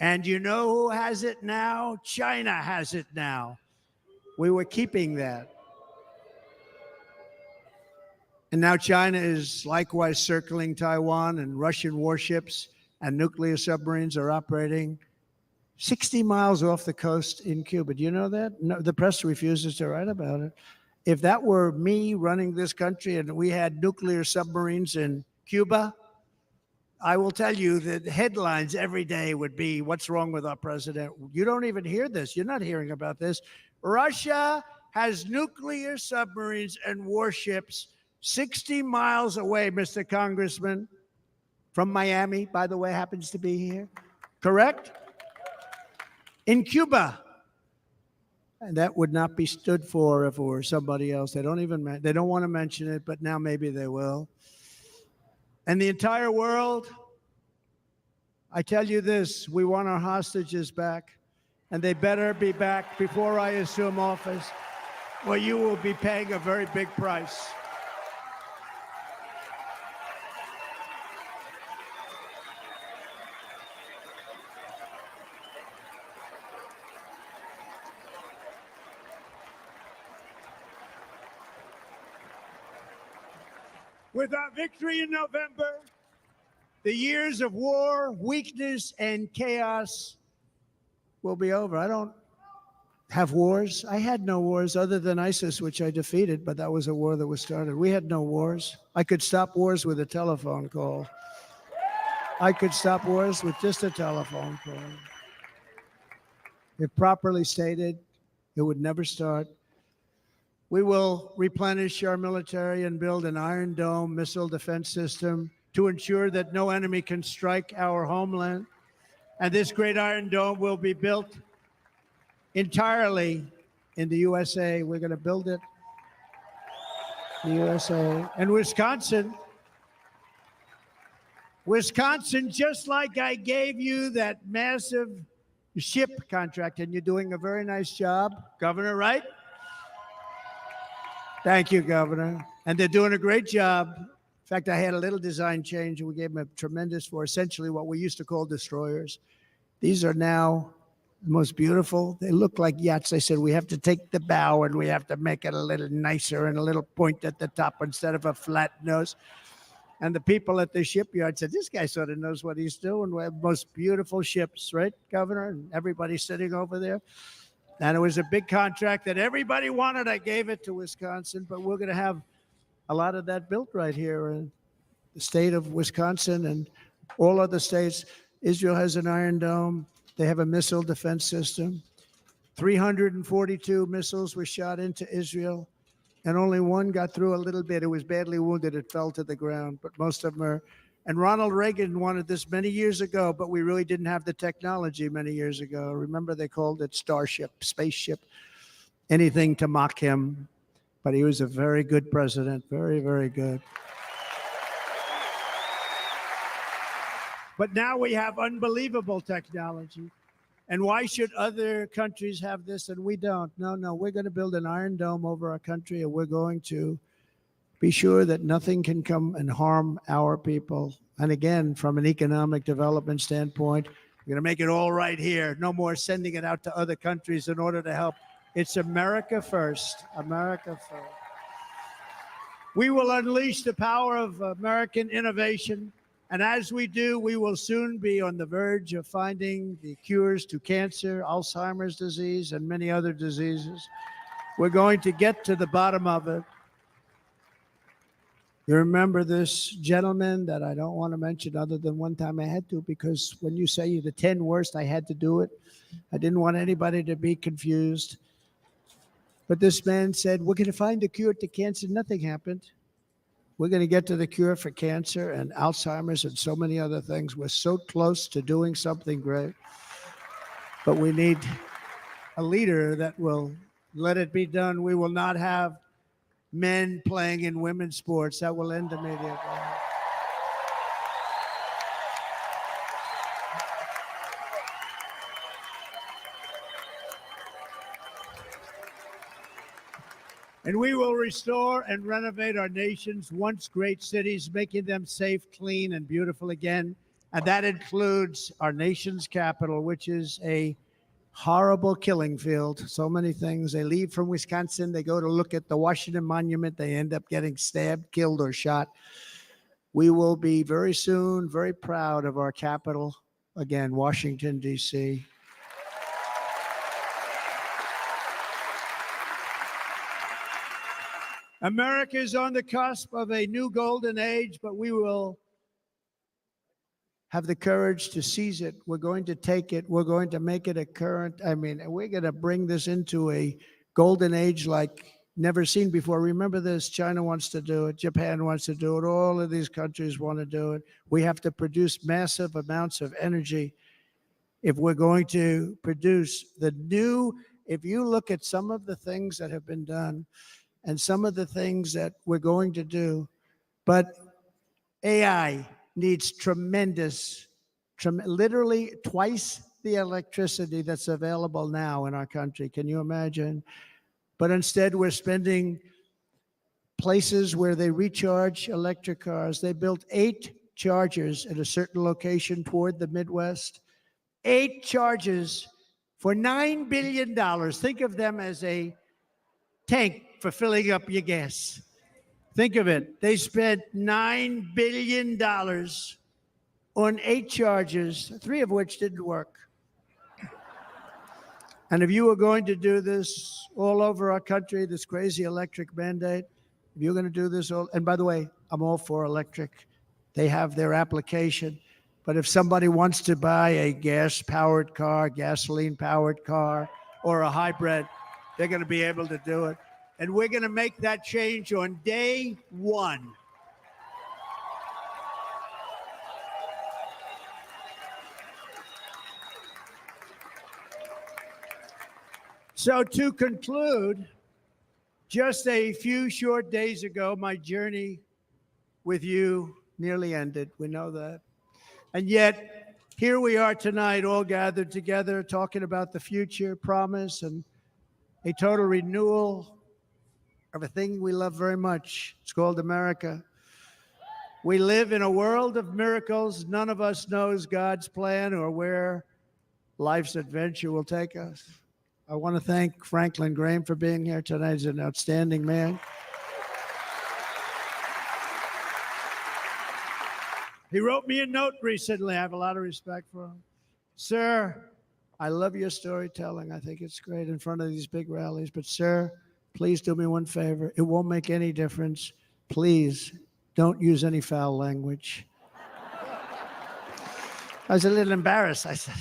And you know who has it now? China has it now. We were keeping that. And now China is likewise circling Taiwan, and Russian warships and nuclear submarines are operating 60 miles off the coast in Cuba. Do you know that? No, the press refuses to write about it. If that were me running this country and we had nuclear submarines in Cuba, I will tell you that headlines every day would be, what's wrong with our president? You don't even hear this. You're not hearing about this. Russia has nuclear submarines and warships 60 miles away, Mr. Congressman, from Miami, by the way, happens to be here. Correct? In Cuba. And that would not be stood for if it were somebody else. They don't want to mention it, but now maybe they will. And the entire world, I tell you this, we want our hostages back, and they better be back before I assume office, or you will be paying a very big price. With our victory in November, the years of war, weakness, and chaos will be over. I don't have wars. I had no wars other than ISIS, which I defeated, but that was a war that was started. We had no wars. I could stop wars with a telephone call. I could stop wars with just a telephone call. If properly stated, it would never start. We will replenish our military and build an Iron Dome missile defense system to ensure that no enemy can strike our homeland. And this great Iron Dome will be built entirely in the USA. We're going to build it in the USA. And Wisconsin, just like I gave you that massive ship contract, and you're doing a very nice job, Governor, right? Thank you, Governor. And they're doing a great job. In fact, I had a little design change, and we gave them a tremendous for essentially what we used to call destroyers. These are now the most beautiful. They look like yachts. I said, we have to take the bow and we have to make it a little nicer and a little point at the top instead of a flat nose. And the people at the shipyard said, this guy sort of knows what he's doing. We have most beautiful ships, right, Governor? And everybody sitting over there. And it was a big contract that everybody wanted. I gave it to Wisconsin, but we're going to have a lot of that built right here in the state of Wisconsin and all other states. Israel has an Iron Dome. They have a missile defense system. 342 missiles were shot into Israel, and only one got through a little bit. It was badly wounded. It fell to the ground, but most of them are. And Ronald Reagan wanted this many years ago, but we really didn't have the technology many years ago. Remember, they called it Starship, spaceship, anything to mock him. But he was a very good president, very, very good. But now we have unbelievable technology. And why should other countries have this and we don't? No, we're going to build an iron dome over our country, and we're going to be sure that nothing can come and harm our people. And again, from an economic development standpoint, we're going to make it all right here. No more sending it out to other countries in order to help. It's America first. America first. We will unleash the power of American innovation. And as we do, we will soon be on the verge of finding the cures to cancer, Alzheimer's disease, and many other diseases. We're going to get to the bottom of it. You remember this gentleman that I don't want to mention other than one time I had to, because when you say the 10 worst, I had to do it. I didn't want anybody to be confused. But this man said, we're going to find a cure to cancer. Nothing happened. We're going to get to the cure for cancer and Alzheimer's and so many other things. We're so close to doing something great. But we need a leader that will let it be done. We will not have men playing in women's sports. That will end immediately. And we will restore and renovate our nation's once great cities, making them safe, clean, and beautiful again. And that includes our nation's capital, which is a horrible killing field. So many things. They leave from Wisconsin. They go to look at the Washington Monument. They end up getting stabbed, killed, or shot. We will be very soon very proud of our capital. Again, Washington, D.C. America is on the cusp of a new golden age, but we will have the courage to seize it. We're going to take it. We're going to make it a current. We're going to bring this into a golden age like never seen before. Remember this, China wants to do it. Japan wants to do it. All of these countries want to do it. We have to produce massive amounts of energy if we're going to produce the new. If you look at some of the things that have been done and some of the things that we're going to do, but AI needs literally twice the electricity that's available now in our country. Can you imagine? But instead, we're spending places where they recharge electric cars. They built 8 chargers at a certain location toward the Midwest. 8 chargers for $9 billion. Think of them as a tank for filling up your gas. Think of it. They spent $9 billion on 8 chargers, 3 of which didn't work. And if you were going to do this all over our country, this crazy electric mandate, if you're going to do this all, and by the way, I'm all for electric. They have their application. But if somebody wants to buy a gas-powered car, gasoline-powered car, or a hybrid, they're going to be able to do it. And we're going to make that change on day 1. So to conclude, just a few short days ago, my journey with you nearly ended. We know that. And yet, here we are tonight, all gathered together, talking about the future, promise, and a total renewal of a thing we love very much. It's called America. We live in a world of miracles. None of us knows God's plan or where life's adventure will take us. I want to thank Franklin Graham for being here tonight. He's an outstanding man. He wrote me a note recently. I have a lot of respect for him. Sir, I love your storytelling. I think it's great in front of these big rallies. But sir, please do me one favor. It won't make any difference. Please don't use any foul language. I was a little embarrassed. I said,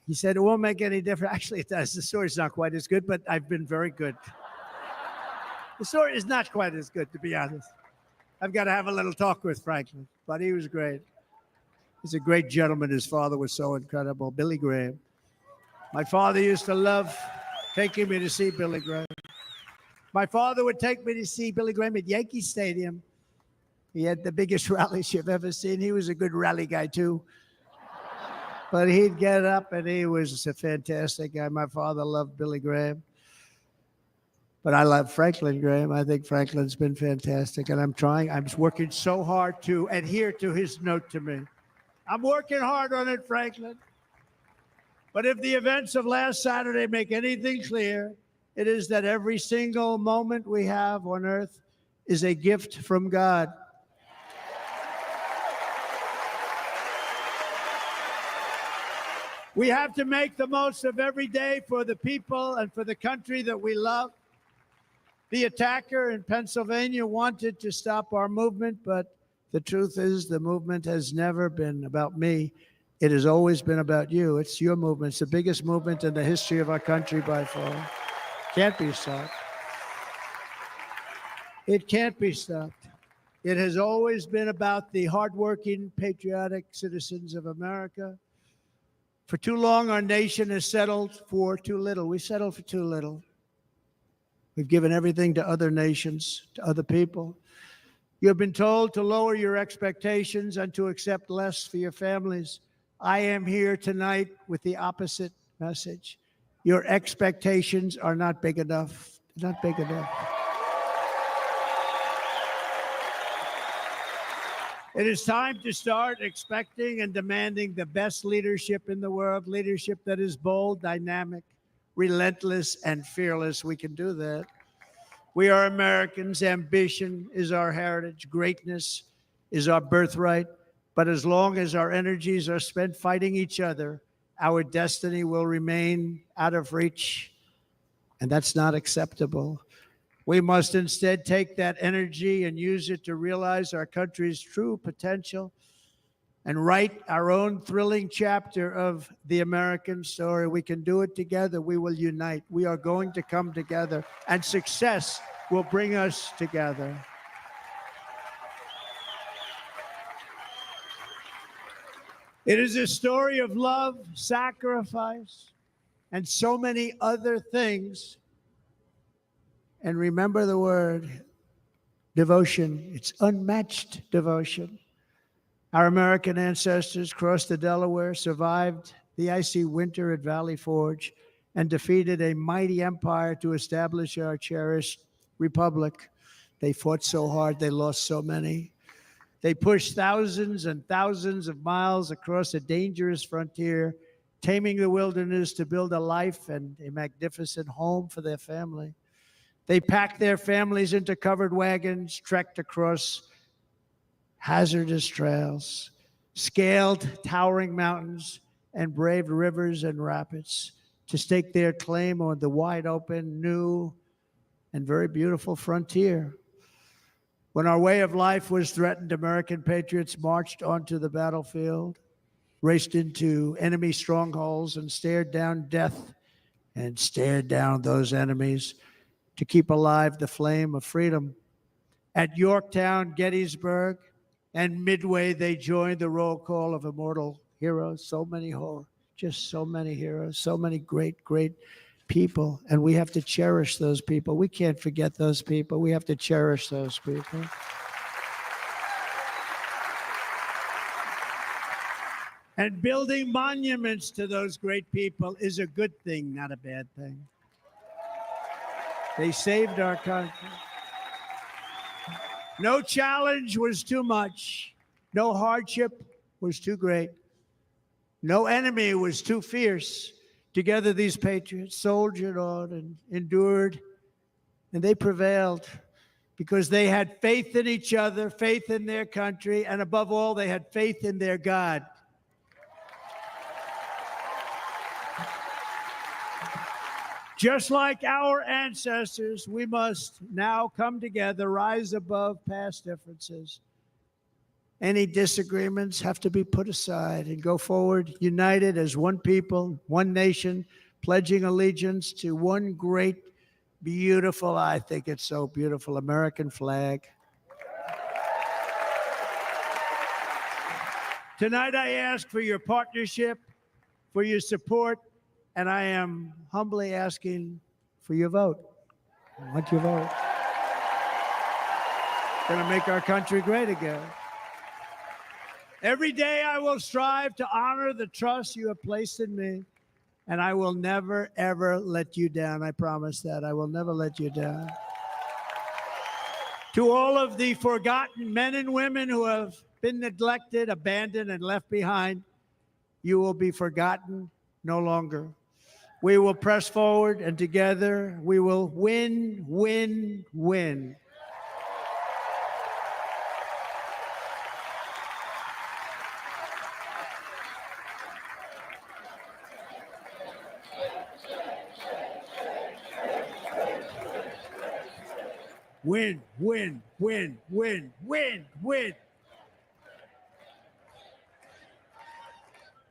he said, it won't make any difference. Actually, it does. The story's not quite as good, but I've been very good. The story is not quite as good, to be honest. I've got to have a little talk with Franklin, but he was great. He's a great gentleman. His father was so incredible, Billy Graham. My father used to love taking me to see Billy Graham. My father would take me to see Billy Graham at Yankee Stadium. He had the biggest rallies you've ever seen. He was a good rally guy, too. But he'd get up, and he was a fantastic guy. My father loved Billy Graham. But I love Franklin Graham. I think Franklin's been fantastic, and I'm working so hard to adhere to his note to me. I'm working hard on it, Franklin. But if the events of last Saturday make anything clear, it is that every single moment we have on earth is a gift from God. We have to make the most of every day for the people and for the country that we love. The attacker in Pennsylvania wanted to stop our movement, but the truth is the movement has never been about me. It has always been about you. It's your movement. It's the biggest movement in the history of our country by far. Can't be stopped. It can't be stopped. It has always been about the hardworking, patriotic citizens of America. For too long, our nation has settled for too little. We settled for too little. We've given everything to other nations, to other people. You have been told to lower your expectations and to accept less for your families. I am here tonight with the opposite message. Your expectations are not big enough. They're not big enough. It is time to start expecting and demanding the best leadership in the world, leadership that is bold, dynamic, relentless, and fearless. We can do that. We are Americans. Ambition is our heritage. Greatness is our birthright. But as long as our energies are spent fighting each other, our destiny will remain out of reach, and that's not acceptable. We must instead take that energy and use it to realize our country's true potential and write our own thrilling chapter of the American story. We can do it together. We will unite. We are going to come together, and success will bring us together. It is a story of love, sacrifice, and so many other things. And remember the word devotion. It's unmatched devotion. Our American ancestors crossed the Delaware, survived the icy winter at Valley Forge, and defeated a mighty empire to establish our cherished republic. They fought so hard, they lost so many. They pushed thousands and thousands of miles across a dangerous frontier, taming the wilderness to build a life and a magnificent home for their family. They packed their families into covered wagons, trekked across hazardous trails, scaled towering mountains, and braved rivers and rapids to stake their claim on the wide open, new, and very beautiful frontier. When our way of life was threatened, American patriots marched onto the battlefield, raced into enemy strongholds, and stared down death and stared down those enemies to keep alive the flame of freedom. At Yorktown, Gettysburg, and Midway, they joined the roll call of immortal heroes. So many heroes, so many great, great people. And we have to cherish those people. We can't forget those people. We have to cherish those people. And building monuments to those great people is a good thing, not a bad thing. They saved our country. No challenge was too much. No hardship was too great. No enemy was too fierce. Together, these patriots soldiered on and endured, and they prevailed because they had faith in each other, faith in their country, and above all, they had faith in their God. Just like our ancestors, we must now come together, rise above past differences. Any disagreements have to be put aside and go forward, united as one people, one nation, pledging allegiance to one great, beautiful, I think it's so beautiful, American flag. Tonight I ask for your partnership, for your support, and I am humbly asking for your vote. I want your vote. It's going to make our country great again. Every day I will strive to honor the trust you have placed in me, and I will never, ever let you down. I promise that. I will never let you down. To all of the forgotten men and women who have been neglected, abandoned, and left behind, you will be forgotten no longer. We will press forward, and together we will win, win, win. Win, win, win, win, win, win.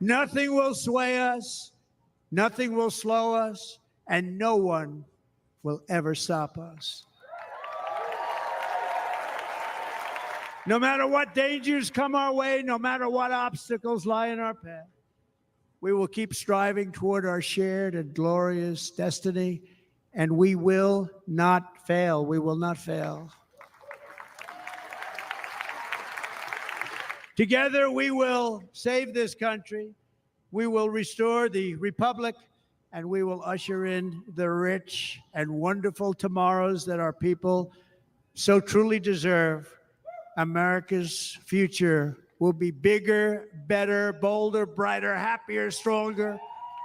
Nothing will sway us, nothing will slow us, and no one will ever stop us. No matter what dangers come our way, no matter what obstacles lie in our path, we will keep striving toward our shared and glorious destiny, and we will not fail. We will not fail. Together, we will save this country, we will restore the republic, and we will usher in the rich and wonderful tomorrows that our people so truly deserve. America's future will be bigger, better, bolder, brighter, happier, stronger,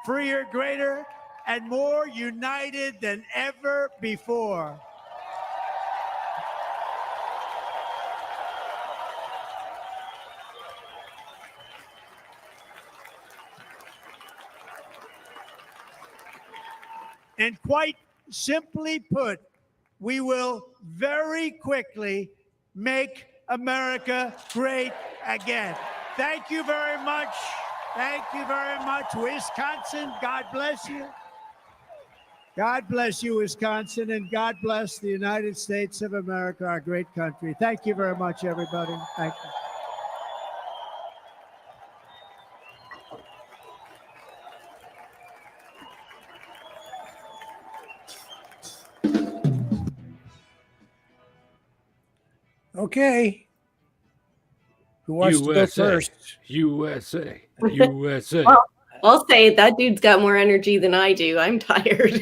freer, greater, and more united than ever before. And quite simply put, we will very quickly make America great again. Thank you very much. Thank you very much, Wisconsin. God bless you. God bless you, Wisconsin, and God bless the United States of America, our great country. Thank you very much, everybody. Thank you. Okay. Who wants to go first? USA. USA. Well, I'll say that dude's got more energy than I do. I'm tired.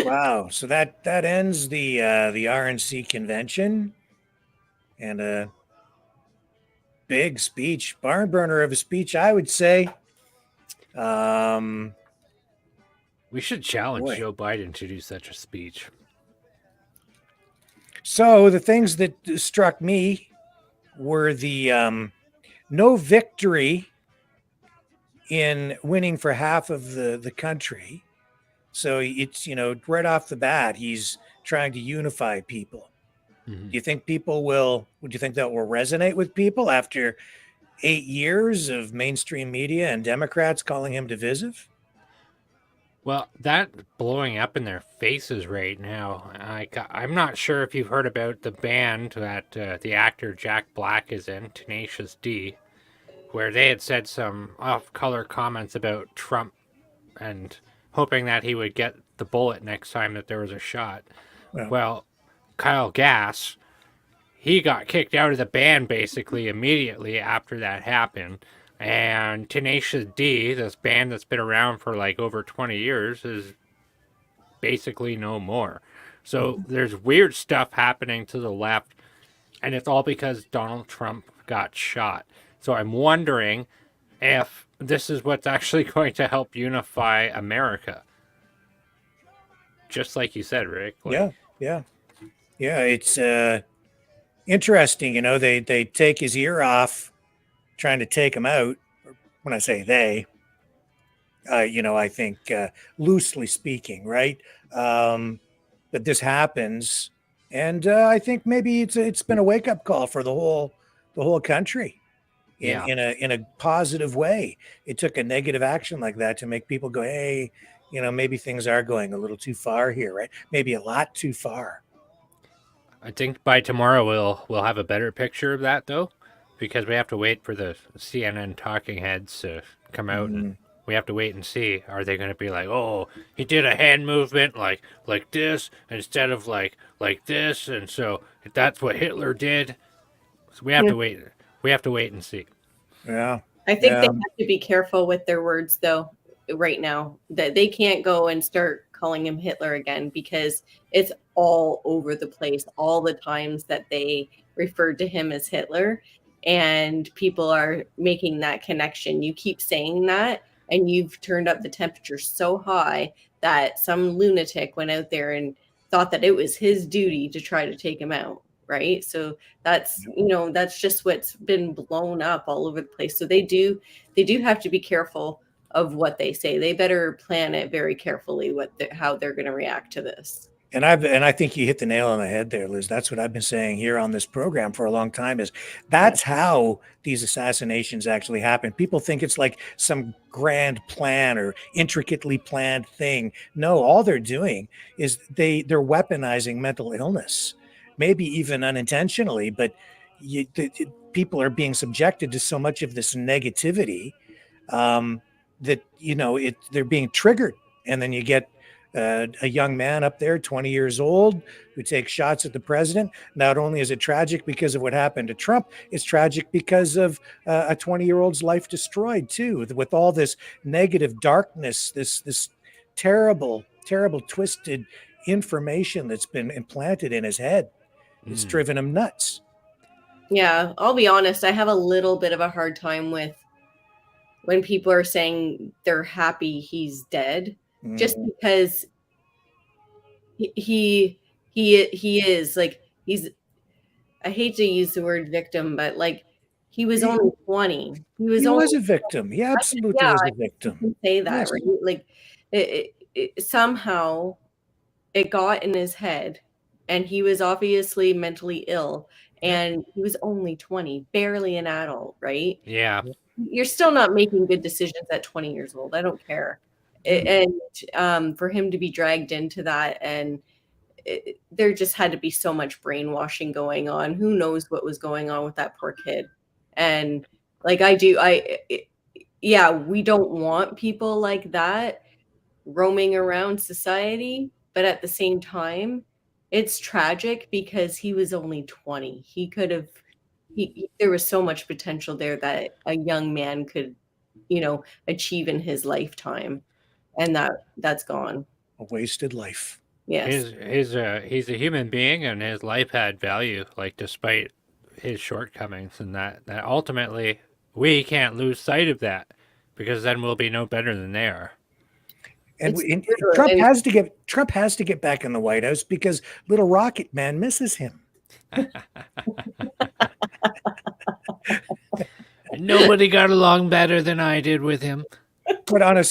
Wow. So that ends the RNC convention, and a big speech, barn burner of a speech, I would say. We should challenge Joe Biden to do such a speech. So the things that struck me were the no victory in winning for half of the country. So it's, right off the bat, he's trying to unify people. Mm-hmm. Do you think would you think that will resonate with people after 8 years of mainstream media and Democrats calling him divisive? Well, that blowing up in their faces right now. I'm not sure if you've heard about the band that the actor Jack Black is in, Tenacious D, where they had said some off-color comments about Trump and hoping that he would get the bullet next time that there was a shot. Well, Kyle Gass, he got kicked out of the band basically immediately after that happened. And Tenacious D, this band that's been around for like over 20 years, is basically no more. So there's weird stuff happening to the left, and it's all because Donald Trump got shot. So I'm wondering if this is what's actually going to help unify America. Just like you said, Rick. Yeah. It's interesting. They take his ear off, trying to take him out. When I say they, I think loosely speaking, right? But this happens, and I think maybe it's been a wake up call for the whole country in a positive way. It took a negative action like that to make people go, hey, maybe things are going a little too far here, right? Maybe a lot too far. I think by tomorrow we'll have a better picture of that, though, because we have to wait for the CNN talking heads to come out, and we have to wait and see. Are they going to be like, oh, he did a hand movement like this instead of like this, and so that's what Hitler did? So we have to wait. We have to wait and see. Yeah. I think they have to be careful with their words, though, right now. That they can't go and start calling him Hitler again, because it's all over the place. All the times that they referred to him as Hitler, and people are making that connection. You keep saying that, and you've turned up the temperature so high that some lunatic went out there and thought that it was his duty to try to take him out. Right. So that's, that's just what's been blown up all over the place. So they do have to be careful of what they say. They better plan it very carefully how they're going to react to this. And I think you hit the nail on the head there, Liz. That's what I've been saying here on this program for a long time, is that's how these assassinations actually happen. People think it's like some grand plan or intricately planned thing. No, all they're doing is they're weaponizing mental illness, maybe even unintentionally, but people are being subjected to so much of this negativity that, they're being triggered. And then you get a young man up there, 20 years old, who takes shots at the president. Not only is it tragic because of what happened to Trump, it's tragic because of a 20-year-old's life destroyed too, with all this negative darkness, this terrible, terrible, twisted information that's been implanted in his head. It's driven him nuts. Yeah, I'll be honest. I have a little bit of a hard time with when people are saying they're happy he's dead. Just because he is like, I hate to use the word victim, but like, he was only 20. He was a victim. He absolutely was a victim. You can say that, right? Like, somehow it got in his head, and he was obviously mentally ill, and he was only 20, barely an adult, right? Yeah. You're still not making good decisions at 20 years old. I don't care. And for him to be dragged into that, and there just had to be so much brainwashing going on. Who knows what was going on with that poor kid? And like, we don't want people like that roaming around society, but at the same time, it's tragic because he was only 20. He could have, there was so much potential there that a young man could, achieve in his lifetime. And that's gone. A wasted life. Yes. He's a human being, and his life had value, like, despite his shortcomings, and that ultimately we can't lose sight of that, because then we'll be no better than they are. And Trump has to get back in the White House because little Rocket Man misses him. Nobody got along better than I did with him. But on a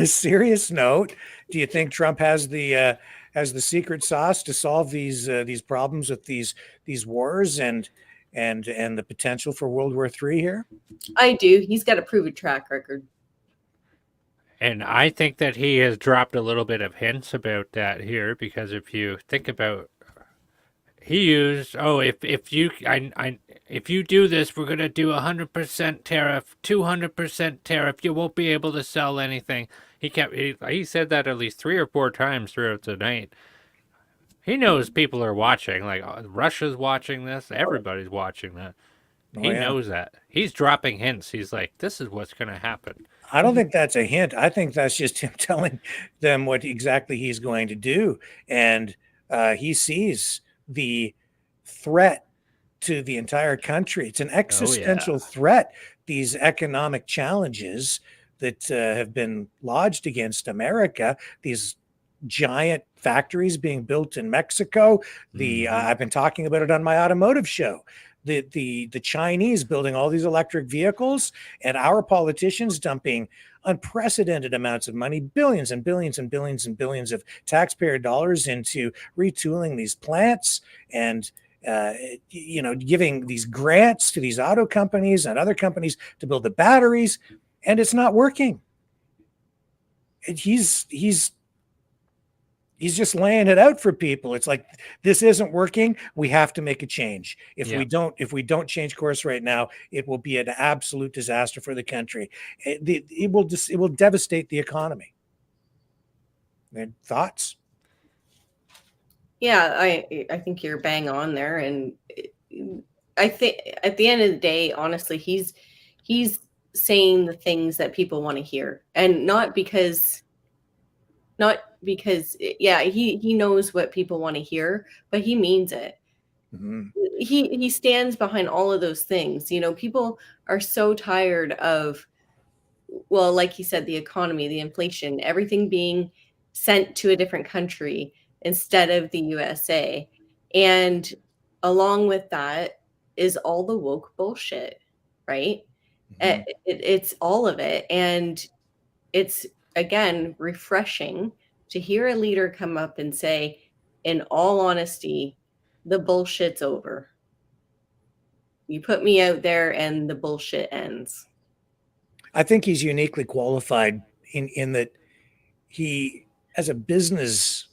serious note, do you think Trump has the secret sauce to solve these problems with these wars and the potential for World War III here? I do. He's got a proven track record. And I think that he has dropped a little bit of hints about that here, because if you think about, he used, if you do this, we're going to do 100% tariff, 200% tariff. You won't be able to sell anything. He said that at least 3 or 4 times throughout the night. He knows people are watching. Like, Russia's watching this. Everybody's watching that. He knows that. He's dropping hints. He's like, this is what's going to happen. I don't think that's a hint. I think that's just him telling them what exactly he's going to do. And he sees the threat to the entire country. It's an existential threat, these economic challenges that have been lodged against America, these giant factories being built in Mexico. I've been talking about it on my automotive show. The Chinese building all these electric vehicles, and our politicians dumping unprecedented amounts of money, billions and billions and billions and billions of taxpayer dollars into retooling these plants and giving these grants to these auto companies and other companies to build the batteries, and it's not working. And he's just laying it out for people. It's like, this isn't working. We have to make a change. If we don't change course right now, it will be an absolute disaster for the country. It will devastate the economy. And thoughts? Yeah, I think you're bang on there. And I think at the end of the day, honestly, he's saying the things that people want to hear, and not because yeah, he knows what people want to hear, but he means it. Mhm. He stands behind all of those things. You know, people are so tired of, well, like he said, the economy, the inflation, everything being sent to a different country instead of the USA. And along with that is all the woke bullshit, right? It's all of it. And it's, again, refreshing to hear a leader come up and say, in all honesty, the bullshit's over. You put me out there and the bullshit ends. I think he's uniquely qualified in that he, as a business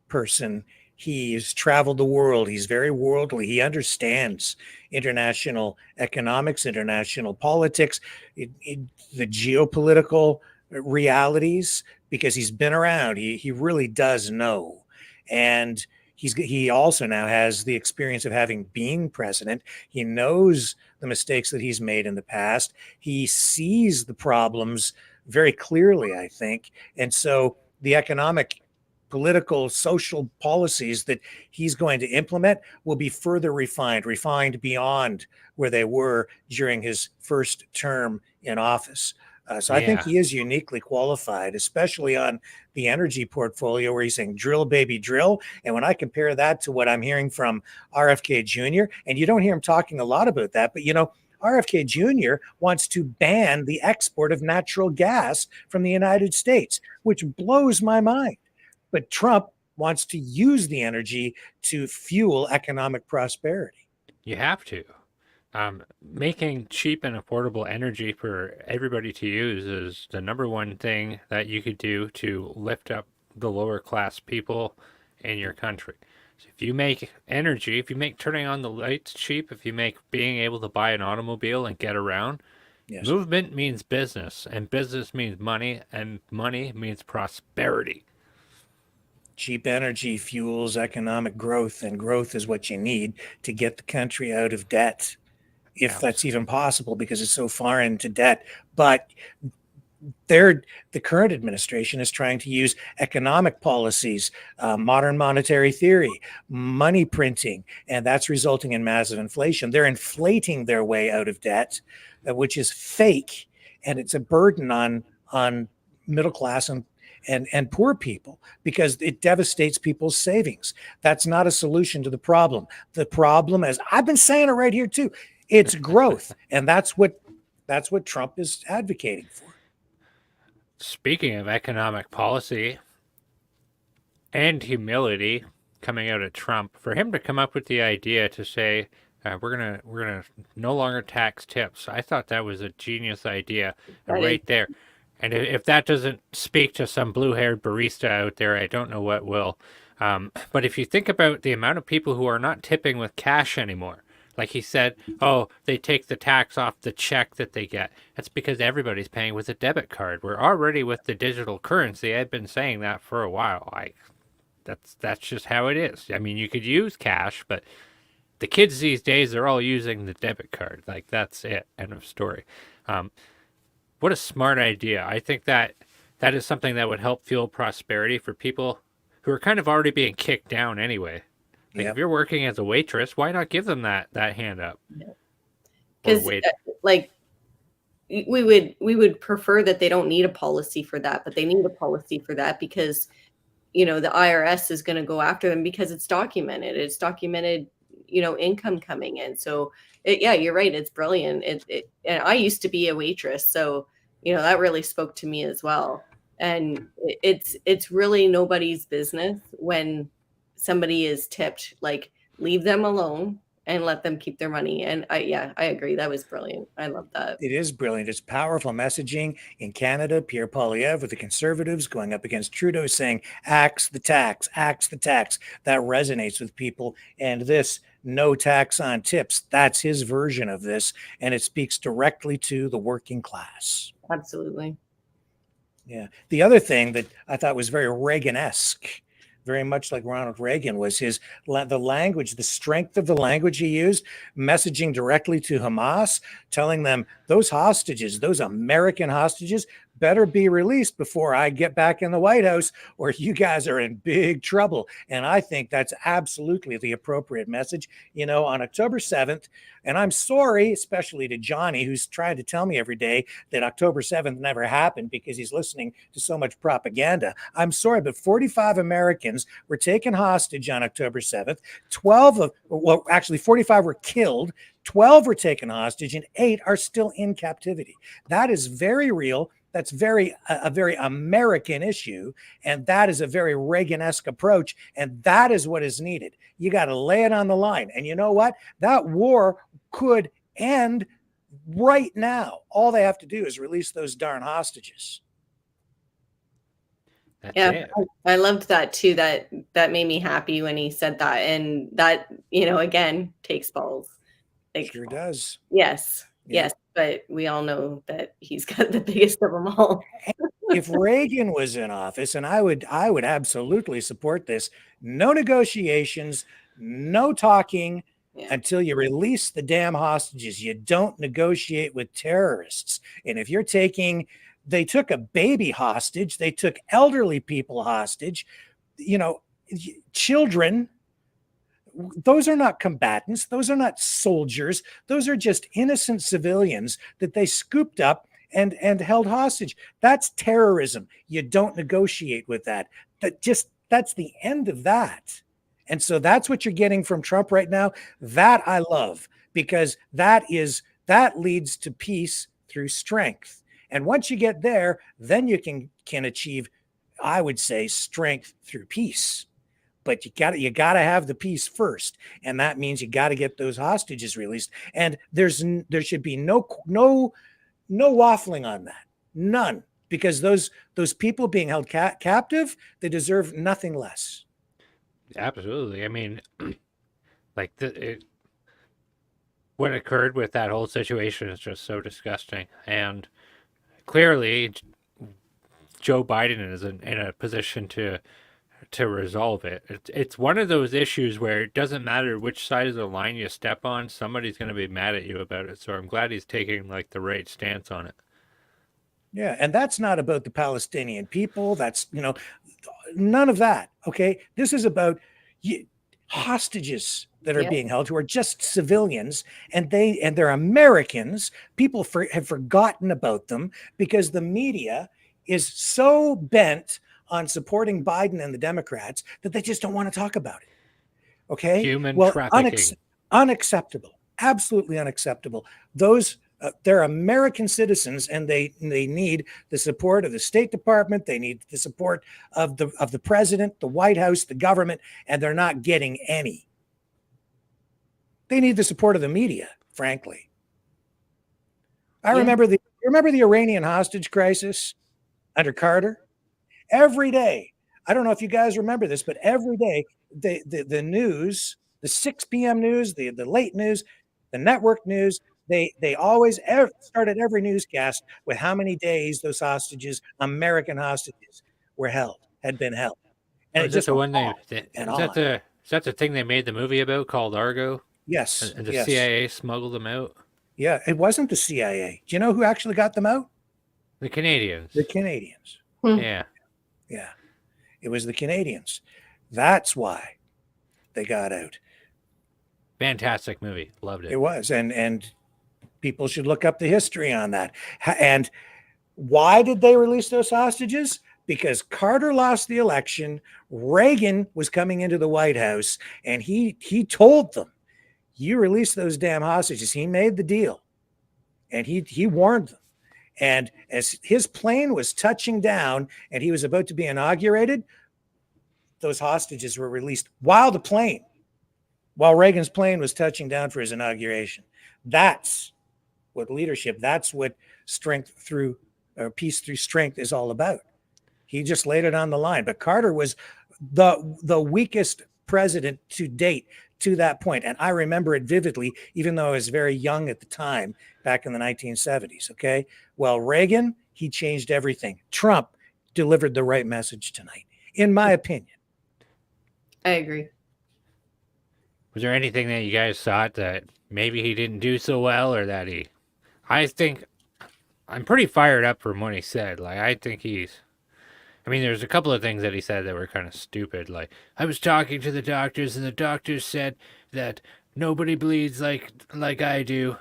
person, he's traveled the world. He's very worldly. He understands international economics, international politics, the geopolitical realities, because he's been around. He really does know. And he also now has the experience of having been president. He knows the mistakes that he's made in the past. He sees the problems very clearly, I think. And so the economic, political, social policies that he's going to implement will be further refined beyond where they were during his first term in office. So I think Yeah. he is uniquely qualified, especially on the energy portfolio where he's saying drill, baby, drill. And when I compare that to what I'm hearing from RFK Jr., and you don't hear him talking a lot about that, but you know, RFK Jr. wants to ban the export of natural gas from the United States, which blows my mind. But Trump wants to use the energy to fuel economic prosperity. You have to. Making cheap and affordable energy for everybody to use is the number one thing that you could do to lift up the lower class people in your country. So if you make energy, if you make turning on the lights cheap, if you make being able to buy an automobile and get around, yes. Movement means business, and business means money, and money means prosperity. Cheap energy fuels economic growth, and growth is what you need to get the country out of debt, if that's even possible, because it's so far into debt. But the current administration is trying to use economic policies, modern monetary theory, money printing, and that's resulting in massive inflation. They're inflating their way out of debt, which is fake, and it's a burden on middle class and poor people, because it devastates people's savings. That's not a solution to the problem. The problem, as I've been saying it right here too, it's growth, and that's what Trump is advocating for. Speaking of economic policy and humility coming out of Trump, for him to come up with the idea to say we're gonna no longer tax tips, I thought that was a genius idea right there. And if that doesn't speak to some blue-haired barista out there, I don't know what will. But if you think about the amount of people who are not tipping with cash anymore, like he said, oh, they take the tax off the check that they get. That's because everybody's paying with a debit card. We're already with the digital currency. I've been saying that for a while. That's just how it is. I mean, you could use cash, but the kids these days are all using the debit card. Like, that's it. End of story. What a smart idea. I think that is something that would help fuel prosperity for people who are kind of already being kicked down anyway. Like, if you're working as a waitress, why not give them that hand up? Because like we would prefer that they don't need a policy for that, but they need a policy for that because, you know, the IRS is going to go after them because it's documented. It's documented, you know, income coming in. So yeah, you're right. It's brilliant. And I used to be a waitress, so you know that really spoke to me as well. And it's really nobody's business when somebody is tipped. Like, leave them alone and let them keep their money. And I agree. That was brilliant. I love that. It is brilliant. It's powerful messaging. In Canada, Pierre Poilievre with the Conservatives going up against Trudeau saying, axe the tax, axe the tax. That resonates with people. And this no tax on tips, that's his version of this. And it speaks directly to the working class. Absolutely. Yeah. The other thing that I thought was very Reagan-esque very much like Ronald Reagan, was the language, the strength of the language he used, messaging directly to Hamas, telling them those hostages, those American hostages, better be released before I get back in the White House, or you guys are in big trouble. And I think that's absolutely the appropriate message, on October 7th. And I'm sorry, especially to Johnny, who's trying to tell me every day that October 7th never happened because he's listening to so much propaganda. I'm sorry, but 45 Americans were taken hostage on October 7th. 45 were killed, 12 were taken hostage, and 8 are still in captivity. That is very real. That's a very American issue, and that is a very Reagan-esque approach, and that is what is needed. You got to lay it on the line. And you know what? That war could end right now. All they have to do is release those darn hostages. Yeah, I loved that too. That made me happy when he said that, and that again takes balls. Sure does. Yes, Yeah. yes, but we all know that he's got the biggest of them all. If Reagan was in office, and I would absolutely support this, no negotiations, no talking until you release the damn hostages. You don't negotiate with terrorists. And if you're they took a baby hostage, they took elderly people hostage, children. Those are not combatants. Those are not soldiers. Those are just innocent civilians that they scooped up and held hostage. That's terrorism. You don't negotiate with that. That's the end of that. And so that's what you're getting from Trump right now. That I love, because that leads to peace through strength. And once you get there, then you can achieve, I would say, strength through peace. But you got to have the peace first, and that means you got to get those hostages released. And there should be no waffling on that, none, because those people being held captive, they deserve nothing less. Absolutely. I mean, what occurred with that whole situation is just so disgusting, and clearly, Joe Biden is in a position to resolve it. It's one of those issues where it doesn't matter which side of the line you step on, somebody's going to be mad at you about it. So I'm glad he's taking the right stance on it. Yeah, and that's not about the Palestinian people. That's, none of that. Okay, this is about hostages that are being held who are just civilians, and they're Americans. People have forgotten about them because the media is so bent on supporting Biden and the Democrats that they just don't want to talk about it. Okay? Human trafficking. Unacceptable. Absolutely unacceptable. They're American citizens, and they need the support of the State Department. They need the support of the president, the White House, the government, and they're not getting any. They need the support of the media, frankly. I remember the Iranian hostage crisis under Carter. Every day, I don't know if you guys remember this, but every day, the news, the 6 p.m. news, the late news, the network news, they always started every newscast with how many days those hostages, American hostages, had been held. And is that the thing they made the movie about called Argo? Yes. And the CIA smuggled them out? Yeah, it wasn't the CIA. Do you know who actually got them out? The Canadians. The Canadians. Yeah. Yeah. It was the Canadians. That's why they got out. Fantastic movie. Loved it. It was. And people should look up the history on that. And why did they release those hostages? Because Carter lost the election. Reagan was coming into the White House, and he told them, you release those damn hostages. He made the deal, and he warned them. And as his plane was touching down and he was about to be inaugurated, those hostages were released while Reagan's plane was touching down for his inauguration. That's what leadership, that's what peace through strength is all about. He just laid it on the line. But Carter was the weakest president to date to that point. And I remember it vividly, even though I was very young at the time, back in the 1970s. Okay. Well, Reagan, he changed everything. Trump delivered the right message tonight, in my opinion. I agree. Was there anything that you guys thought that maybe he didn't do so well, or that he? I think I'm pretty fired up from what he said. Like, I think he's. I mean, there's a couple of things that he said that were kind of stupid. Like, I was talking to the doctors, and the doctors said that nobody bleeds like I do.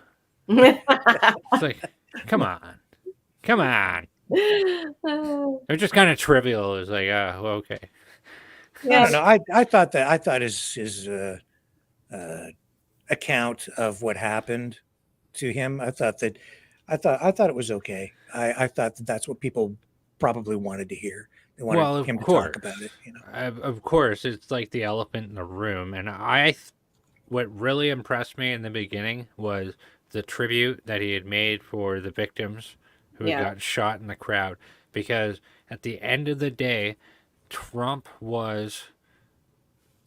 It's like, come on. They're just kind of trivial. It's like, well, okay. I don't know. I thought his account of what happened to him. I thought it was okay. I thought that's what people probably wanted to hear. They wanted him to talk about it. You know, of course, it's like the elephant in the room. And what really impressed me in the beginning was the tribute that he had made for the victims who got shot in the crowd. Because at the end of the day, Trump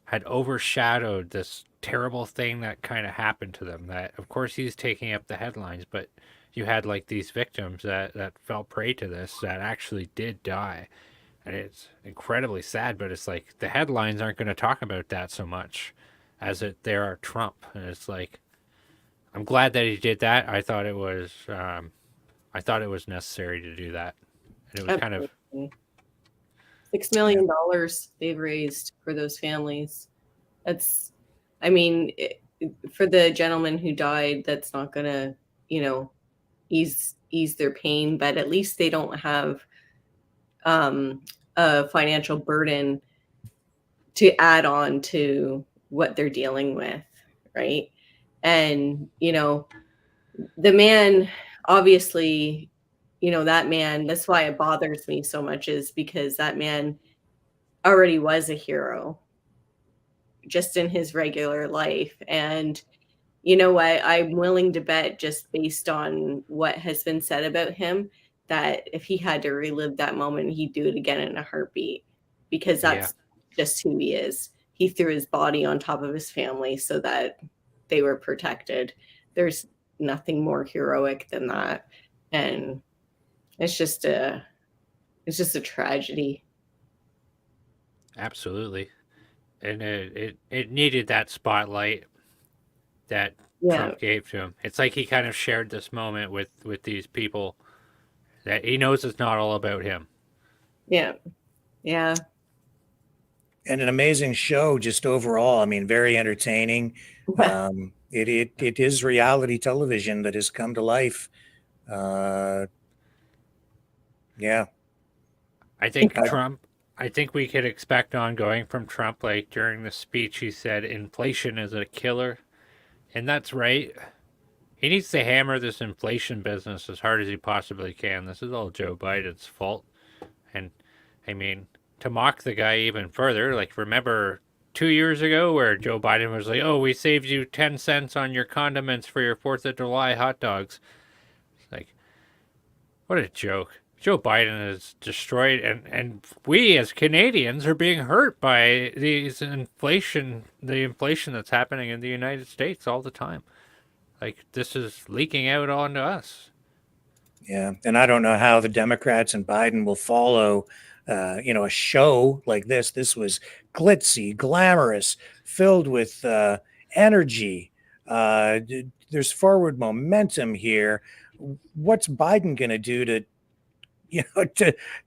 had overshadowed this terrible thing that kind of happened to them. That, of course, he's taking up the headlines, but you had like these victims that fell prey to this that actually did die. And it's incredibly sad, but it's like the headlines aren't going to talk about that so much as they are Trump. And it's like, I'm glad that he did that. I thought it was necessary to do that. And it was kind of $6 million they've raised for those families. That's, I mean, for the gentleman who died, that's not gonna, ease their pain, but at least they don't have a financial burden to add on to what they're dealing with, right? And the man, obviously, that man, that's why it bothers me so much, is because that man already was a hero just in his regular life. And you know what? I'm willing to bet, just based on what has been said about him, that if he had to relive that moment, he'd do it again in a heartbeat, because that's just who he is. He threw his body on top of his family so that they were protected. There's nothing more heroic than that. And it's just a tragedy. Absolutely. And it needed that spotlight that Trump gave to him. It's like he kind of shared this moment with these people that he knows it's not all about him. Yeah. And an amazing show just overall. I mean, very entertaining. It is reality television that has come to life. I think we could expect ongoing from Trump. Like during the speech, he said inflation is a killer. And that's right. He needs to hammer this inflation business as hard as he possibly can. This is all Joe Biden's fault. And I mean, to mock the guy even further, like remember 2 years ago where Joe Biden was like, oh, we saved you 10 cents on your condiments for your 4th of July hot dogs. It's like, what a joke. Joe Biden is destroyed, and we as Canadians are being hurt by the inflation that's happening in the United States all the time. Like, this is leaking out onto us. Yeah, and I don't know how the Democrats and Biden will follow, a show like this. This was glitzy, glamorous, filled with energy. There's forward momentum here. What's Biden going to do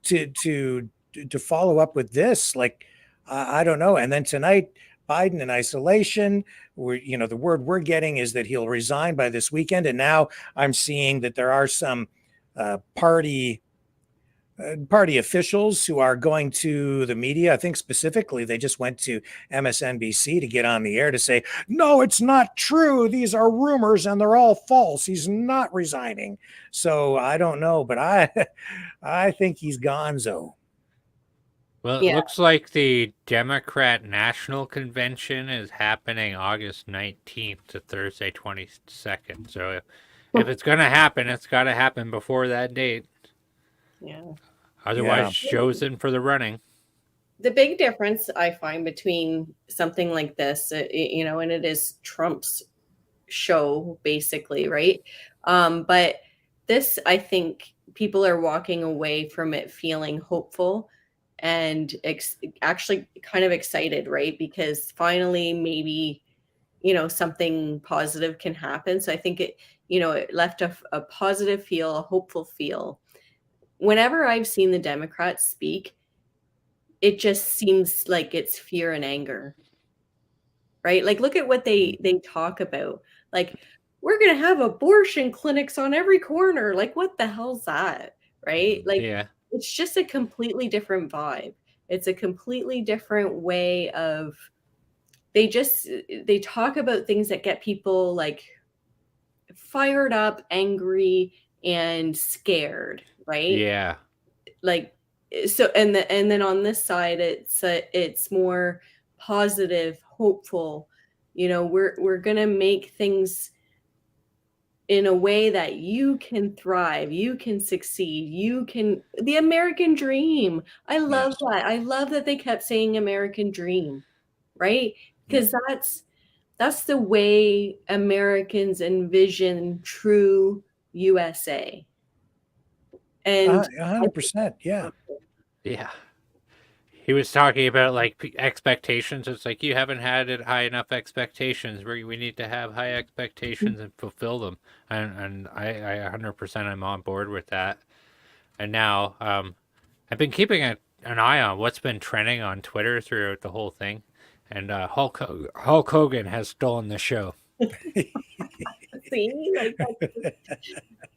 to follow up with this? Like, I don't know. And then tonight, Biden in isolation, the word we're getting is that he'll resign by this weekend. And now I'm seeing that there are some party officials who are going to the media. I think specifically they just went to MSNBC to get on the air to say, no, it's not true. These are rumors and they're all false. He's not resigning. So I don't know, but I think he's gonzo. Well, it looks like the Democrat National Convention is happening August 19th to Thursday 22nd. So if it's going to happen, it's got to happen before that date. Yeah. Otherwise, chosen for the running. The big difference I find between something like this, and it is Trump's show, basically, right? But this, I think people are walking away from it feeling hopeful and actually kind of excited, right? Because finally, maybe, something positive can happen. So I think it left a positive feel, a hopeful feel. Whenever I've seen the Democrats speak, it just seems like it's fear and anger, right? Like, look at what they talk about. Like, we're going to have abortion clinics on every corner. Like, what the hell's that, right? Like, Yeah. it's just a completely different vibe. It's a completely different way of, they talk about things that get people like fired up, angry, and scared, right? Yeah. Like, so, and then on this side, it's more positive, hopeful. We're gonna make things in a way that you can thrive, you can succeed, the American dream. I love that. I love that they kept saying American dream, right? Because that's the way Americans envision true USA. And 100%, yeah. Yeah. He was talking about like expectations. It's like you haven't had it high enough expectations. We need to have high expectations and fulfill them. And I 100% I'm on board with that. And now I've been keeping an eye on what's been trending on Twitter throughout the whole thing. And Hulk Hogan has stolen the show. See, like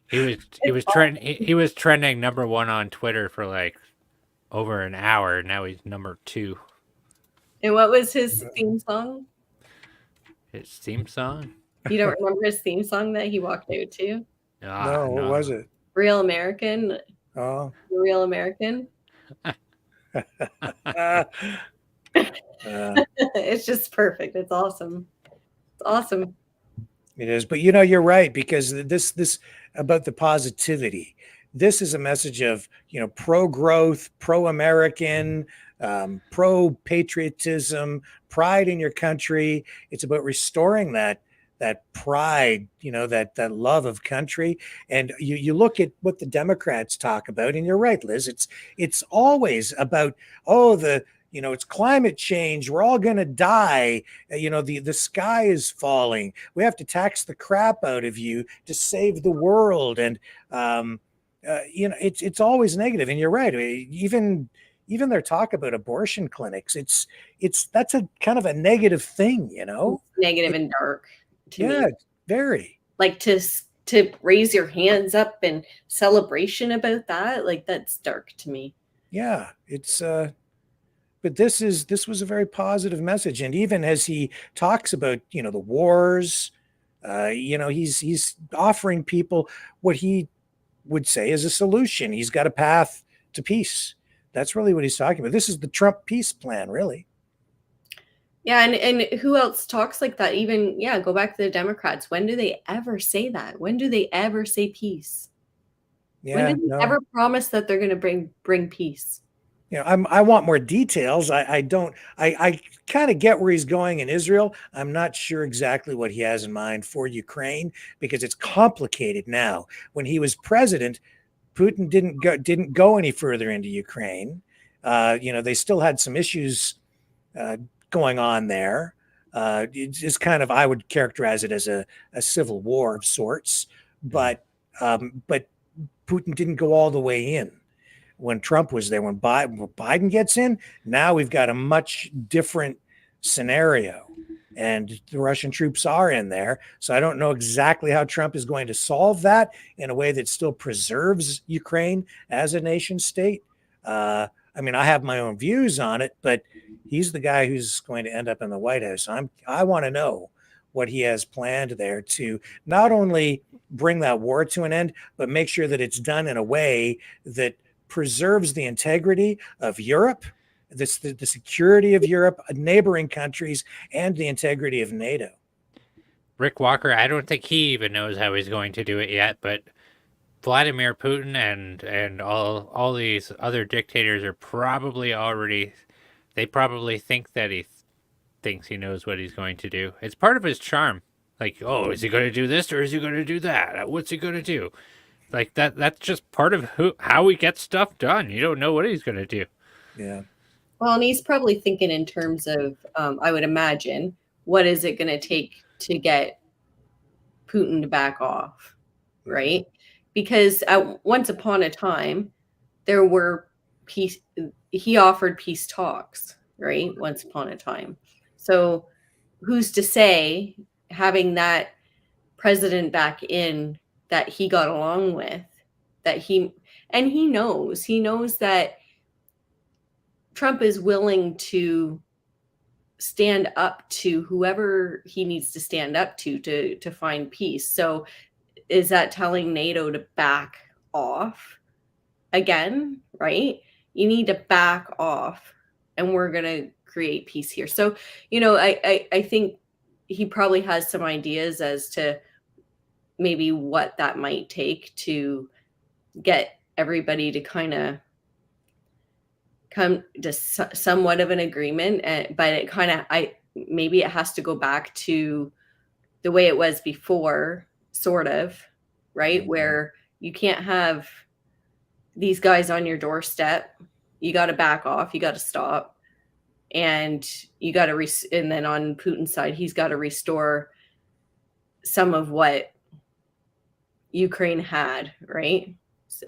he was trending number 1 on Twitter for like over an hour. Now he's number 2. And what was his theme song? His theme song? You don't remember his theme song that he walked out to? No, what was it? Real American. Oh. Real American. It's just perfect. It's awesome. It's awesome. It is. But you're right, because this about the positivity. This is a message of, pro-growth, pro-American, pro-patriotism, pride in your country. It's about restoring that pride, that love of country. And you look at what the Democrats talk about, and you're right, Liz. It's always about, it's climate change. We're all going to die. The sky is falling. We have to tax the crap out of you to save the world. And, it's always negative. And you're right. Even their talk about abortion clinics, that's a kind of a negative thing, Negative and dark to me. Yeah, very. Like to raise your hands up in celebration about that, like that's dark to me. Yeah, it's but this was a very positive message. And even as he talks about, the wars, he's offering people what he would say is a solution. He's got a path to peace. That's really what he's talking about. This is the Trump peace plan, really. Yeah, and who else talks like that? Even, go back to the Democrats. When do they ever say that? When do they ever say peace? Yeah, when do they ever promise that they're going to bring peace? I want more details. I kind of get where he's going in Israel. I'm not sure exactly what he has in mind for Ukraine, because it's complicated now. When he was president, Putin didn't go any further into Ukraine. They still had some issues going on there. It's kind of, I would characterize it as a civil war of sorts, but Putin didn't go all the way in when Trump was there. When Biden gets in, now we've got a much different scenario, and the Russian troops are in there. So I don't know exactly how Trump is going to solve that in a way that still preserves Ukraine as a nation state. I have my own views on it, but he's the guy who's going to end up in the White House. I want to know what he has planned there to not only bring that war to an end, but make sure that it's done in a way that preserves the integrity of Europe, the security of Europe, neighboring countries, and the integrity of NATO. Rick Walker, I don't think he even knows how he's going to do it yet, but Vladimir Putin and all these other dictators are probably they probably think that he thinks he knows what he's going to do. It's part of his charm. Like, oh, is he going to do this or is he going to do that? What's he going to do? Like that's just part of how he gets stuff done. You don't know what he's going to do. Yeah. Well, and he's probably thinking in terms of, I would imagine, what is it going to take to get Putin to back off, right? Because once upon a time, there were peace. He offered peace talks, right? Once upon a time. So who's to say having that president back in that he got along with, that he knows that Trump is willing to stand up to whoever he needs to stand up to find peace. So is that telling NATO to back off again, right? You need to back off and we're going to create peace here. So, I think he probably has some ideas as to maybe what that might take to get everybody to kind of come to somewhat of an agreement. But it kind of, maybe it has to go back to the way it was before, sort of, right? Where you can't have these guys on your doorstep. You got to back off. You got to stop. And you got to, and then on Putin's side, he's got to restore some of what Ukraine had, right?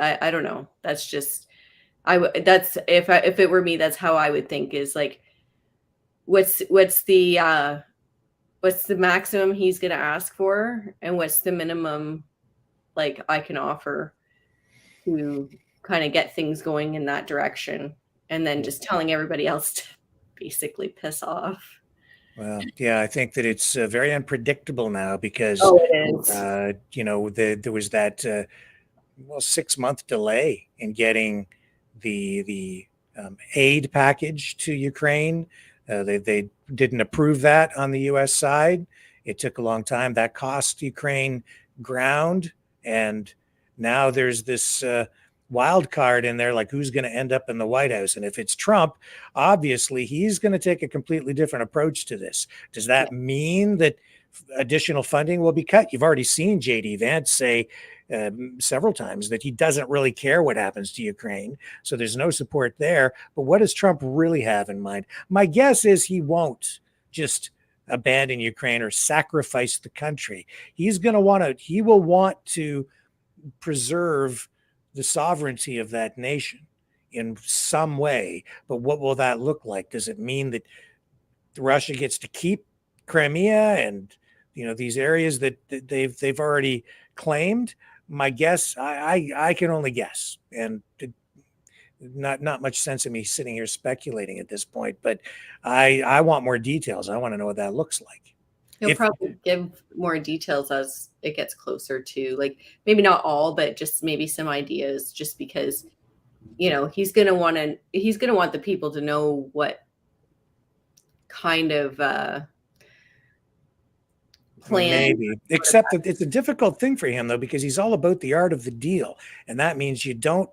I don't know. That's just, that's, if it were me, that's how I would think, is like, what's the maximum he's going to ask for, and what's the minimum like I can offer to kind of get things going in that direction, and then just telling everybody else to basically piss off. Well, yeah, I think that it's very unpredictable now because, it is. There was that 6-month delay in getting the aid package to Ukraine. They didn't approve that on the U.S. side. It took a long time. That cost Ukraine ground, and now there's this wild card in there, like who's going to end up in the White House. And if it's Trump, obviously he's going to take a completely different approach to this. Does that mean that additional funding will be cut? You've already seen J.D. Vance say several times that he doesn't really care what happens to Ukraine. So there's no support there. But what does Trump really have in mind? My guess is he won't just abandon Ukraine or sacrifice the country. He will want to preserve the sovereignty of that nation in some way. But what will that look like? Does it mean that Russia gets to keep Crimea and these areas that they've already claimed? My guess, I can only guess, and not much sense in me sitting here speculating at this point. But I want more details. I want to know what that looks like. He'll probably give more details as it gets closer to, like, maybe not all, but just maybe some ideas, just because, he's going to want the people to know what kind of plan. Maybe, except that it's a difficult thing for him, though, because he's all about the art of the deal. And that means you don't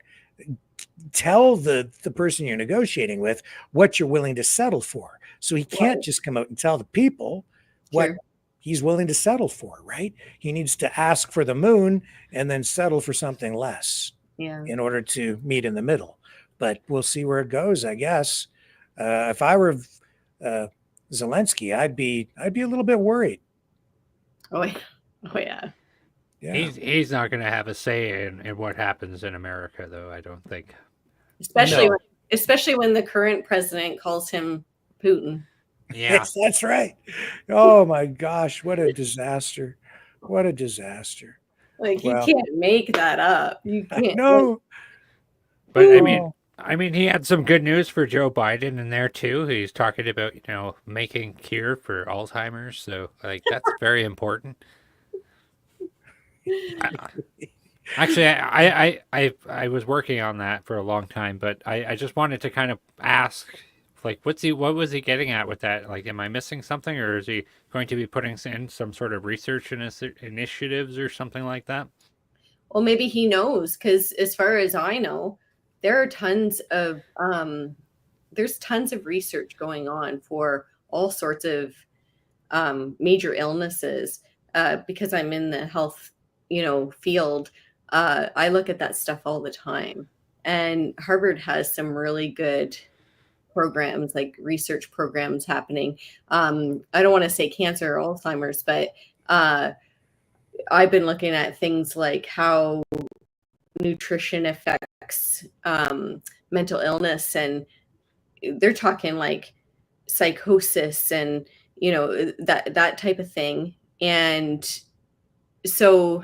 tell the person you're negotiating with what you're willing to settle for. So he can't just come out and tell the people what he's willing to settle for, right? He needs to ask for the moon and then settle for something less in order to meet in the middle. But we'll see where it goes, I guess. If I were Zelensky, I'd be a little bit worried. Oh yeah. He's not going to have a say in what happens in America, though, I don't think. Especially when the current president calls him Putin. Yeah, yes, that's right. Oh my gosh, what a disaster! What a disaster! Like, you can't make that up. You can't. No. But I mean, he had some good news for Joe Biden in there too. He's talking about making cure for Alzheimer's, so like that's very important. Actually, I was working on that for a long time, but I just wanted to kind of ask, like, what was he getting at with that? Like, am I missing something, or is he going to be putting in some sort of research initiatives or something like that? Well, maybe he knows, because as far as I know, there are tons of research going on for all sorts of major illnesses. Because I'm in the health, field, I look at that stuff all the time. And Harvard has some really good programs, like research programs happening. I don't want to say cancer or Alzheimer's, but I've been looking at things like how nutrition affects mental illness, and they're talking like psychosis and that type of thing. And so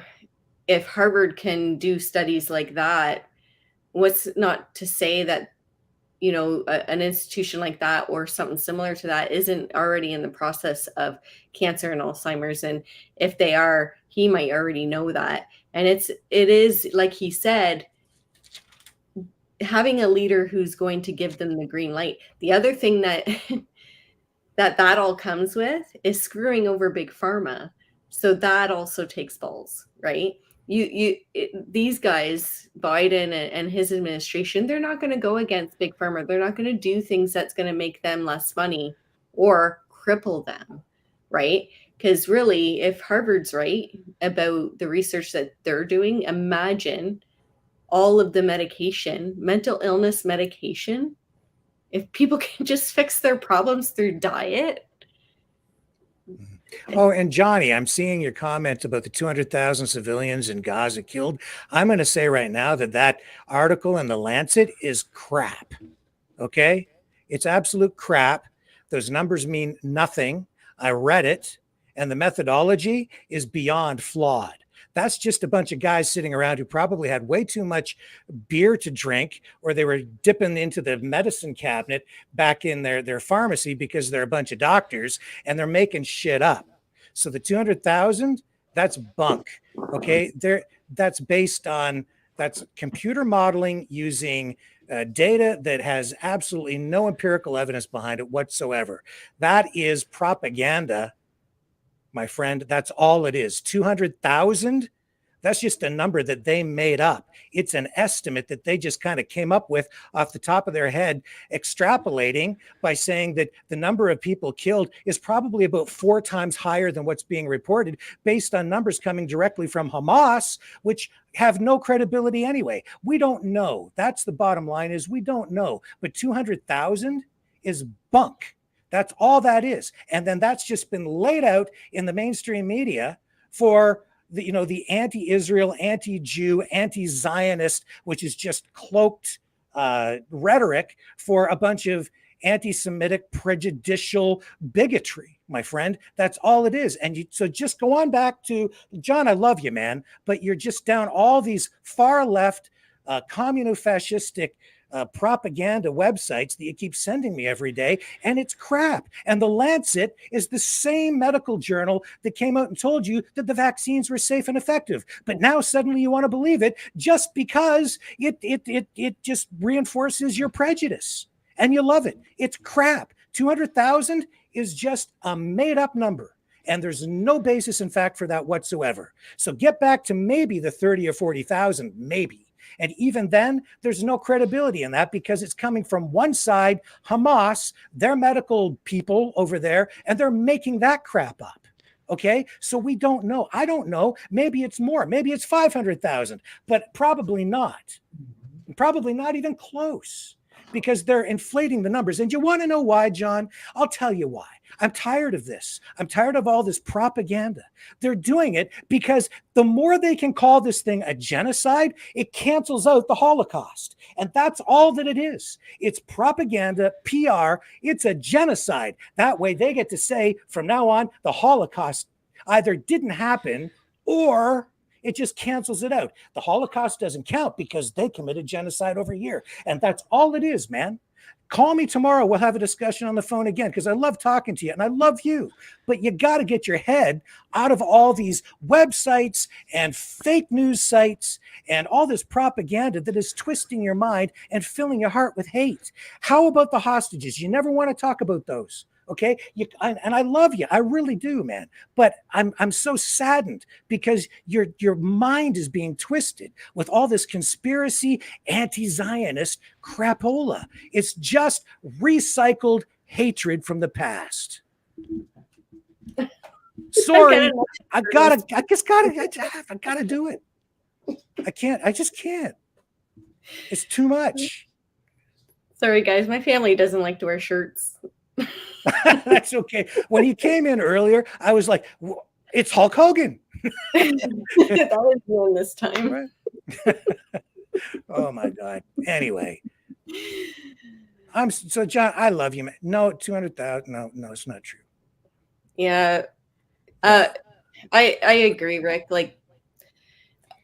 if Harvard can do studies like that, what's not to say that an institution like that or something similar to that isn't already in the process of cancer and Alzheimer's? And if they are, he might already know that. And it is like he said, having a leader who's going to give them the green light. The other thing that that all comes with is screwing over big pharma. So that also takes balls, right? These guys, Biden and his administration, they're not going to go against big pharma. They're not going to do things that's going to make them less money or cripple them, right? Because really, if Harvard's right about the research that they're doing, imagine all of the medication, mental illness medication, if people can just fix their problems through diet. Oh, and Johnny, I'm seeing your comment about the 200,000 civilians in Gaza killed. I'm going to say right now that article in the Lancet is crap. Okay? It's absolute crap. Those numbers mean nothing. I read it, and the methodology is beyond flawed. That's just a bunch of guys sitting around who probably had way too much beer to drink, or they were dipping into the medicine cabinet back in their pharmacy because they're a bunch of doctors and they're making shit up. So the 200,000, that's bunk. Okay. That's computer modeling using data that has absolutely no empirical evidence behind it whatsoever. That is propaganda, my friend. That's all it is. 200,000. That's just a number that they made up. It's an estimate that they just kind of came up with off the top of their head, extrapolating by saying that the number of people killed is probably about 4 times higher than what's being reported based on numbers coming directly from Hamas, which have no credibility anyway. We don't know. That's the bottom line, is we don't know. But 200,000 is bunk. That's all that is. And then that's just been laid out in the mainstream media for the anti-Israel, anti-Jew, anti-Zionist, which is just cloaked rhetoric for a bunch of anti-Semitic, prejudicial bigotry, my friend. That's all it is. And so just go on back to, John, I love you, man, but you're just down all these far left, communo-fascistic propaganda websites that you keep sending me every day, and it's crap. And the Lancet is the same medical journal that came out and told you that the vaccines were safe and effective. But now suddenly you want to believe it just because it just reinforces your prejudice, and you love it. It's crap. 200,000 is just a made-up number, and there's no basis in fact for that whatsoever. So get back to maybe the 30 or 40,000, maybe. And even then, there's no credibility in that because it's coming from one side, Hamas, their medical people over there, and they're making that crap up. Okay, so we don't know. I don't know. Maybe it's more. Maybe it's 500,000, but probably not. Probably not even close, because they're inflating the numbers. And you want to know why, John? I'll tell you why. I'm tired of this. I'm tired of all this propaganda. They're doing it because the more they can call this thing a genocide, it cancels out the Holocaust. And that's all that it is. It's propaganda, PR. It's a genocide. That way they get to say from now on, the Holocaust either didn't happen or it just cancels it out. The Holocaust doesn't count because they committed genocide over here. And that's all it is, man. Call me tomorrow. We'll have a discussion on the phone again because I love talking to you and I love you. But you got to get your head out of all these websites and fake news sites and all this propaganda that is twisting your mind and filling your heart with hate. How about the hostages? You never want to talk about those. Okay. And I love you. I really do, man. But I'm so saddened because your mind is being twisted with all this conspiracy, anti-Zionist crapola. It's just recycled hatred from the past. Sorry. I gotta do it. I just can't. It's too much. Sorry, guys. My family doesn't like to wear shirts. That's okay. When he came in earlier, I was like, it's Hulk Hogan. That was one this time. Oh my God. Anyway. So John, I love you, man. No, 200,000. No, it's not true. Yeah. I agree, Rick. Like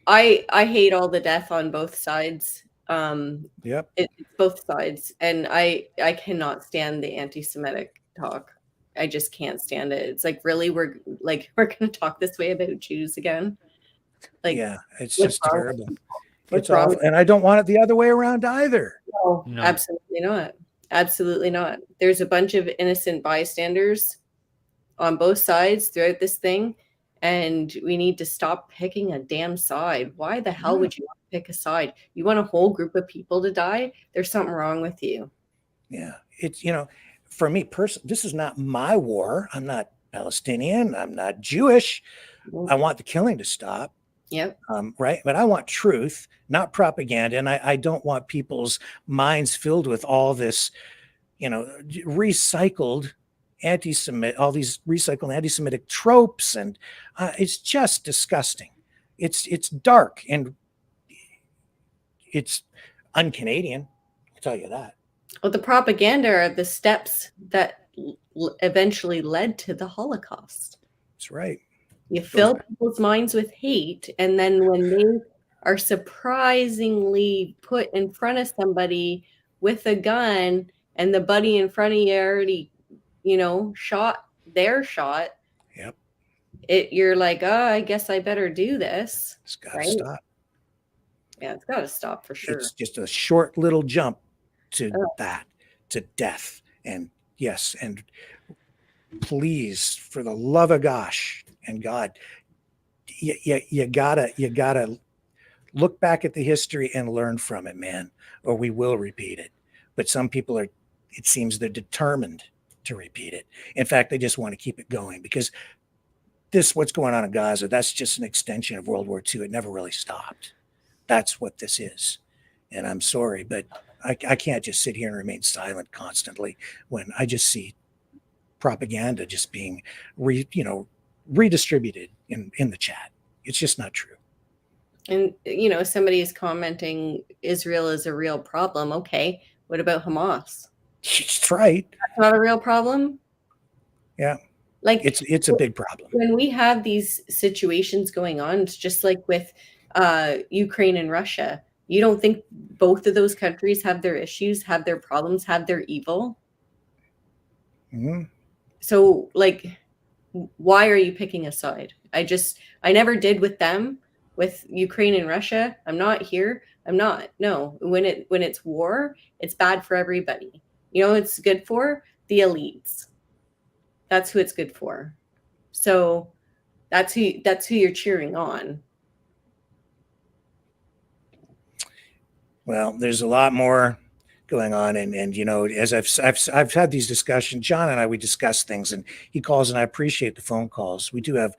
I hate all the death on both sides. Yep. It's both sides. And I cannot stand the anti-Semitic talk. I just can't stand it. It's like, really, we're gonna talk this way about Jews again. Like, yeah, it's just terrible. What's It's wrong? awful. And I don't want it the other way around either. No, absolutely not. Absolutely not. There's a bunch of innocent bystanders on both sides throughout this thing, and we need to stop picking a damn side. Why the hell would you want to pick a side? You want a whole group of people to die? There's something wrong with you. Yeah, it's, for me personally, this is not my war. I'm not Palestinian. I'm not Jewish. I want the killing to stop. Yep. Right. But I want truth, not propaganda. And I don't want people's minds filled with all this, recycled anti-Semitic, all these recycled anti-Semitic tropes. And it's just disgusting. It's dark and it's un-Canadian. I'll tell you that. Well, the propaganda are the steps that eventually led to the Holocaust. That's right. You fill people's minds with hate, and then when they are surprisingly put in front of somebody with a gun, and the buddy in front of you already, shot their shot. Yep. You're like, oh, I guess I better do this. It's got to stop. Yeah, it's got to stop for sure. It's just a short little jump to to death. And yes, and please, for the love of gosh and God, you gotta look back at the history and learn from it, man, or we will repeat it. But some people it seems they're determined to repeat it. In fact, they just want to keep it going because what's going on in Gaza, that's just an extension of World War II. It never really stopped. That's what this is. And I'm sorry, but I can't just sit here and remain silent constantly when I just see propaganda just being redistributed in the chat. It's just not true. And somebody is commenting Israel is a real problem. Okay, what about Hamas? That's right. That's not a real problem. Yeah. Like it's a big problem. When we have these situations going on, it's just like with Ukraine and Russia. You don't think both of those countries have their issues, have their problems, have their evil? Mm-hmm. So, why are you picking a side? I never did with them, with Ukraine and Russia. I'm not here. I'm not. No, when it's war, it's bad for everybody. It's good for the elites. That's who it's good for. So that's who you're cheering on. Well, there's a lot more going on, and as I've had these discussions, John and we discuss things, and he calls, and I appreciate the phone calls. We do have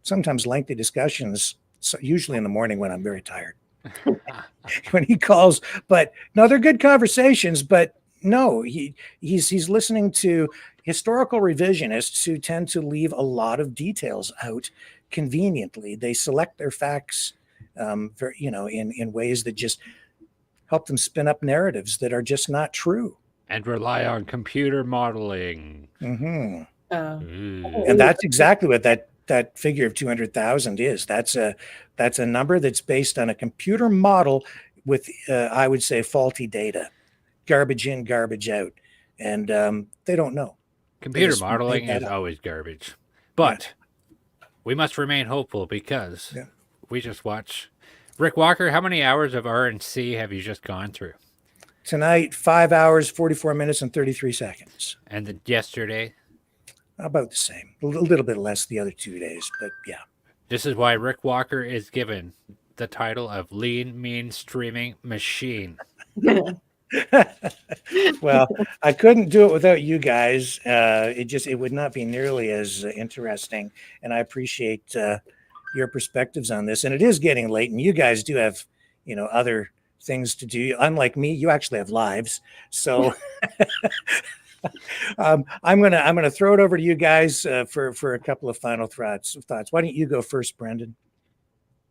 sometimes lengthy discussions, usually in the morning when I'm very tired. When he calls, but no, they're good conversations. But no, he's listening to historical revisionists who tend to leave a lot of details out conveniently. They select their facts, in ways that just help them spin up narratives that are just not true. And rely on computer modeling. Mm-hmm. Oh. And that's exactly what that figure of 200,000 is. That's a number that's based on a computer model with, I would say, faulty data, garbage in, garbage out. And they don't know. Computer modeling is always garbage. But we must remain hopeful because we just watched. Rick Walker, how many hours of RNC have you just gone through? Tonight, 5 hours, 44 minutes, and 33 seconds. And yesterday? About the same. A little bit less the other 2 days, but yeah. This is why Rick Walker is given the title of Lean Mean Streaming Machine. Well, I couldn't do it without you guys. It would not be nearly as interesting. And I appreciate your perspectives on this. And it is getting late, and you guys do have, other things to do. Unlike me, you actually have lives. So I'm gonna throw it over to you guys for a couple of final thoughts. Why don't you go first, Brendan?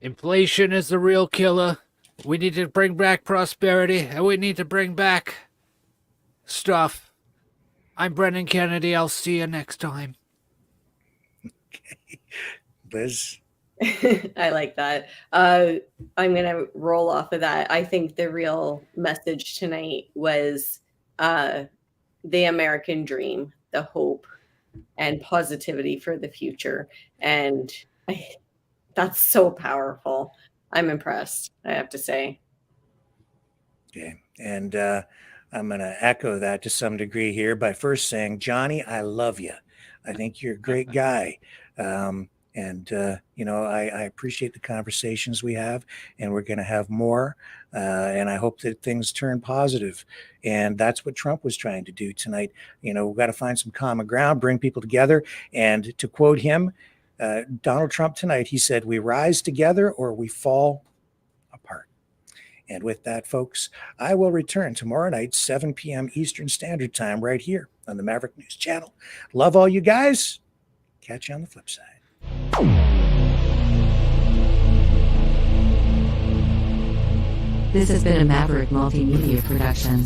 Inflation is the real killer. We need to bring back prosperity, and we need to bring back stuff. I'm Brendan Kennedy. I'll see you next time. Okay. Liz? I like that. I'm going to roll off of that. I think the real message tonight was the American dream, the hope and positivity for the future. And that's so powerful. I'm impressed, I have to say. Okay. And I'm going to echo that to some degree here by first saying, Johnny, I love you. I think you're a great guy. I appreciate the conversations we have, and we're going to have more. And I hope that things turn positive. And that's what Trump was trying to do tonight. We've got to find some common ground, bring people together. And to quote him, Donald Trump tonight, he said, we rise together or we fall apart. And with that, folks, I will return tomorrow night, 7 p.m. Eastern Standard Time, right here on the Maverick News Channel. Love all you guys. Catch you on the flip side. This has been a Maverick Multimedia production.